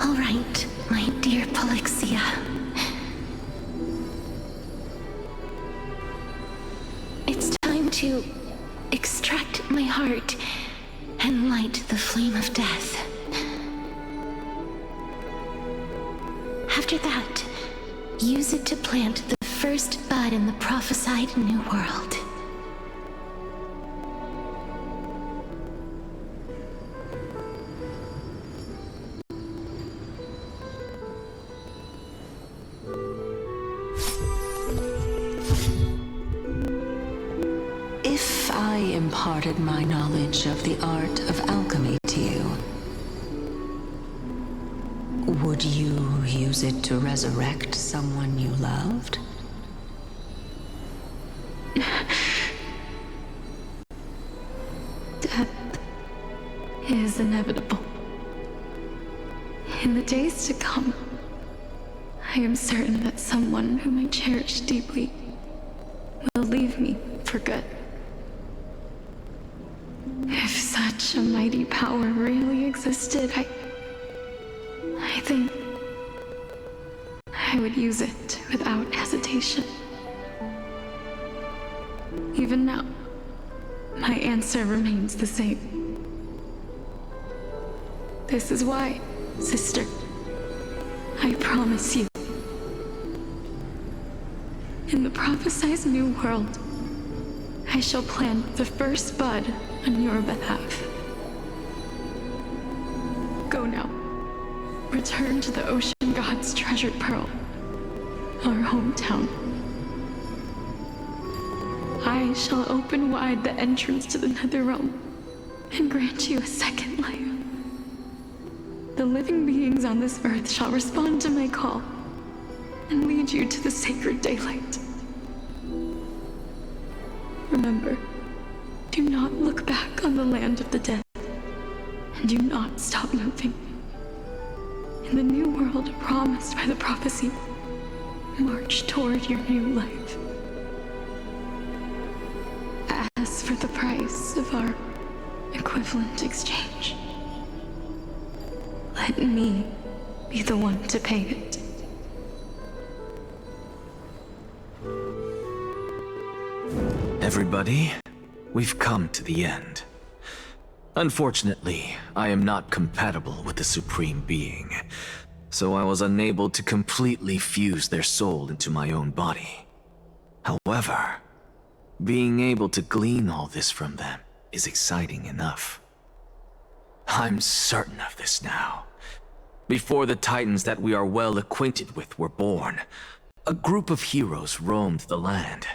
All right, my dear Polixia. It's time to extract my heart and light the flame of death. After that, use it to plant the first bud in the prophesied new world. If I imparted my knowledge of the art of alchemy to you, would you use it to resurrect someone you loved? Death is inevitable. In the days to come, I am certain that someone whom I cherish deeply will leave me for good. If such a mighty power really existed, I think I would use it without hesitation. Even now, my answer remains the same. This is why, sister, I promise you, in the prophesied new world, I shall plant the first bud on your behalf. Go now. Return to the ocean god's treasured pearl, our hometown. I shall open wide the entrance to the nether realm and grant you a second life. The living beings on this earth shall respond to my call and lead you to the sacred daylight. Remember, do not look back on the land of the dead, and do not stop moving. In the new world promised by the prophecy, march toward your new life. As for the price of our equivalent exchange, let me be the one to pay it. Everybody, we've come to the end. Unfortunately, I am not compatible with the Supreme Being, so I was unable to completely fuse their soul into my own body. However, being able to glean all this from them is exciting enough. I'm certain of this now. Before the Titans that we are well acquainted with were born, a group of heroes roamed the land.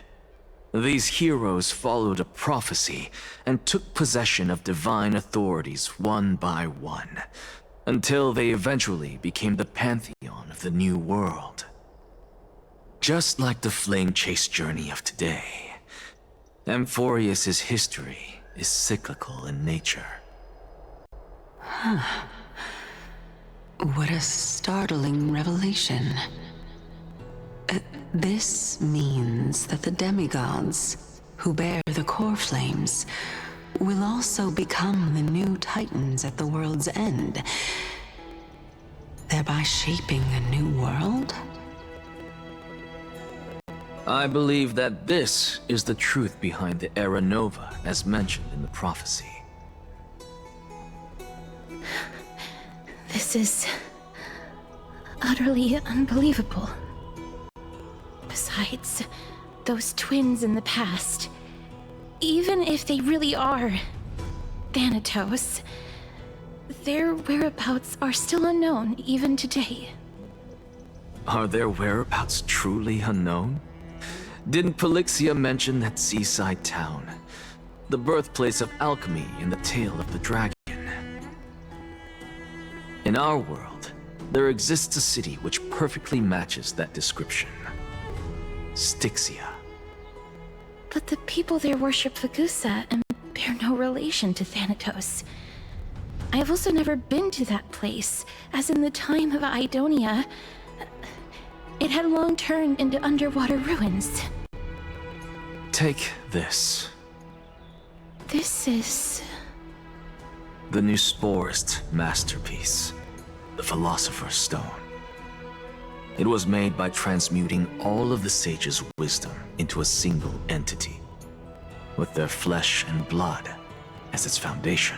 These heroes followed a prophecy and took possession of divine authorities one by one, until they eventually became the pantheon of the new world. Just like the flame chase journey of today, Amphorius's history is cyclical in nature. Huh. What a startling revelation. This means that the demigods, who bear the core flames, will also become the new titans at the world's end, thereby shaping a new world? I believe that this is the truth behind the Era Nova, as mentioned in the prophecy. This is utterly unbelievable. Besides, those twins in the past, even if they really are Thanatos, their whereabouts are still unknown even today. Are their whereabouts truly unknown? Didn't Polixia mention that seaside town, the birthplace of alchemy in the tale of the dragon? In our world, there exists a city which perfectly matches that description. Styxia. But the people there worship Vagusa and bear no relation to Thanatos. I have also never been to that place, as in the time of Idonia, it had long turned into underwater ruins. Take this. This is... the Nusporist masterpiece, the Philosopher's Stone. It was made by transmuting all of the sages' wisdom into a single entity, with their flesh and blood as its foundation.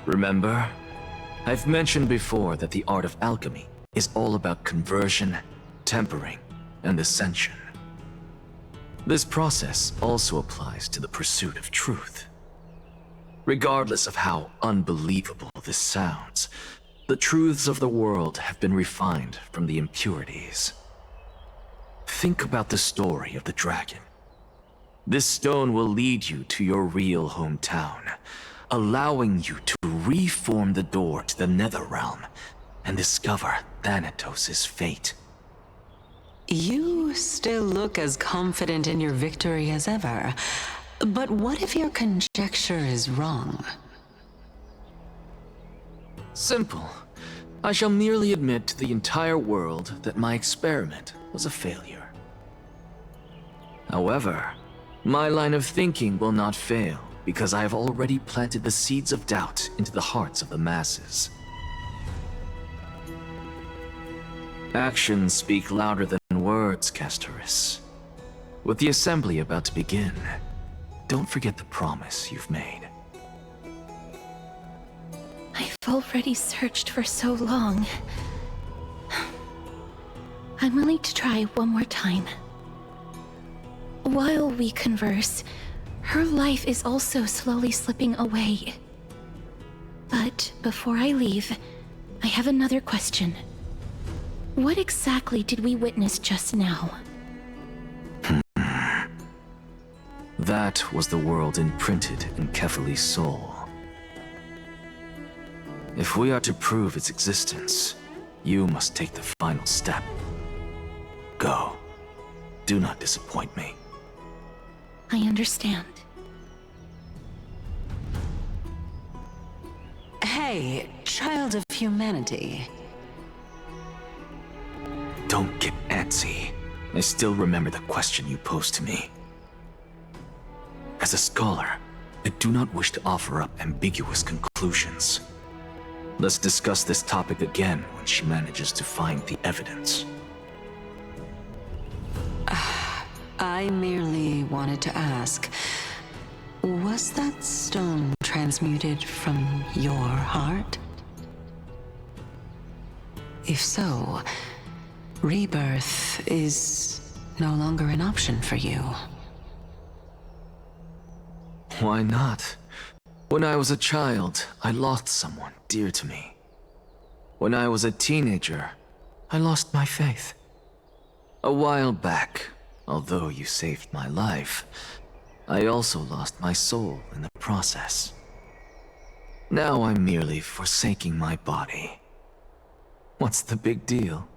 Remember, I've mentioned before that the art of alchemy is all about conversion, tempering, and ascension. This process also applies to the pursuit of truth. Regardless of how unbelievable this sounds, the truths of the world have been refined from the impurities. Think about the story of the dragon. This stone will lead you to your real hometown, allowing you to reform the door to the Netherrealm and discover Thanatos' fate. You still look as confident in your victory as ever. But what if your conjecture is wrong? Simple. I shall merely admit to the entire world that my experiment was a failure. However, my line of thinking will not fail because I have already planted the seeds of doubt into the hearts of the masses. Actions speak louder than words, Castoris. With the assembly about to begin, don't forget the promise you've made. I've already searched for so long. I'm willing to try one more time. While we converse, her life is also slowly slipping away. But before I leave, I have another question. What exactly did we witness just now? That was the world imprinted in Kefali's soul. If we are to prove its existence, you must take the final step. Go. Do not disappoint me. I understand. Hey, child of humanity. Don't get antsy. I still remember the question you posed to me. As a scholar, I do not wish to offer up ambiguous conclusions. Let's discuss this topic again when she manages to find the evidence. I merely wanted to ask, was that stone transmuted from your heart? If so, rebirth is no longer an option for you. Why not? When I was a child, I lost someone dear to me. When I was a teenager, I lost my faith. A while back, although you saved my life, I also lost my soul in the process. Now I'm merely forsaking my body. What's the big deal?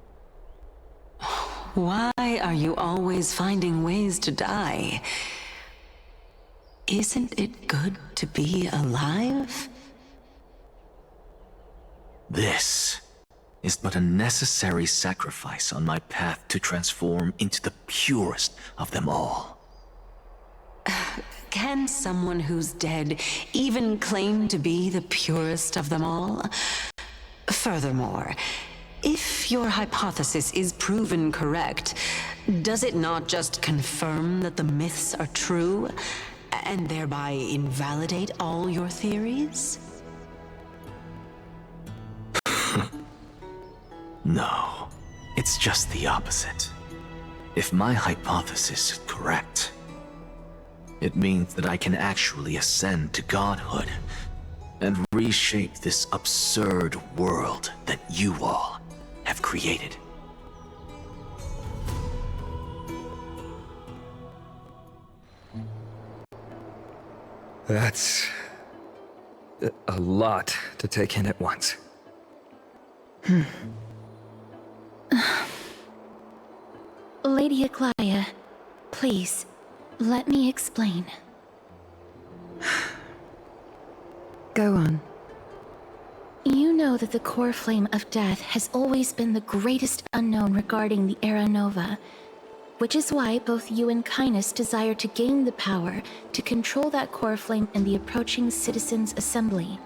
Why are you always finding ways to die? Isn't it good to be alive? This is but a necessary sacrifice on my path to transform into the purest of them all. Can someone who's dead even claim to be the purest of them all? Furthermore, if your hypothesis is proven correct, does it not just confirm that the myths are true, and thereby invalidate all your theories? No, it's just the opposite. If my hypothesis is correct, it means that I can actually ascend to godhood and reshape this absurd world that you all have created. That's a lot to take in at once. Lady Aglaya, please, let me explain. Go on. You know that the core flame of death has always been the greatest unknown regarding the Era Nova, which is why both you and Kindness desire to gain the power to control that core flame in the approaching Citizens' Assembly.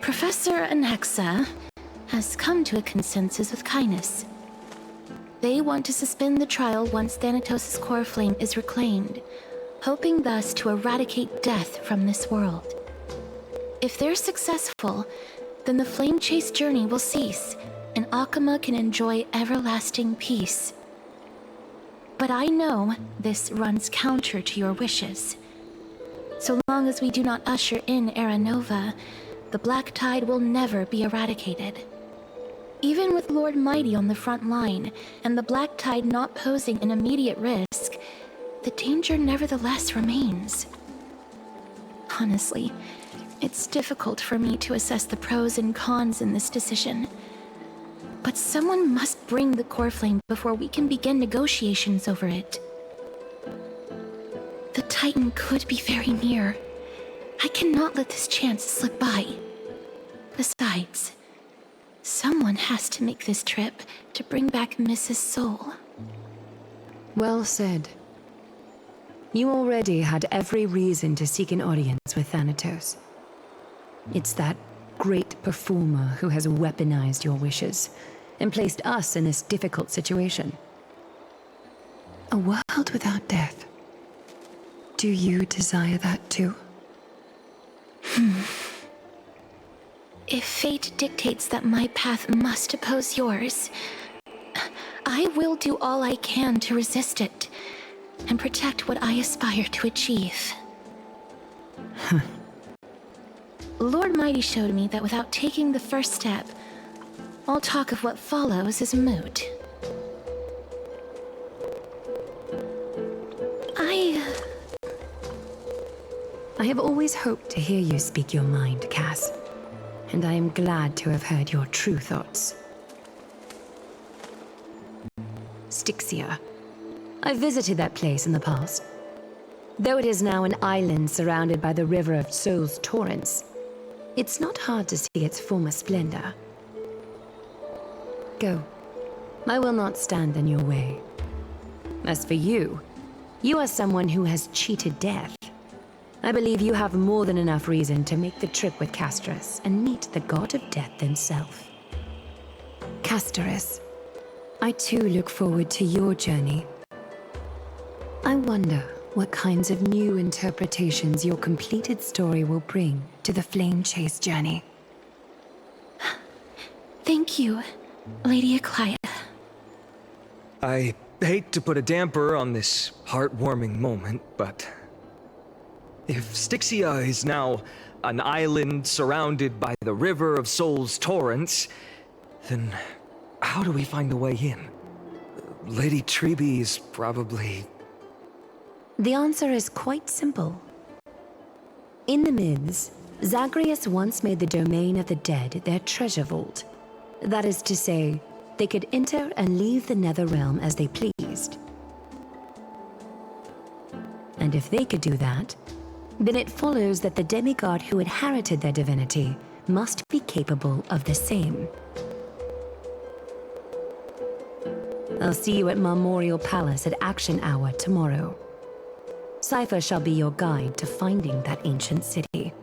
Professor Anexa has come to a consensus with Kindness. They want to suspend the trial once Thanatos' core flame is reclaimed, hoping thus to eradicate death from this world. If they're successful, then the flame chase journey will cease, and Akama can enjoy everlasting peace. But I know this runs counter to your wishes. So long as we do not usher in Era Nova, the Black Tide will never be eradicated. Even with Lord Mighty on the front line, and the Black Tide not posing an immediate risk, the danger nevertheless remains. Honestly, it's difficult for me to assess the pros and cons in this decision. But someone must bring the core flame before we can begin negotiations over it. The Titan could be very near. I cannot let this chance slip by. Besides, someone has to make this trip to bring back Mrs. Soul. Well said. You already had every reason to seek an audience with Thanatos. It's that great performer who has weaponized your wishes and placed us in this difficult situation. A world without death. Do you desire that too? If fate dictates that my path must oppose yours, I will do all I can to resist it and protect what I aspire to achieve. Lord Mighty showed me that without taking the first step, all talk of what follows is moot. I have always hoped to hear you speak your mind, Cass. And I am glad to have heard your true thoughts. Styxia. I visited that place in the past. Though it is now an island surrounded by the river of Souls torrents, it's not hard to see its former splendor. Go. I will not stand in your way. As for you, you are someone who has cheated death. I believe you have more than enough reason to make the trip with Castorus and meet the god of death himself. Castorus, I too look forward to your journey. I wonder what kinds of new interpretations your completed story will bring to the Flame Chase journey. Thank you, Lady Aglaya. I hate to put a damper on this heartwarming moment, but if Styxia is now an island surrounded by the river of Souls torrents, then how do we find a way in? Lady Treby is probably... The answer is quite simple. In the myths, Zagreus once made the domain of the dead their treasure vault. That is to say, they could enter and leave the Netherrealm as they pleased. And if they could do that, then it follows that the demigod who inherited their divinity must must be capable of the same. I'll see you at Memorial Palace at Action Hour tomorrow. Cypher shall be your guide to finding that ancient city.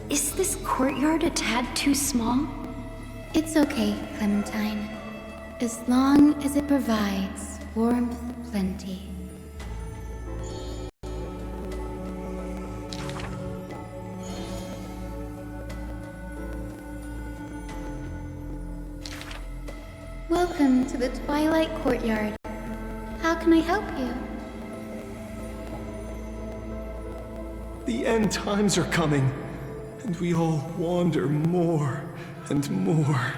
Is this courtyard a tad too small? It's okay, Clementine. As long as it provides warmth plenty. Welcome to the Twilight Courtyard. How can I help you? The end times are coming, and we all wander more and more.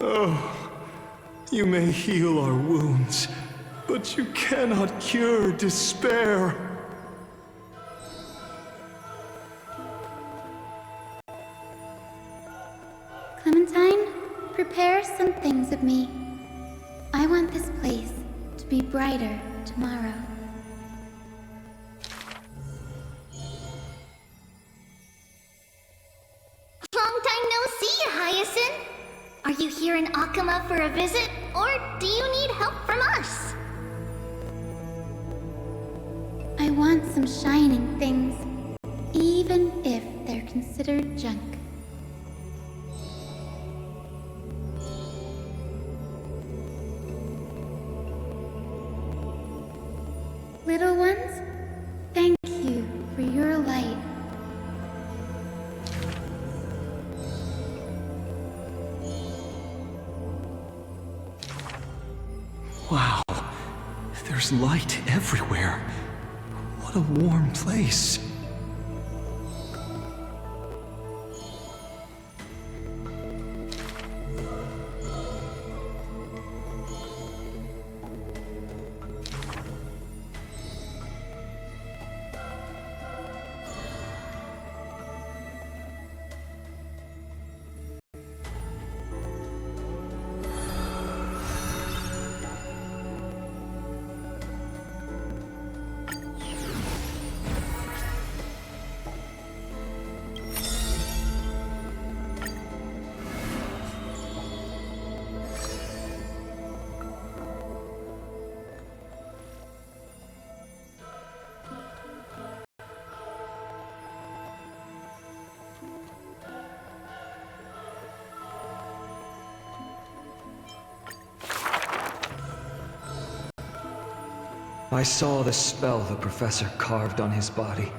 Oh, you may heal our wounds, but you cannot cure despair. Clementine, prepare some things of me. I want this place to be brighter tomorrow. Long time no see, Hyacinth! Are you here in Akama for a visit, or do you need help from us? I want some shining things, even if they're considered junk. Little ones, thank you for your light. Wow, there's light everywhere. What a warm place. I saw the spell the professor carved on his body.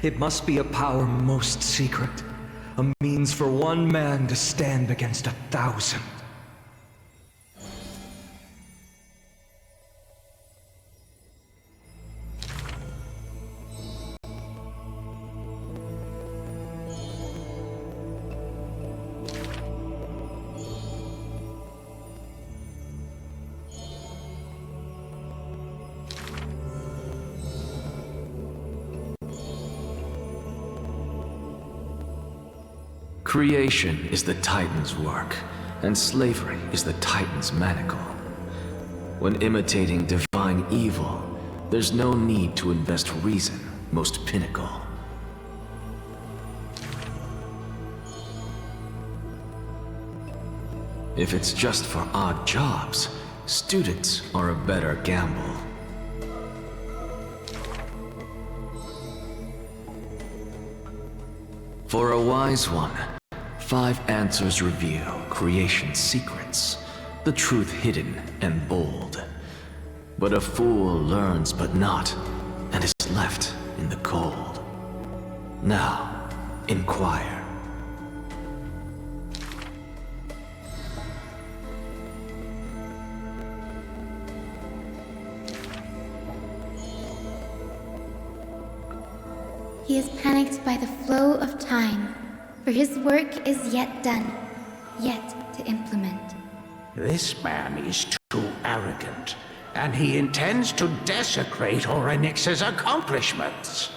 It must be a power most secret, a means for one man to stand against 1,000. Creation is the Titan's work, and slavery is the Titan's manacle. When imitating divine evil, there's no need to invest reason, most pinnacle. If it's just for odd jobs, students are a better gamble. For a wise one, 5 answers reveal creation's secrets, the truth hidden and bold. But a fool learns but not, and is left in the cold. Now, inquire. He is panicked by the flow of time, for his work is yet done, yet to implement. This man is too arrogant, and he intends to desecrate Orynyx's accomplishments.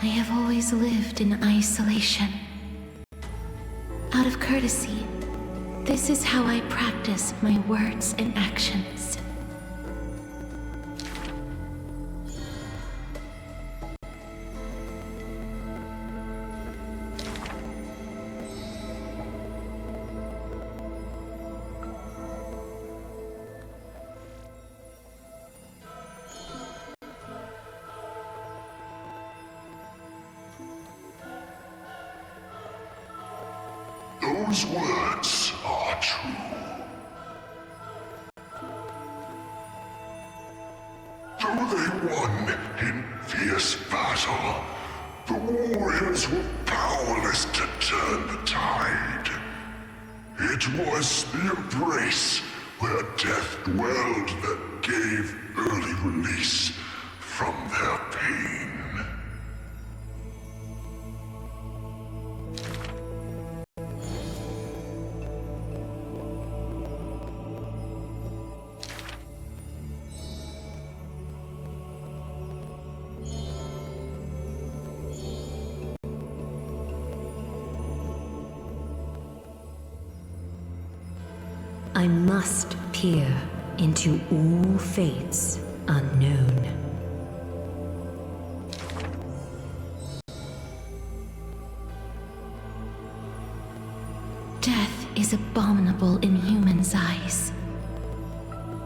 I have always lived in isolation. Out of courtesy, this is how I practice my words and actions. Those words are true. Though they won in fierce battle, the warriors were powerless to turn the tide. It was the embrace where death dwelled that gave early release from their pain. I must peer into all fates unknown. Death is abominable in humans' eyes.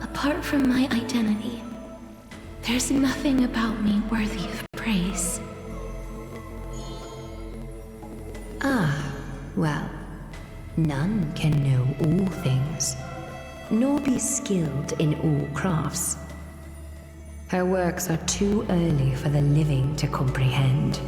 Apart from my identity, there's nothing about me worthy of praise. Ah, well, none can know all things, nor be skilled in all crafts. Her works are too early for the living to comprehend.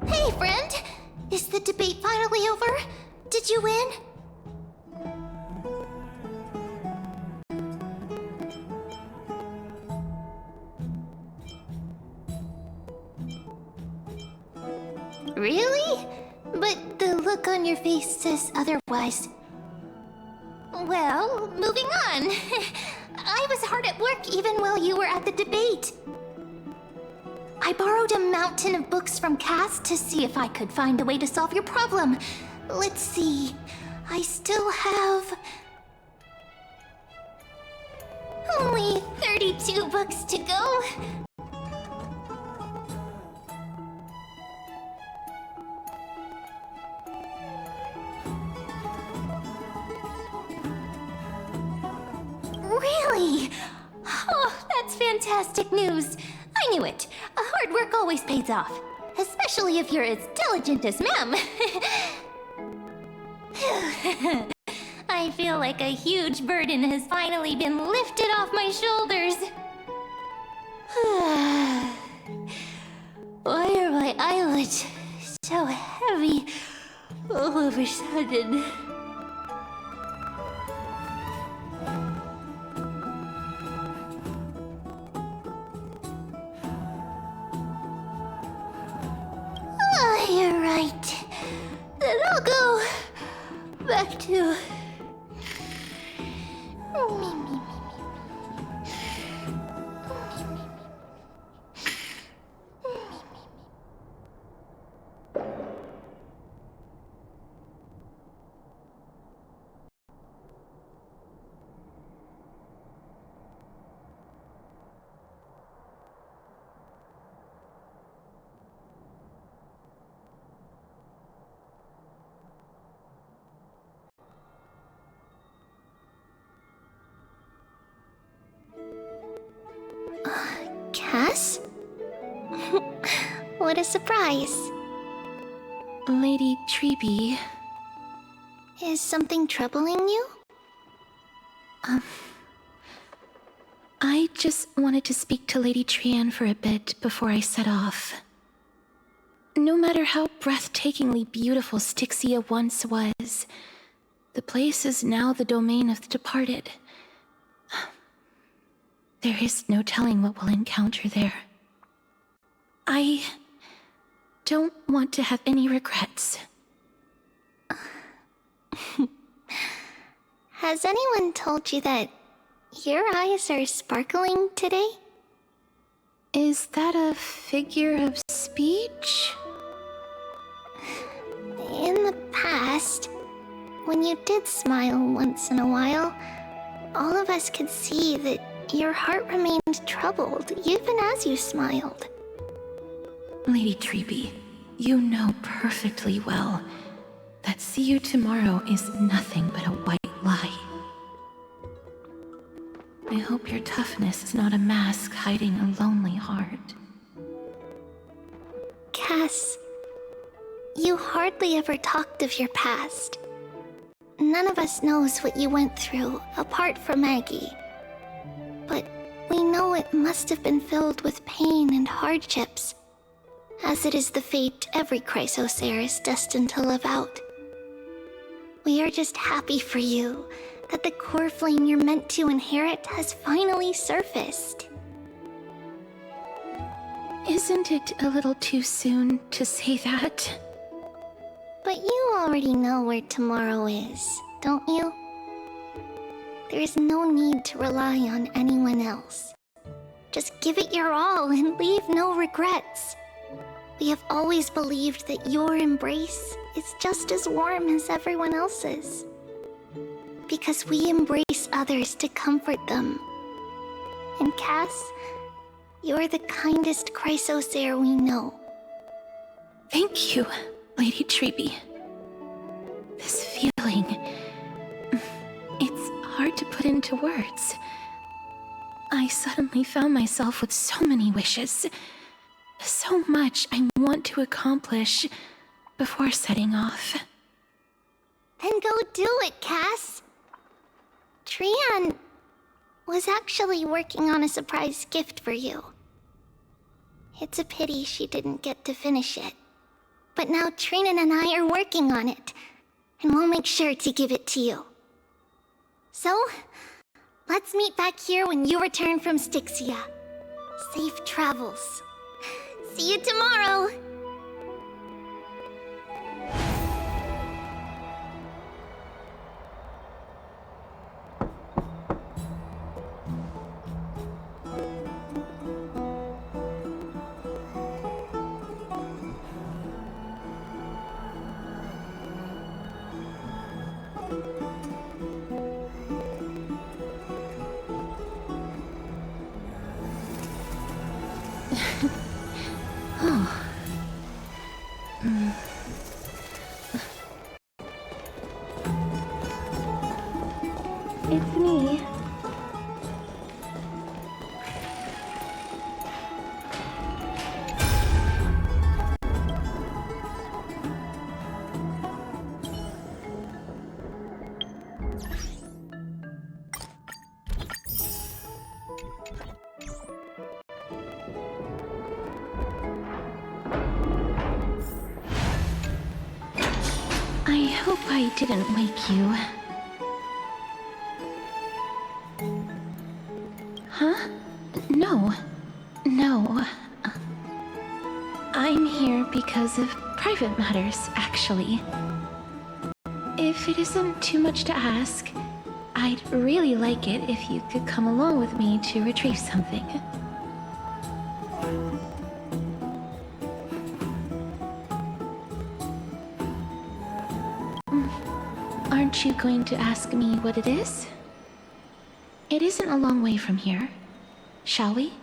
Hey, friend! Is the debate finally over? Did you win? Really? But the look on your face says otherwise. Well, moving on. I was hard at work even while you were at the debate. I borrowed a mountain of books from Cass to see if I could find a way to solve your problem. Let's see. I still have Only 32 books to go. Really? Oh, that's fantastic news. I knew it. Hard work always pays off. Especially if you're as diligent as Ma'am. I feel like a huge burden has finally been lifted off my shoulders. Why are my eyelids so heavy all of a sudden? You're right. Then I'll go back to... Cass? What a surprise. Lady Treby. Is something troubling you? I just wanted to speak to Lady Trian for a bit before I set off. No matter how breathtakingly beautiful Styxia once was, the place is now the domain of the departed. There is no telling what we'll encounter there. I don't want to have any regrets. Has anyone told you that your eyes are sparkling today? Is that a figure of speech? In the past, when you did smile once in a while, all of us could see that your heart remained troubled, even as you smiled. Lady Treby, you know perfectly well that see you tomorrow is nothing but a white lie. I hope your toughness is not a mask hiding a lonely heart. Cass, you hardly ever talked of your past. None of us knows what you went through, apart from Maggie. But we know it must have been filled with pain and hardships, as it is the fate every Chrysosaur is destined to live out. We are just happy for you that the core flame you're meant to inherit has finally surfaced. Isn't it a little too soon to say that? But you already know where tomorrow is, don't you? There is no need to rely on anyone else. Just give it your all and leave no regrets. We have always believed that your embrace is just as warm as everyone else's. Because we embrace others to comfort them. And Cass, you're the kindest Chrysosaur we know. Thank you, Lady Treby. This feeling... it's hard to put into words. I suddenly found myself with so many wishes. So much I want to accomplish before setting off. Then go do it, Cass. Trian was actually working on a surprise gift for you. It's a pity she didn't get to finish it. But now Trinan and I are working on it, and we'll make sure to give it to you. So, let's meet back here when you return from Styxia. Safe travels. See you tomorrow! It's me. I hope I didn't wake you. Huh? No. No. I'm here because of private matters, actually. If it isn't too much to ask, I'd really like it if you could come along with me to retrieve something. Aren't you going to ask me what it is? It isn't a long way from here. Shall we?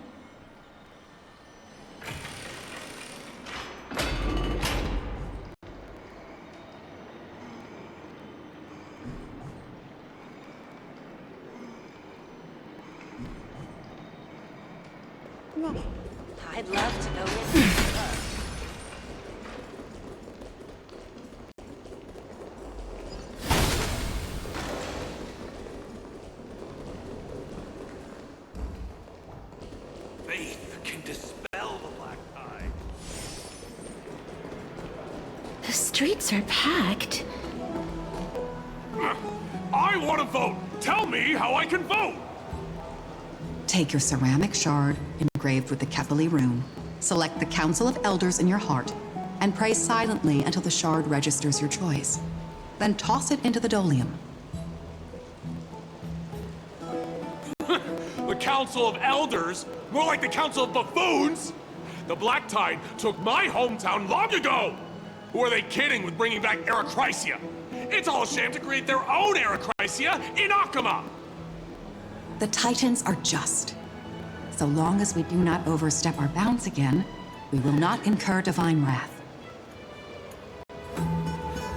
I'd love to go in. Faith can dispel the black eye. The streets are packed. I want to vote! Tell me how I can vote! Take your ceramic shard, engraved with the Kepali rune, select the Council of Elders in your heart, and pray silently until the shard registers your choice. Then toss it into the Dolium. The Council of Elders? More like the Council of Buffoons! The Black Tide took my hometown long ago! Who are they kidding with bringing back Erechrysia? It's all a sham to create their own Erechrysia in Akama! The Titans are just. So long as we do not overstep our bounds again, we will not incur divine wrath.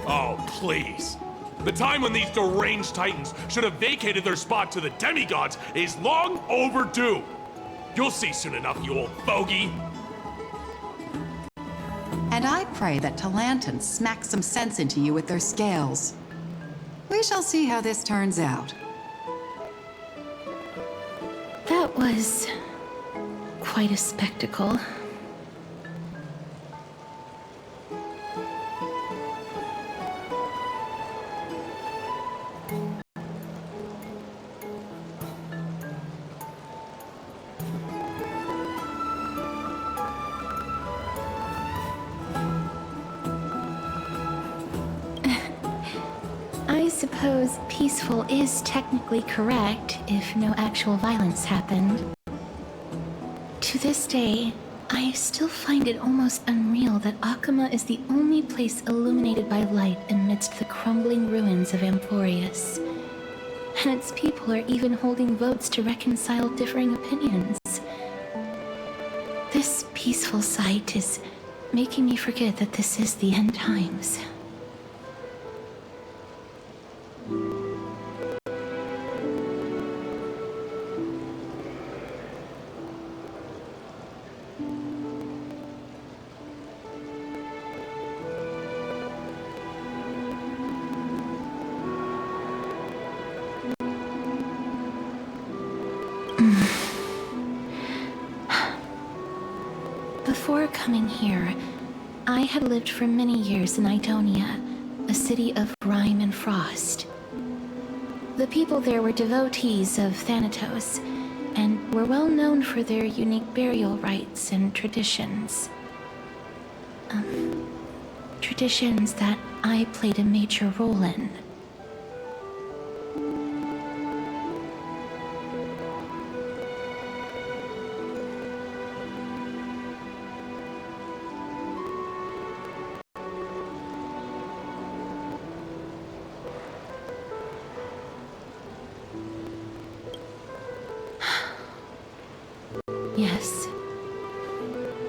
Oh, please. The time when these deranged Titans should have vacated their spot to the demigods is long overdue. You'll see soon enough, you old bogey. And I pray that Talanton smacks some sense into you with their scales. We shall see how this turns out. That was quite a spectacle. I suppose peaceful is technically correct if no actual violence happened. To this day, I still find it almost unreal that Akama is the only place illuminated by light amidst the crumbling ruins of Amphorius. And its people are even holding votes to reconcile differing opinions. This peaceful sight is making me forget that this is the end times. Before coming here, I had lived for many years in Idonia, a city of rime and frost. The people there were devotees of Thanatos, and were well known for their unique burial rites and traditions. Traditions that I played a major role in. Yes.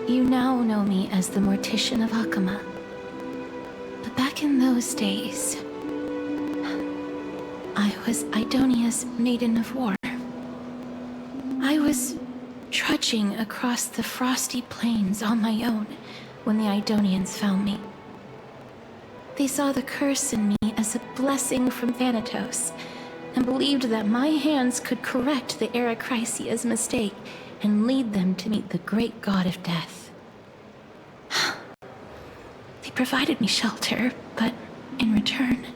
You now know me as the Mortician of Akama. But back in those days, I was Idonia's maiden of war. I was trudging across the frosty plains on my own when the Idonians found me. They saw the curse in me as a blessing from Thanatos, and believed that my hands could correct the Arachrysia's mistake and lead them to meet the great god of death. They provided me shelter, but in return,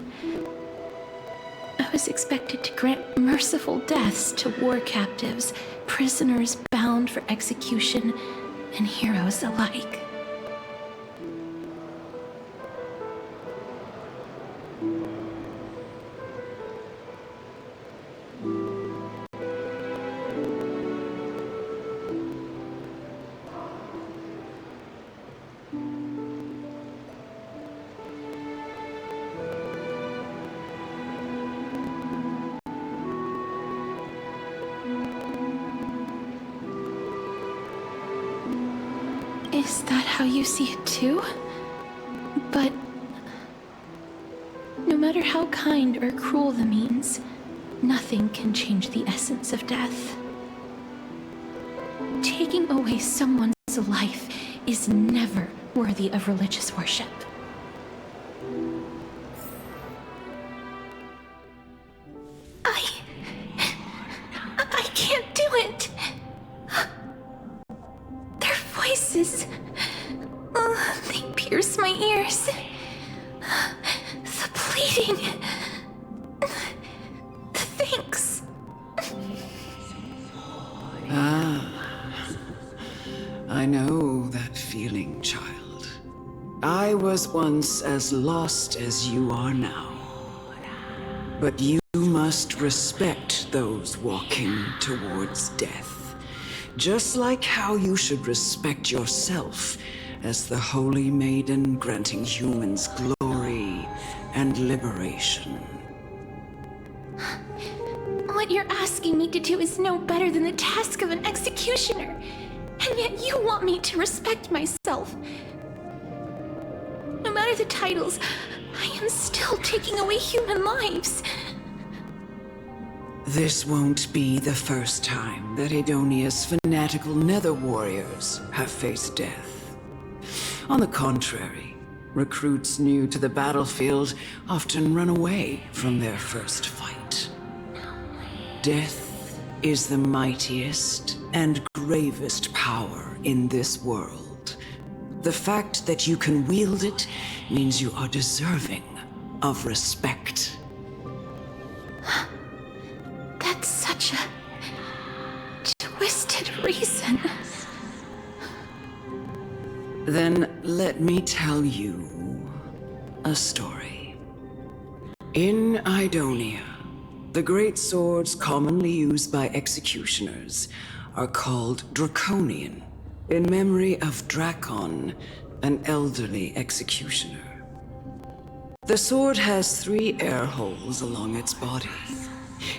I was expected to grant merciful deaths to war captives, prisoners bound for execution, and heroes alike. Is that how you see it too? But no matter how kind or cruel the means, nothing can change the essence of death. Taking away someone's life is never worthy of religious worship. I can't do it. Their voices, they pierce my ears. The pleading, the thanks. I know that feeling, child. I was once as lost as you are now. But you must respect those walking towards death. Just like how you should respect yourself as the Holy Maiden granting humans glory and liberation. What you're asking me to do is no better than the task of an executioner. And yet you want me to respect myself. No matter the titles, I am still taking away human lives. This won't be the first time that Idonia's fanatical nether warriors have faced death. On the contrary, recruits new to the battlefield often run away from their first fight. Death is the mightiest and gravest power in this world. The fact that you can wield it means you are deserving of respect. That's such a twisted reason. Then let me tell you a story. In Idonia, the great swords commonly used by executioners are called Draconian, in memory of Drakon, an elderly executioner. The sword has 3 air holes along its body.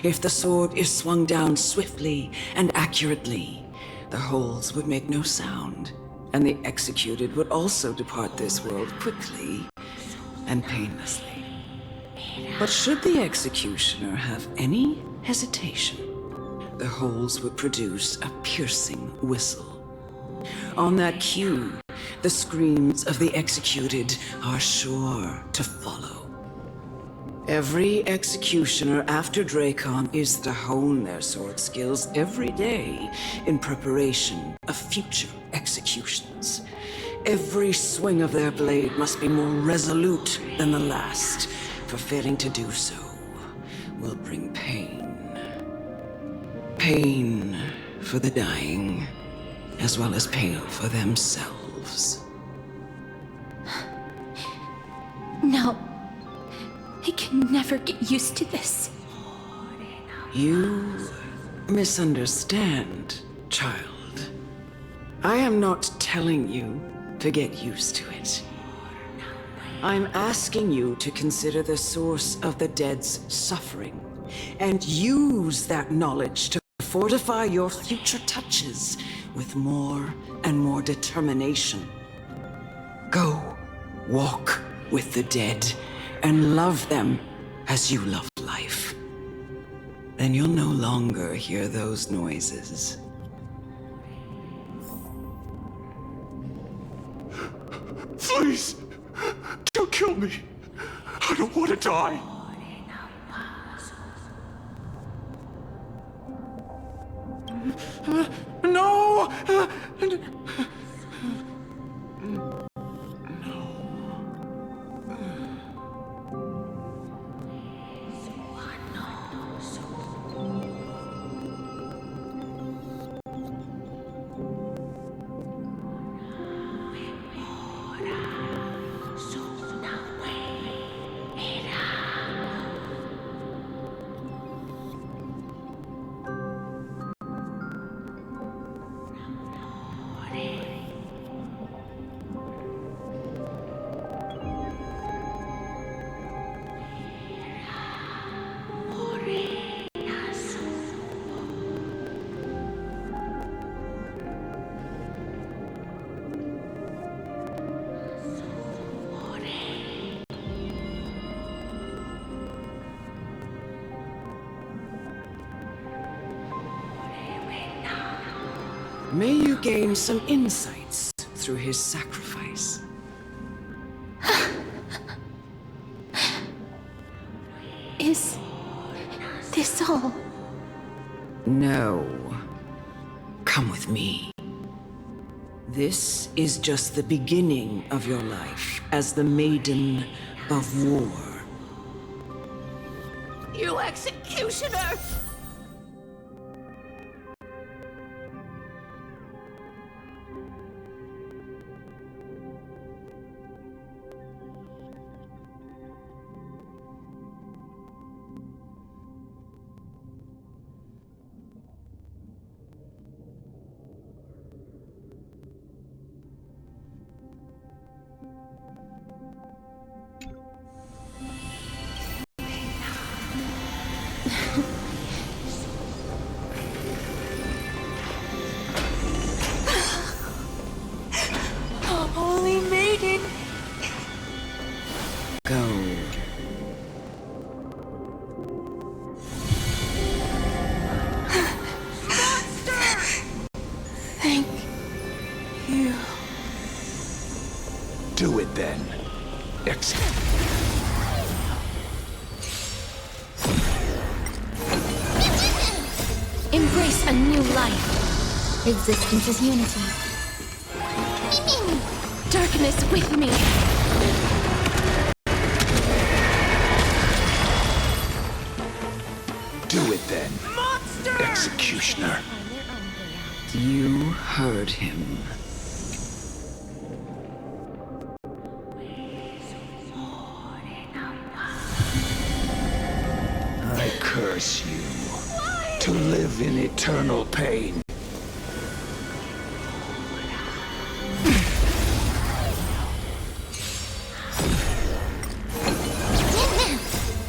If the sword is swung down swiftly and accurately, the holes would make no sound, and the executed would also depart this world quickly and painlessly. But should the executioner have any hesitation, the holes would produce a piercing whistle. On that cue, the screams of the executed are sure to follow. Every executioner after Drakon is to hone their sword skills every day in preparation of future executions. Every swing of their blade must be more resolute than the last, for failing to do so will bring pain. Pain for the dying, as well as pain for themselves. No. I can never get used to this. You misunderstand, child. I am not telling you to get used to it. I'm asking you to consider the source of the dead's suffering and use that knowledge to fortify your future touches with more and more determination. Go, walk with the dead and love them as you love life. then you'll no longer hear those noises. Please! Don't kill me! I don't want to die! No! May you gain some insights through his sacrifice. Is this all? No. Come with me. This is just the beginning of your life as the Maiden of War. You executioner! Holy Maiden! Go. Thank you. Do it then. Embrace a new life. Existence is unity. Darkness with me. Do it then. Executioner. You heard him. I curse you to live in eternal pain.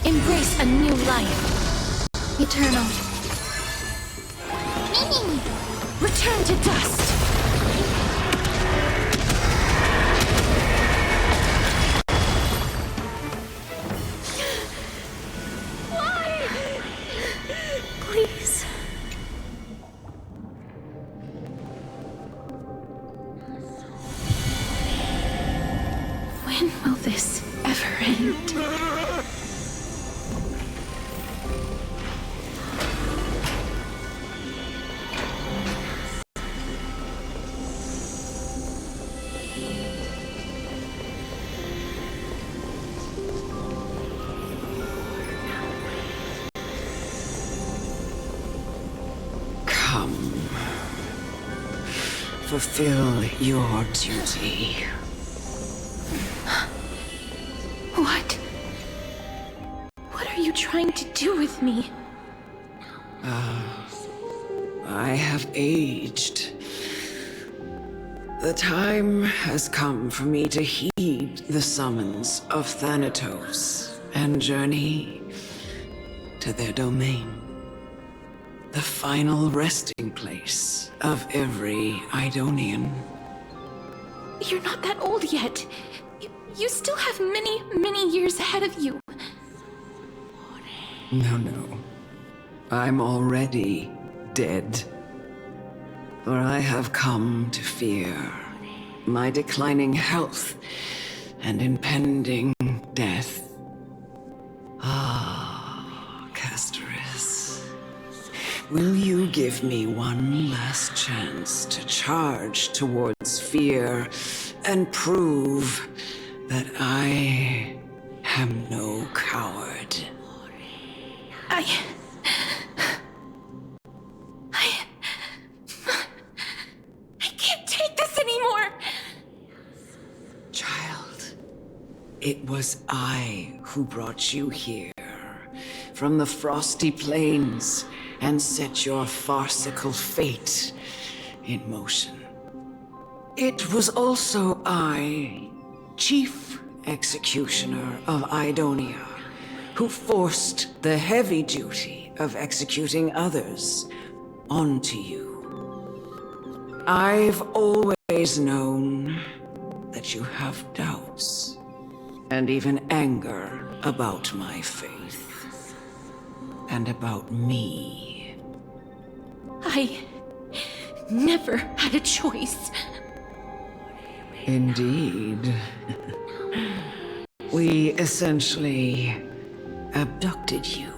Embrace a new life. Eternal. Return to dust. Please. When will this ever end? Fulfill your duty. What? What are you trying to do with me? I have aged. The time has come for me to heed the summons of Thanatos and journey to their domain. The final resting place of every Idonian. You're not that old yet. You still have many, many years ahead of you. No. I'm already dead. For I have come to fear my declining health and impending death. Ah, Castoris. Will you give me one last chance to charge towards fear and prove that I am no coward? I can't take this anymore! Child, it was I who brought you here from the frosty plains and set your farcical fate in motion. It was also I, Chief Executioner of Idonia, who forced the heavy duty of executing others onto you. I've always known that you have doubts and even anger about my faith and about me. I never had a choice. Indeed. We essentially abducted you.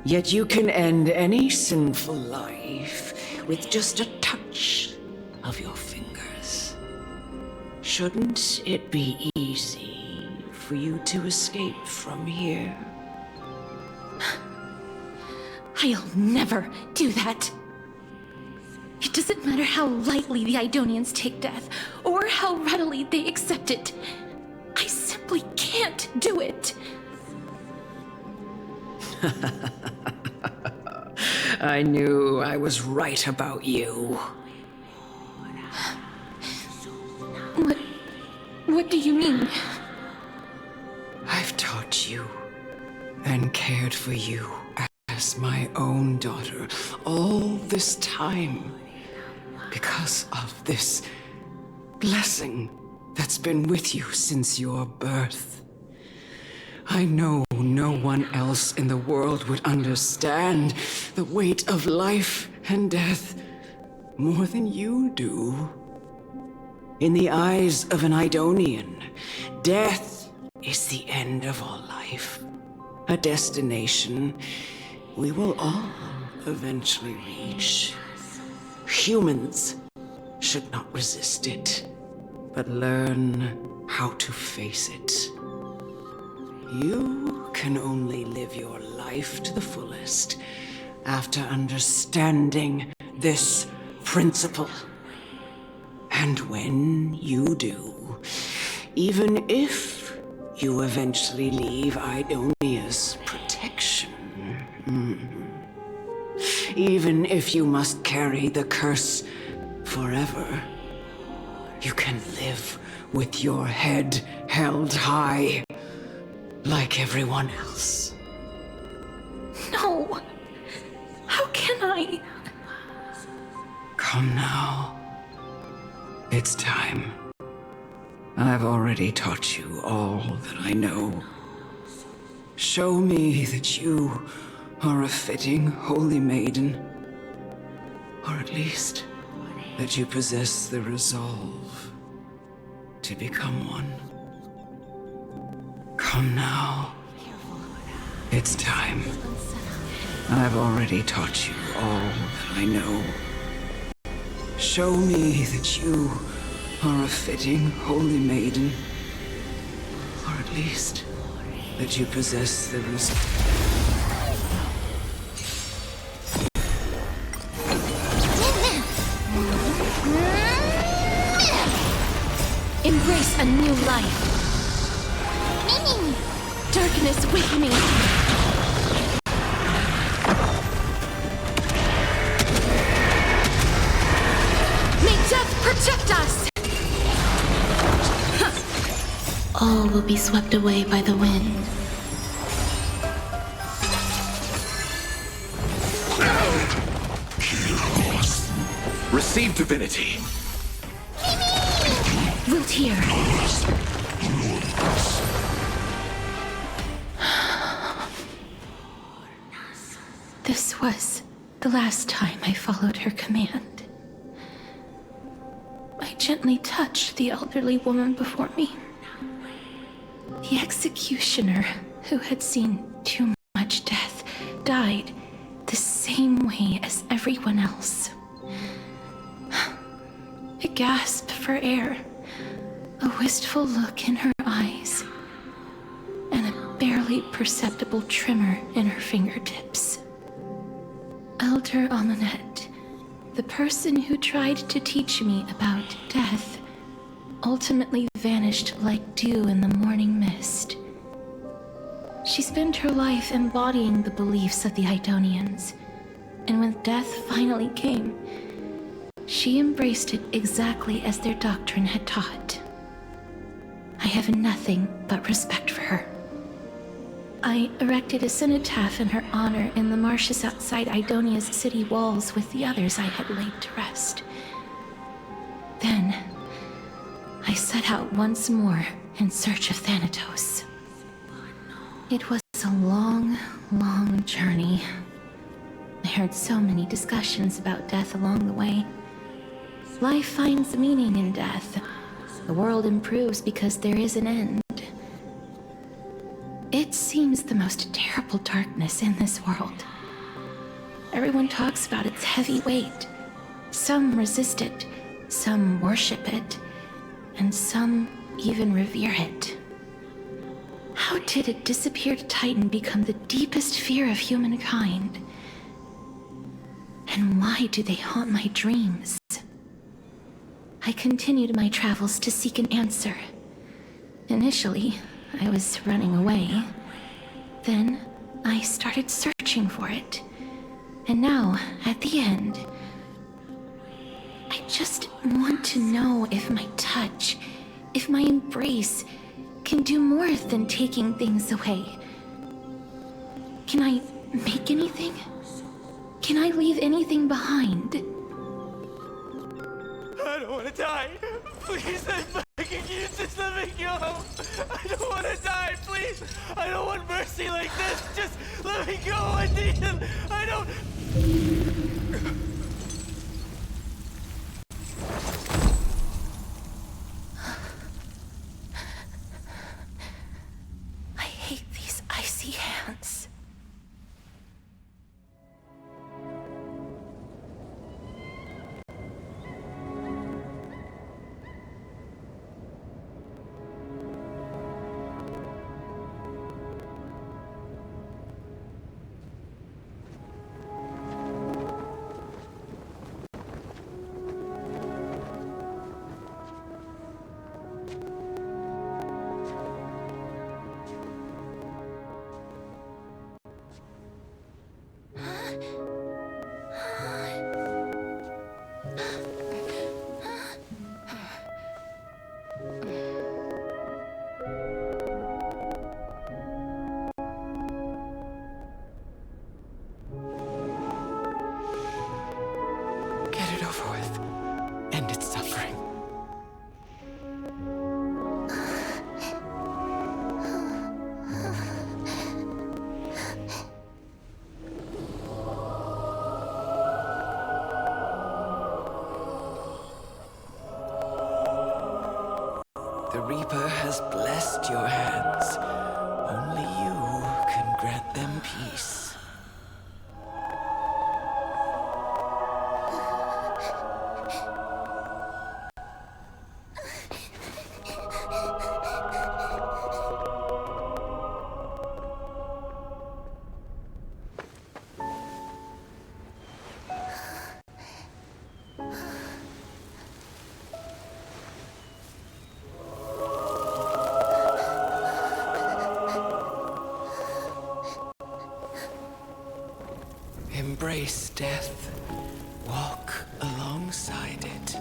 Yet you can end any sinful life with just a touch of your fingers. Shouldn't it be easy for you to escape from here? I'll never do that. It doesn't matter how lightly the Idonians take death, or how readily they accept it. I simply can't do it. I knew I was right about you. What do you mean? I've taught you and cared for you as my own daughter all this time because of this blessing that's been with you since your birth. I know no one else in the world would understand the weight of life and death more than you do. In the eyes of an Idonian, death is the end of all life, a destination we will all eventually reach. Humans should not resist it, but learn how to face it. You can only live your life to the fullest after understanding this principle. And when you do, even if you eventually leave Idonia's protection, even if you must carry the curse forever, you can live with your head held high, like everyone else. No! How can I? Come now. It's time. I've already taught you all that I know. Show me that you are a fitting holy maiden, or at least that you possess the resolve to become one. Come now. It's time. I've already taught you all that I know. Show me that you are a fitting holy maiden, or at least that you possess the Embrace a new life. Darkness with me. May death protect us! All will be swept away by the wind. Receive divinity. Wilt hear. This was the last time I followed her command. I gently touched the elderly woman before me. The executioner, who had seen too much death, died the same way as everyone else. A gasp for air, a wistful look in her eyes, and a barely perceptible tremor in her fingertips. Elder Amunet, the person who tried to teach me about death, ultimately vanished like dew in the morning mist. She spent her life embodying the beliefs of the Idonians, and when death finally came, she embraced it exactly as their doctrine had taught. I have nothing but respect for her. I erected a cenotaph in her honor in the marshes outside Idonia's city walls with the others I had laid to rest. Then, I set out once more in search of Thanatos. It was a long, long journey. I heard so many discussions about death along the way. Life finds meaning in death. The world improves because there is an end. It seems the most terrible darkness in this world. Everyone talks about its heavy weight. Some resist it, some worship it, and some even revere it. How did a disappeared titan become the deepest fear of humankind? And why do they haunt my dreams? I continued my travels to seek an answer. Initially, I was running away. Then, I started searching for it. And now, at the end, I just want to know if my touch, if my embrace, can do more than taking things away. Can I make anything? Can I leave anything behind? I don't want to die. Please, I'm begging you, just let me go. I don't want to die, please. I don't want mercy like this. Just let me go. I need it. I don't... I hate these icy hands. Get it over with. End its suffering. The Reaper has blessed your hands. Only you can grant them peace. Embrace death. Walk alongside it.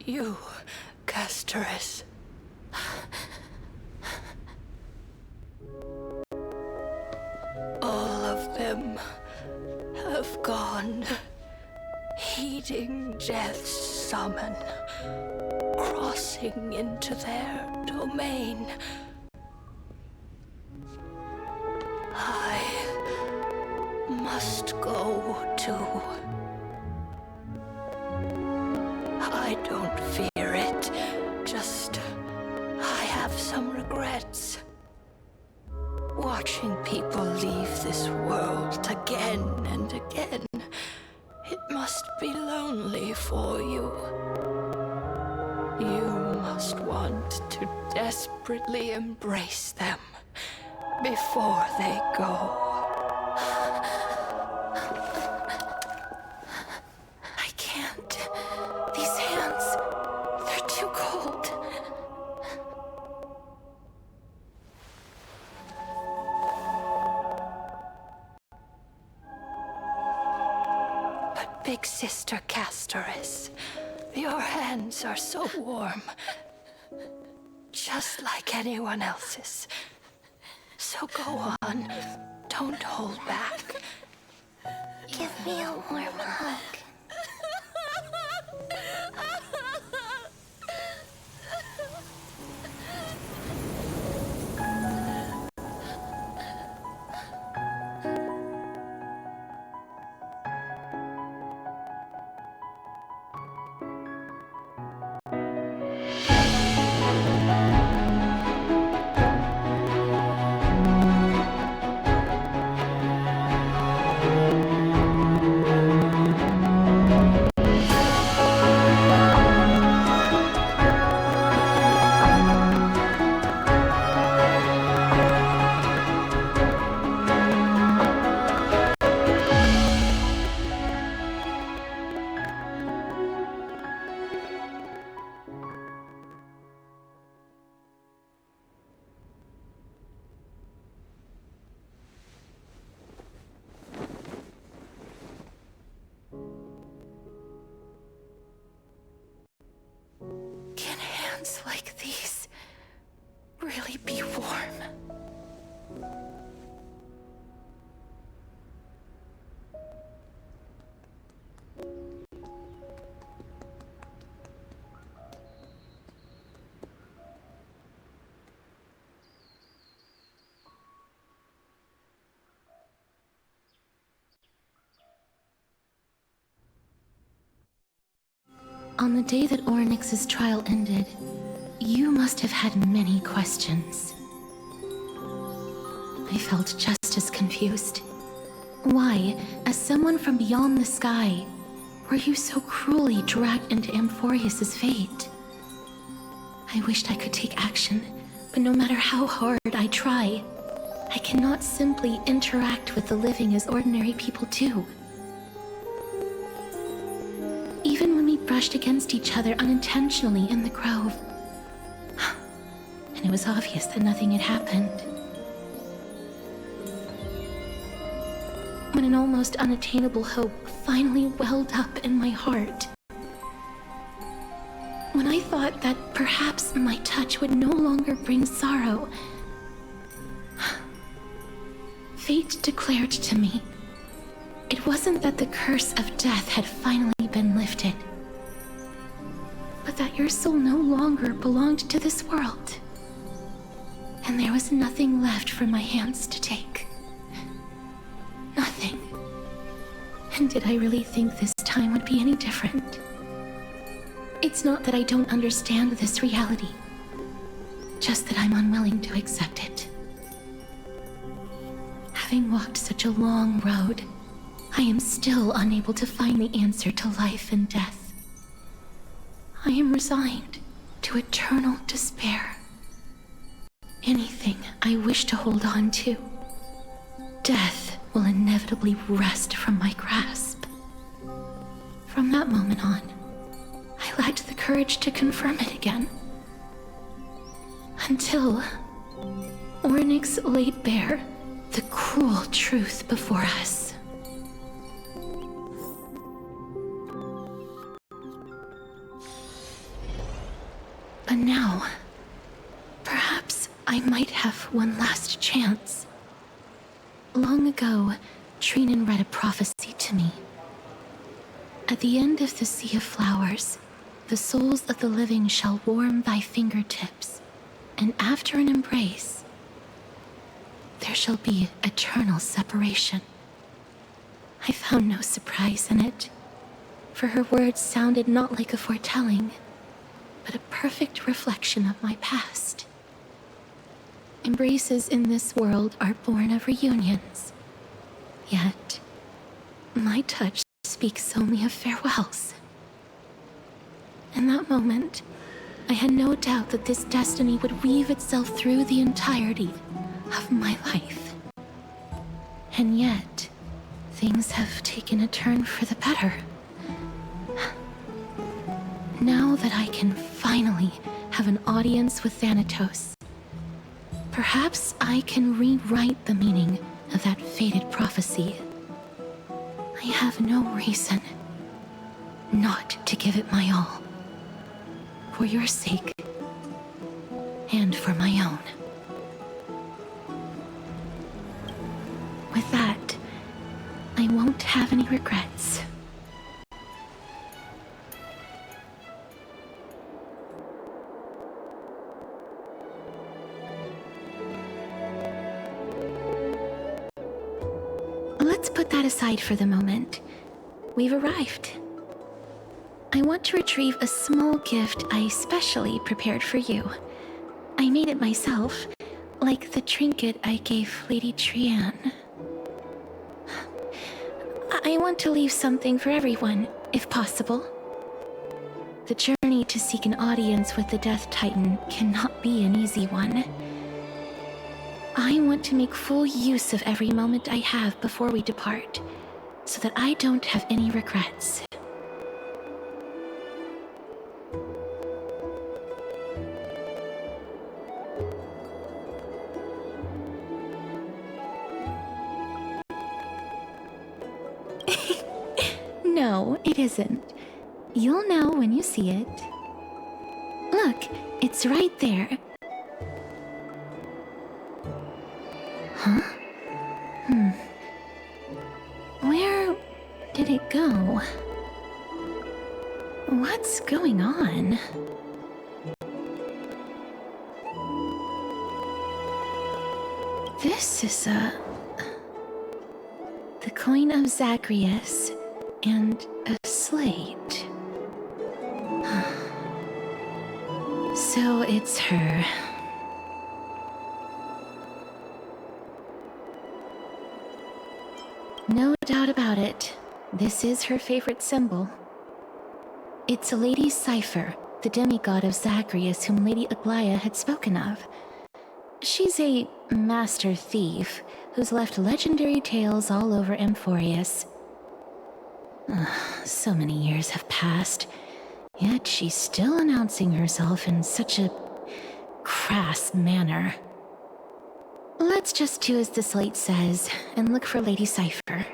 You, Casterus. All of them have gone, heeding death's summon, crossing into their domain. I must go too. I don't fear it, just I have some regrets. Watching people leave this world again and again, it must be lonely for you. You must want to desperately embrace them before they go. I can't. These hands, they're too cold. But Big Sister Casterus, your hands are so warm. Just like anyone else's. So go on. Don't hold back. Give me a warm hug. Can hands like these really be warm? On the day that Oryx's trial ended, you must have had many questions. I felt just as confused. Why, as someone from beyond the sky, were you so cruelly dragged into Amphorius's fate? I wished I could take action, but no matter how hard I try, I cannot simply interact with the living as ordinary people do. Even when we brushed against each other unintentionally in the grove, and it was obvious that nothing had happened. When an almost unattainable hope finally welled up in my heart. When I thought that perhaps my touch would no longer bring sorrow, fate declared to me, it wasn't that the curse of death had finally been lifted, but that your soul no longer belonged to this world, and there was nothing left for my hands to take. Nothing. And did I really think this time would be any different? It's not that I don't understand this reality, just that I'm unwilling to accept it. Having walked such a long road, I am still unable to find the answer to life and death. I am resigned to eternal despair. Anything I wish to hold on to, death will inevitably wrest from my grasp. From that moment on, I lacked the courage to confirm it again. Until Oryx laid bare the cruel truth before us. And now, perhaps I might have one last chance. Long ago, Trinan read a prophecy to me. At the end of the Sea of Flowers, the souls of the living shall warm thy fingertips, and after an embrace, there shall be eternal separation. I found no surprise in it, for her words sounded not like a foretelling, but a perfect reflection of my past. Embraces in this world are born of reunions, yet my touch speaks only of farewells. In that moment, I had no doubt that this destiny would weave itself through the entirety of my life. And yet, things have taken a turn for the better. Now that I can finally have an audience with Thanatos, perhaps I can rewrite the meaning of that fated prophecy. I have no reason not to give it my all. For your sake, and for my own. With that, I won't have any regrets. Let's put that aside for the moment. We've arrived. I want to retrieve a small gift I specially prepared for you. I made it myself, like the trinket I gave Lady Trian. I want to leave something for everyone, if possible. The journey to seek an audience with the Death Titan cannot be an easy one. I want to make full use of every moment I have before we depart, so that I don't have any regrets. No, it isn't. You'll know when you see it. Look, it's right there. Huh? Where did it go? What's going on? This is the coin of Zagreus and a slate. So it's her. No doubt about it. This is her favorite symbol. It's a Lady Cypher, the demigod of Zagreus whom Lady Aglaia had spoken of. She's a master thief who's left legendary tales all over Amphorius. So many years have passed, yet she's still announcing herself in such a crass manner. Let's just do as the slate says and look for Lady Cypher.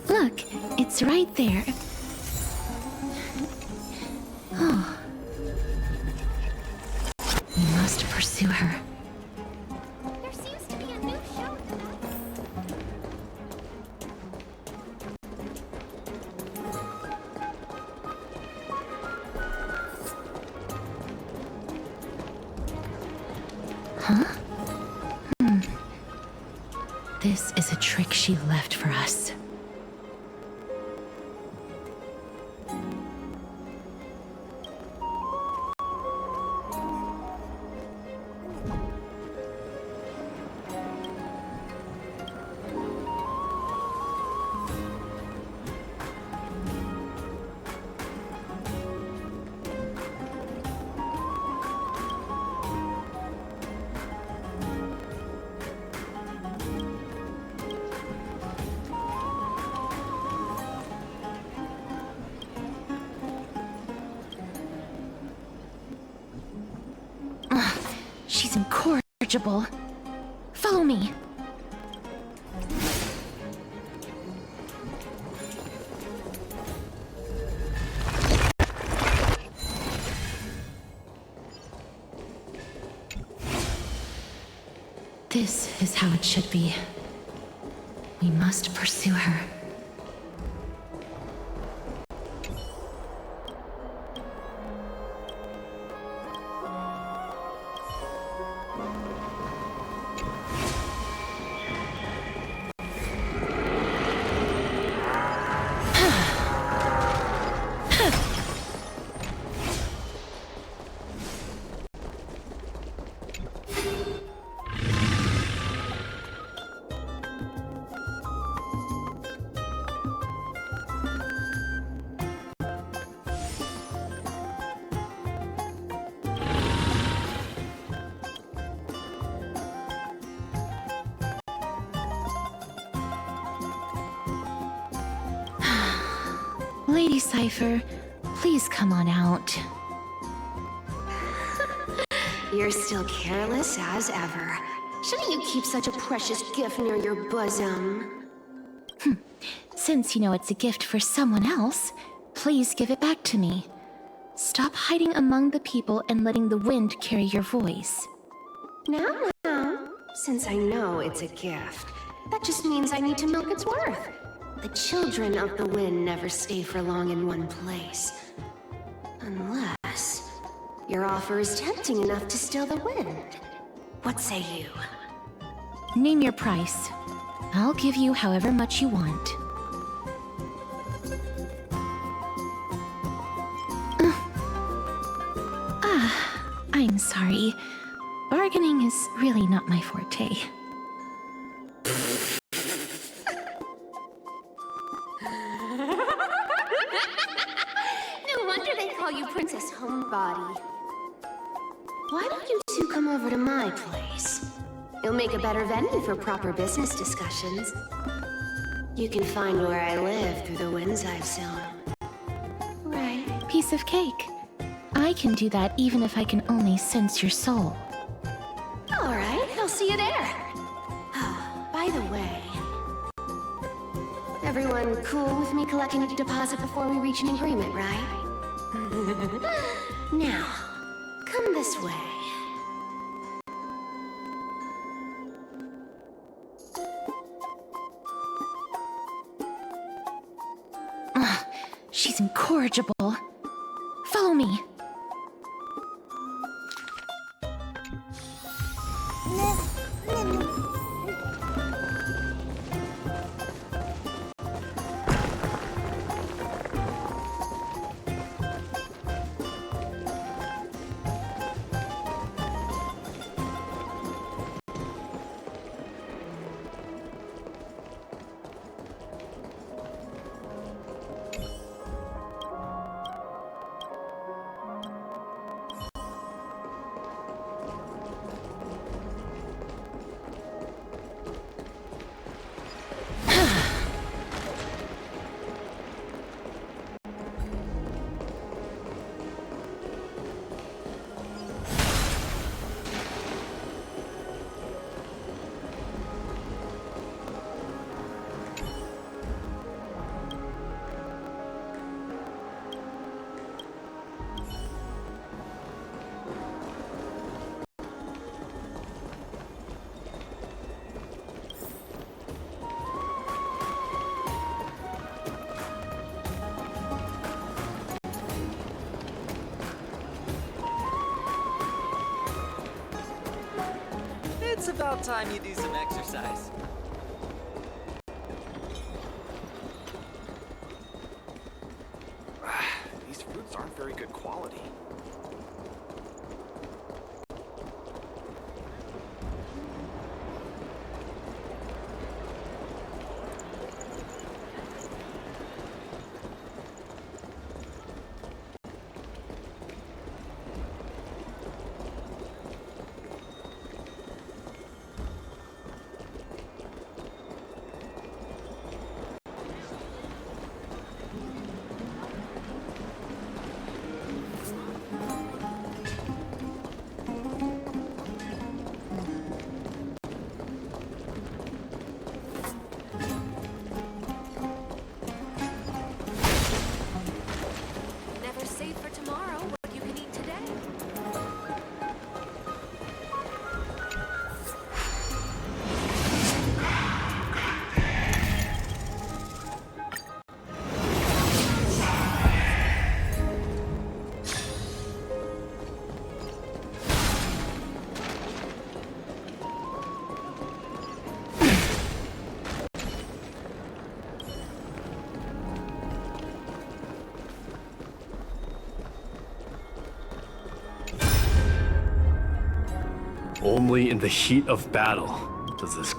Look, it's right there. Oh. We must pursue her. There seems to be a new show. Huh? This is a trick she left for us. incorrigible. Follow me. This is how it should be. We must pursue her. Lady Cypher, please come on out. You're still careless as ever. Shouldn't you keep such a precious gift near your bosom? Since you know it's a gift for someone else, please give it back to me. Stop hiding among the people and letting the wind carry your voice. Now, since I know it's a gift, that just means I need to milk its worth. The children of the wind never stay for long in one place. Unless your offer is tempting enough to still the wind. What say you? Name your price. I'll give you however much you want. I'm sorry. Bargaining is really not my forte. No wonder they call you Princess Homebody. Why don't you two come over to my place? You'll make a better venue for proper business discussions. You can find where I live through the winds I've sown. Right. Piece of cake. I can do that even if I can only sense your soul. Alright, I'll see you there. Oh, by the way, everyone cool with me collecting a deposit before we reach an agreement, right? Now, come this way. She's incorrigible. Follow me. It's about time you do some exercise. These fruits aren't very good quality. Only in the heat of battle does this...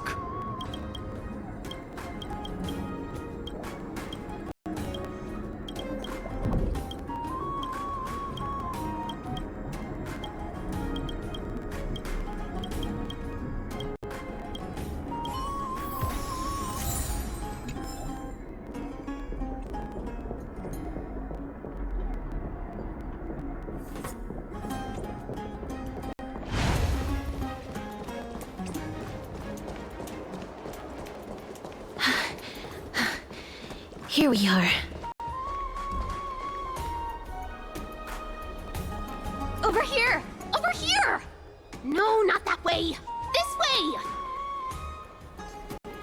Here we are. Over here! Over here! No, not that way! This way!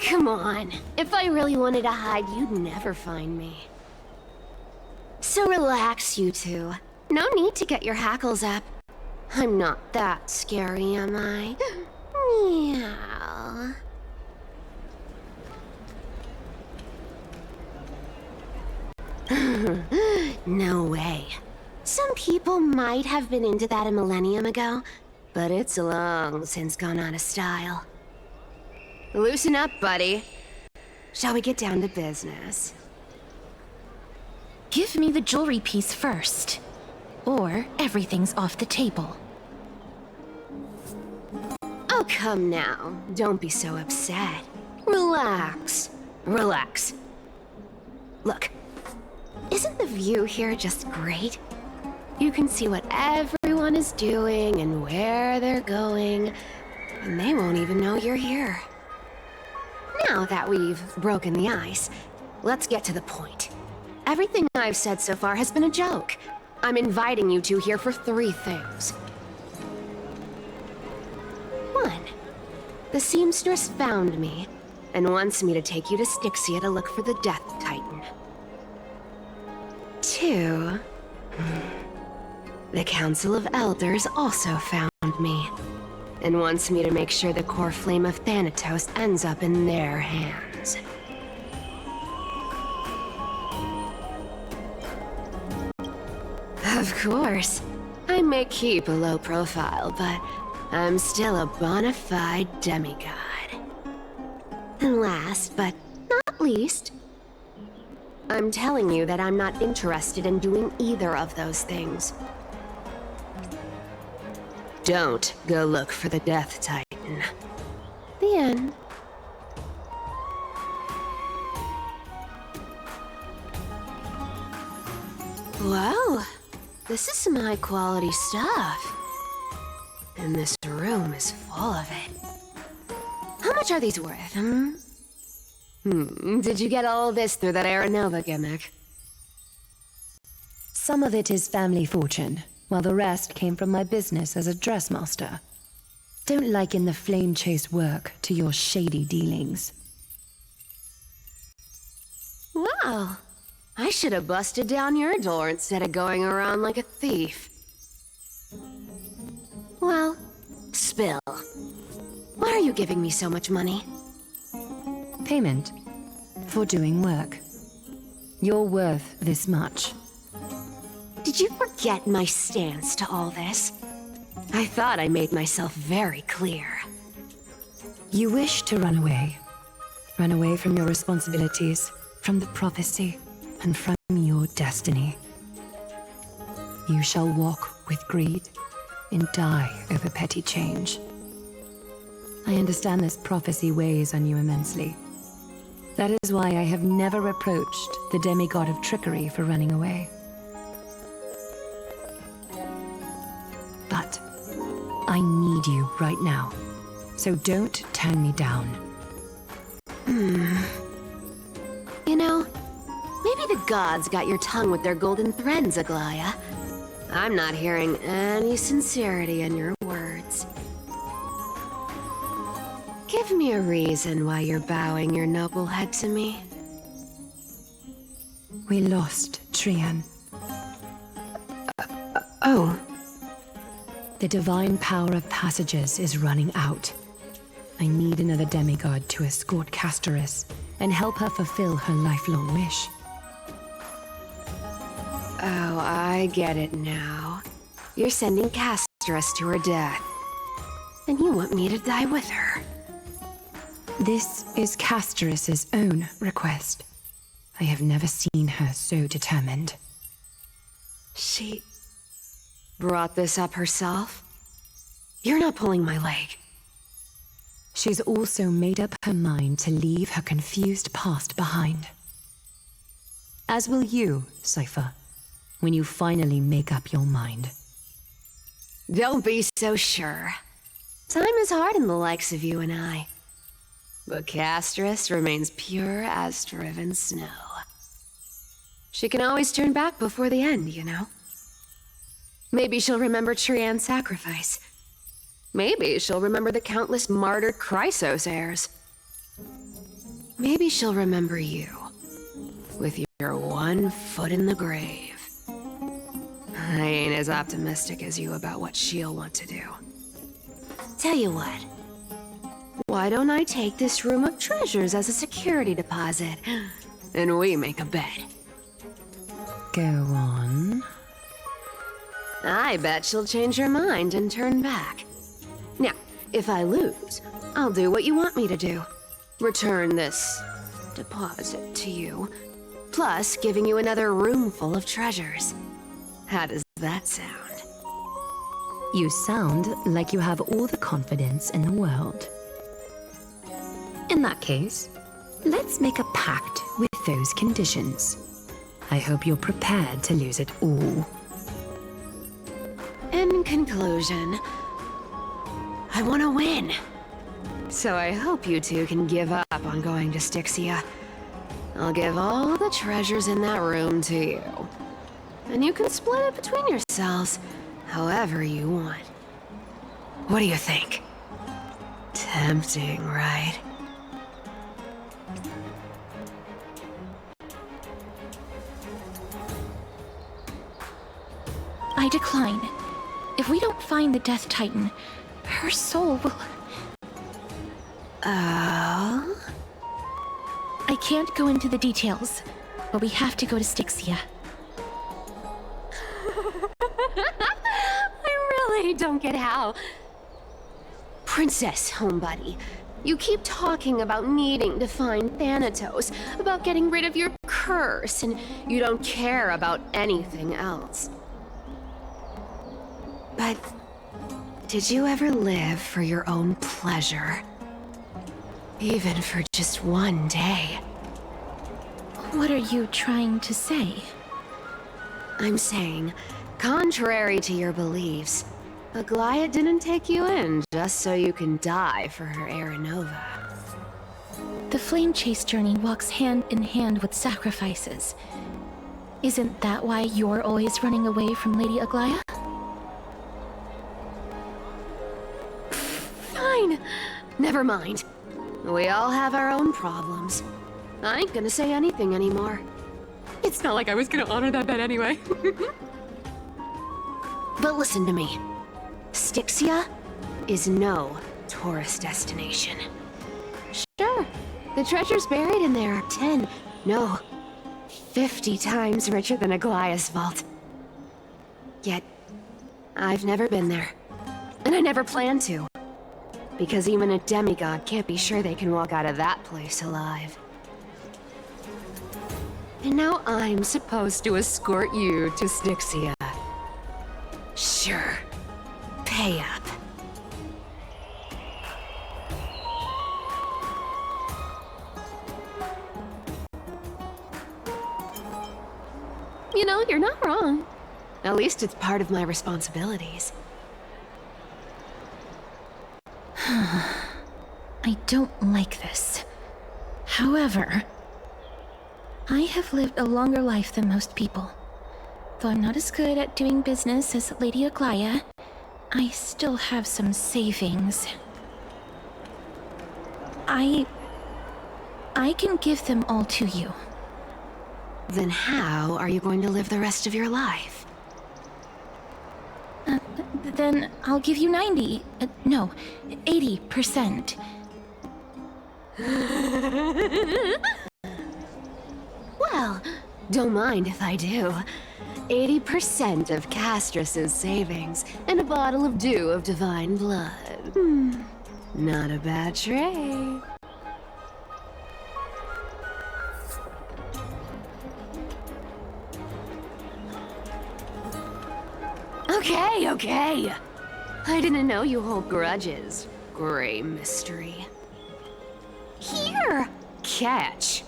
Come on. If I really wanted to hide, you'd never find me. So relax, you two. No need to get your hackles up. I'm not that scary, am I? Meow. No way. Some people might have been into that a millennium ago, but it's long since gone out of style. Loosen up, buddy. Shall we get down to business? Give me the jewelry piece first, or everything's off the table. Oh, come now. Don't be so upset. Relax. Relax. Look. Isn't the view here just great? You can see what everyone is doing and where they're going, and they won't even know you're here. Now that we've broken the ice, let's get to the point. Everything I've said so far has been a joke. I'm inviting you two here for 3 things. 1. The seamstress found me and wants me to take you to Styxia to look for the Death Titan. 2. The Council of Elders also found me, and wants me to make sure the core flame of Thanatos ends up in their hands. Of course, I may keep a low profile, but I'm still a bona fide demigod. And last, but not least, I'm telling you that I'm not interested in doing either of those things. Don't go look for the Death Titan. The end. Whoa, this is some high-quality stuff. And this room is full of it. How much are these worth, Did you get all this through that Aeronova gimmick? Some of it is family fortune, while the rest came from my business as a dressmaster. Don't liken the flame chase work to your shady dealings. Wow. I should have busted down your door instead of going around like a thief. Well, spill. Why are you giving me so much money? Payment for doing work. You're worth this much. Did you forget my stance to all this? I thought I made myself very clear. You wish to run away. Run away from your responsibilities, from the prophecy, and from your destiny. You shall walk with greed and die over petty change. I understand this prophecy weighs on you immensely. That is why I have never reproached the demigod of trickery for running away. But I need you right now, so don't turn me down. You know, maybe the gods got your tongue with their golden threads, Aglaya. I'm not hearing any sincerity in your words. Give me a reason why you're bowing your noble head to me. We lost Trian. Oh. The divine power of passages is running out. I need another demigod to escort Castoris and help her fulfill her lifelong wish. Oh, I get it now. You're sending Castoris to her death. And you want me to die with her? This is Castoris's own request. I have never seen her so determined. She brought this up herself? You're not pulling my leg. She's also made up her mind to leave her confused past behind. As will you, Cypher, when you finally make up your mind. Don't be so sure. Time is hard in the likes of you and I. But Castris remains pure as driven snow. She can always turn back before the end, you know? Maybe she'll remember Trian's sacrifice. Maybe she'll remember the countless martyred Chrysos heirs. Maybe she'll remember you, with your one foot in the grave. I ain't as optimistic as you about what she'll want to do. Tell you what. Why don't I take this room of treasures as a security deposit, and we make a bet? Go on. I bet she'll change her mind and turn back. Now, if I lose, I'll do what you want me to do. Return this deposit to you, plus giving you another room full of treasures. How does that sound? You sound like you have all the confidence in the world. In that case, let's make a pact with those conditions. I hope you're prepared to lose it all. In conclusion, I want to win. So I hope you two can give up on going to Styxia. I'll give all the treasures in that room to you. And you can split it between yourselves however you want. What do you think? Tempting, right? I decline. If we don't find the Death Titan, her soul will... Oh? I can't go into the details, but we have to go to Styxia. I really don't get how. Princess, homebuddy, you keep talking about needing to find Thanatos, about getting rid of your curse, and you don't care about anything else. But did you ever live for your own pleasure? Even for just one day? What are you trying to say? I'm saying, contrary to your beliefs, Aglaia didn't take you in just so you can die for her Aranova. The flame chase journey walks hand in hand with sacrifices. Isn't that why you're always running away from Lady Aglaia? Fine. Never mind. We all have our own problems. I ain't gonna say anything anymore. It's not like I was gonna honor that bet anyway. But listen to me. Styxia is no tourist destination. Sure, the treasures buried in there are 10, no, 50 times richer than Aglaia's vault. Yet, I've never been there. And I never plan to. Because even a demigod can't be sure they can walk out of that place alive. And now I'm supposed to escort you to Styxia. Sure. Pay up. You know, you're not wrong. At least it's part of my responsibilities. I don't like this. However, I have lived a longer life than most people. Though I'm not as good at doing business as Lady Aglaia, I still have some savings. I can give them all to you. Then how are you going to live the rest of your life? Then I'll give you 90, no, 80%. Well, don't mind if I do. 80% of Castrus's savings and a bottle of dew of divine blood. Not a bad trade. Okay. I didn't know you hold grudges, Gray Mystery. Here! Catch.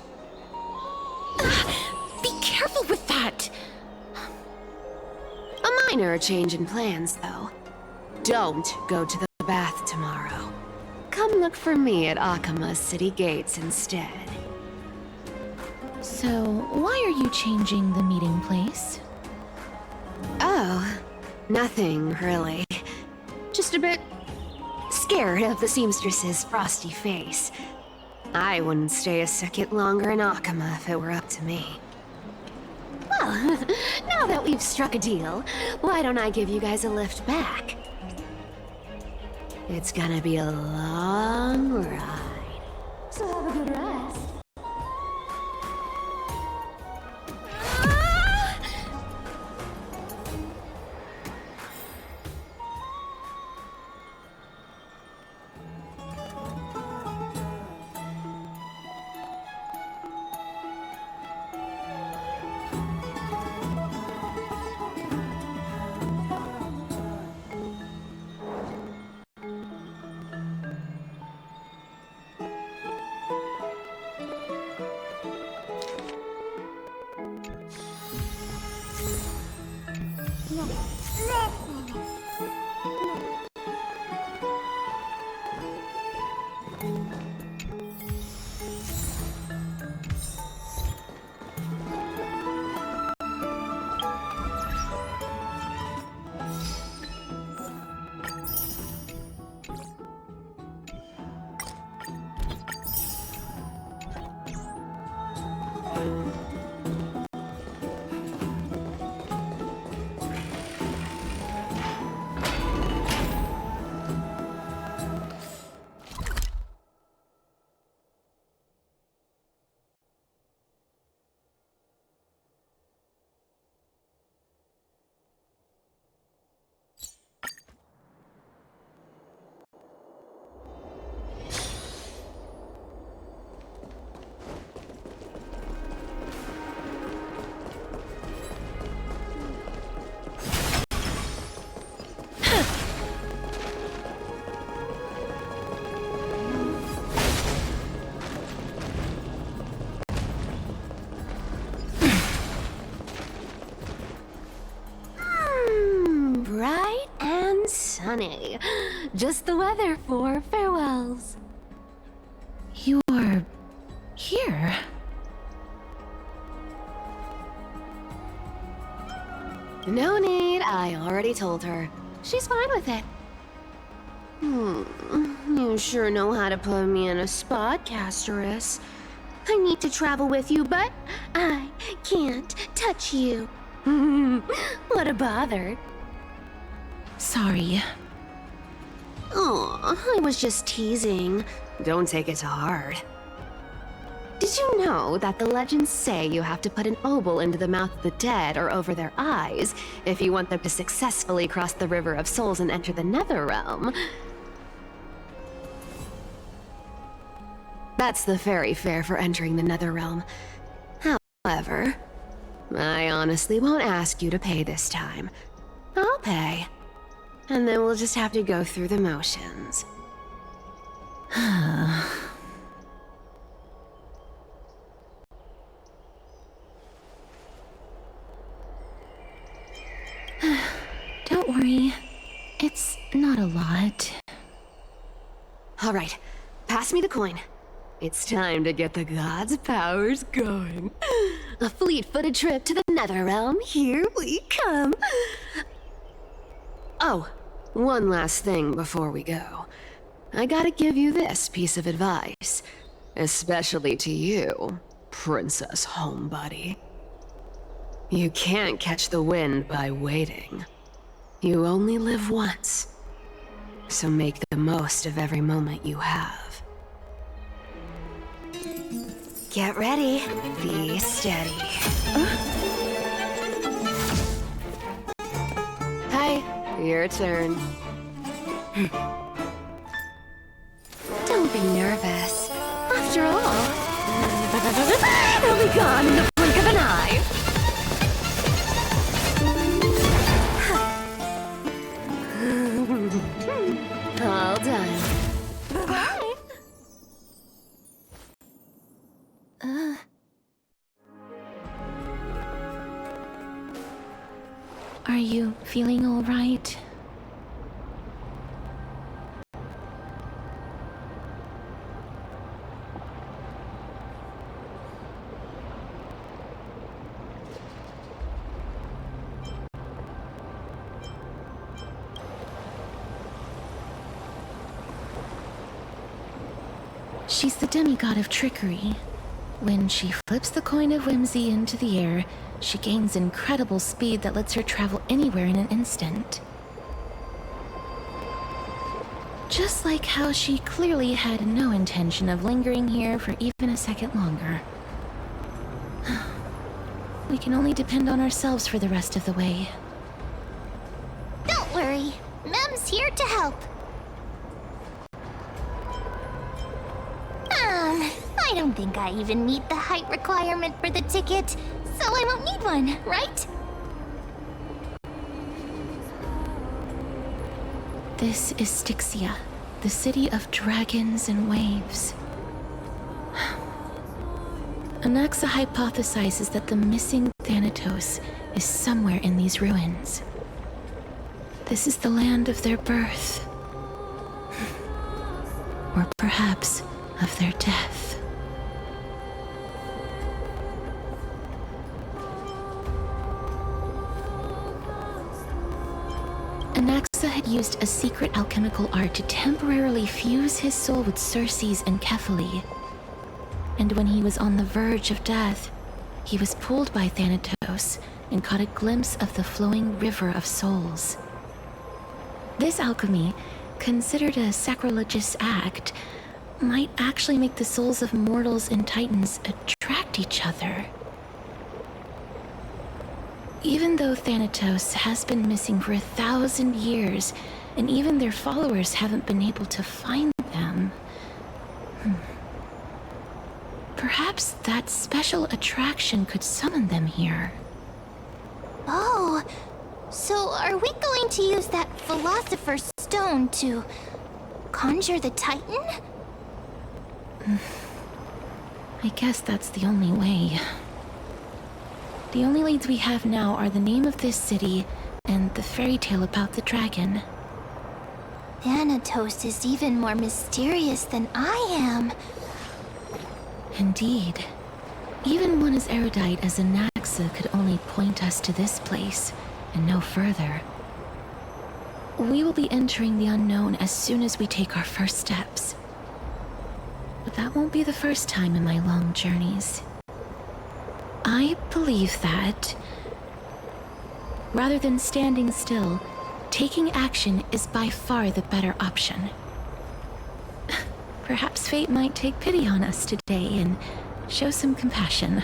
Be careful with that! A minor change in plans, though. Don't go to the bath tomorrow. Come look for me at Akima's city gates instead. So, why are you changing the meeting place? Oh, nothing really. Just a bit scared of the seamstress's frosty face. I wouldn't stay a second longer in Akima if it were up to me. Well, now that we've struck a deal, why don't I give you guys a lift back? It's gonna be a long ride. So have a good rest. Bright and sunny. Just the weather for farewells. You're here. No need, I already told her. She's fine with it. You sure know how to put me in a spot, Castorus. I need to travel with you, but I can't touch you. What a bother. Sorry. Aw, I was just teasing. Don't take it to heart. Did you know that the legends say you have to put an obol into the mouth of the dead or over their eyes if you want them to successfully cross the River of Souls and enter the Netherrealm? That's the fairy fare for entering the Netherrealm. However, I honestly won't ask you to pay this time. I'll pay. And then we'll just have to go through the motions. Don't worry. It's not a lot. All right, pass me the coin. It's time to get the gods' powers going. A fleet-footed trip to the Netherrealm. Here we come. Oh, one last thing before we go. I gotta give you this piece of advice. Especially to you, Princess Homebody. You can't catch the wind by waiting. You only live once. So make the most of every moment you have. Get ready. Be steady. Your turn. Don't be nervous. After all, it'll be gone in the blink of an eye. All done. Bye. Are you feeling all right? She's the demigod of trickery. When she flips the coin of whimsy into the air, she gains incredible speed that lets her travel anywhere in an instant. Just like how she clearly had no intention of lingering here for even a second longer. We can only depend on ourselves for the rest of the way. Don't worry. Mem's here to help. I don't think I even meet the height requirement for the ticket, so I won't need one, right? This is Styxia, the city of dragons and waves. Anaxa hypothesizes that the missing Thanatos is somewhere in these ruins. This is the land of their birth. Or perhaps of their death. Anaxa had used a secret alchemical art to temporarily fuse his soul with Circe's and Kephale. And when he was on the verge of death, he was pulled by Thanatos and caught a glimpse of the flowing river of souls. This alchemy, considered a sacrilegious act, might actually make the souls of mortals and titans attract each other. Even though Thanatos has been missing for 1,000 years, and even their followers haven't been able to find them, perhaps that special attraction could summon them here. Oh, so are we going to use that Philosopher's Stone to conjure the Titan? I guess that's the only way. The only leads we have now are the name of this city and the fairy tale about the dragon. Thanatos is even more mysterious than I am. Indeed. Even one as erudite as Anaxa could only point us to this place, and no further. We will be entering the unknown as soon as we take our first steps. But that won't be the first time in my long journeys. I believe that, rather than standing still, taking action is by far the better option. Perhaps fate might take pity on us today and show some compassion.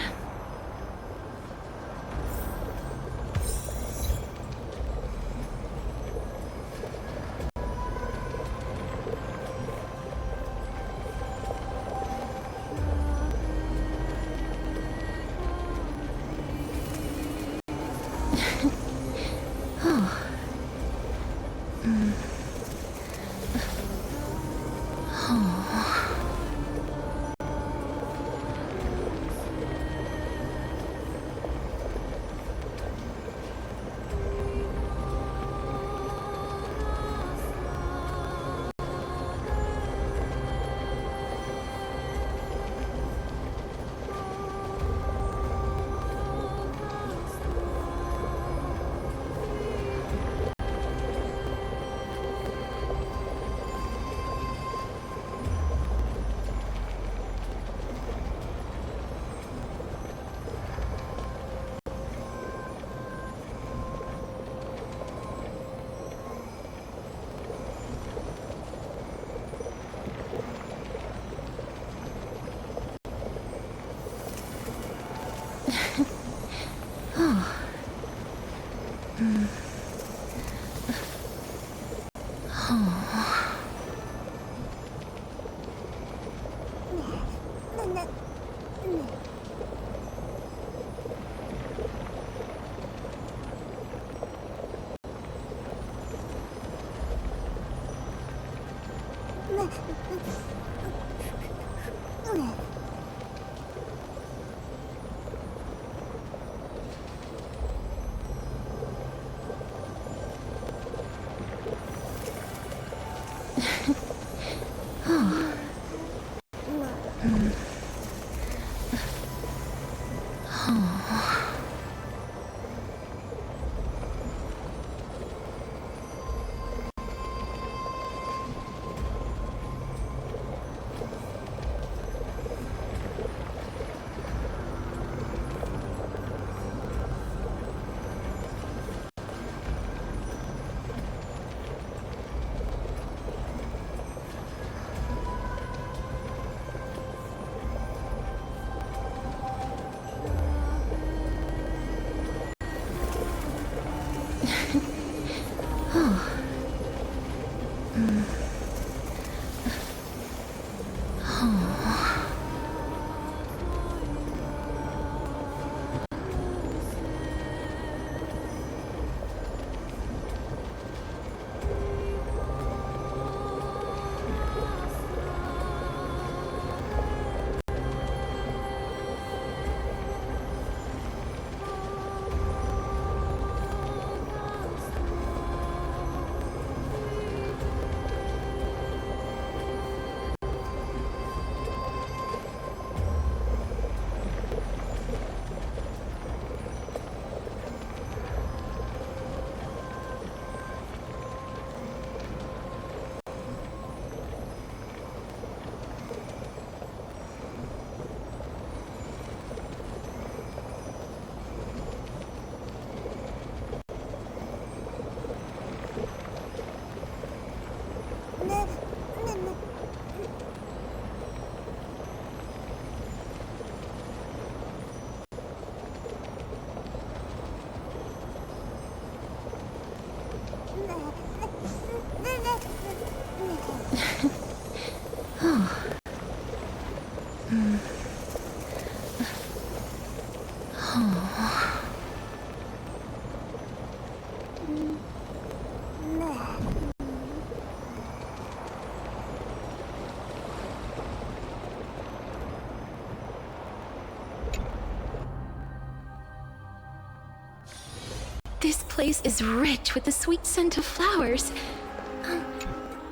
This place is rich with the sweet scent of flowers.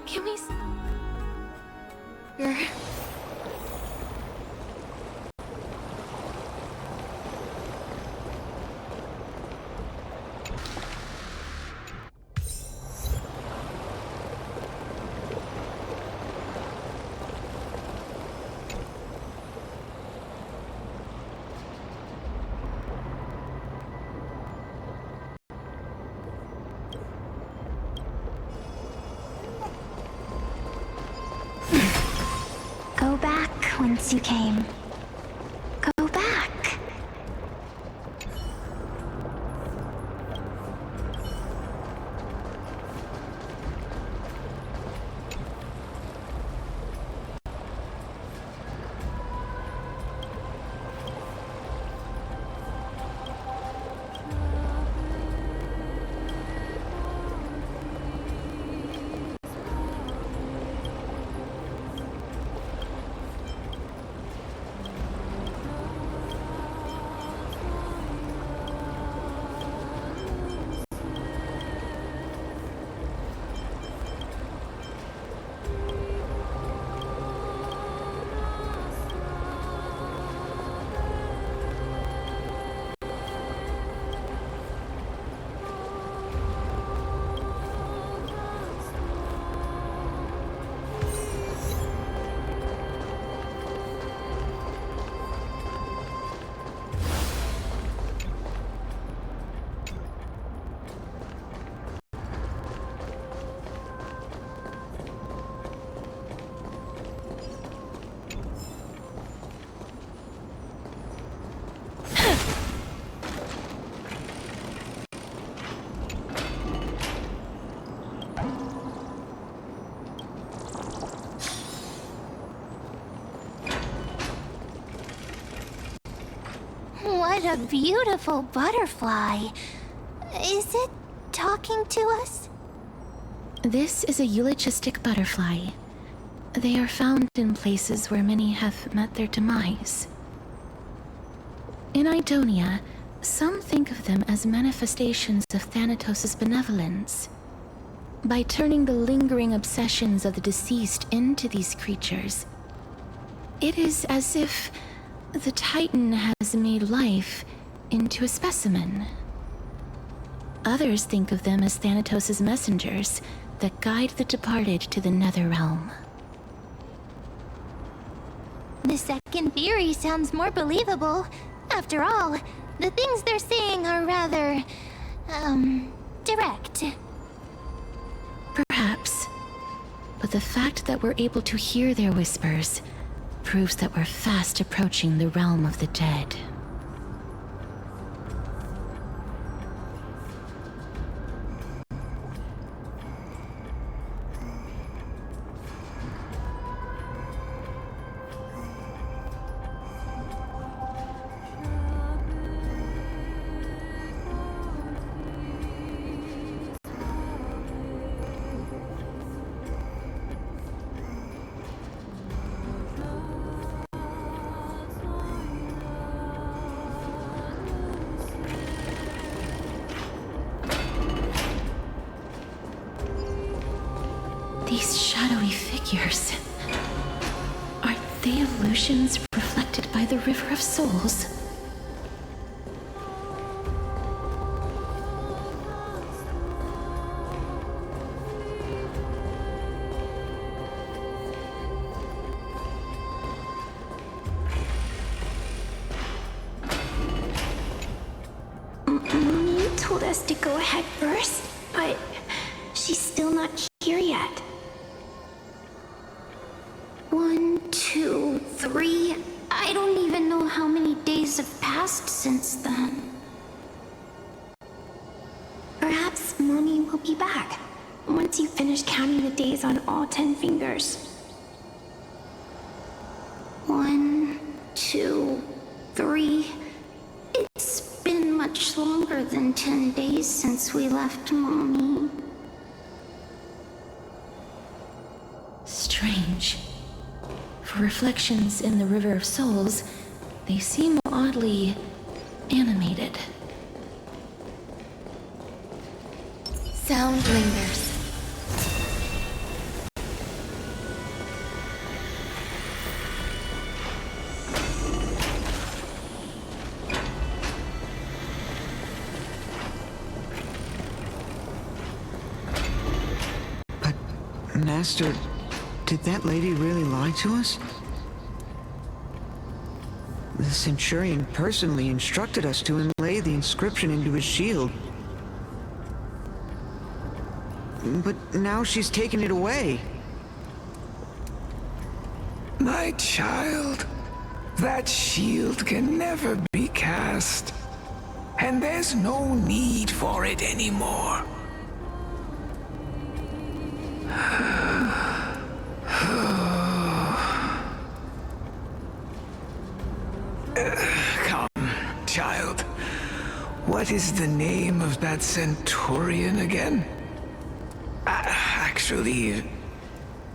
Can we... Go back whence you came. Go back. What a beautiful butterfly. Is it talking to us? This is a eulogistic butterfly. They are found in places where many have met their demise. In Idonia, some think of them as manifestations of Thanatos' benevolence. By turning the lingering obsessions of the deceased into these creatures, it is as if the Titan has made life into a specimen. Others think of them as Thanatos' messengers that guide the departed to the nether realm. The second theory sounds more believable. After all, the things they're saying are rather, direct. Perhaps. But the fact that we're able to hear their whispers proves that we're fast approaching the realm of the dead. These shadowy figures. Are they illusions reflected by the River of Souls? Mommy told us to go ahead first, but she's still not here yet. 1, 2, 3. I don't even know how many days have passed since then. Perhaps Mommy will be back once you finish counting the days on all 10 fingers. 1, 2, 3. It's been much longer than 10 days since we left Mommy. Strange. For reflections in the River of Souls, they seem oddly animated. Sound lingers. Master, did that lady really lie to us? The Centurion personally instructed us to inlay the inscription into his shield. But now she's taken it away. My child, that shield can never be cast. And there's no need for it anymore. Come, child. What is the name of that Centurion again? Actually,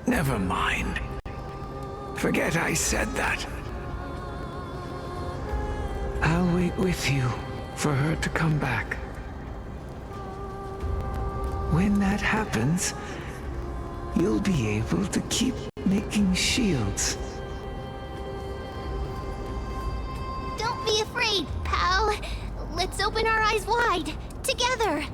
never mind. Forget I said that. I'll wait with you for her to come back. When that happens, you'll be able to keep making shields. Don't be afraid, pal. Let's open our eyes wide, together.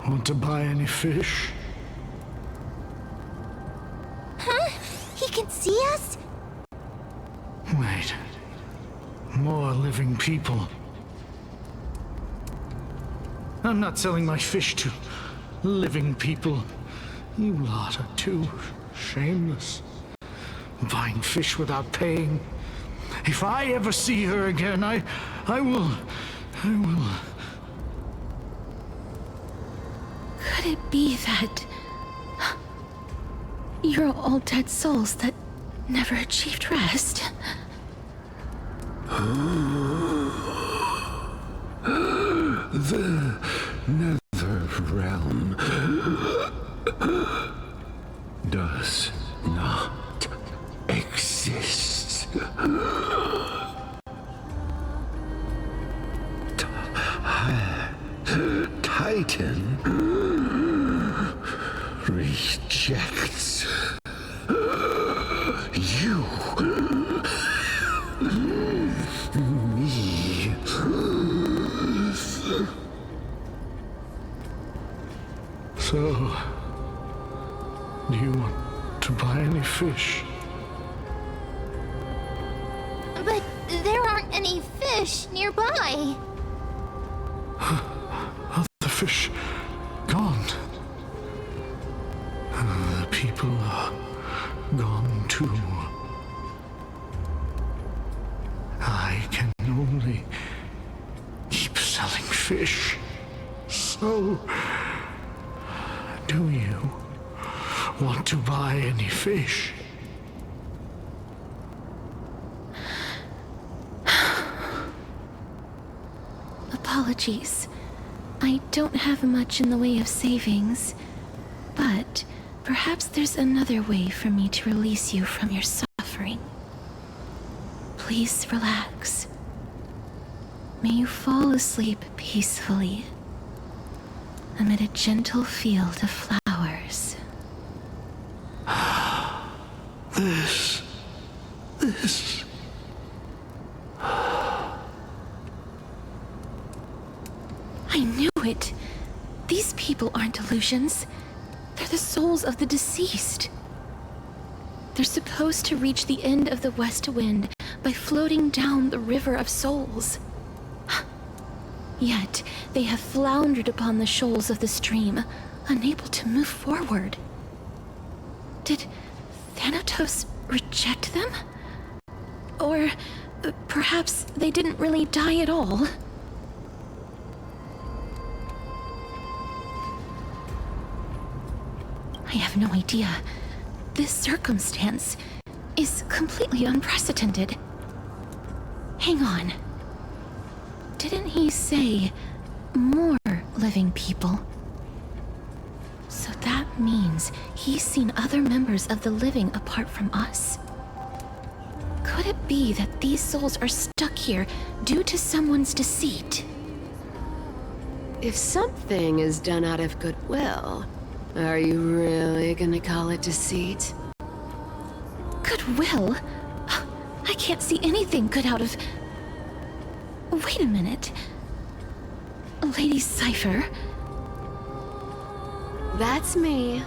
Want to buy any fish? Huh? He can see us? Wait. More living people. I'm not selling my fish to living people. You lot are too shameless. Buying fish without paying. If I ever see her again, I will... Could it be that you're all dead souls that never achieved rest? The nether realm does not exist. Titan rejects you. Me. So, do you want to buy any fish? But there aren't any fish nearby. The fish gone. The people are gone too. I can only keep selling fish. So, do you want to buy any fish? Apologies. I don't have much in the way of savings, but perhaps there's another way for me to release you from your suffering. Please relax. May you fall asleep peacefully amid a gentle field of flowers. This. I knew it. These people aren't illusions. They're the souls of the deceased. They're supposed to reach the end of the west wind by floating down the river of souls. Yet, they have floundered upon the shoals of the stream, unable to move forward. Did Thanatos reject them? Or perhaps they didn't really die at all? I have no idea. This circumstance is completely unprecedented. Hang on. Didn't he say more living people? So that means he's seen other members of the living apart from us. Could it be that these souls are stuck here due to someone's deceit? If something is done out of goodwill, are you really gonna call it deceit? Goodwill? I can't see anything good out of... Wait a minute. Lady Cypher? That's me.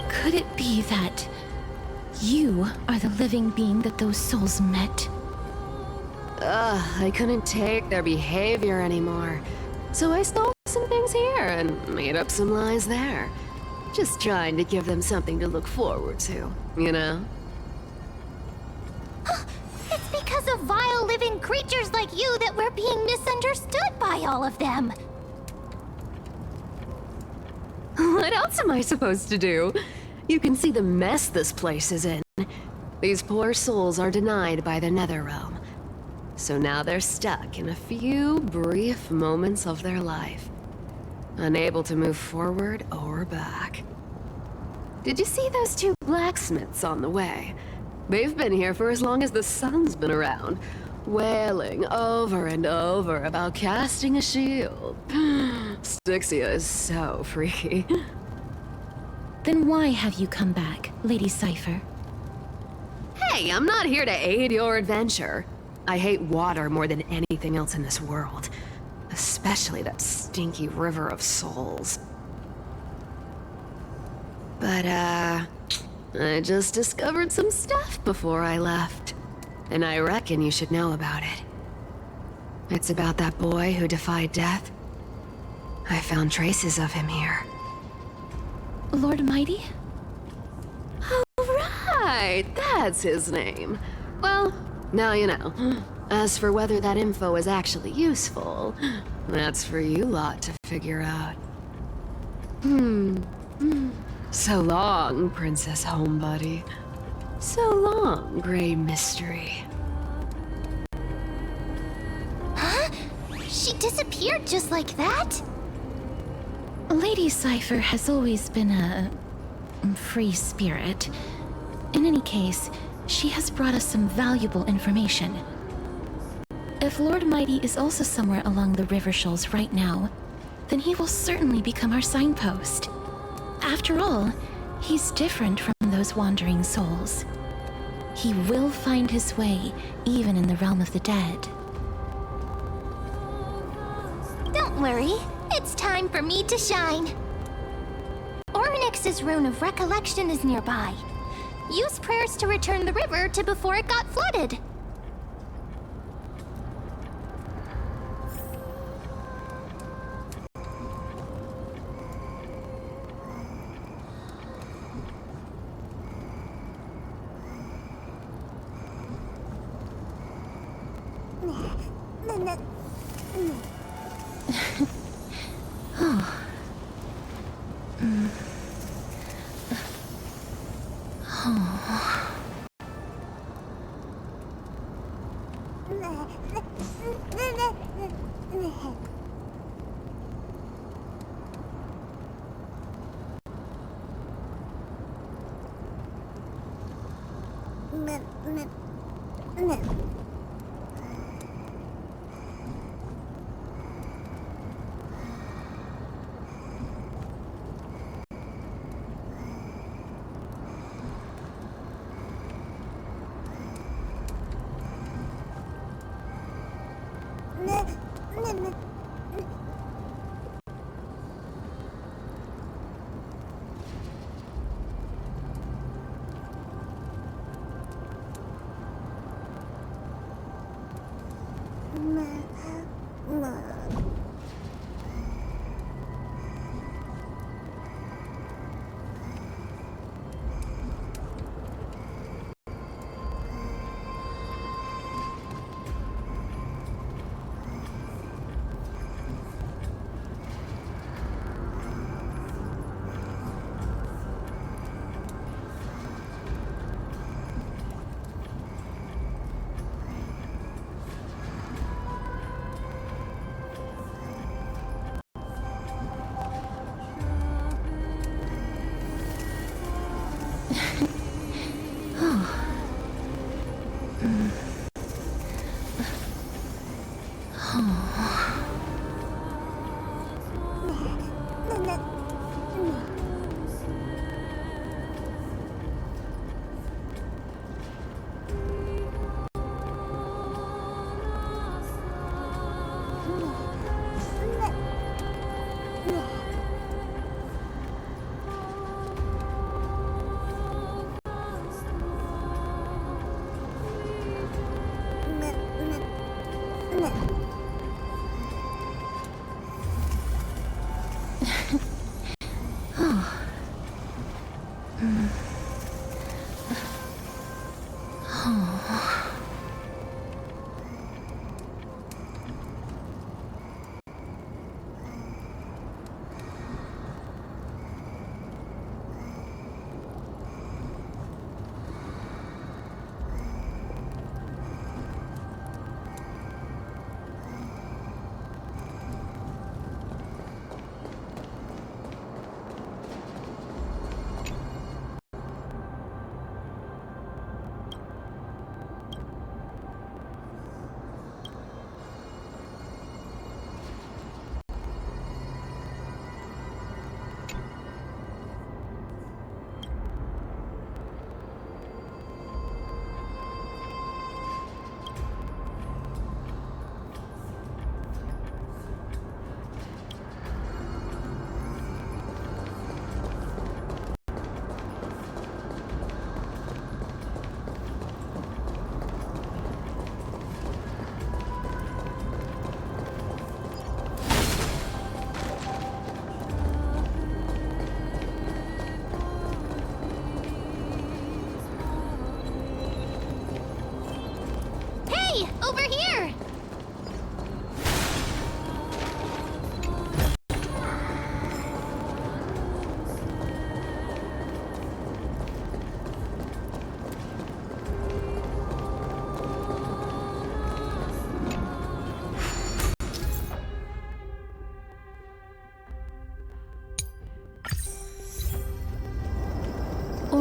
Could it be that you are the living being that those souls met? Ugh, I couldn't take their behavior anymore. So I stole some things here and made up some lies there. Just trying to give them something to look forward to, you know? It's because of vile living creatures like you that we're being misunderstood by all of them. What else am I supposed to do? You can see the mess this place is in. These poor souls are denied by the Nether Realm. So now they're stuck in a few brief moments of their life, unable to move forward or back. Did you see those two blacksmiths on the way? They've been here for as long as the sun's been around, wailing over and over about casting a shield. Styxia is so freaky. Then why have you come back, Lady Cypher? Hey, I'm not here to aid your adventure. I hate water more than anything else in this world. Especially that stinky river of souls. But, I just discovered some stuff before I left. And I reckon you should know about it. It's about that boy who defied death. I found traces of him here. Lord Mighty? Oh, right! That's his name. Well, now you know. As for whether that info is actually useful, that's for you lot to figure out. So long, Princess Homebody. So long, Grey Mystery. Huh? She disappeared just like that? Lady Cypher has always been a free spirit. In any case, she has brought us some valuable information. If Lord Mighty is also somewhere along the river shoals right now, then he will certainly become our signpost. After all, he's different from those wandering souls. He will find his way, even in the realm of the dead. Don't worry, it's time for me to shine. Ornix's Rune of Recollection is nearby. Use prayers to return the river to before it got flooded.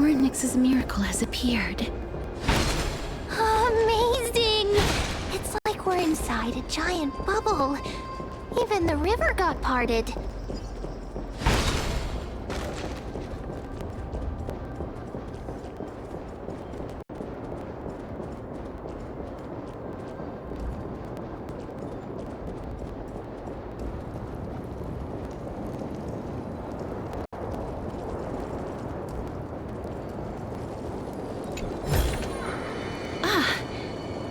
Ornix's miracle has appeared. Amazing! It's like we're inside a giant bubble. Even the river got parted.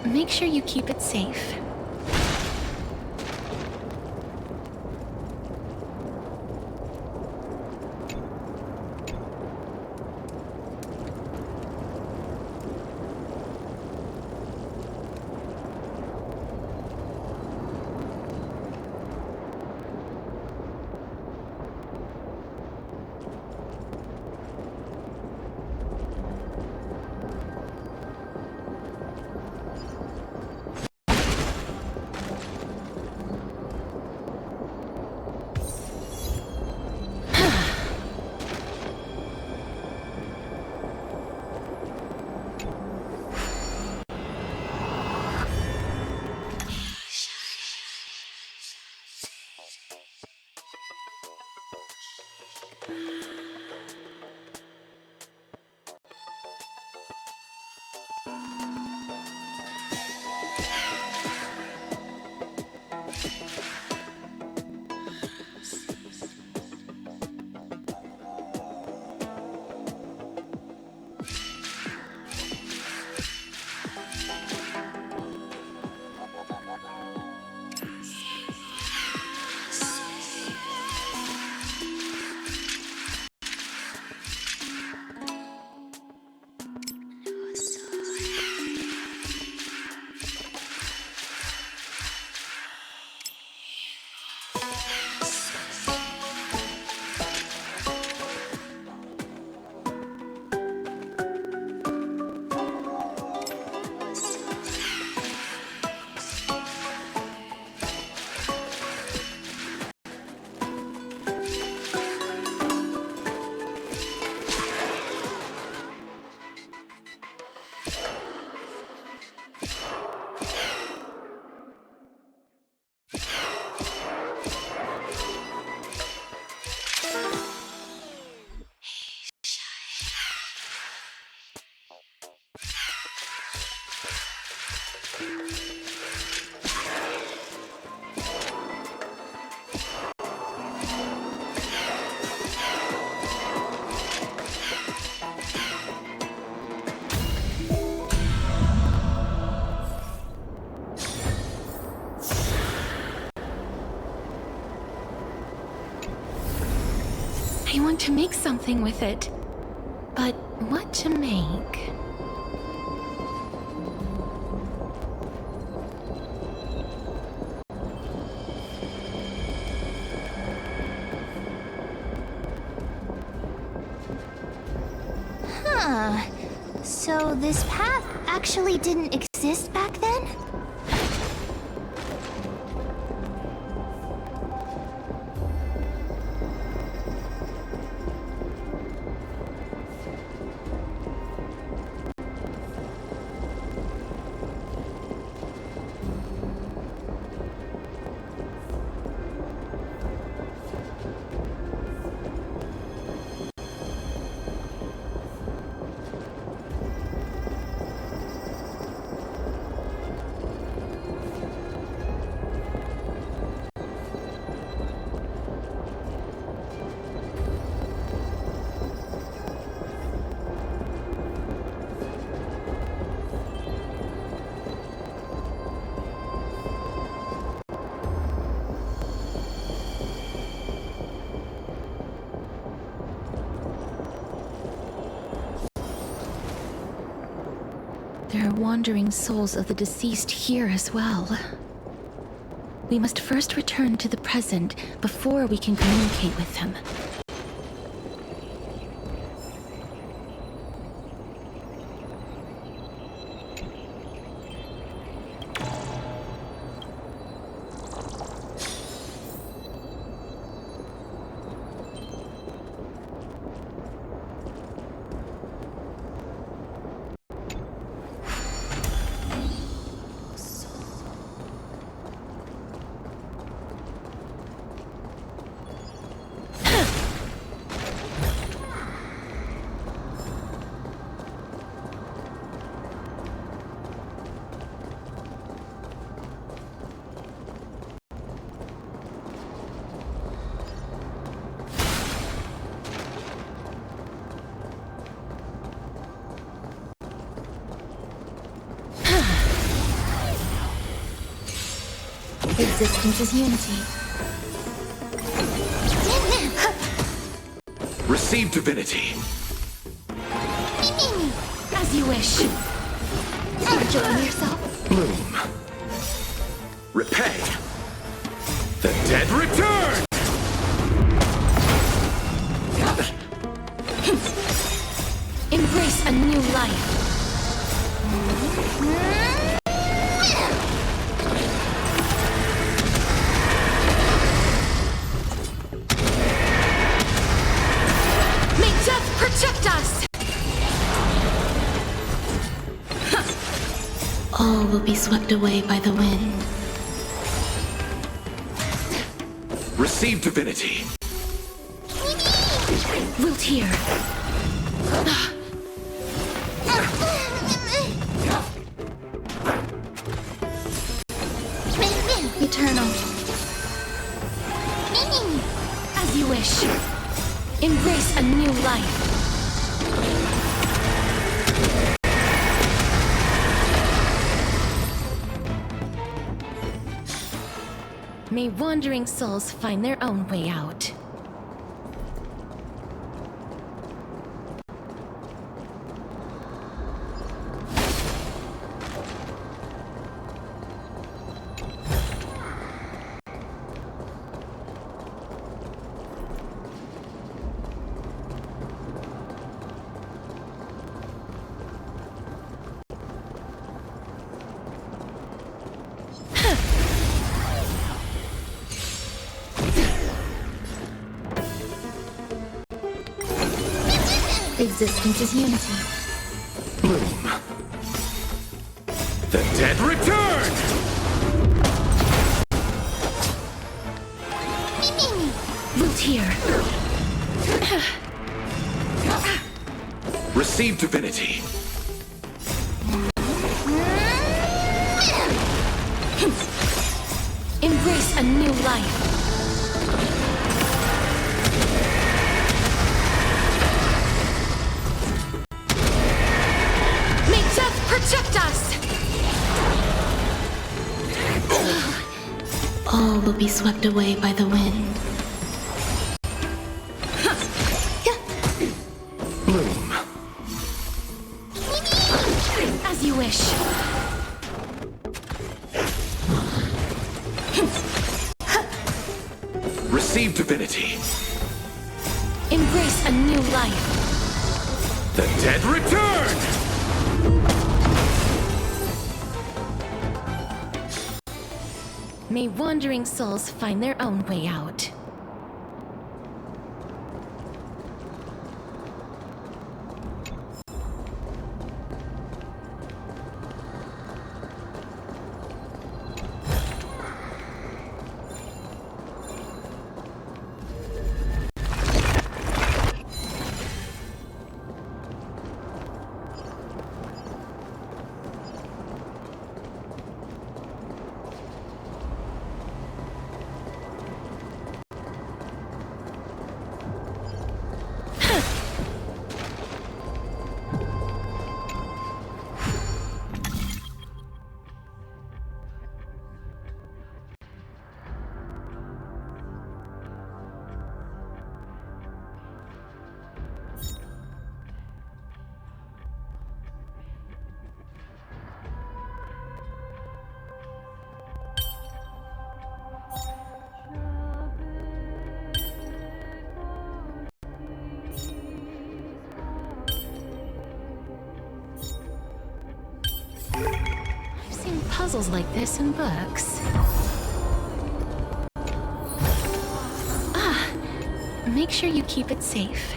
Make sure you keep it safe. I want to make something with it. But what to make? Huh. So this path actually didn't exist back then? There are wandering souls of the deceased here as well. We must first return to the present before we can communicate with them. Existence is unity. Receive divinity. As you wish. Enjoy yourself. Bloom. Repay. The dead return! Embrace a new life. May death protect us! All will be swept away by the wind. Receive divinity. Wilt hear. Eternal. As you wish. Embrace a new life. May wandering souls find their own way out. Existence is unity. Bloom. The dead return! Wilt hear. Receive divinity. Embrace a new life. May death protect us! All will be swept away by the wind. Bloom. As you wish. Receive divinity. Embrace a new life. The dead return! May wandering souls find their own way out. I've seen puzzles like this in books. Make sure you keep it safe.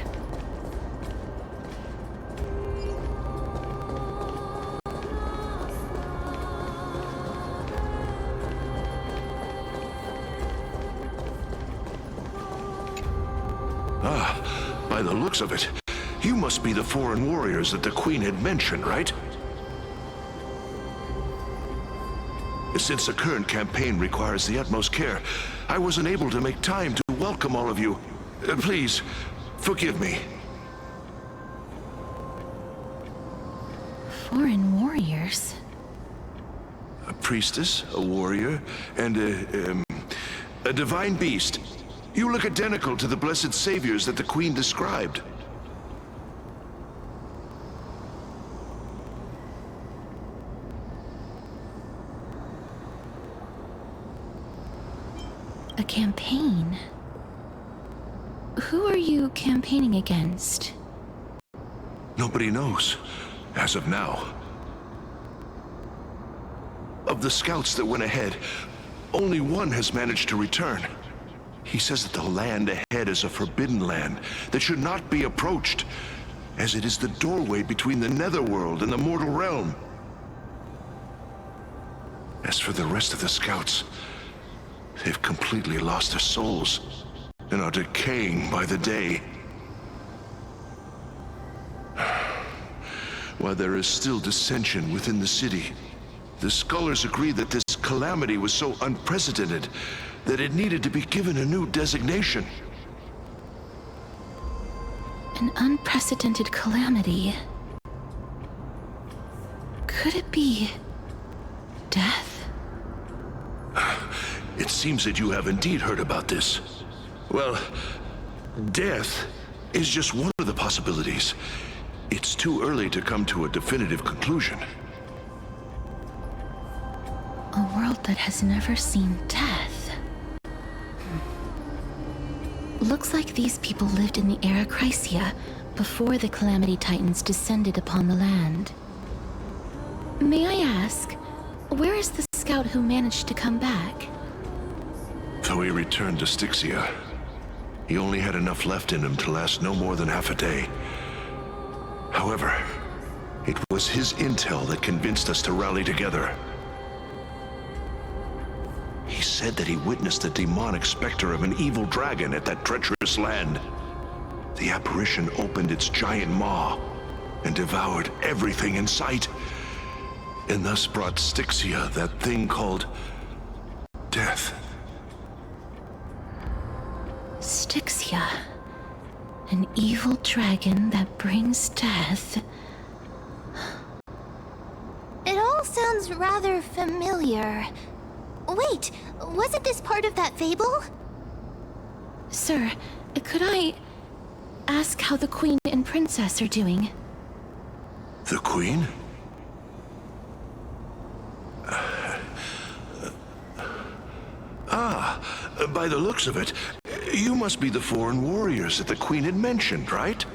By the looks of it, you must be the foreign warriors that the Queen had mentioned, right? Since the current campaign requires the utmost care, I wasn't able to make time to welcome all of you. Please, forgive me. Foreign warriors? priestess, a warrior, and a divine beast. You look identical to the blessed saviors that the Queen described. A campaign? Who are you campaigning against? Nobody knows, as of now. Of the scouts that went ahead, only one has managed to return. He says that the land ahead is a forbidden land that should not be approached, as it is the doorway between the netherworld and the mortal realm. As for the rest of the scouts, they've completely lost their souls and are decaying by the day. While there is still dissension within the city, the scholars agree that this calamity was so unprecedented that it needed to be given a new designation. An unprecedented calamity. Could it be death? It seems that you have indeed heard about this. Well, death is just one of the possibilities. It's too early to come to a definitive conclusion. A world that has never seen death. Looks like these people lived in the era Chrysia before the Calamity Titans descended upon the land. May I ask, where is the scout who managed to come back? Though he returned to Styxia, he only had enough left in him to last no more than half a day. However, it was his intel that convinced us to rally together. He said that he witnessed the demonic specter of an evil dragon at that treacherous land. The apparition opened its giant maw and devoured everything in sight, and thus brought Styxia that thing called death. Styxia. An evil dragon that brings death. It all sounds rather familiar. Wait, wasn't this part of that fable? Sir, could I ask how the Queen and Princess are doing? The Queen? By the looks of it, you must be the foreign warriors that the Queen had mentioned, right?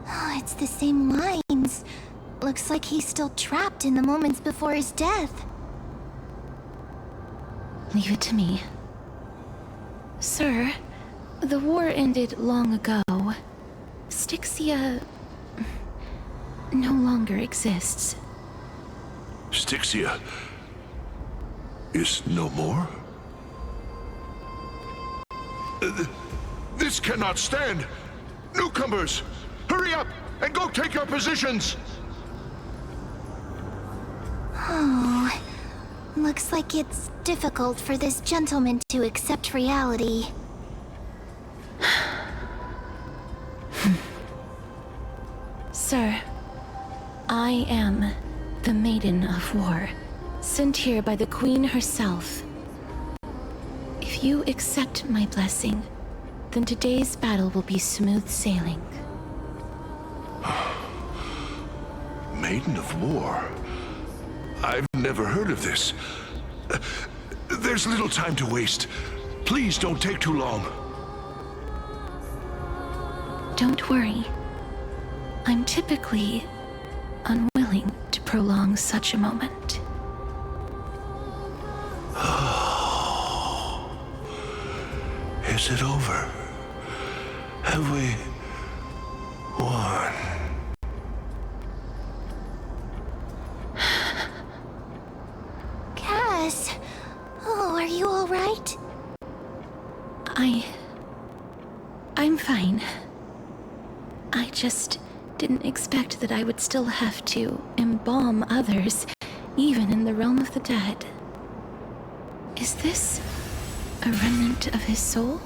Oh, it's the same lines. Looks like he's still trapped in the moments before his death. Leave it to me. Sir, the war ended long ago. Styxia no longer exists. Styxia is no more? This cannot stand! Newcomers, hurry up and go take your positions! Oh, looks like it's difficult for this gentleman to accept reality. Sir, I am the Maiden of War, sent here by the Queen herself. If you accept my blessing, then today's battle will be smooth sailing. Maiden of War? I've never heard of this. There's little time to waste. Please don't take too long. Don't worry. I'm typically unwilling to prolong such a moment. Is it over? Have we won? Cass! Oh, are you alright? I'm fine. I just didn't expect that I would still have to embalm others, even in the realm of the dead. Is this a remnant of his soul?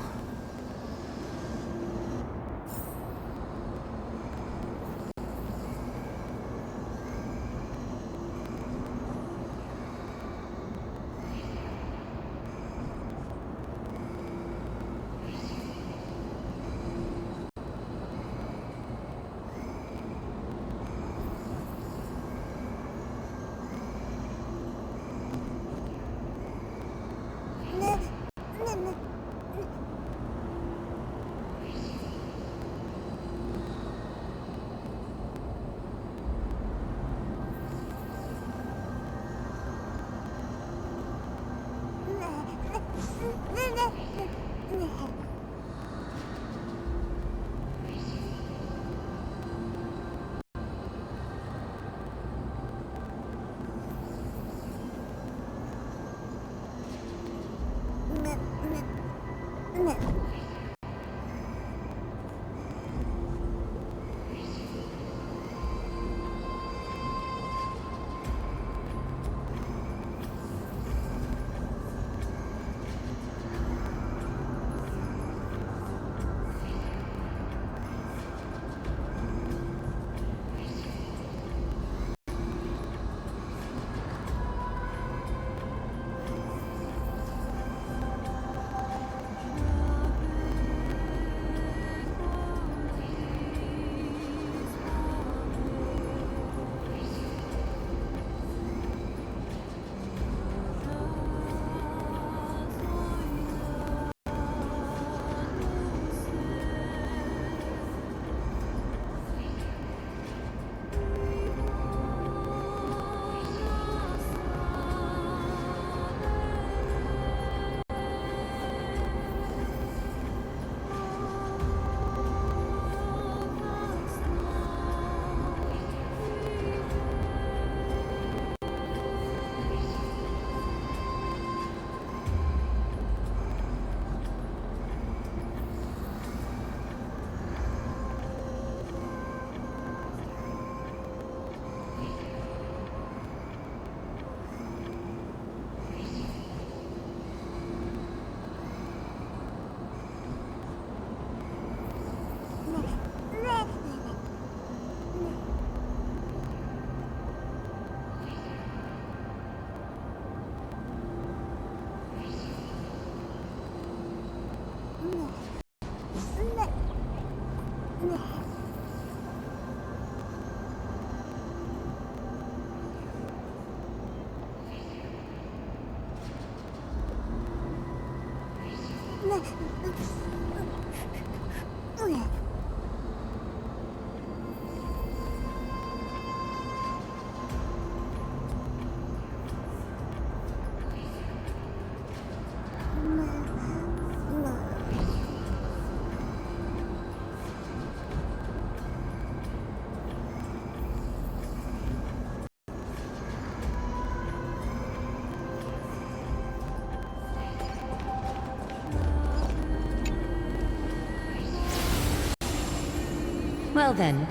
Well then,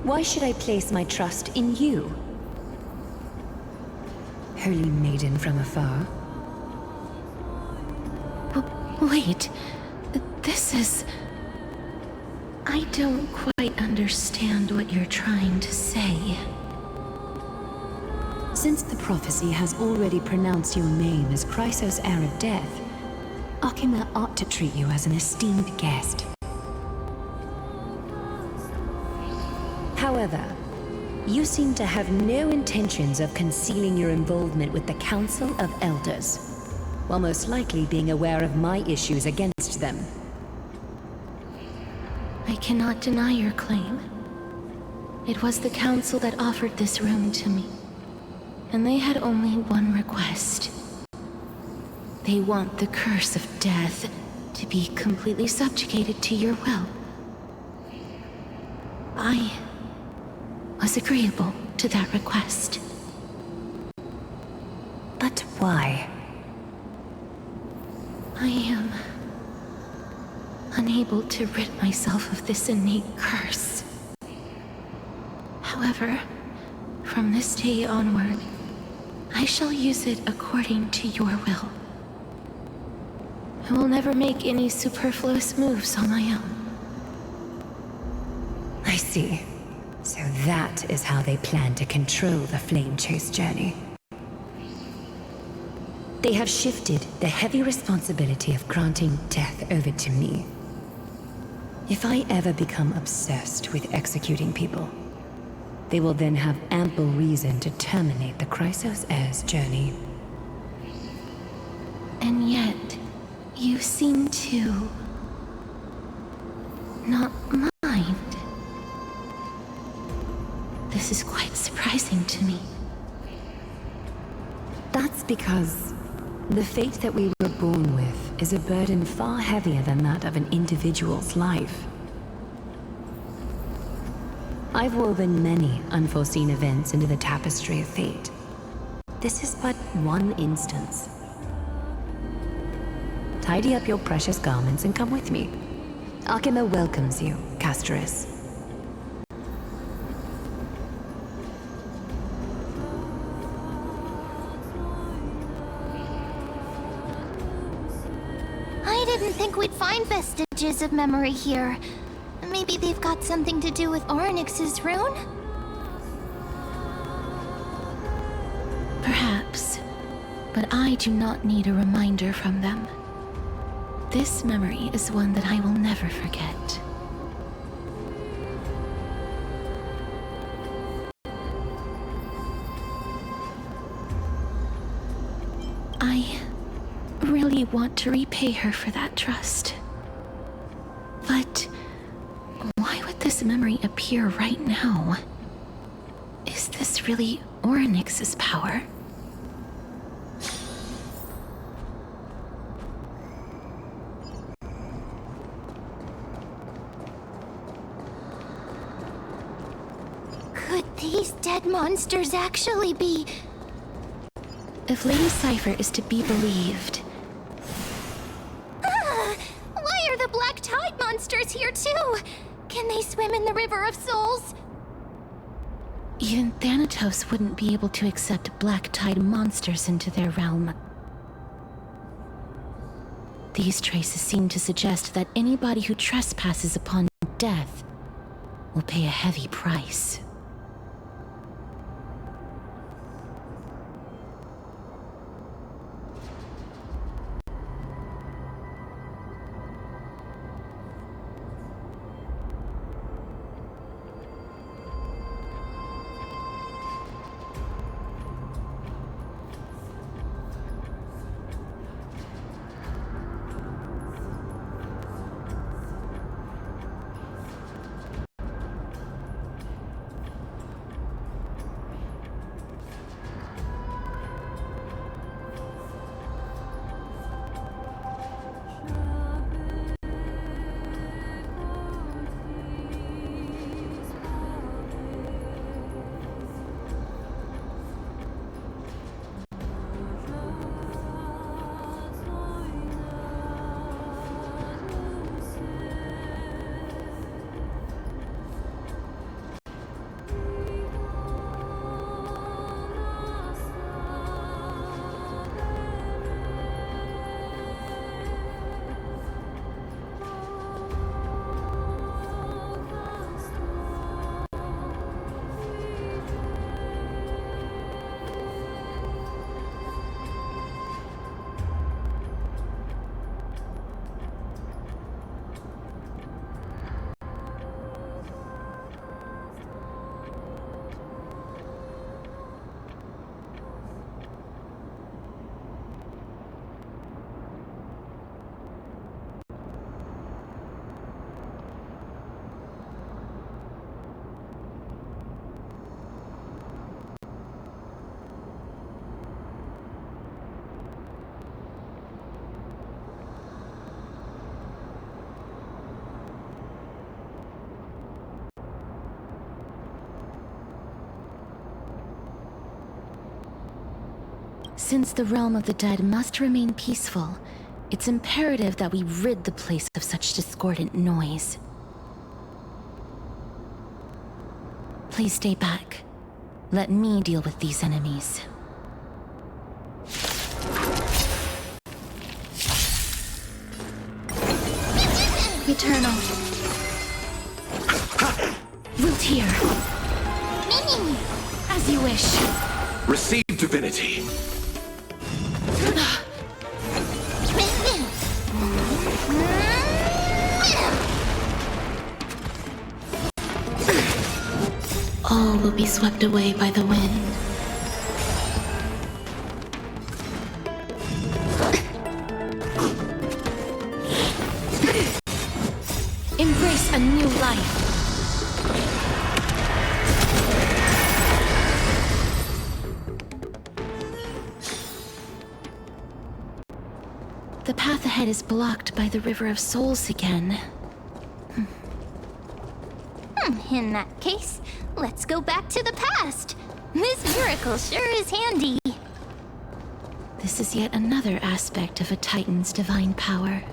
why should I place my trust in you? Holy maiden from afar. Wait, this is... I don't quite understand what you're trying to say. Since the prophecy has already pronounced your name as Chrysos, heir of death, Akima ought to treat you as an esteemed guest. However, you seem to have no intentions of concealing your involvement with the Council of Elders, while most likely being aware of my issues against them. I cannot deny your claim. It was the Council that offered this room to me, and they had only one request. They want the curse of death to be completely subjugated to your will. I was agreeable to that request. But why? I am unable to rid myself of this innate curse. However, from this day onward, I shall use it according to your will. I will never make any superfluous moves on my own. I see. So that is how they plan to control the Flame Chase journey. They have shifted the heavy responsibility of granting death over to me. If I ever become obsessed with executing people, they will then have ample reason to terminate the Chrysos heir's journey. And yet, you seem to not mind. This is quite surprising to me. That's because the fate that we were born with is a burden far heavier than that of an individual's life. I've woven many unforeseen events into the tapestry of fate. This is but one instance. Tidy up your precious garments and come with me. Akima welcomes you, Castoris. I didn't think we'd find vestiges of memory here. Maybe they've got something to do with Orynyx's rune? Perhaps, but I do not need a reminder from them. This memory is one that I will never forget. I really want to repay her for that trust. But why would this memory appear right now? Is this really Orynyx's power? Could these dead monsters actually be... If Lady Cypher is to be believed... Why are the Black Tide monsters here too? Can they swim in the River of Souls? Even Thanatos wouldn't be able to accept Black Tide monsters into their realm. These traces seem to suggest that anybody who trespasses upon death will pay a heavy price. Since the realm of the dead must remain peaceful, it's imperative that we rid the place of such discordant noise. Please stay back. Let me deal with these enemies. Eternal. Root here. As you wish. Receive divinity. All will be swept away by the wind. Embrace a new life. The path ahead is blocked by the River of Souls again. In that case, let's go back to the past. This miracle sure is handy. This is yet another aspect of a Titan's divine power.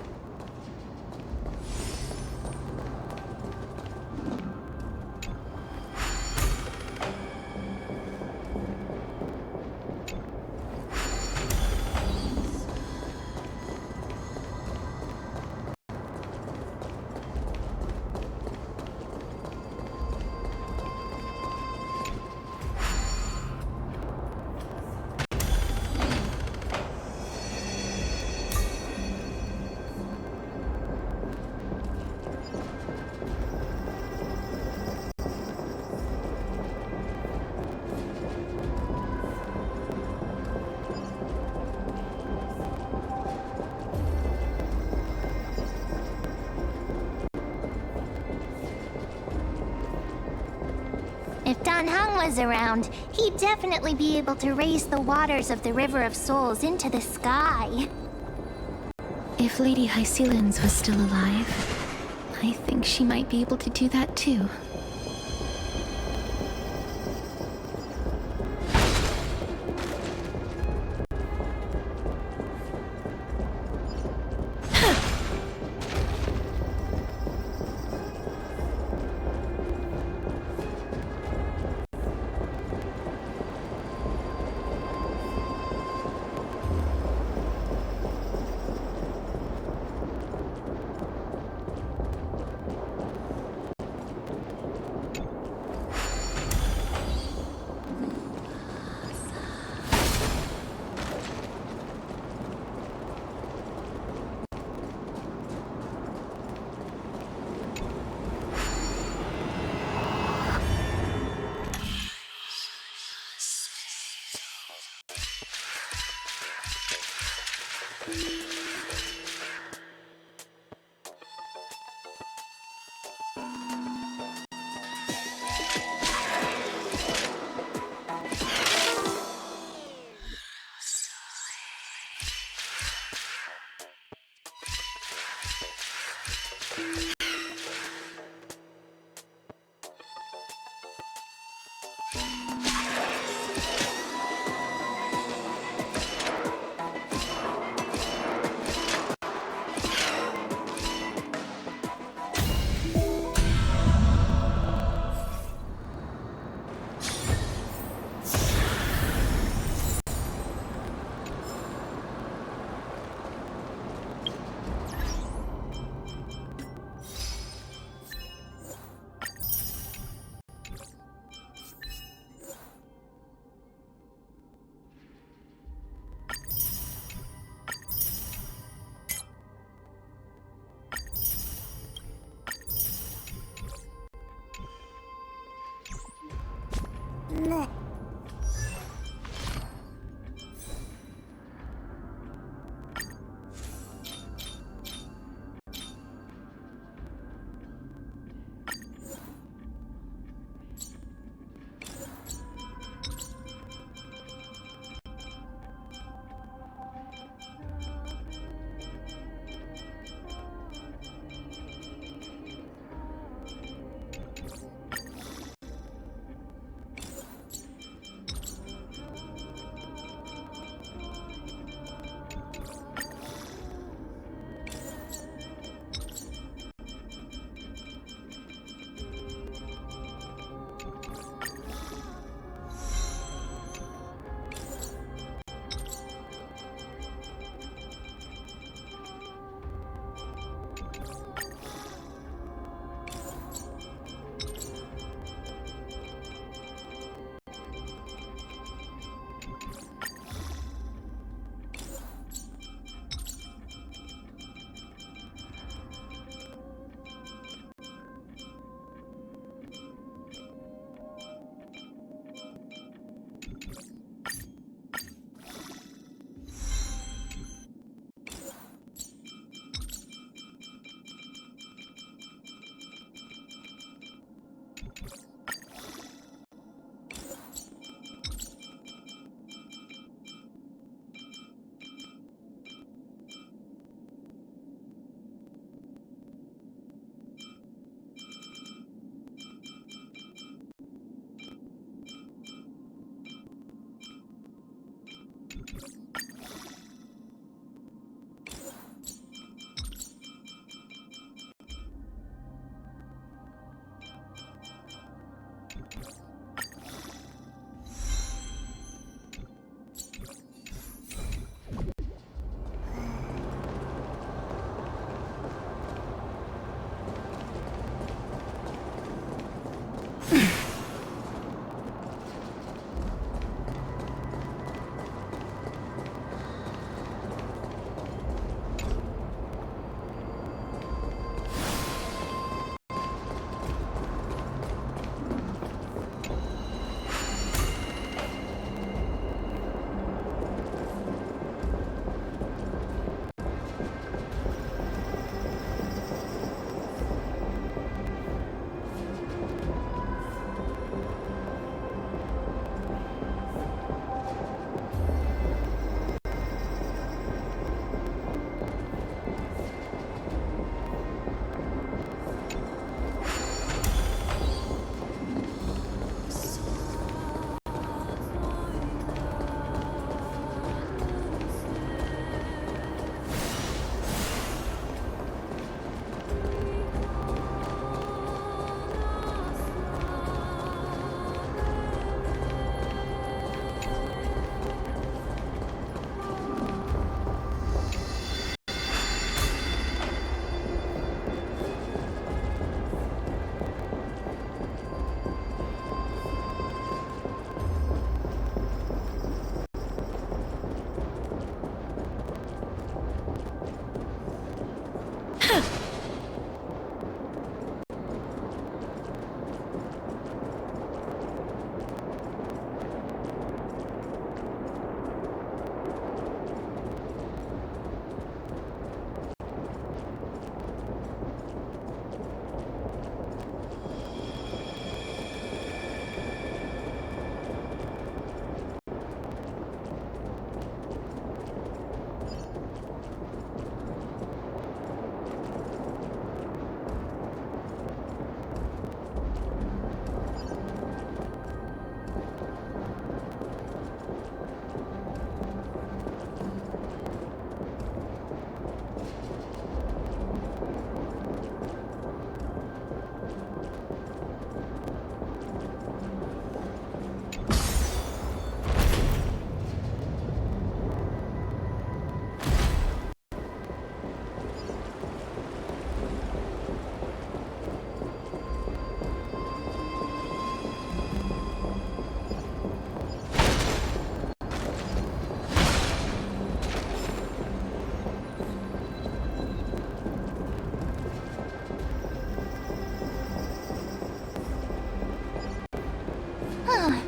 If Dan Heng was around, he'd definitely be able to raise the waters of the River of Souls into the sky. If Lady Hycelens was still alive, I think she might be able to do that too.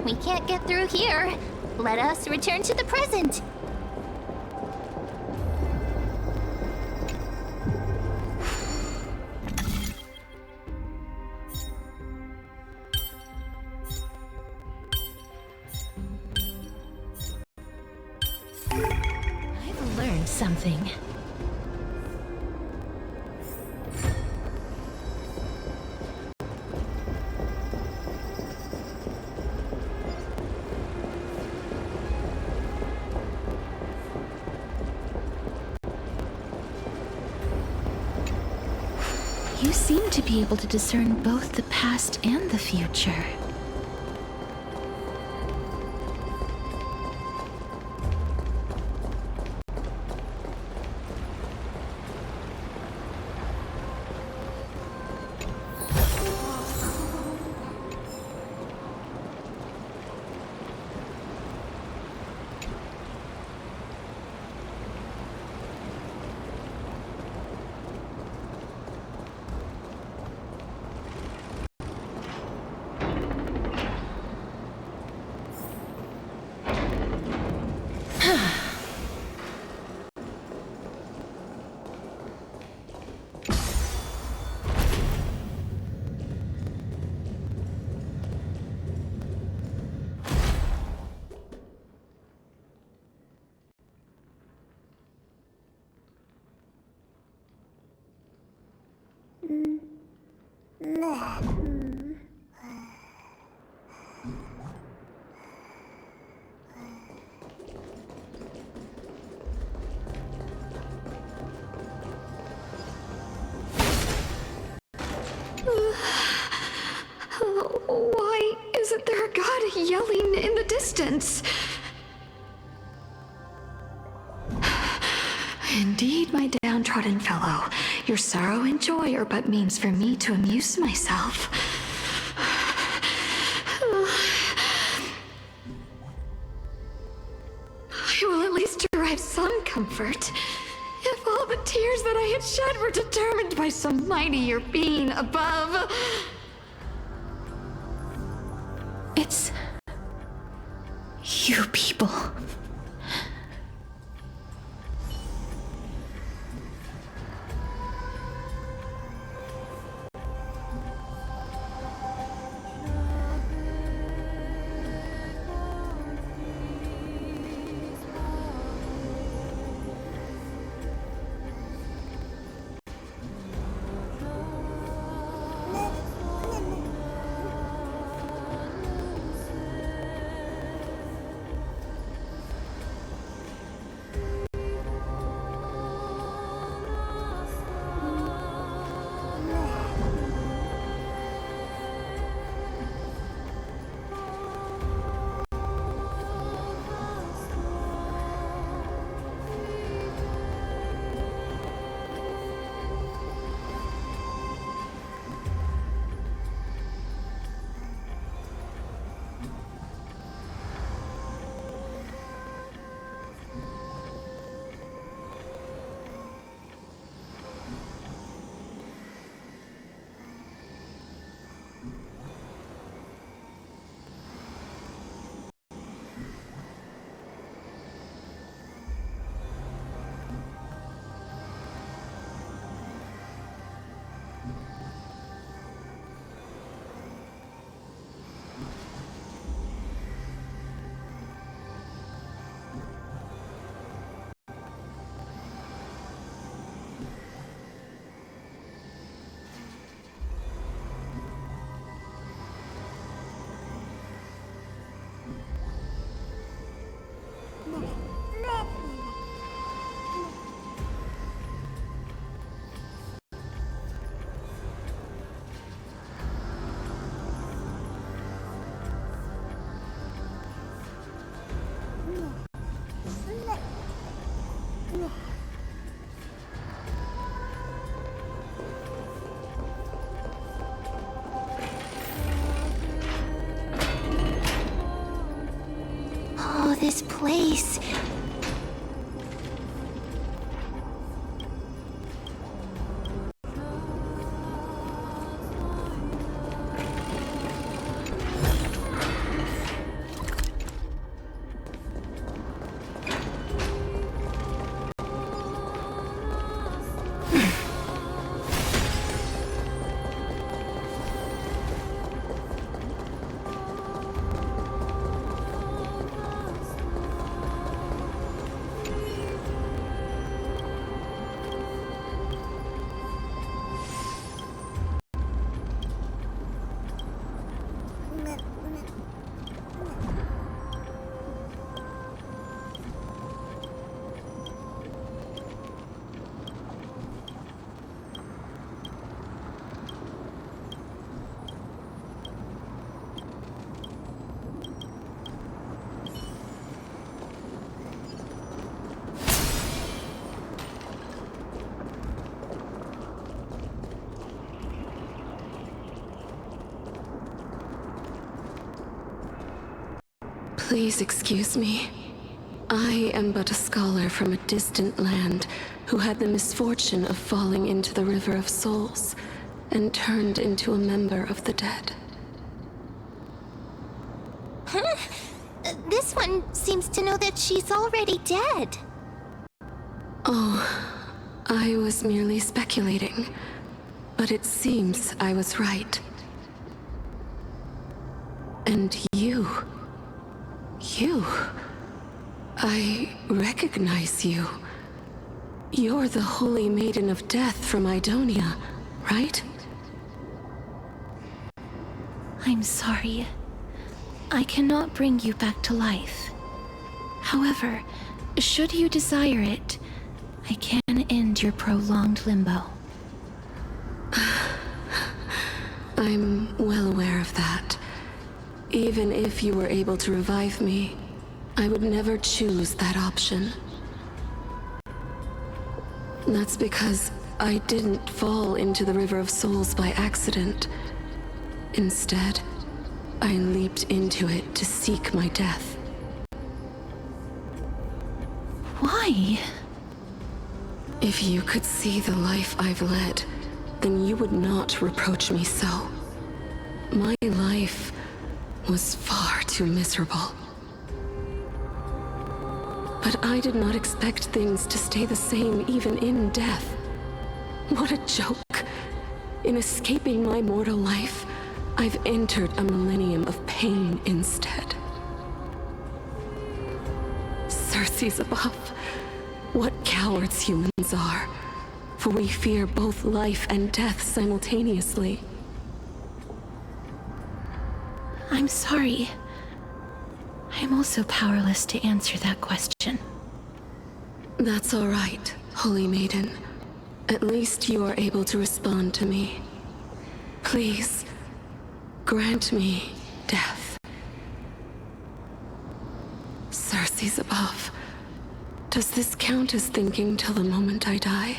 We can't get through here. Let us return to the present. I've learned something. You seem to be able to discern both the past and the future. Why isn't there a god yelling in the distance? Indeed, my downtrodden fellow, your sorrow and joy are but means for me to amuse myself. I will at least derive some comfort. If all the tears that I had shed were determined by some mightier being above. It's you people. Oh, this place. Please excuse me. I am but a scholar from a distant land who had the misfortune of falling into the River of Souls and turned into a member of the dead. Huh? This one seems to know that she's already dead. Oh, I was merely speculating, but it seems I was right. And you... I recognize you. You're the Holy Maiden of Death from Idonia, right? I'm sorry. I cannot bring you back to life. However, should you desire it, I can end your prolonged limbo. I'm well aware of that. Even if you were able to revive me, I would never choose that option. That's because I didn't fall into the River of Souls by accident. Instead, I leaped into it to seek my death. Why? If you could see the life I've led, then you would not reproach me so. My life was far too miserable. But I did not expect things to stay the same even in death. What a joke. In escaping my mortal life, I've entered a millennium of pain instead. Circe's above. What cowards humans are. For we fear both life and death simultaneously. I'm sorry. I'm also powerless to answer that question. That's all right, Holy Maiden. At least you are able to respond to me. Please, grant me death. Circe's above. Does this count as thinking till the moment I die?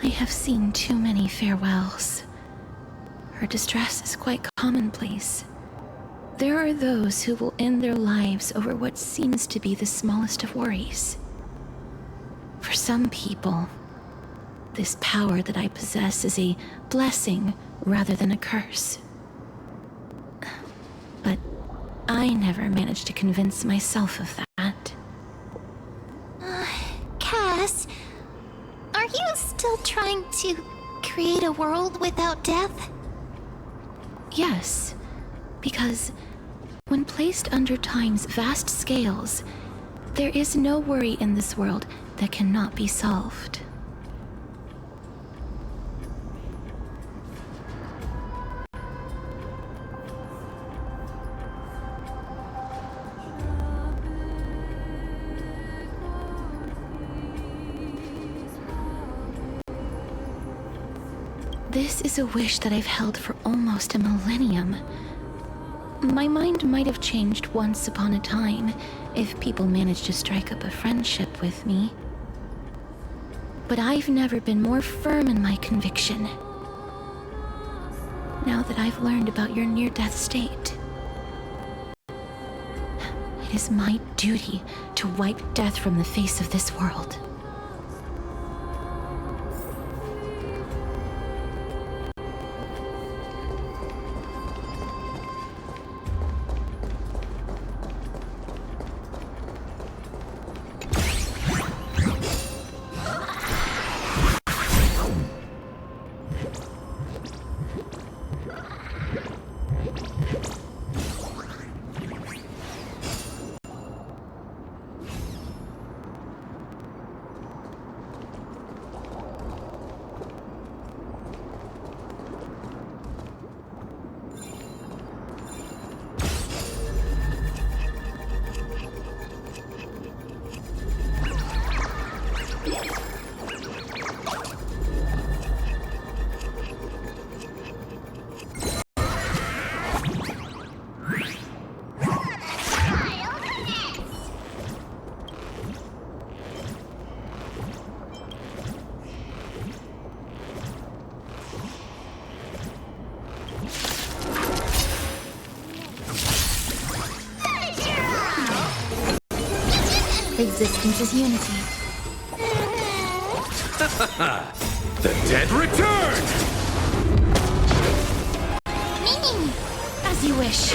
I have seen too many farewells. Her distress is quite commonplace. There are those who will end their lives over what seems to be the smallest of worries. For some people, this power that I possess is a blessing rather than a curse. But I never managed to convince myself of that. Cass, are you still trying to create a world without death? Yes, because when placed under time's vast scales, there is no worry in this world that cannot be solved. This is a wish that I've held for almost a millennium. My mind might have changed once upon a time if people managed to strike up a friendship with me. But I've never been more firm in my conviction. Now that I've learned about your near-death state, it is my duty to wipe death from the face of this world. Existence is unity. The dead return! As you wish.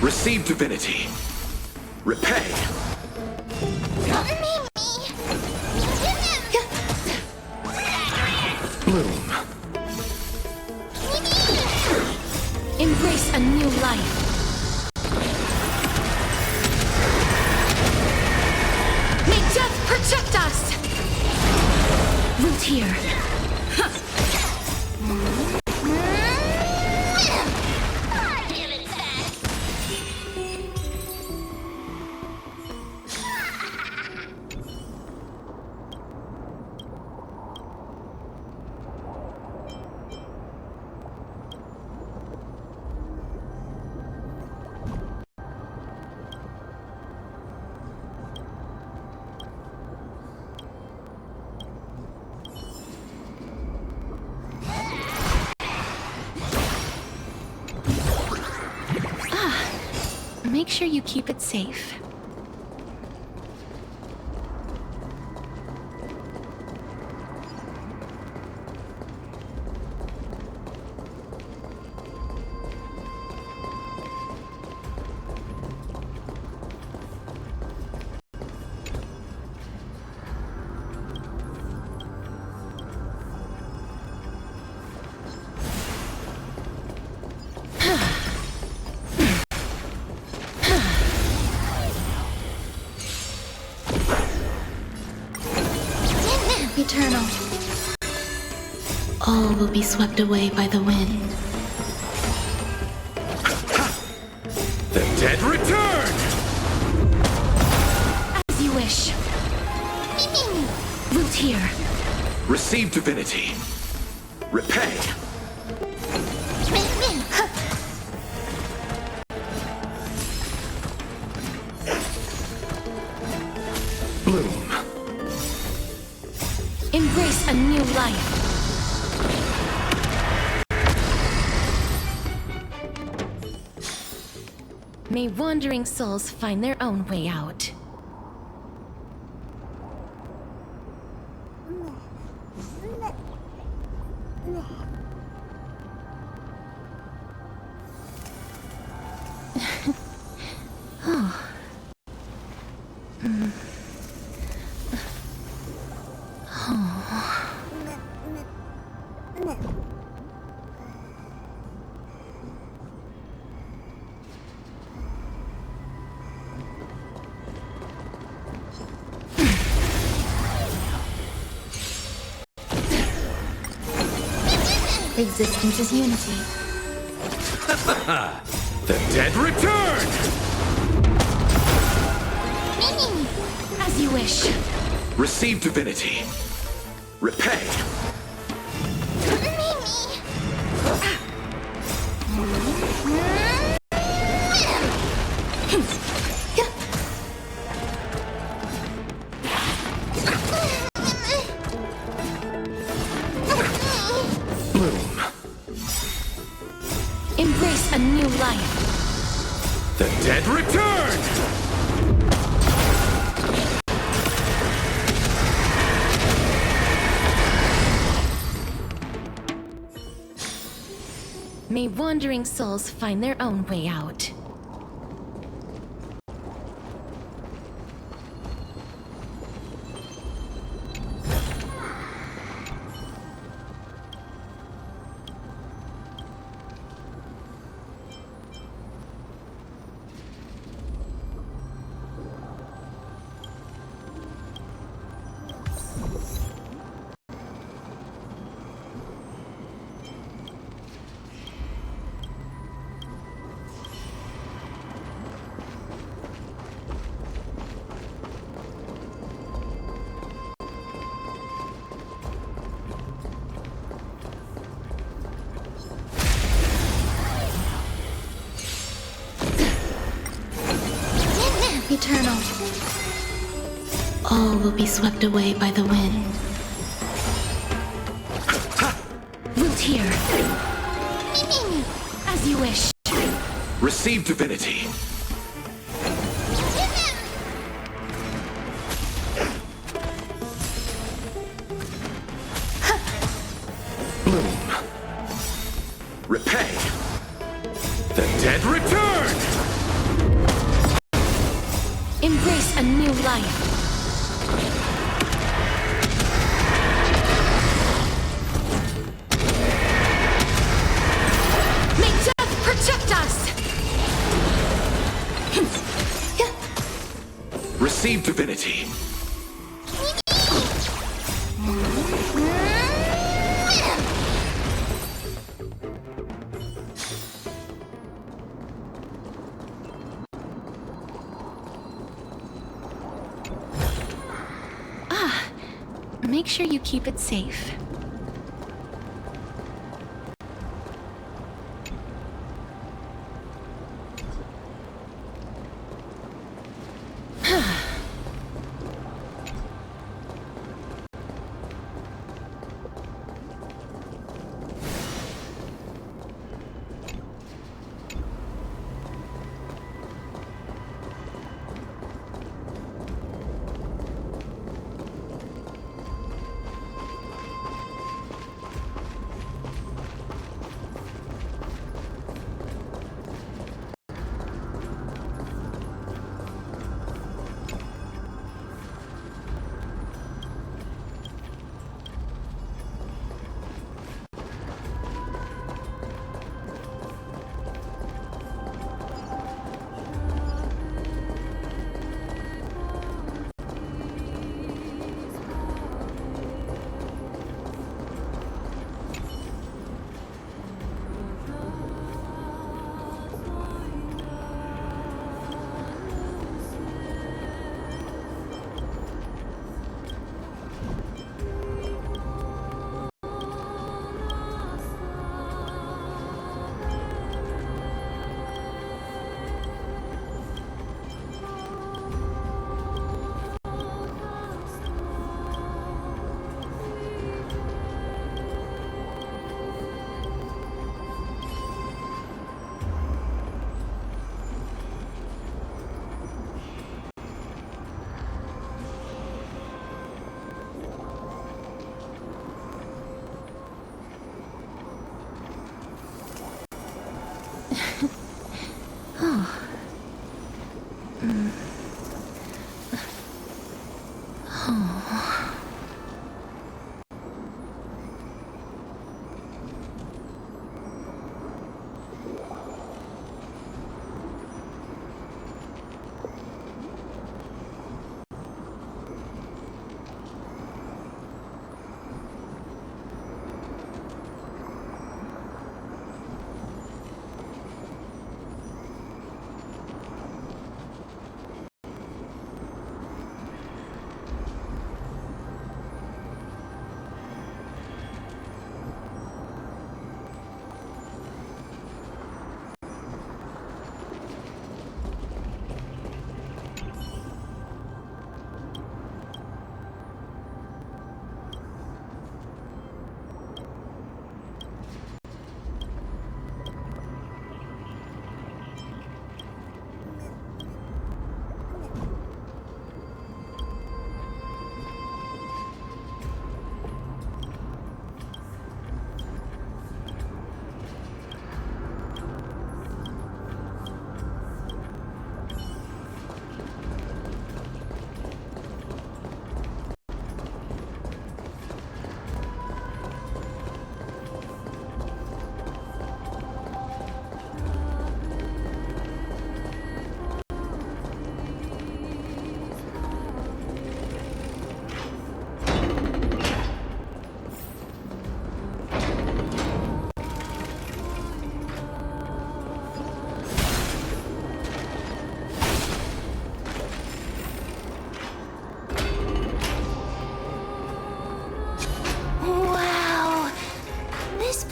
Receive divinity. Repay. Bloom. Embrace a new life. May death protect us! Root here. Make sure you keep it safe. Eternal. All will be swept away by the wind. The dead return! As you wish. Root here. Receive divinity. Repay. Bloom. Embrace a new life. May wandering souls find their own way out. Oh. Existence is unity. The dead return! As you wish. Receive divinity. Repay. Embrace a new life. The dead return! May wandering souls find their own way out. Eternal. All will be swept away by the wind. Root here. As you wish. Receive divinity. a new life. May death protect us! Receive divinity. Make sure you keep it safe.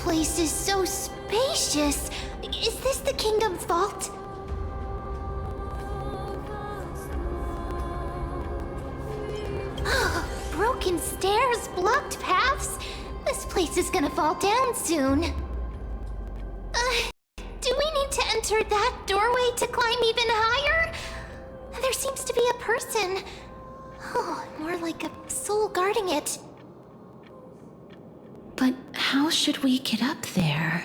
place is so spacious. Is this the kingdom's vault? Broken stairs, blocked paths. This place is gonna fall down soon. Do we need to enter that doorway to climb even higher? There seems to be a person. Oh, more like a soul guarding it. But how should we get up there?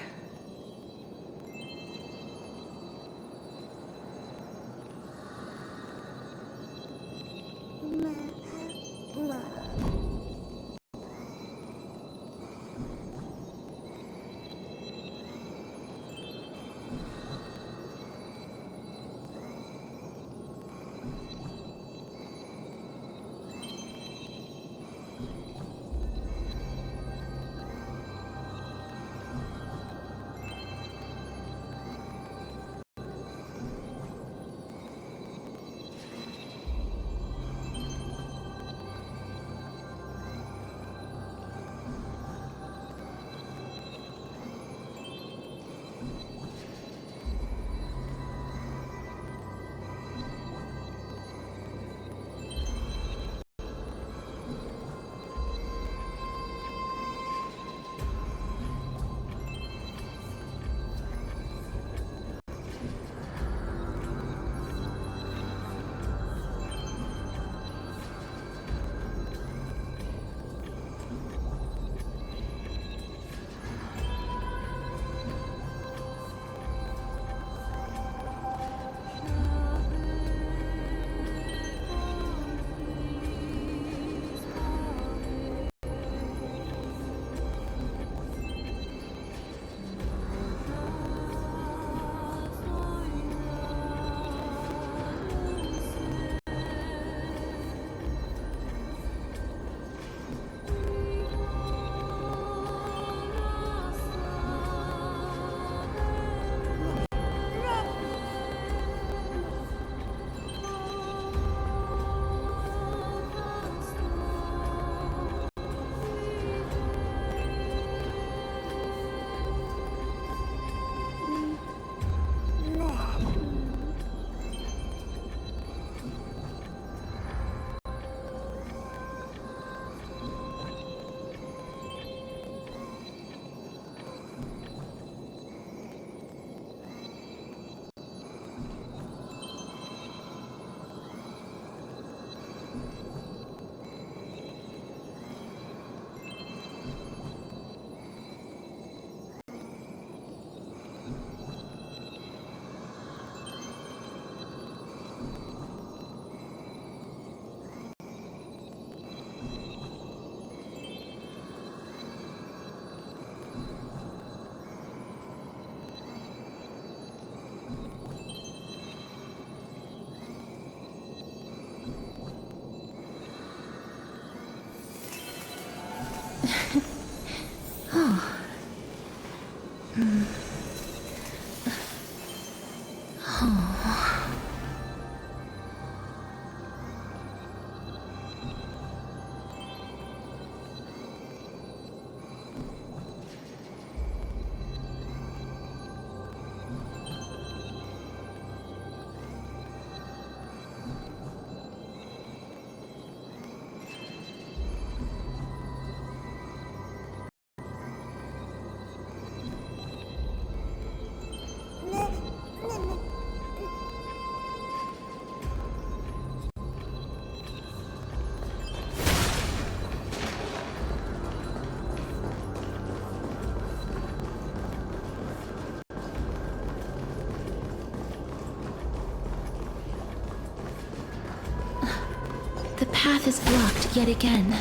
The path is blocked yet again.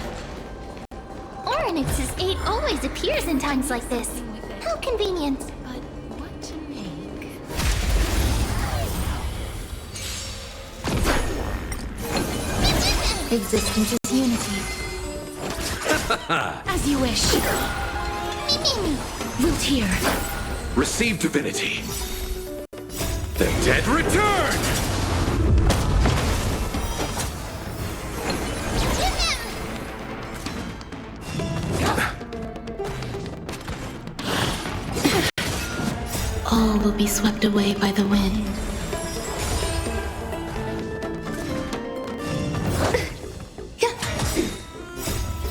Oryx's 8 always appears in times like this. How convenient. But what to make? Existence is unity. As you wish. Root here. Receive divinity. The dead return! All will be swept away by the wind.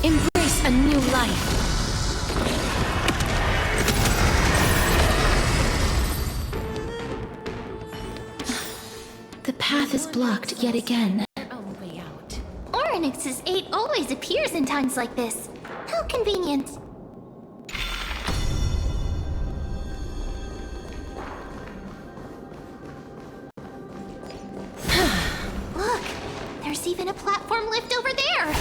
Embrace a new life. The path is blocked yet again. Oryx's 8 always appears in times like this. How convenient. Look, there's even a platform lift over there.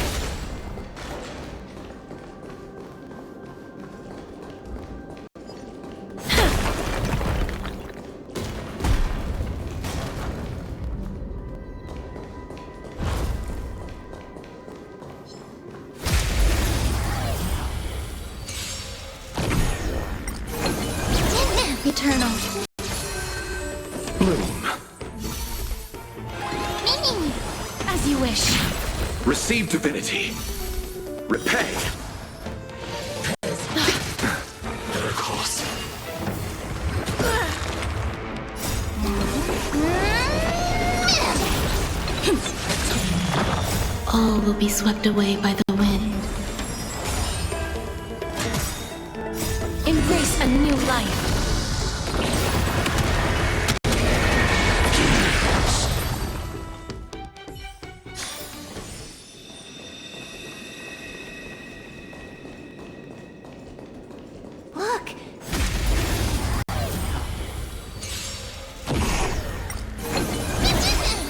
Eternal. Bloom. As you wish. Receive divinity. Repay. Miracles. All will be swept away by the wind. Embrace a new life. Look.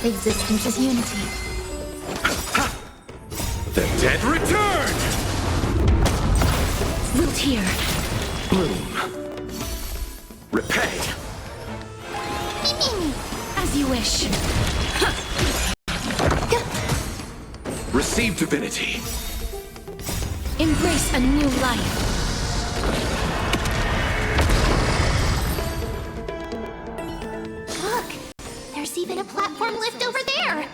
Existence is unity. The dead return! Root here. Bloom. Repay. As you wish. Receive divinity. Embrace a new life. Look, there's even a platform lift over there.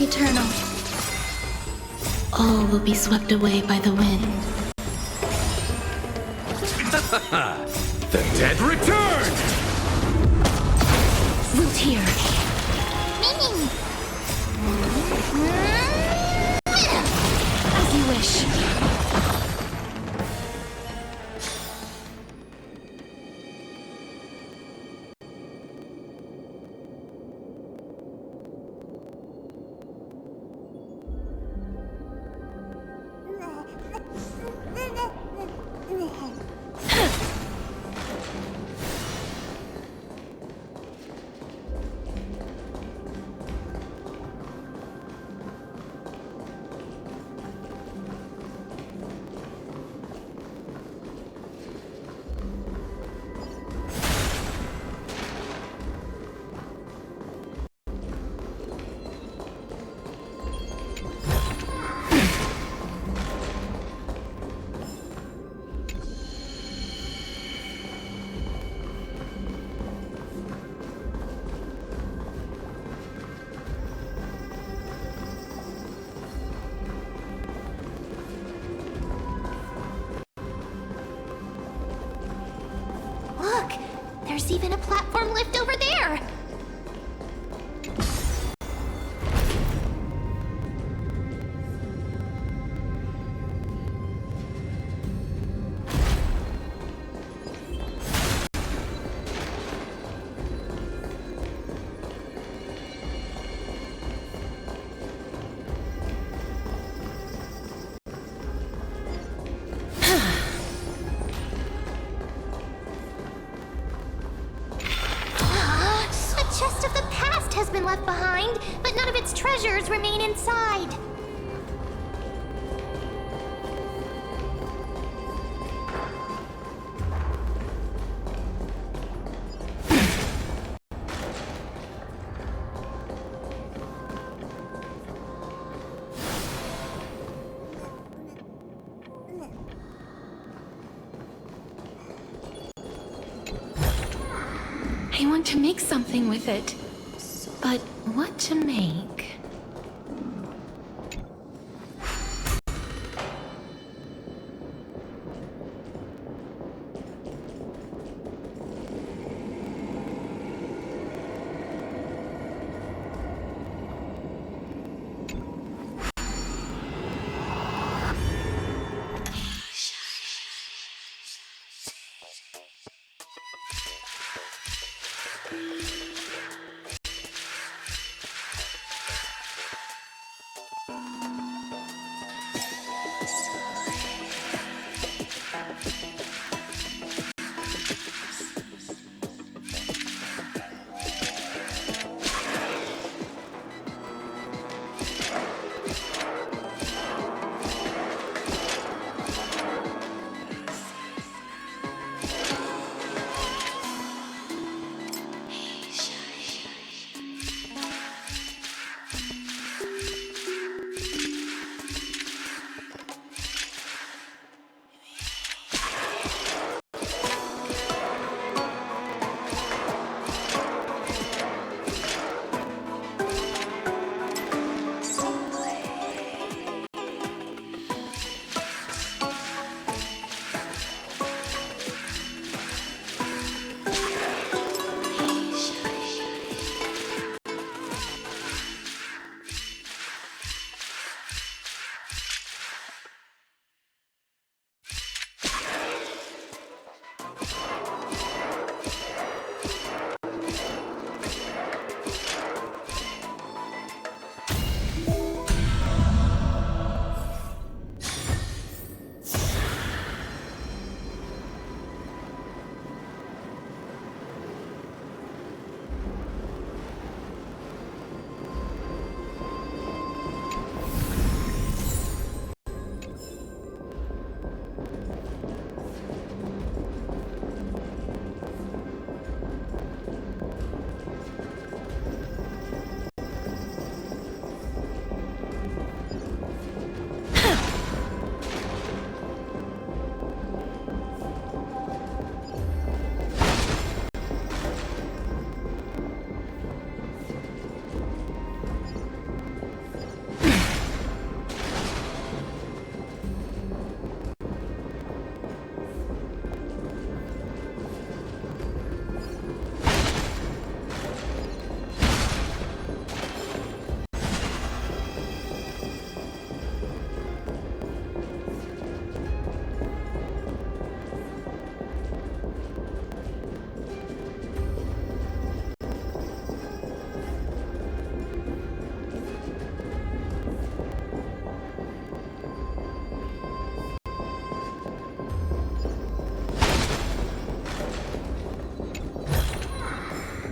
Eternal. All will be swept away by the wind. The dead return! Root here. As you wish. Look, there's even a platform lift over there. its treasures remain inside. I want to make something with it. But what to make?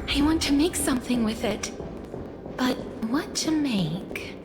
I want to make something with it. But what to make?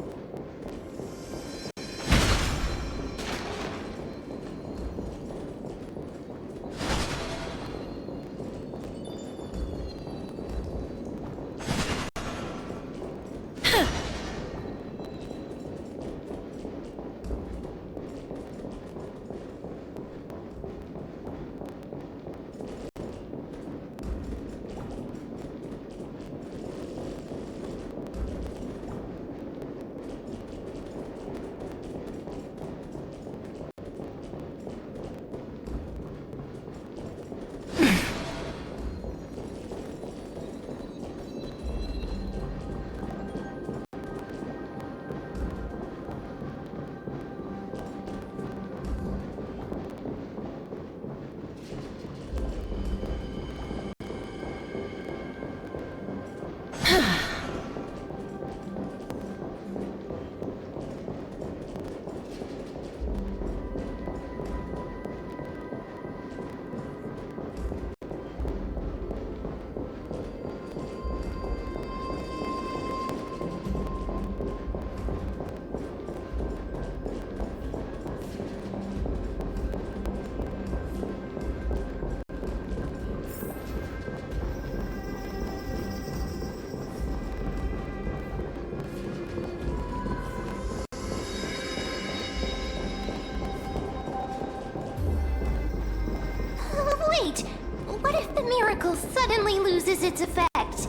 spell suddenly loses its effect.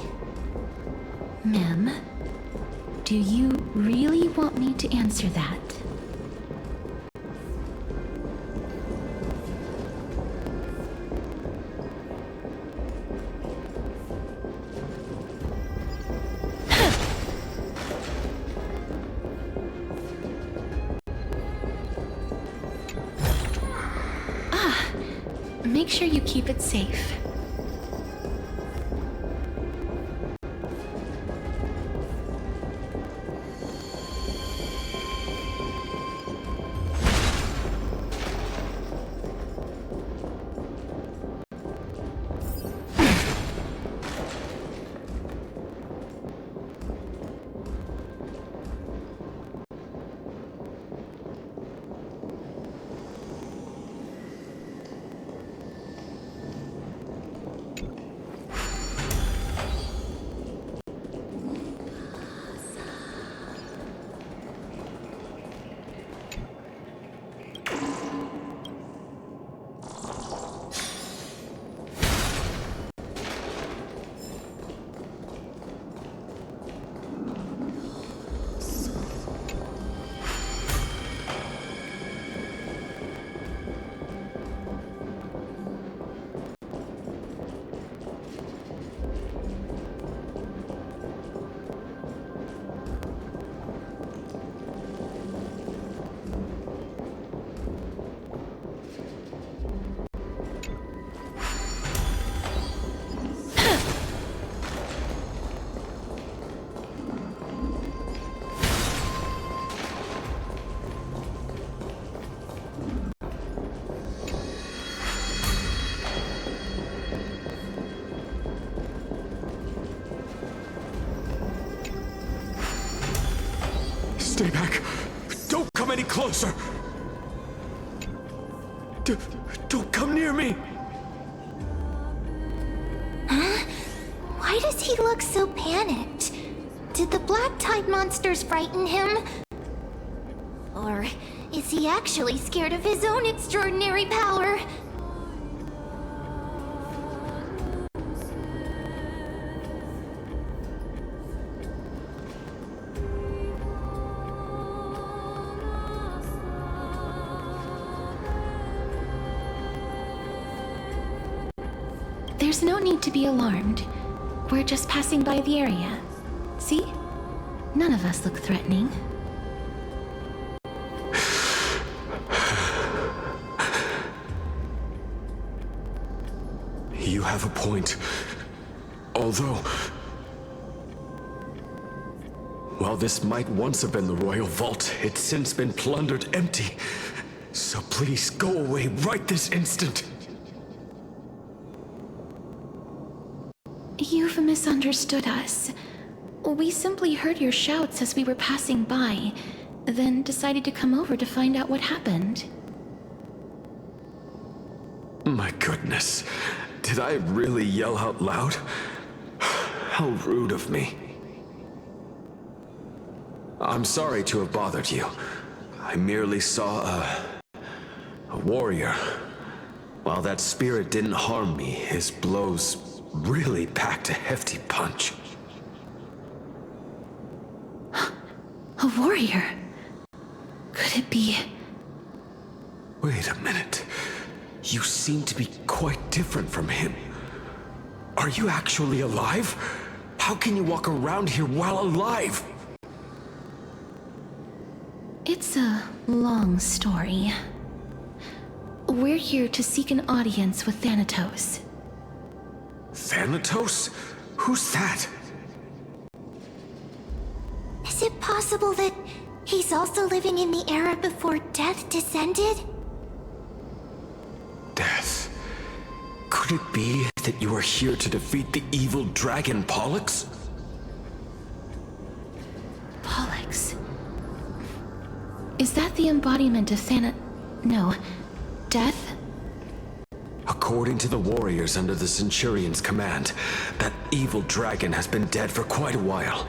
Ma'am, do you really want me to answer that? Make sure you keep it safe. Stay back. Don't come any closer. Don't come near me. Huh? Why does he look so panicked? Did the black tide monsters frighten him? Or is he actually scared of his own extraordinary power? There's no need to be alarmed. We're just passing by the area. See? None of us look threatening. You have a point. Although, while this might once have been the royal vault, it's since been plundered empty. So please go away right this instant. You've misunderstood us. We simply heard your shouts as we were passing by, then decided to come over to find out what happened. My goodness. Did I really yell out loud? How rude of me. I'm sorry to have bothered you. I merely saw a warrior. While that spirit didn't harm me, his blows really packed a hefty punch. A warrior? Could it be... Wait a minute. You seem to be quite different from him. Are you actually alive? How can you walk around here while alive? It's a long story. We're here to seek an audience with Thanatos. Thanatos? Who's that? Is it possible that he's also living in the era before death descended? Death? Could it be that you are here to defeat the evil dragon Pollux? Pollux? Is that the embodiment of No. Death? According to the warriors under the Centurion's command, that evil dragon has been dead for quite a while.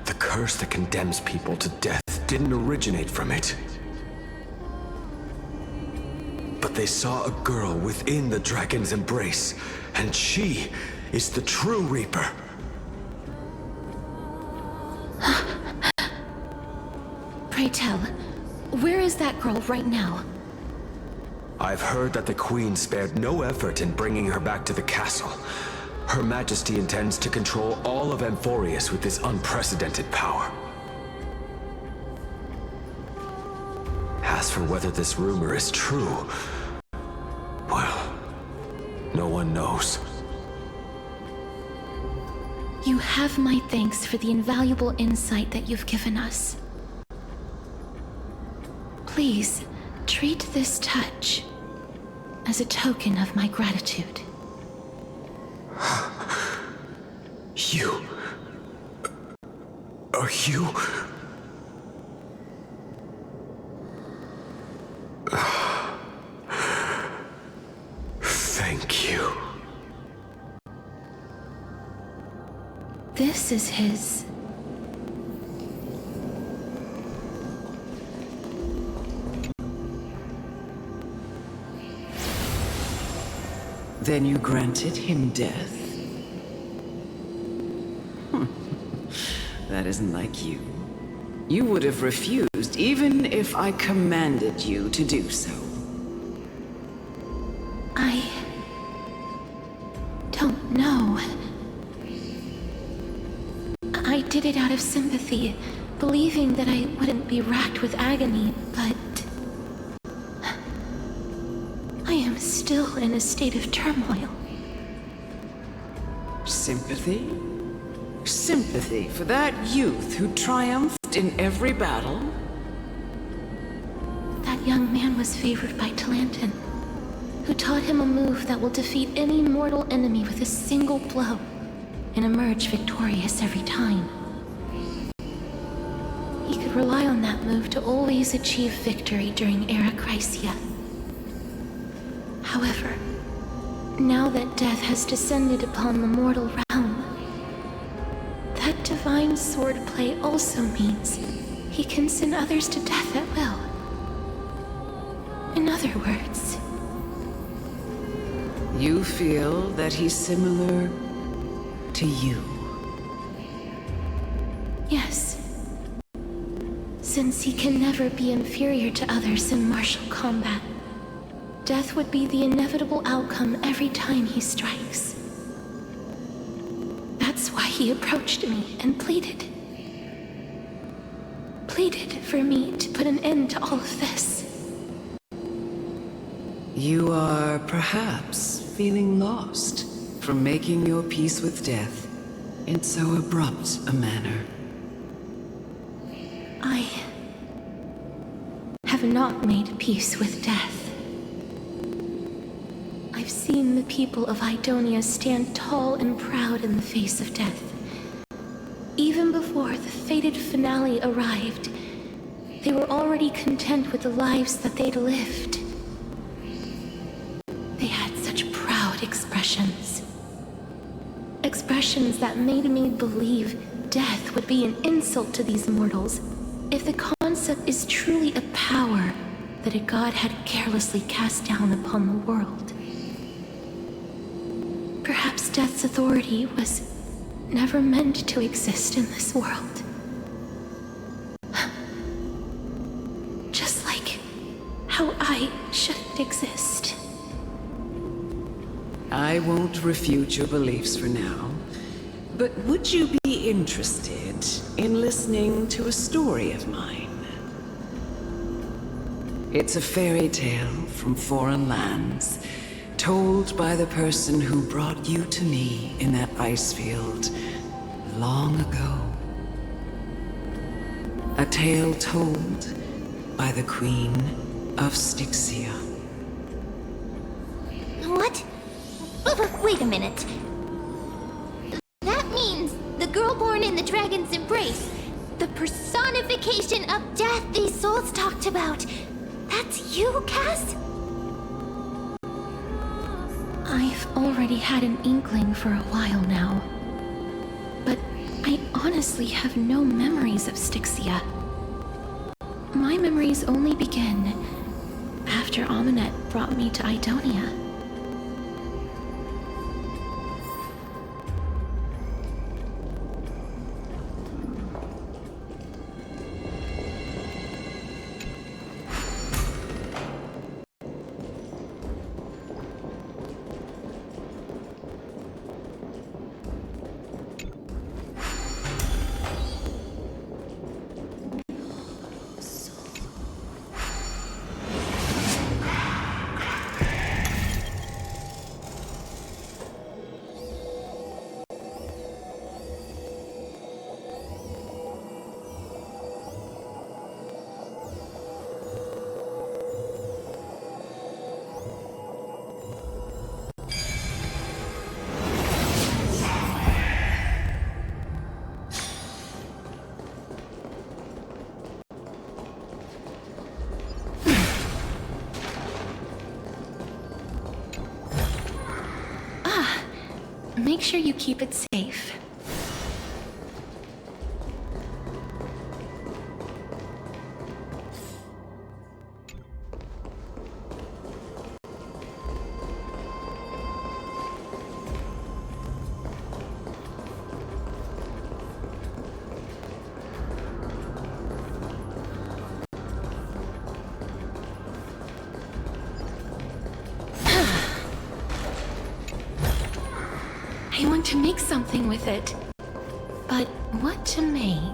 The curse that condemns people to death didn't originate from it. but they saw a girl within the dragon's embrace, and she is the true Reaper. Pray tell, where is that girl right now? I've heard that the Queen spared no effort in bringing her back to the castle. Her Majesty intends to control all of Amphorius with this unprecedented power. As for whether this rumor is true, well, no one knows. You have my thanks for the invaluable insight that you've given us. Please, treat this touch as a token of my gratitude. You... Are you... Thank you. This is his... Then you granted him death? That isn't like you. You would have refused even if I commanded you to do so. I... don't know. I did it out of sympathy, believing that I wouldn't be racked with agony, but... I am still in a state of turmoil. Sympathy? Sympathy for that youth who triumphed in every battle? That young man was favored by Talantin, who taught him a move that will defeat any mortal enemy with a single blow and emerge victorious every time. He could rely on that move to always achieve victory during Era Chrysia. However, now that death has descended upon the mortal realm, that divine swordplay also means he can send others to death at will. In other words... You feel that he's similar to you? Yes. Since he can never be inferior to others in martial combat, death would be the inevitable outcome every time he strikes. That's why he approached me and pleaded. Pleaded for me to put an end to all of this. You are perhaps feeling lost from making your peace with death in so abrupt a manner. I have not made peace with death. I've seen the people of Idonia stand tall and proud in the face of death. Even before the fated finale arrived, they were already content with the lives that they'd lived. They had such proud expressions. Expressions that made me believe death would be an insult to these mortals if the concept is truly a power that a god had carelessly cast down upon the world. Perhaps death's authority was never meant to exist in this world. Just like how I shouldn't exist. I won't refute your beliefs for now, but would you be interested in listening to a story of mine? It's a fairy tale from foreign lands, told by the person who brought you to me in that ice field long ago. A tale told by the Queen of Styxia. What? Wait a minute. That means the girl born in the dragon's embrace, the personification of death these souls talked about. That's you, Cass? I've already had an inkling for a while now. But I honestly have no memories of Styxia. My memories only begin after after Amunet brought me to Idonia. Make sure you keep it safe. I want to make something with it. But what to make?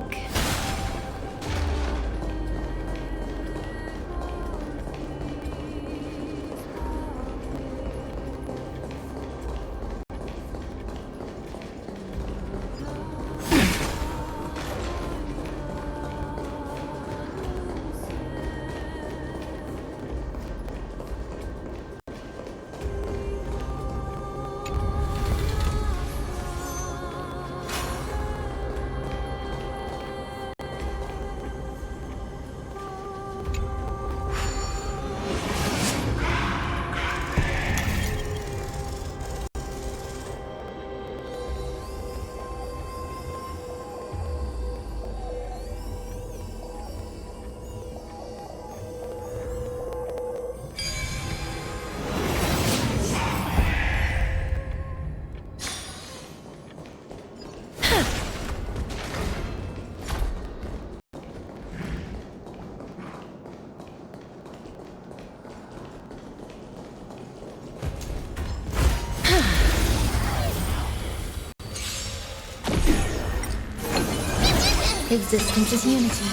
Existence is unity.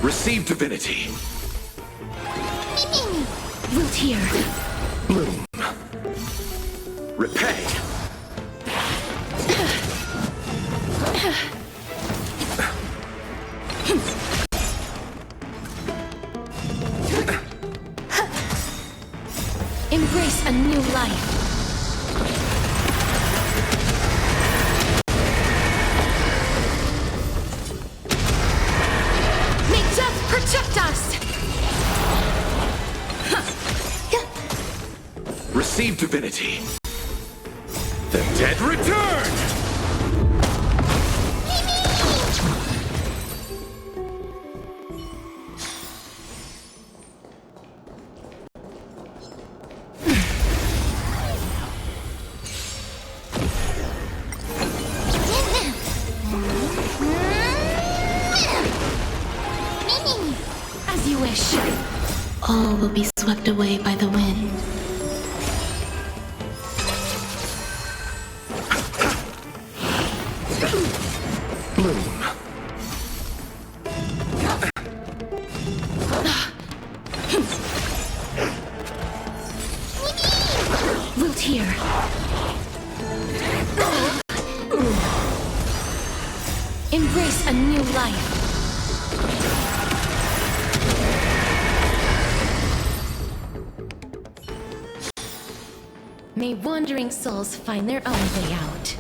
Receive divinity. Wilt here. Bloom. Repay. Embrace a new life. Protect us! Receive divinity. The dead return! As you wish. All will be swept away by the wind. Bloom. Wilt here. Embrace a new life. May wandering souls find their own way out.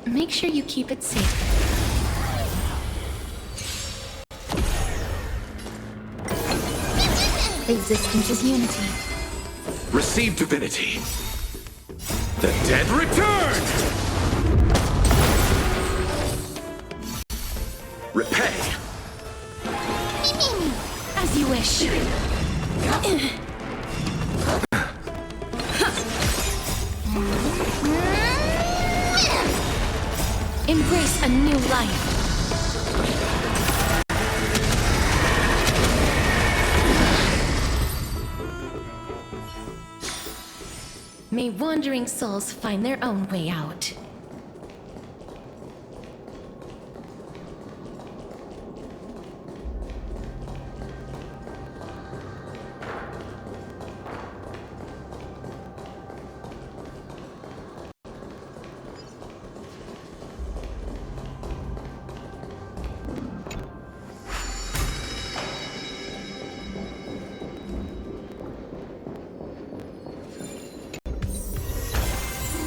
Make sure you keep it safe. Existence is unity. Receive divinity. The dead return! Repay. As you wish. Embrace a new life. May wandering souls find their own way out.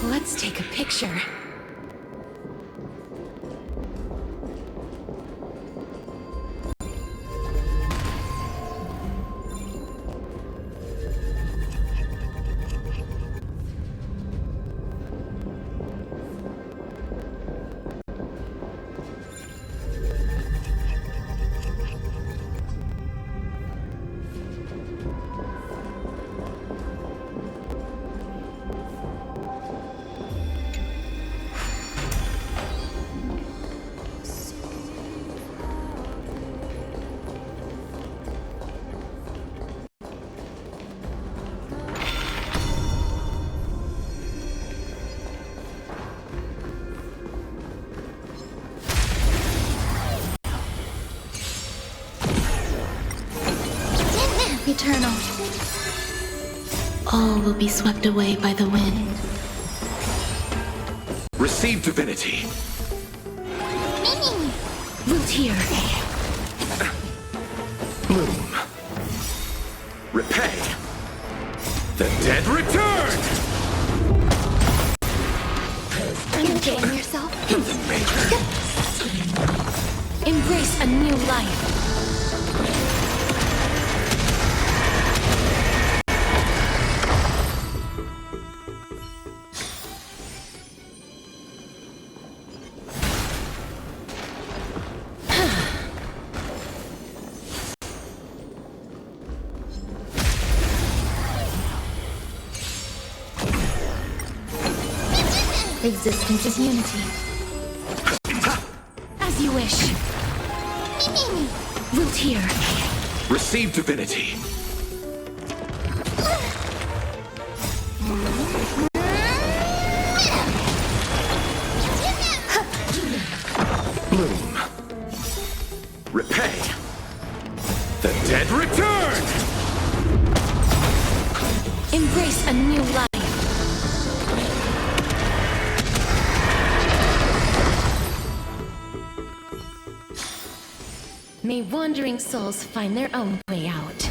Let's take a picture. Eternal. All will be swept away by the wind. Receive divinity. Root here. Bloom. Repay. The dead return! Are you kidding yourself? Nothing major. Embrace a new life. Existence is unity. As you wish. Root here. Receive divinity. Bloom. Repay. The dead return! Embrace a new life. May wandering souls find their own way out.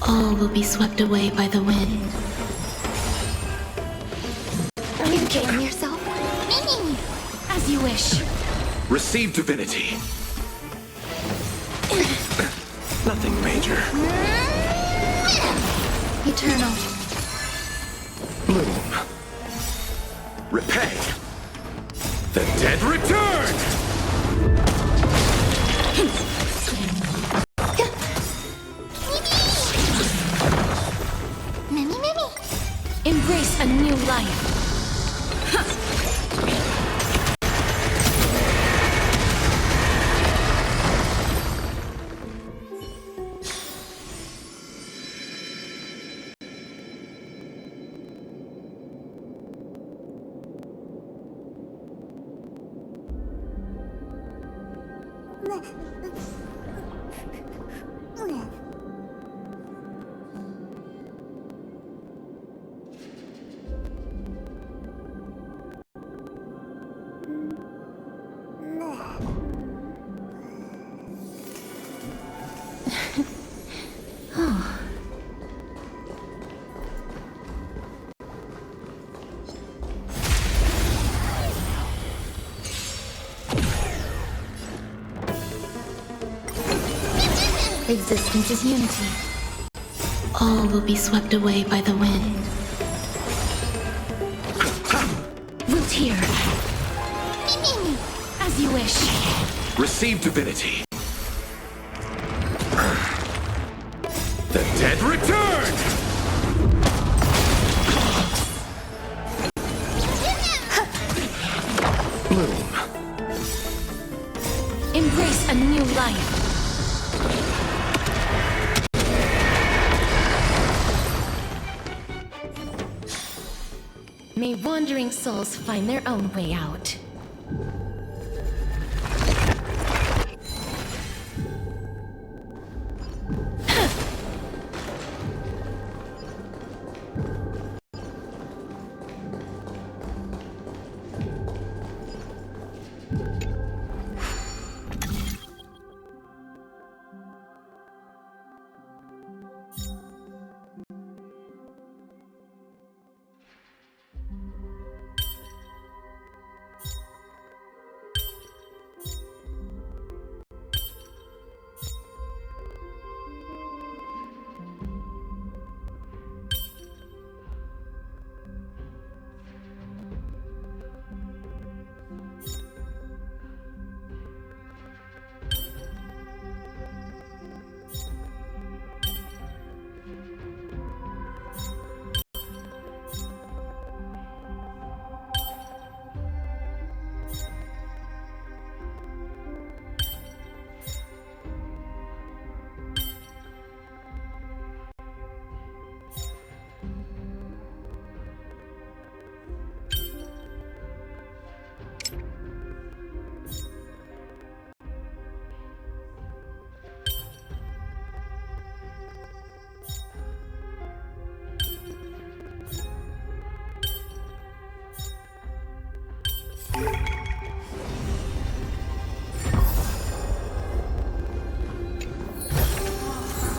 All will be swept away by the wind. Are you kidding yourself? As you wish. Receive divinity. Nothing major. Eternal. Bloom. Repay. The dead return! Embrace a new life. Existence is unity. All will be swept away by the wind. We'll tear. As you wish. Receive divinity. The dead return! Bloom. Embrace a new life. May wandering souls find their own way out.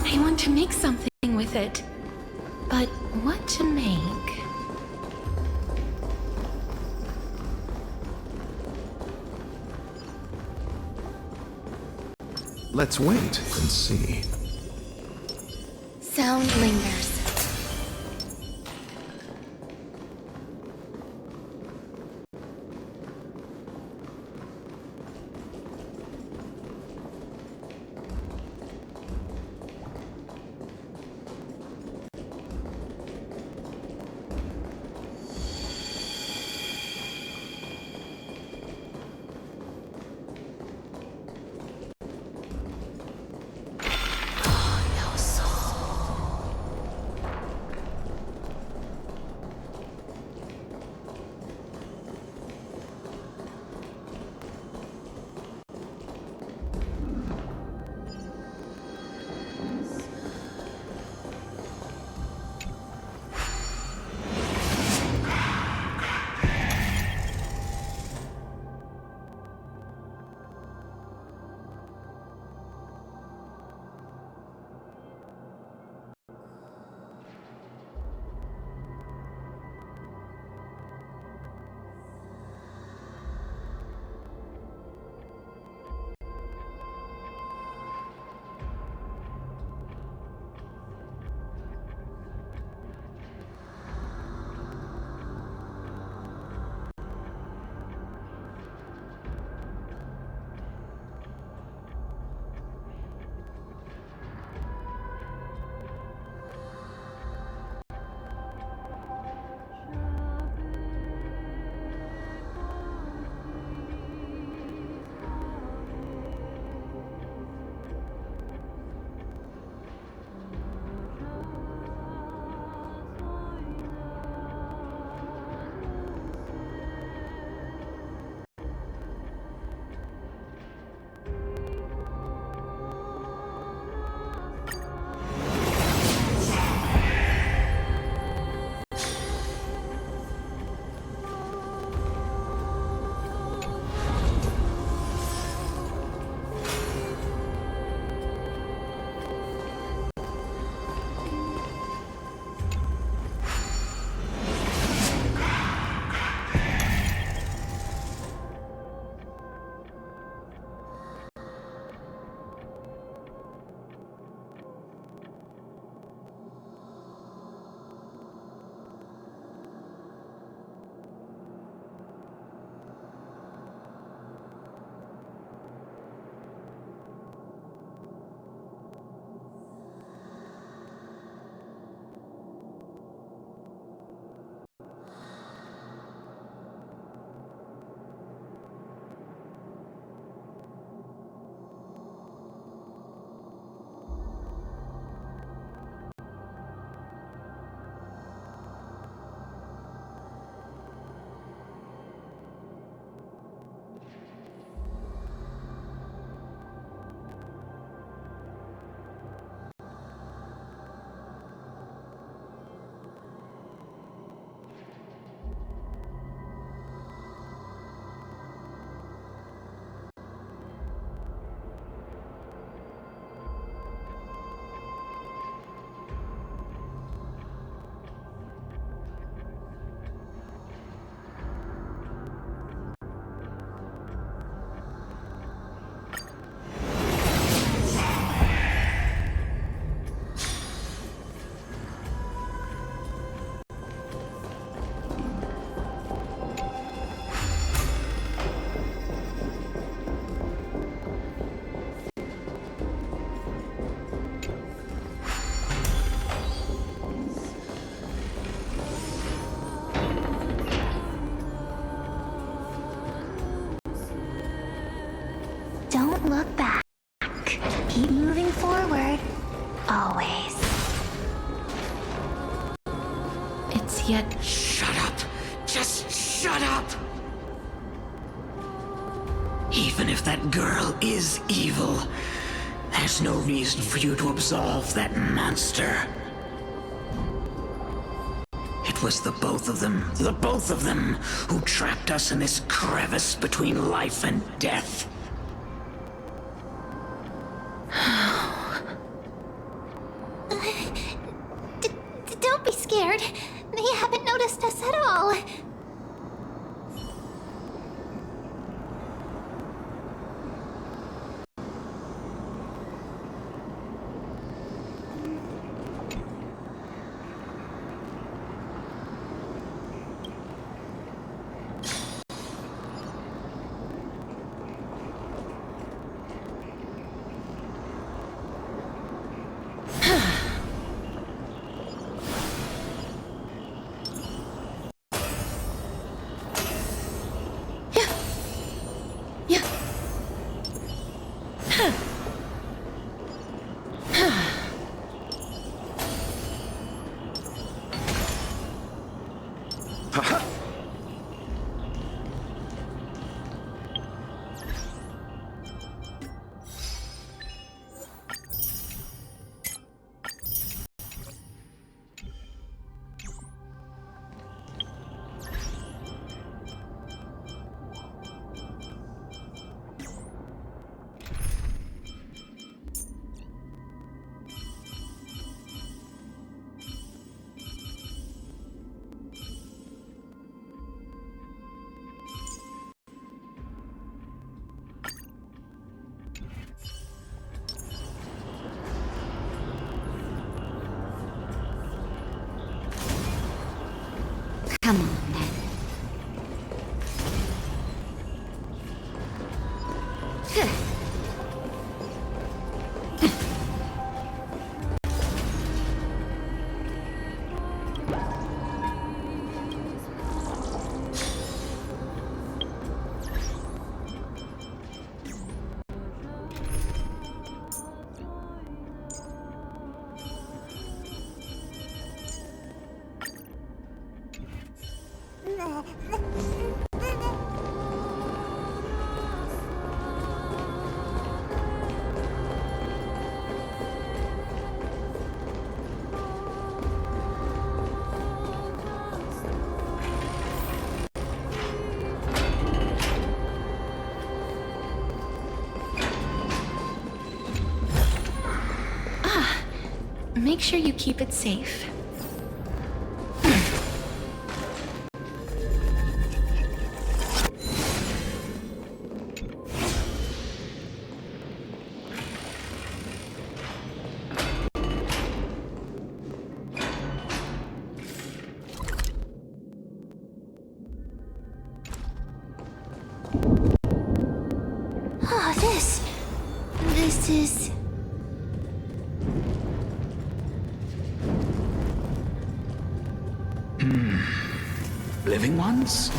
I want to make something with it. But what to make? Let's wait and see. Sound lingers. It's yet... Shut up! Just shut up! Even if that girl is evil, there's no reason for you to absolve that monster. It was the both of them, who trapped us in this crevice between life and death. Don't be scared. They haven't noticed us at all. Come on, then. Make sure you keep it safe. Oh, this is... Living ones?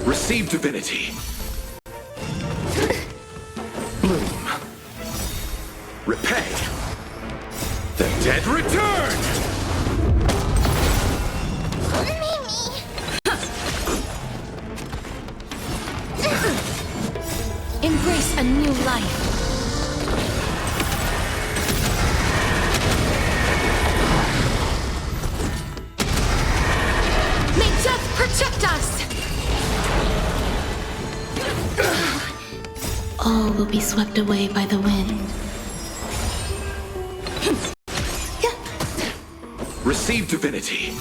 Receive divinity. Bloom. Repay. The dead return! Embrace a new life. May death protect us! All will be swept away by the wind. Receive divinity.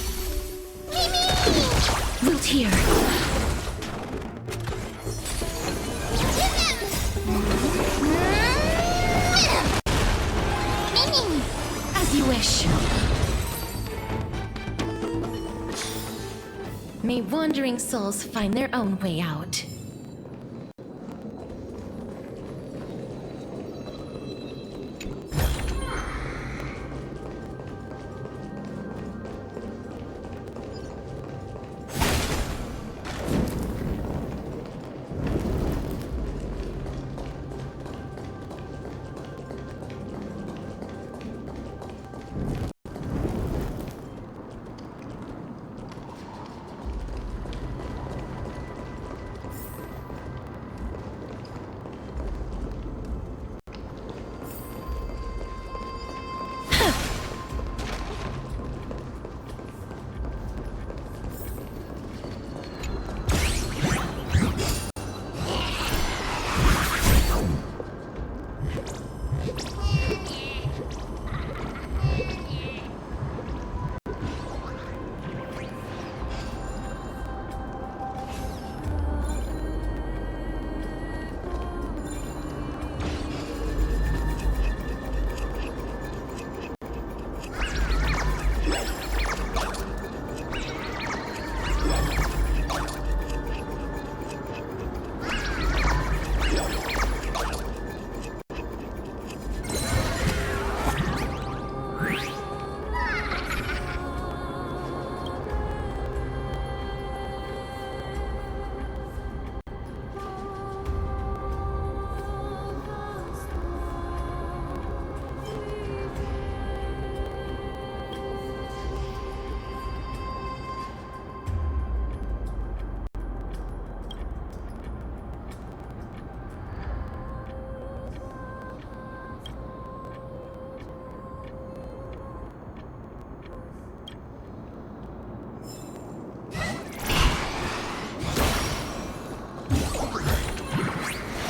Root here. As you wish. May wandering souls find their own way out.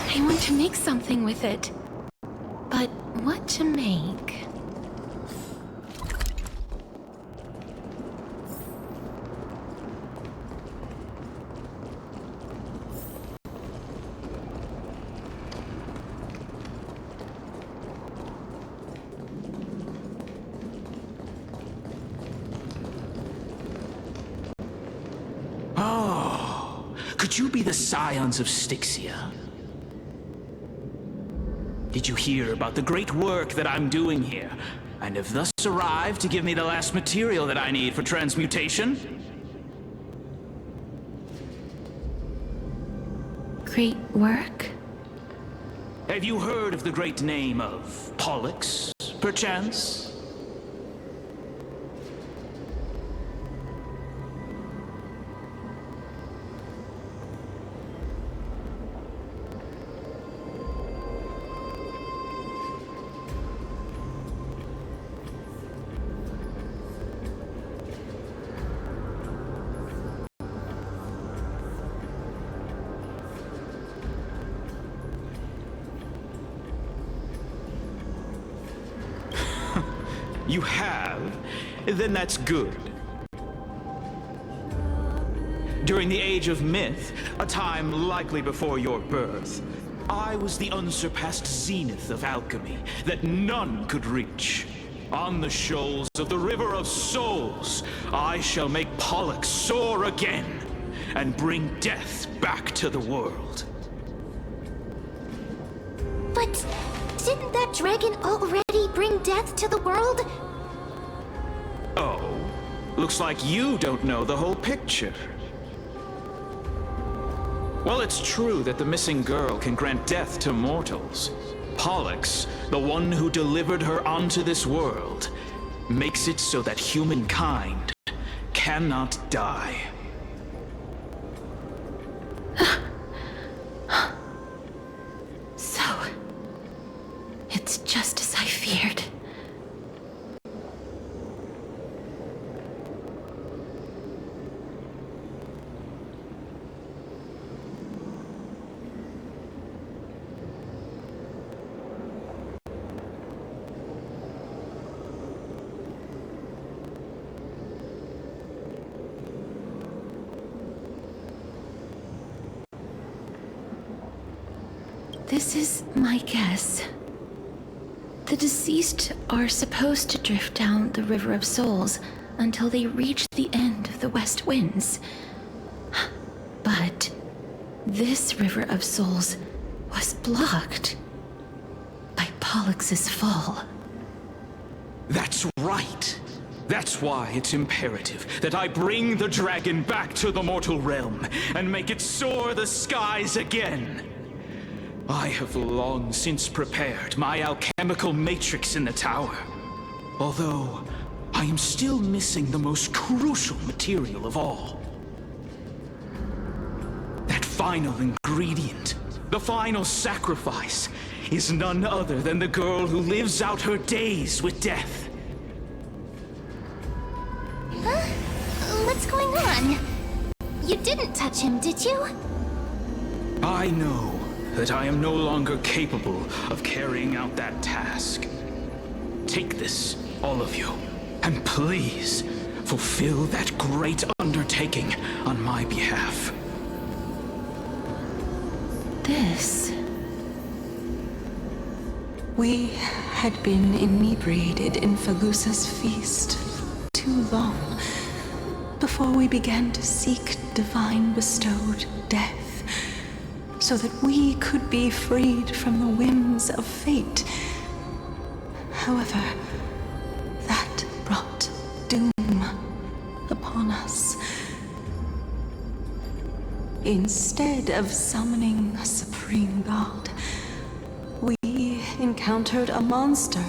I want to make something with it. But what to make? Oh, could you be the scions of Styxia? Did you hear about the great work that I'm doing here, and have thus arrived to give me the last material that I need for transmutation? Great work? Have you heard of the great name of Pollux, perchance? You have? Then that's good. During the Age of Myth, a time likely before your birth, I was the unsurpassed zenith of alchemy that none could reach. On the shoals of the River of Souls, I shall make Pollux soar again and bring death back to the world. But didn't that dragon already bring death to the world? Oh, looks like you don't know the whole picture. Well, it's true that the missing girl can grant death to mortals. Pollux, the one who delivered her onto this world, makes it so that humankind cannot die. So, it's just as I feared. This is my guess. The deceased are supposed to drift down the River of Souls until they reach the end of the West Winds. But this River of Souls was blocked by Pollux' fall. That's right. That's why it's imperative that I bring the dragon back to the mortal realm and make it soar the skies again. I have long since prepared my alchemical matrix in the tower. Although, I am still missing the most crucial material of all. That final ingredient, the final sacrifice, is none other than the girl who lives out her days with death. Huh? What's going on? You didn't touch him, did you? I know that I am no longer capable of carrying out that task. Take this, all of you, and please fulfill that great undertaking on my behalf. This... We had been inebriated in Fagusa's feast too long before we began to seek divine bestowed death, so that we could be freed from the whims of fate. However, that brought doom upon us. Instead of summoning a supreme god, we encountered a monster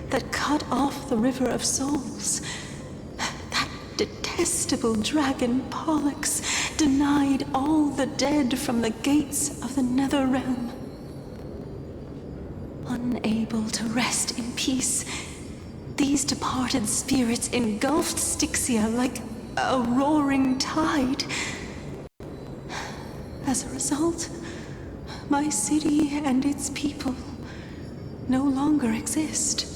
that cut off the River of Souls. That detestable dragon Pollux denied all the dead from the gates of the Nether Realm. Unable to rest in peace, these departed spirits engulfed Styxia like a roaring tide. As a result, my city and its people no longer exist.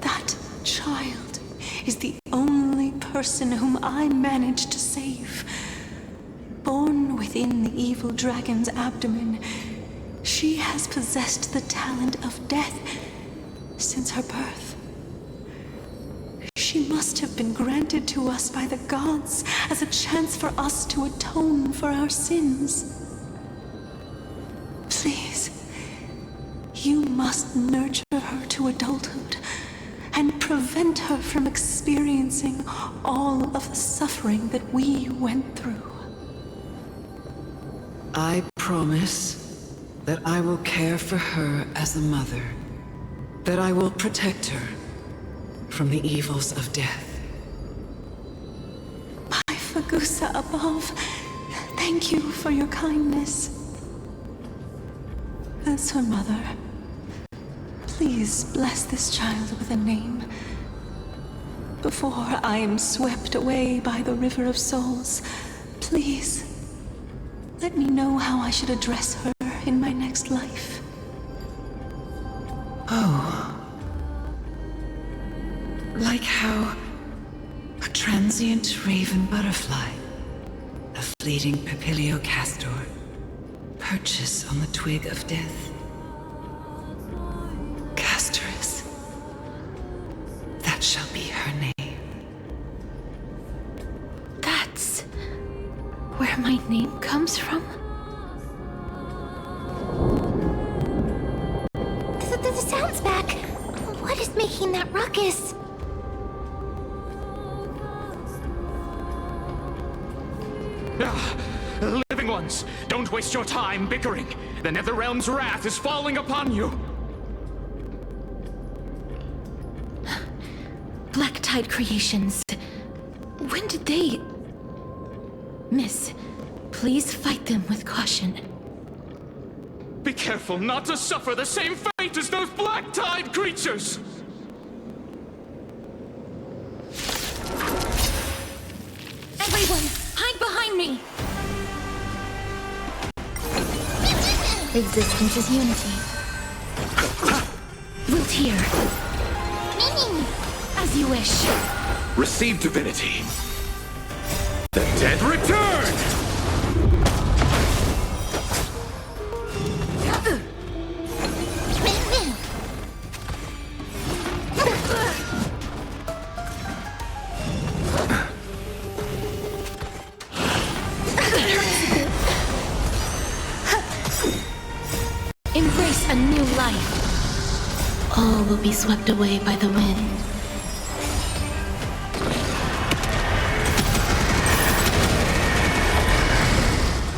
That child is the only person whom I managed to save. Born within the evil dragon's abdomen, she has possessed the talent of death since her birth. She must have been granted to us by the gods as a chance for us to atone for our sins. Please, you must nurture her to adulthood and prevent her from experiencing all of the suffering that we went through. I promise that I will care for her as a mother, that I will protect her from the evils of death. By Fagusa above, thank you for your kindness. As her mother, please bless this child with a name. Before I am swept away by the River of Souls, please let me know how I should address her in my next life. Oh. Like how a transient raven butterfly, a fleeting papilio castor, perches on the twig of death. Castorus. That shall be her name. That's where my name comes from? The sound's back. What is making that ruckus? Living ones, don't waste your time bickering. The Netherrealm's wrath is falling upon you. Black Tide Creations. When did they... Miss, please fight them with caution. Be careful not to suffer the same fate as those Black Tide creatures! Everyone, hide behind me! Existence is unity. Wilt hear. As you wish. Receive divinity. The dead return! be swept away by the wind.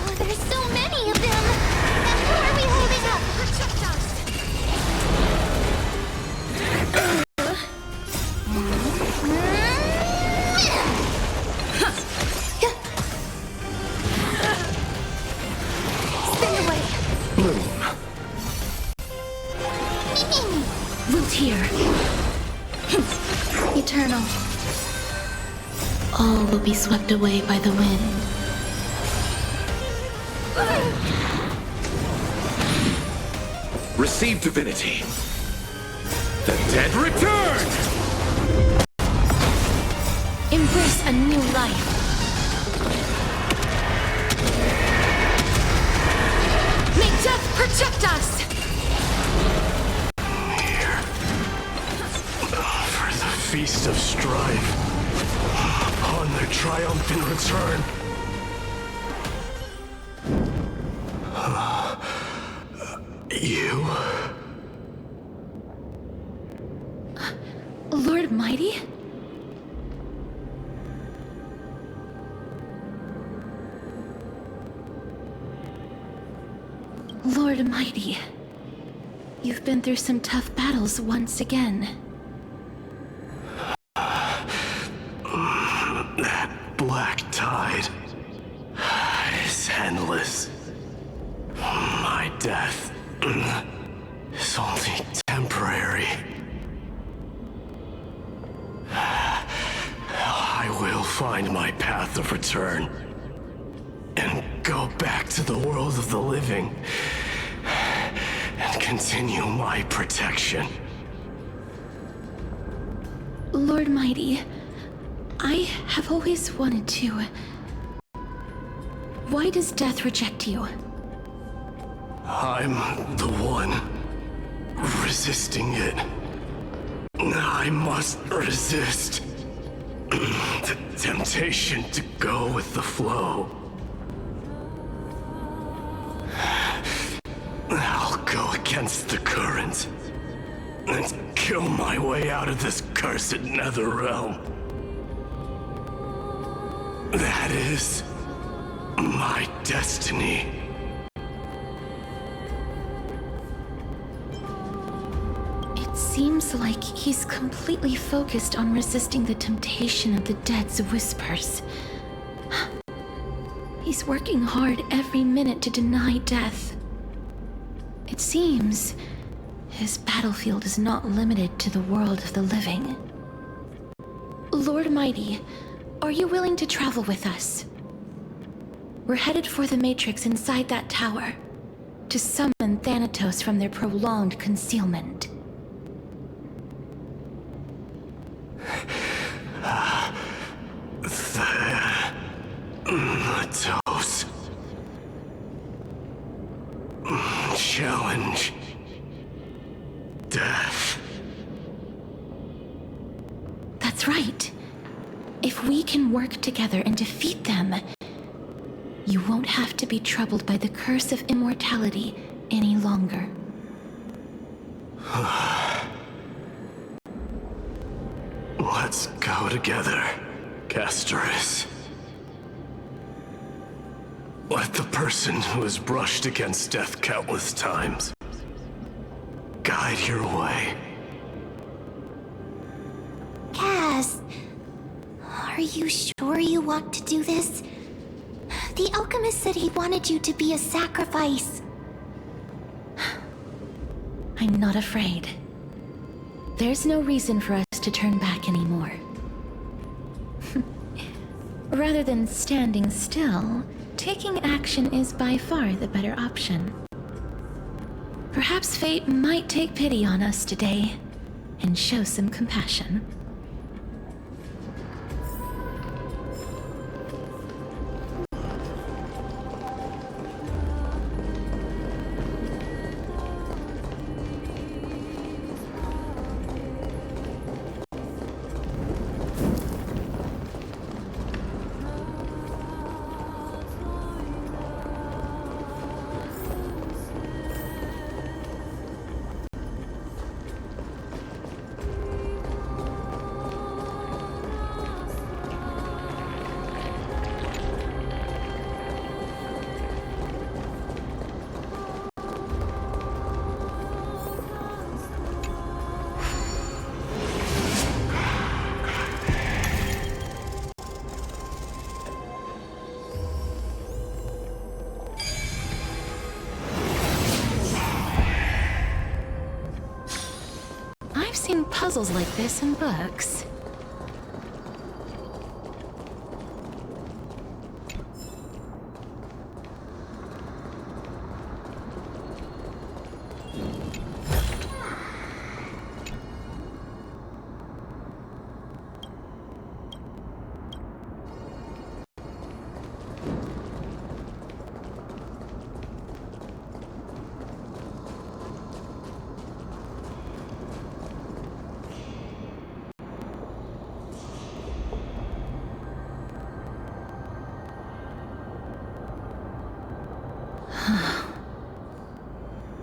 Oh, there's so many of them! And who are we holding up? Protect us! Stay away! Bloom. Root here. Eternal. All will be swept away by the wind. Receive divinity. The dead return! Embrace a new life. May death protect us! For the feast of strife, on their triumphant return. You? Lord Mighty? Lord Mighty, you've been through some tough battles once again. That black tide is endless. My death is only temporary. I will find my path of return and go back to the world of the living and continue my protection. Lord Mighty, I have always wanted to. Why does death reject you? I'm the one resisting it. I must resist the temptation to go with the flow. I'll go against the current and kill my way out of this cursed nether realm. That is my destiny. It seems like he's completely focused on resisting the temptation of the dead's whispers. He's working hard every minute to deny death. It seems his battlefield is not limited to the world of the living. Lord Mighty, are you willing to travel with us? We're headed for the Matrix inside that tower, to summon Thanatos from their prolonged concealment. Thanatos. Challenge. Death. That's right. If we can work together and defeat them, you won't have to be troubled by the curse of immortality any longer. Let's go together, Castoris. Let the person who has brushed against death countless times guide your way. Cass, are you sure you want to do this? The alchemist said he wanted you to be a sacrifice. I'm not afraid. There's no reason for us to turn back anymore. Rather than standing still, taking action is by far the better option. Perhaps fate might take pity on us today and show some compassion. like this in books.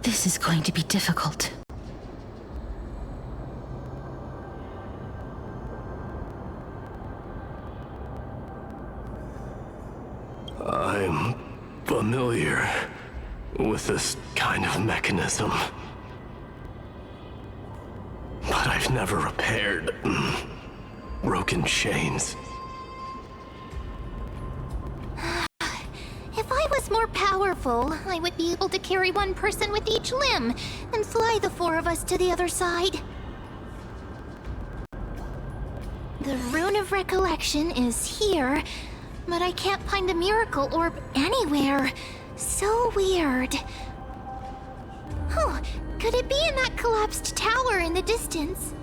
This is going to be difficult. I'm familiar with this kind of mechanism. But I've never repaired broken chains. If I was more powerful, I would be able to carry one person with each limb and fly the four of us to the other side. The Rune of Recollection is here, but I can't find the miracle orb anywhere. So weird. Oh, could it be in that collapsed tower in the distance?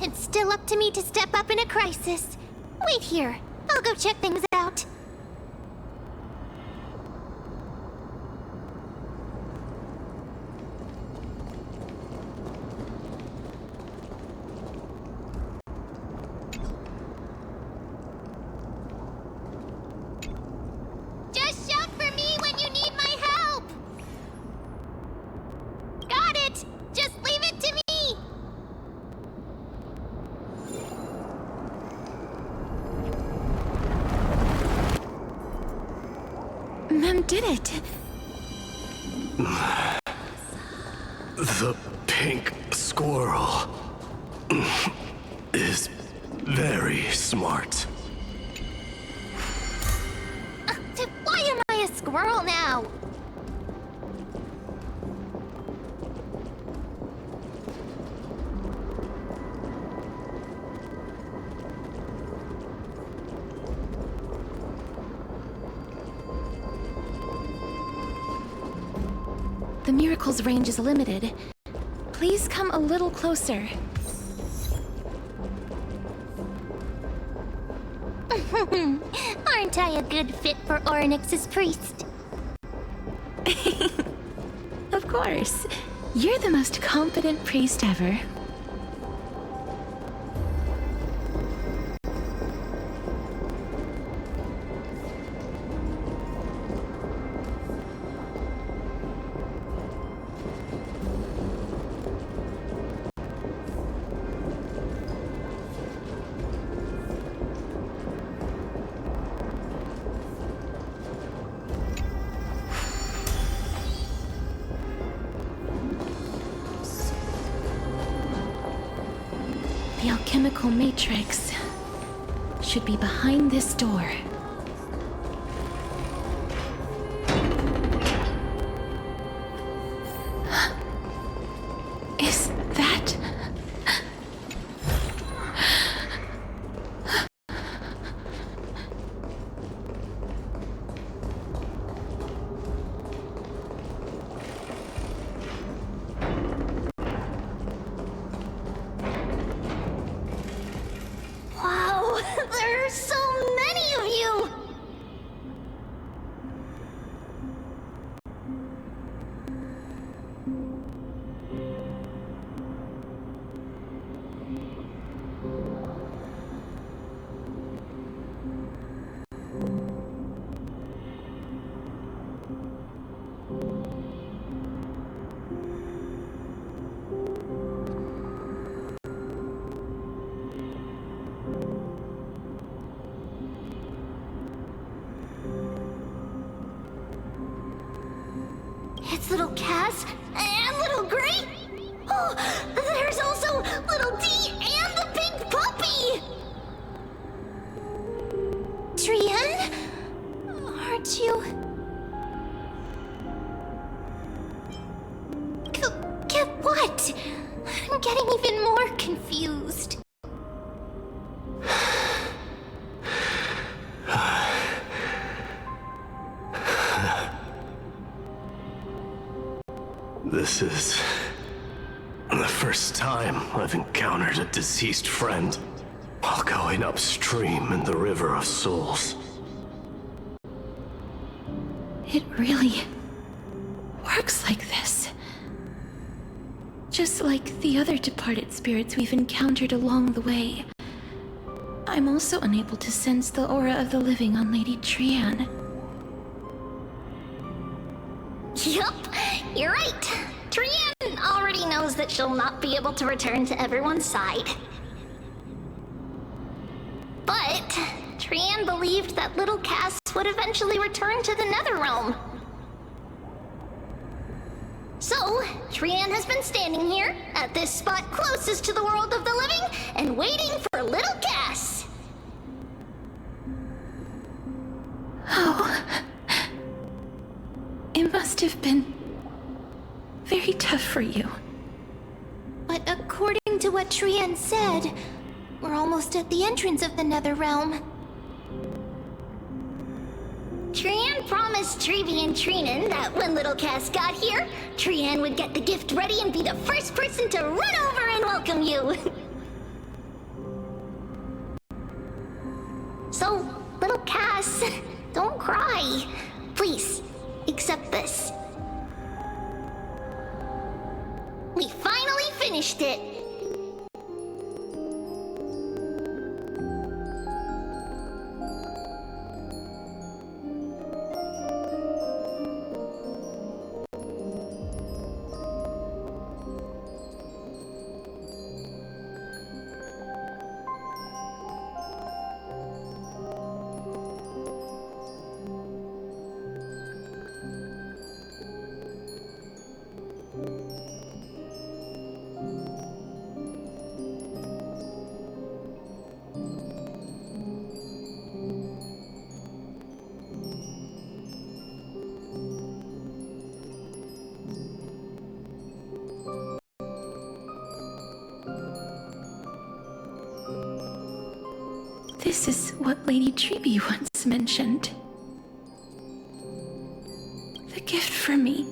It's still up to me to step up in a crisis. Wait here. I'll go check things out. Just shout for me when you need my help! Got it! Just leave it to me! Mem did it! The pink squirrel is very smart. Why am I a squirrel now? The miracle's range is limited. Please come a little closer. Aren't I a good fit for Ornyx's priest? Of course. You're the most competent priest ever. The alchemical matrix should be behind this door. Is that... There's so many of you! It's little Cass and little Gray. Oh, there's also little D and the pink puppy. Trian, aren't you? Get what? I'm getting even more confused. This is the first time I've encountered a deceased friend while going upstream in the River of Souls. It really works like this. Just like the other departed spirits we've encountered along the way. I'm also unable to sense the aura of the living on Lady Trian. Yup, you're right. Trian already knows that she'll not be able to return to everyone's side. But Trian believed that little Cass would eventually return to the Netherrealm. So, Trian has been standing here, at this spot closest to the world of the living, and waiting for little Cass. Oh. It must have been very tough for you. But according to what Trian said, we're almost at the entrance of the Netherrealm. Trian promised Trevi and Trinan that when little Cass got here, Trian would get the gift ready and be the first person to run over and welcome you. So, little Cass, don't cry. Please, accept this. We finally finished it! This is what Lady Treeby once mentioned. The gift for me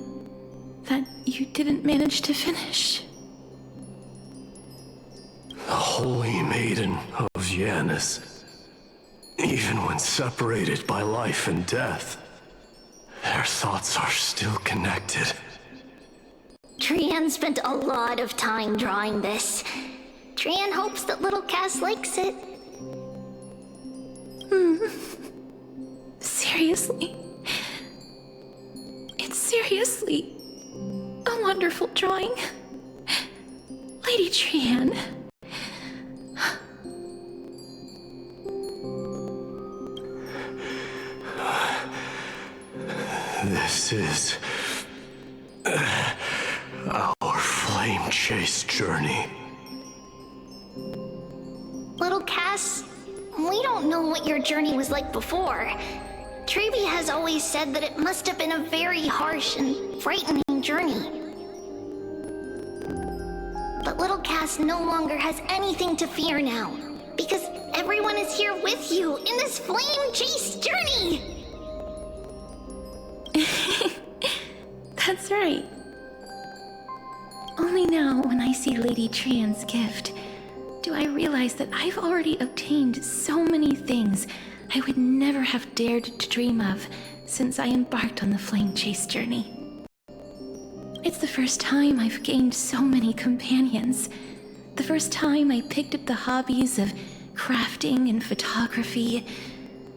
that you didn't manage to finish. The Holy Maiden of Yanis. Even when separated by life and death, their thoughts are still connected. Trian spent a lot of time drawing this. Trian hopes that little Cass likes it. Seriously? It's seriously a wonderful drawing. Lady Trian. This is our flame chase journey. Little Cass, we don't know what your journey was like before. Trevi has always said that it must have been a very harsh and frightening journey. But little Cass no longer has anything to fear now, because everyone is here with you in this flame chase journey! That's right. Only now, when I see Lady Trian's gift, do do I realize that I've already obtained so many things I would never have dared to dream of since I embarked on the Flame Chase journey. It's the first time I've gained so many companions. The first time I picked up the hobbies of crafting and photography.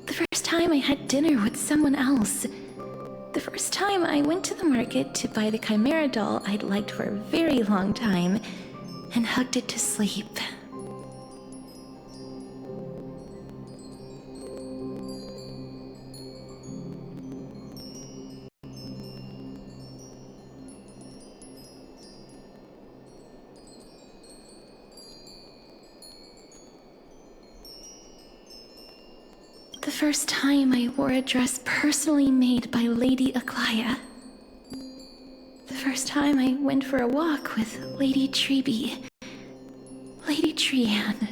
The first time I had dinner with someone else. The first time I went to the market to buy the Chimera doll I'd liked for a very long time and hugged it to sleep. The first time I wore a dress personally made by Lady Aglaia. The first time I went for a walk with Lady Treeby, Lady Trianne,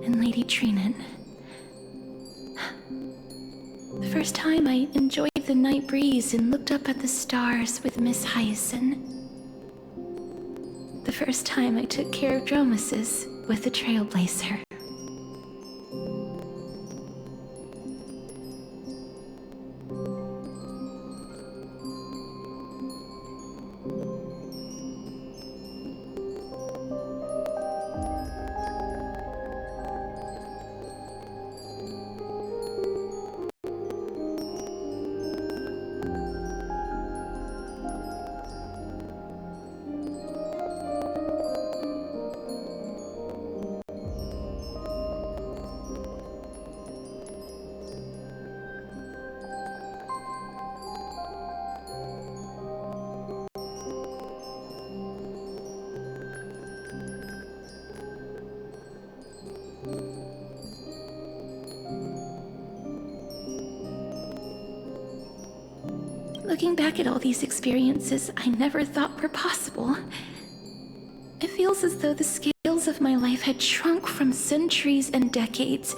and Lady Trinan. The first time I enjoyed the night breeze and looked up at the stars with Miss Hyacinth. The first time I took care of Dromesis with the Trailblazer. Looking back at all these experiences I never thought were possible, it feels as though the scales of my life had shrunk from centuries and decades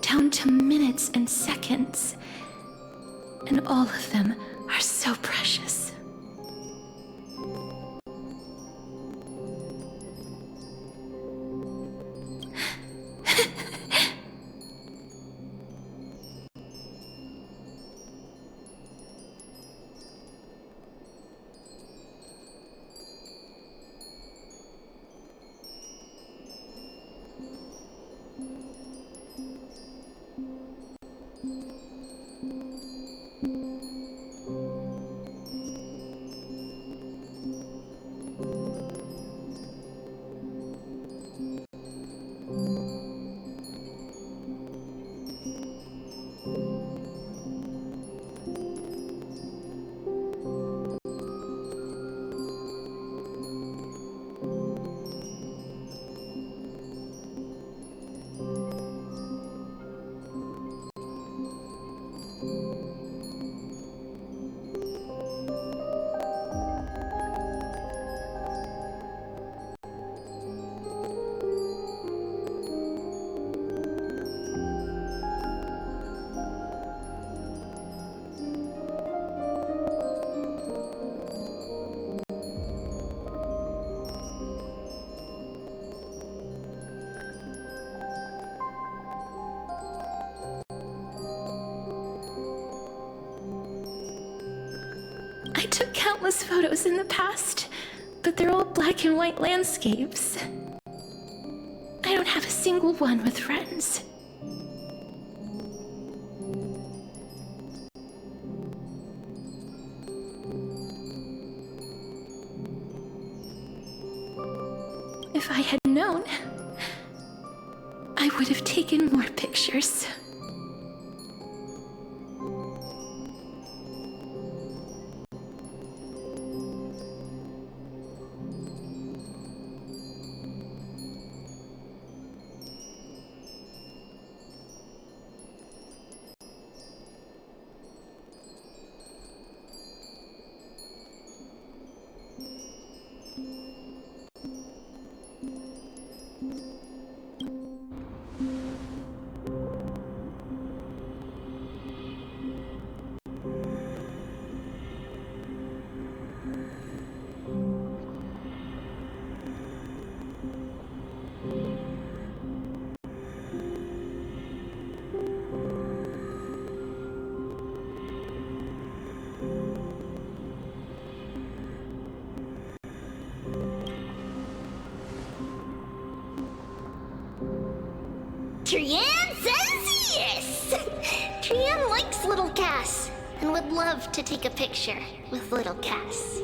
down to minutes and seconds. And all of them are so precious. I took countless photos in the past, but they're all black and white landscapes. I don't have a single one with friends. If I had known, I would have taken more pictures. Trianne says yes! Trianne likes little Cass and would love to take a picture with little Cass.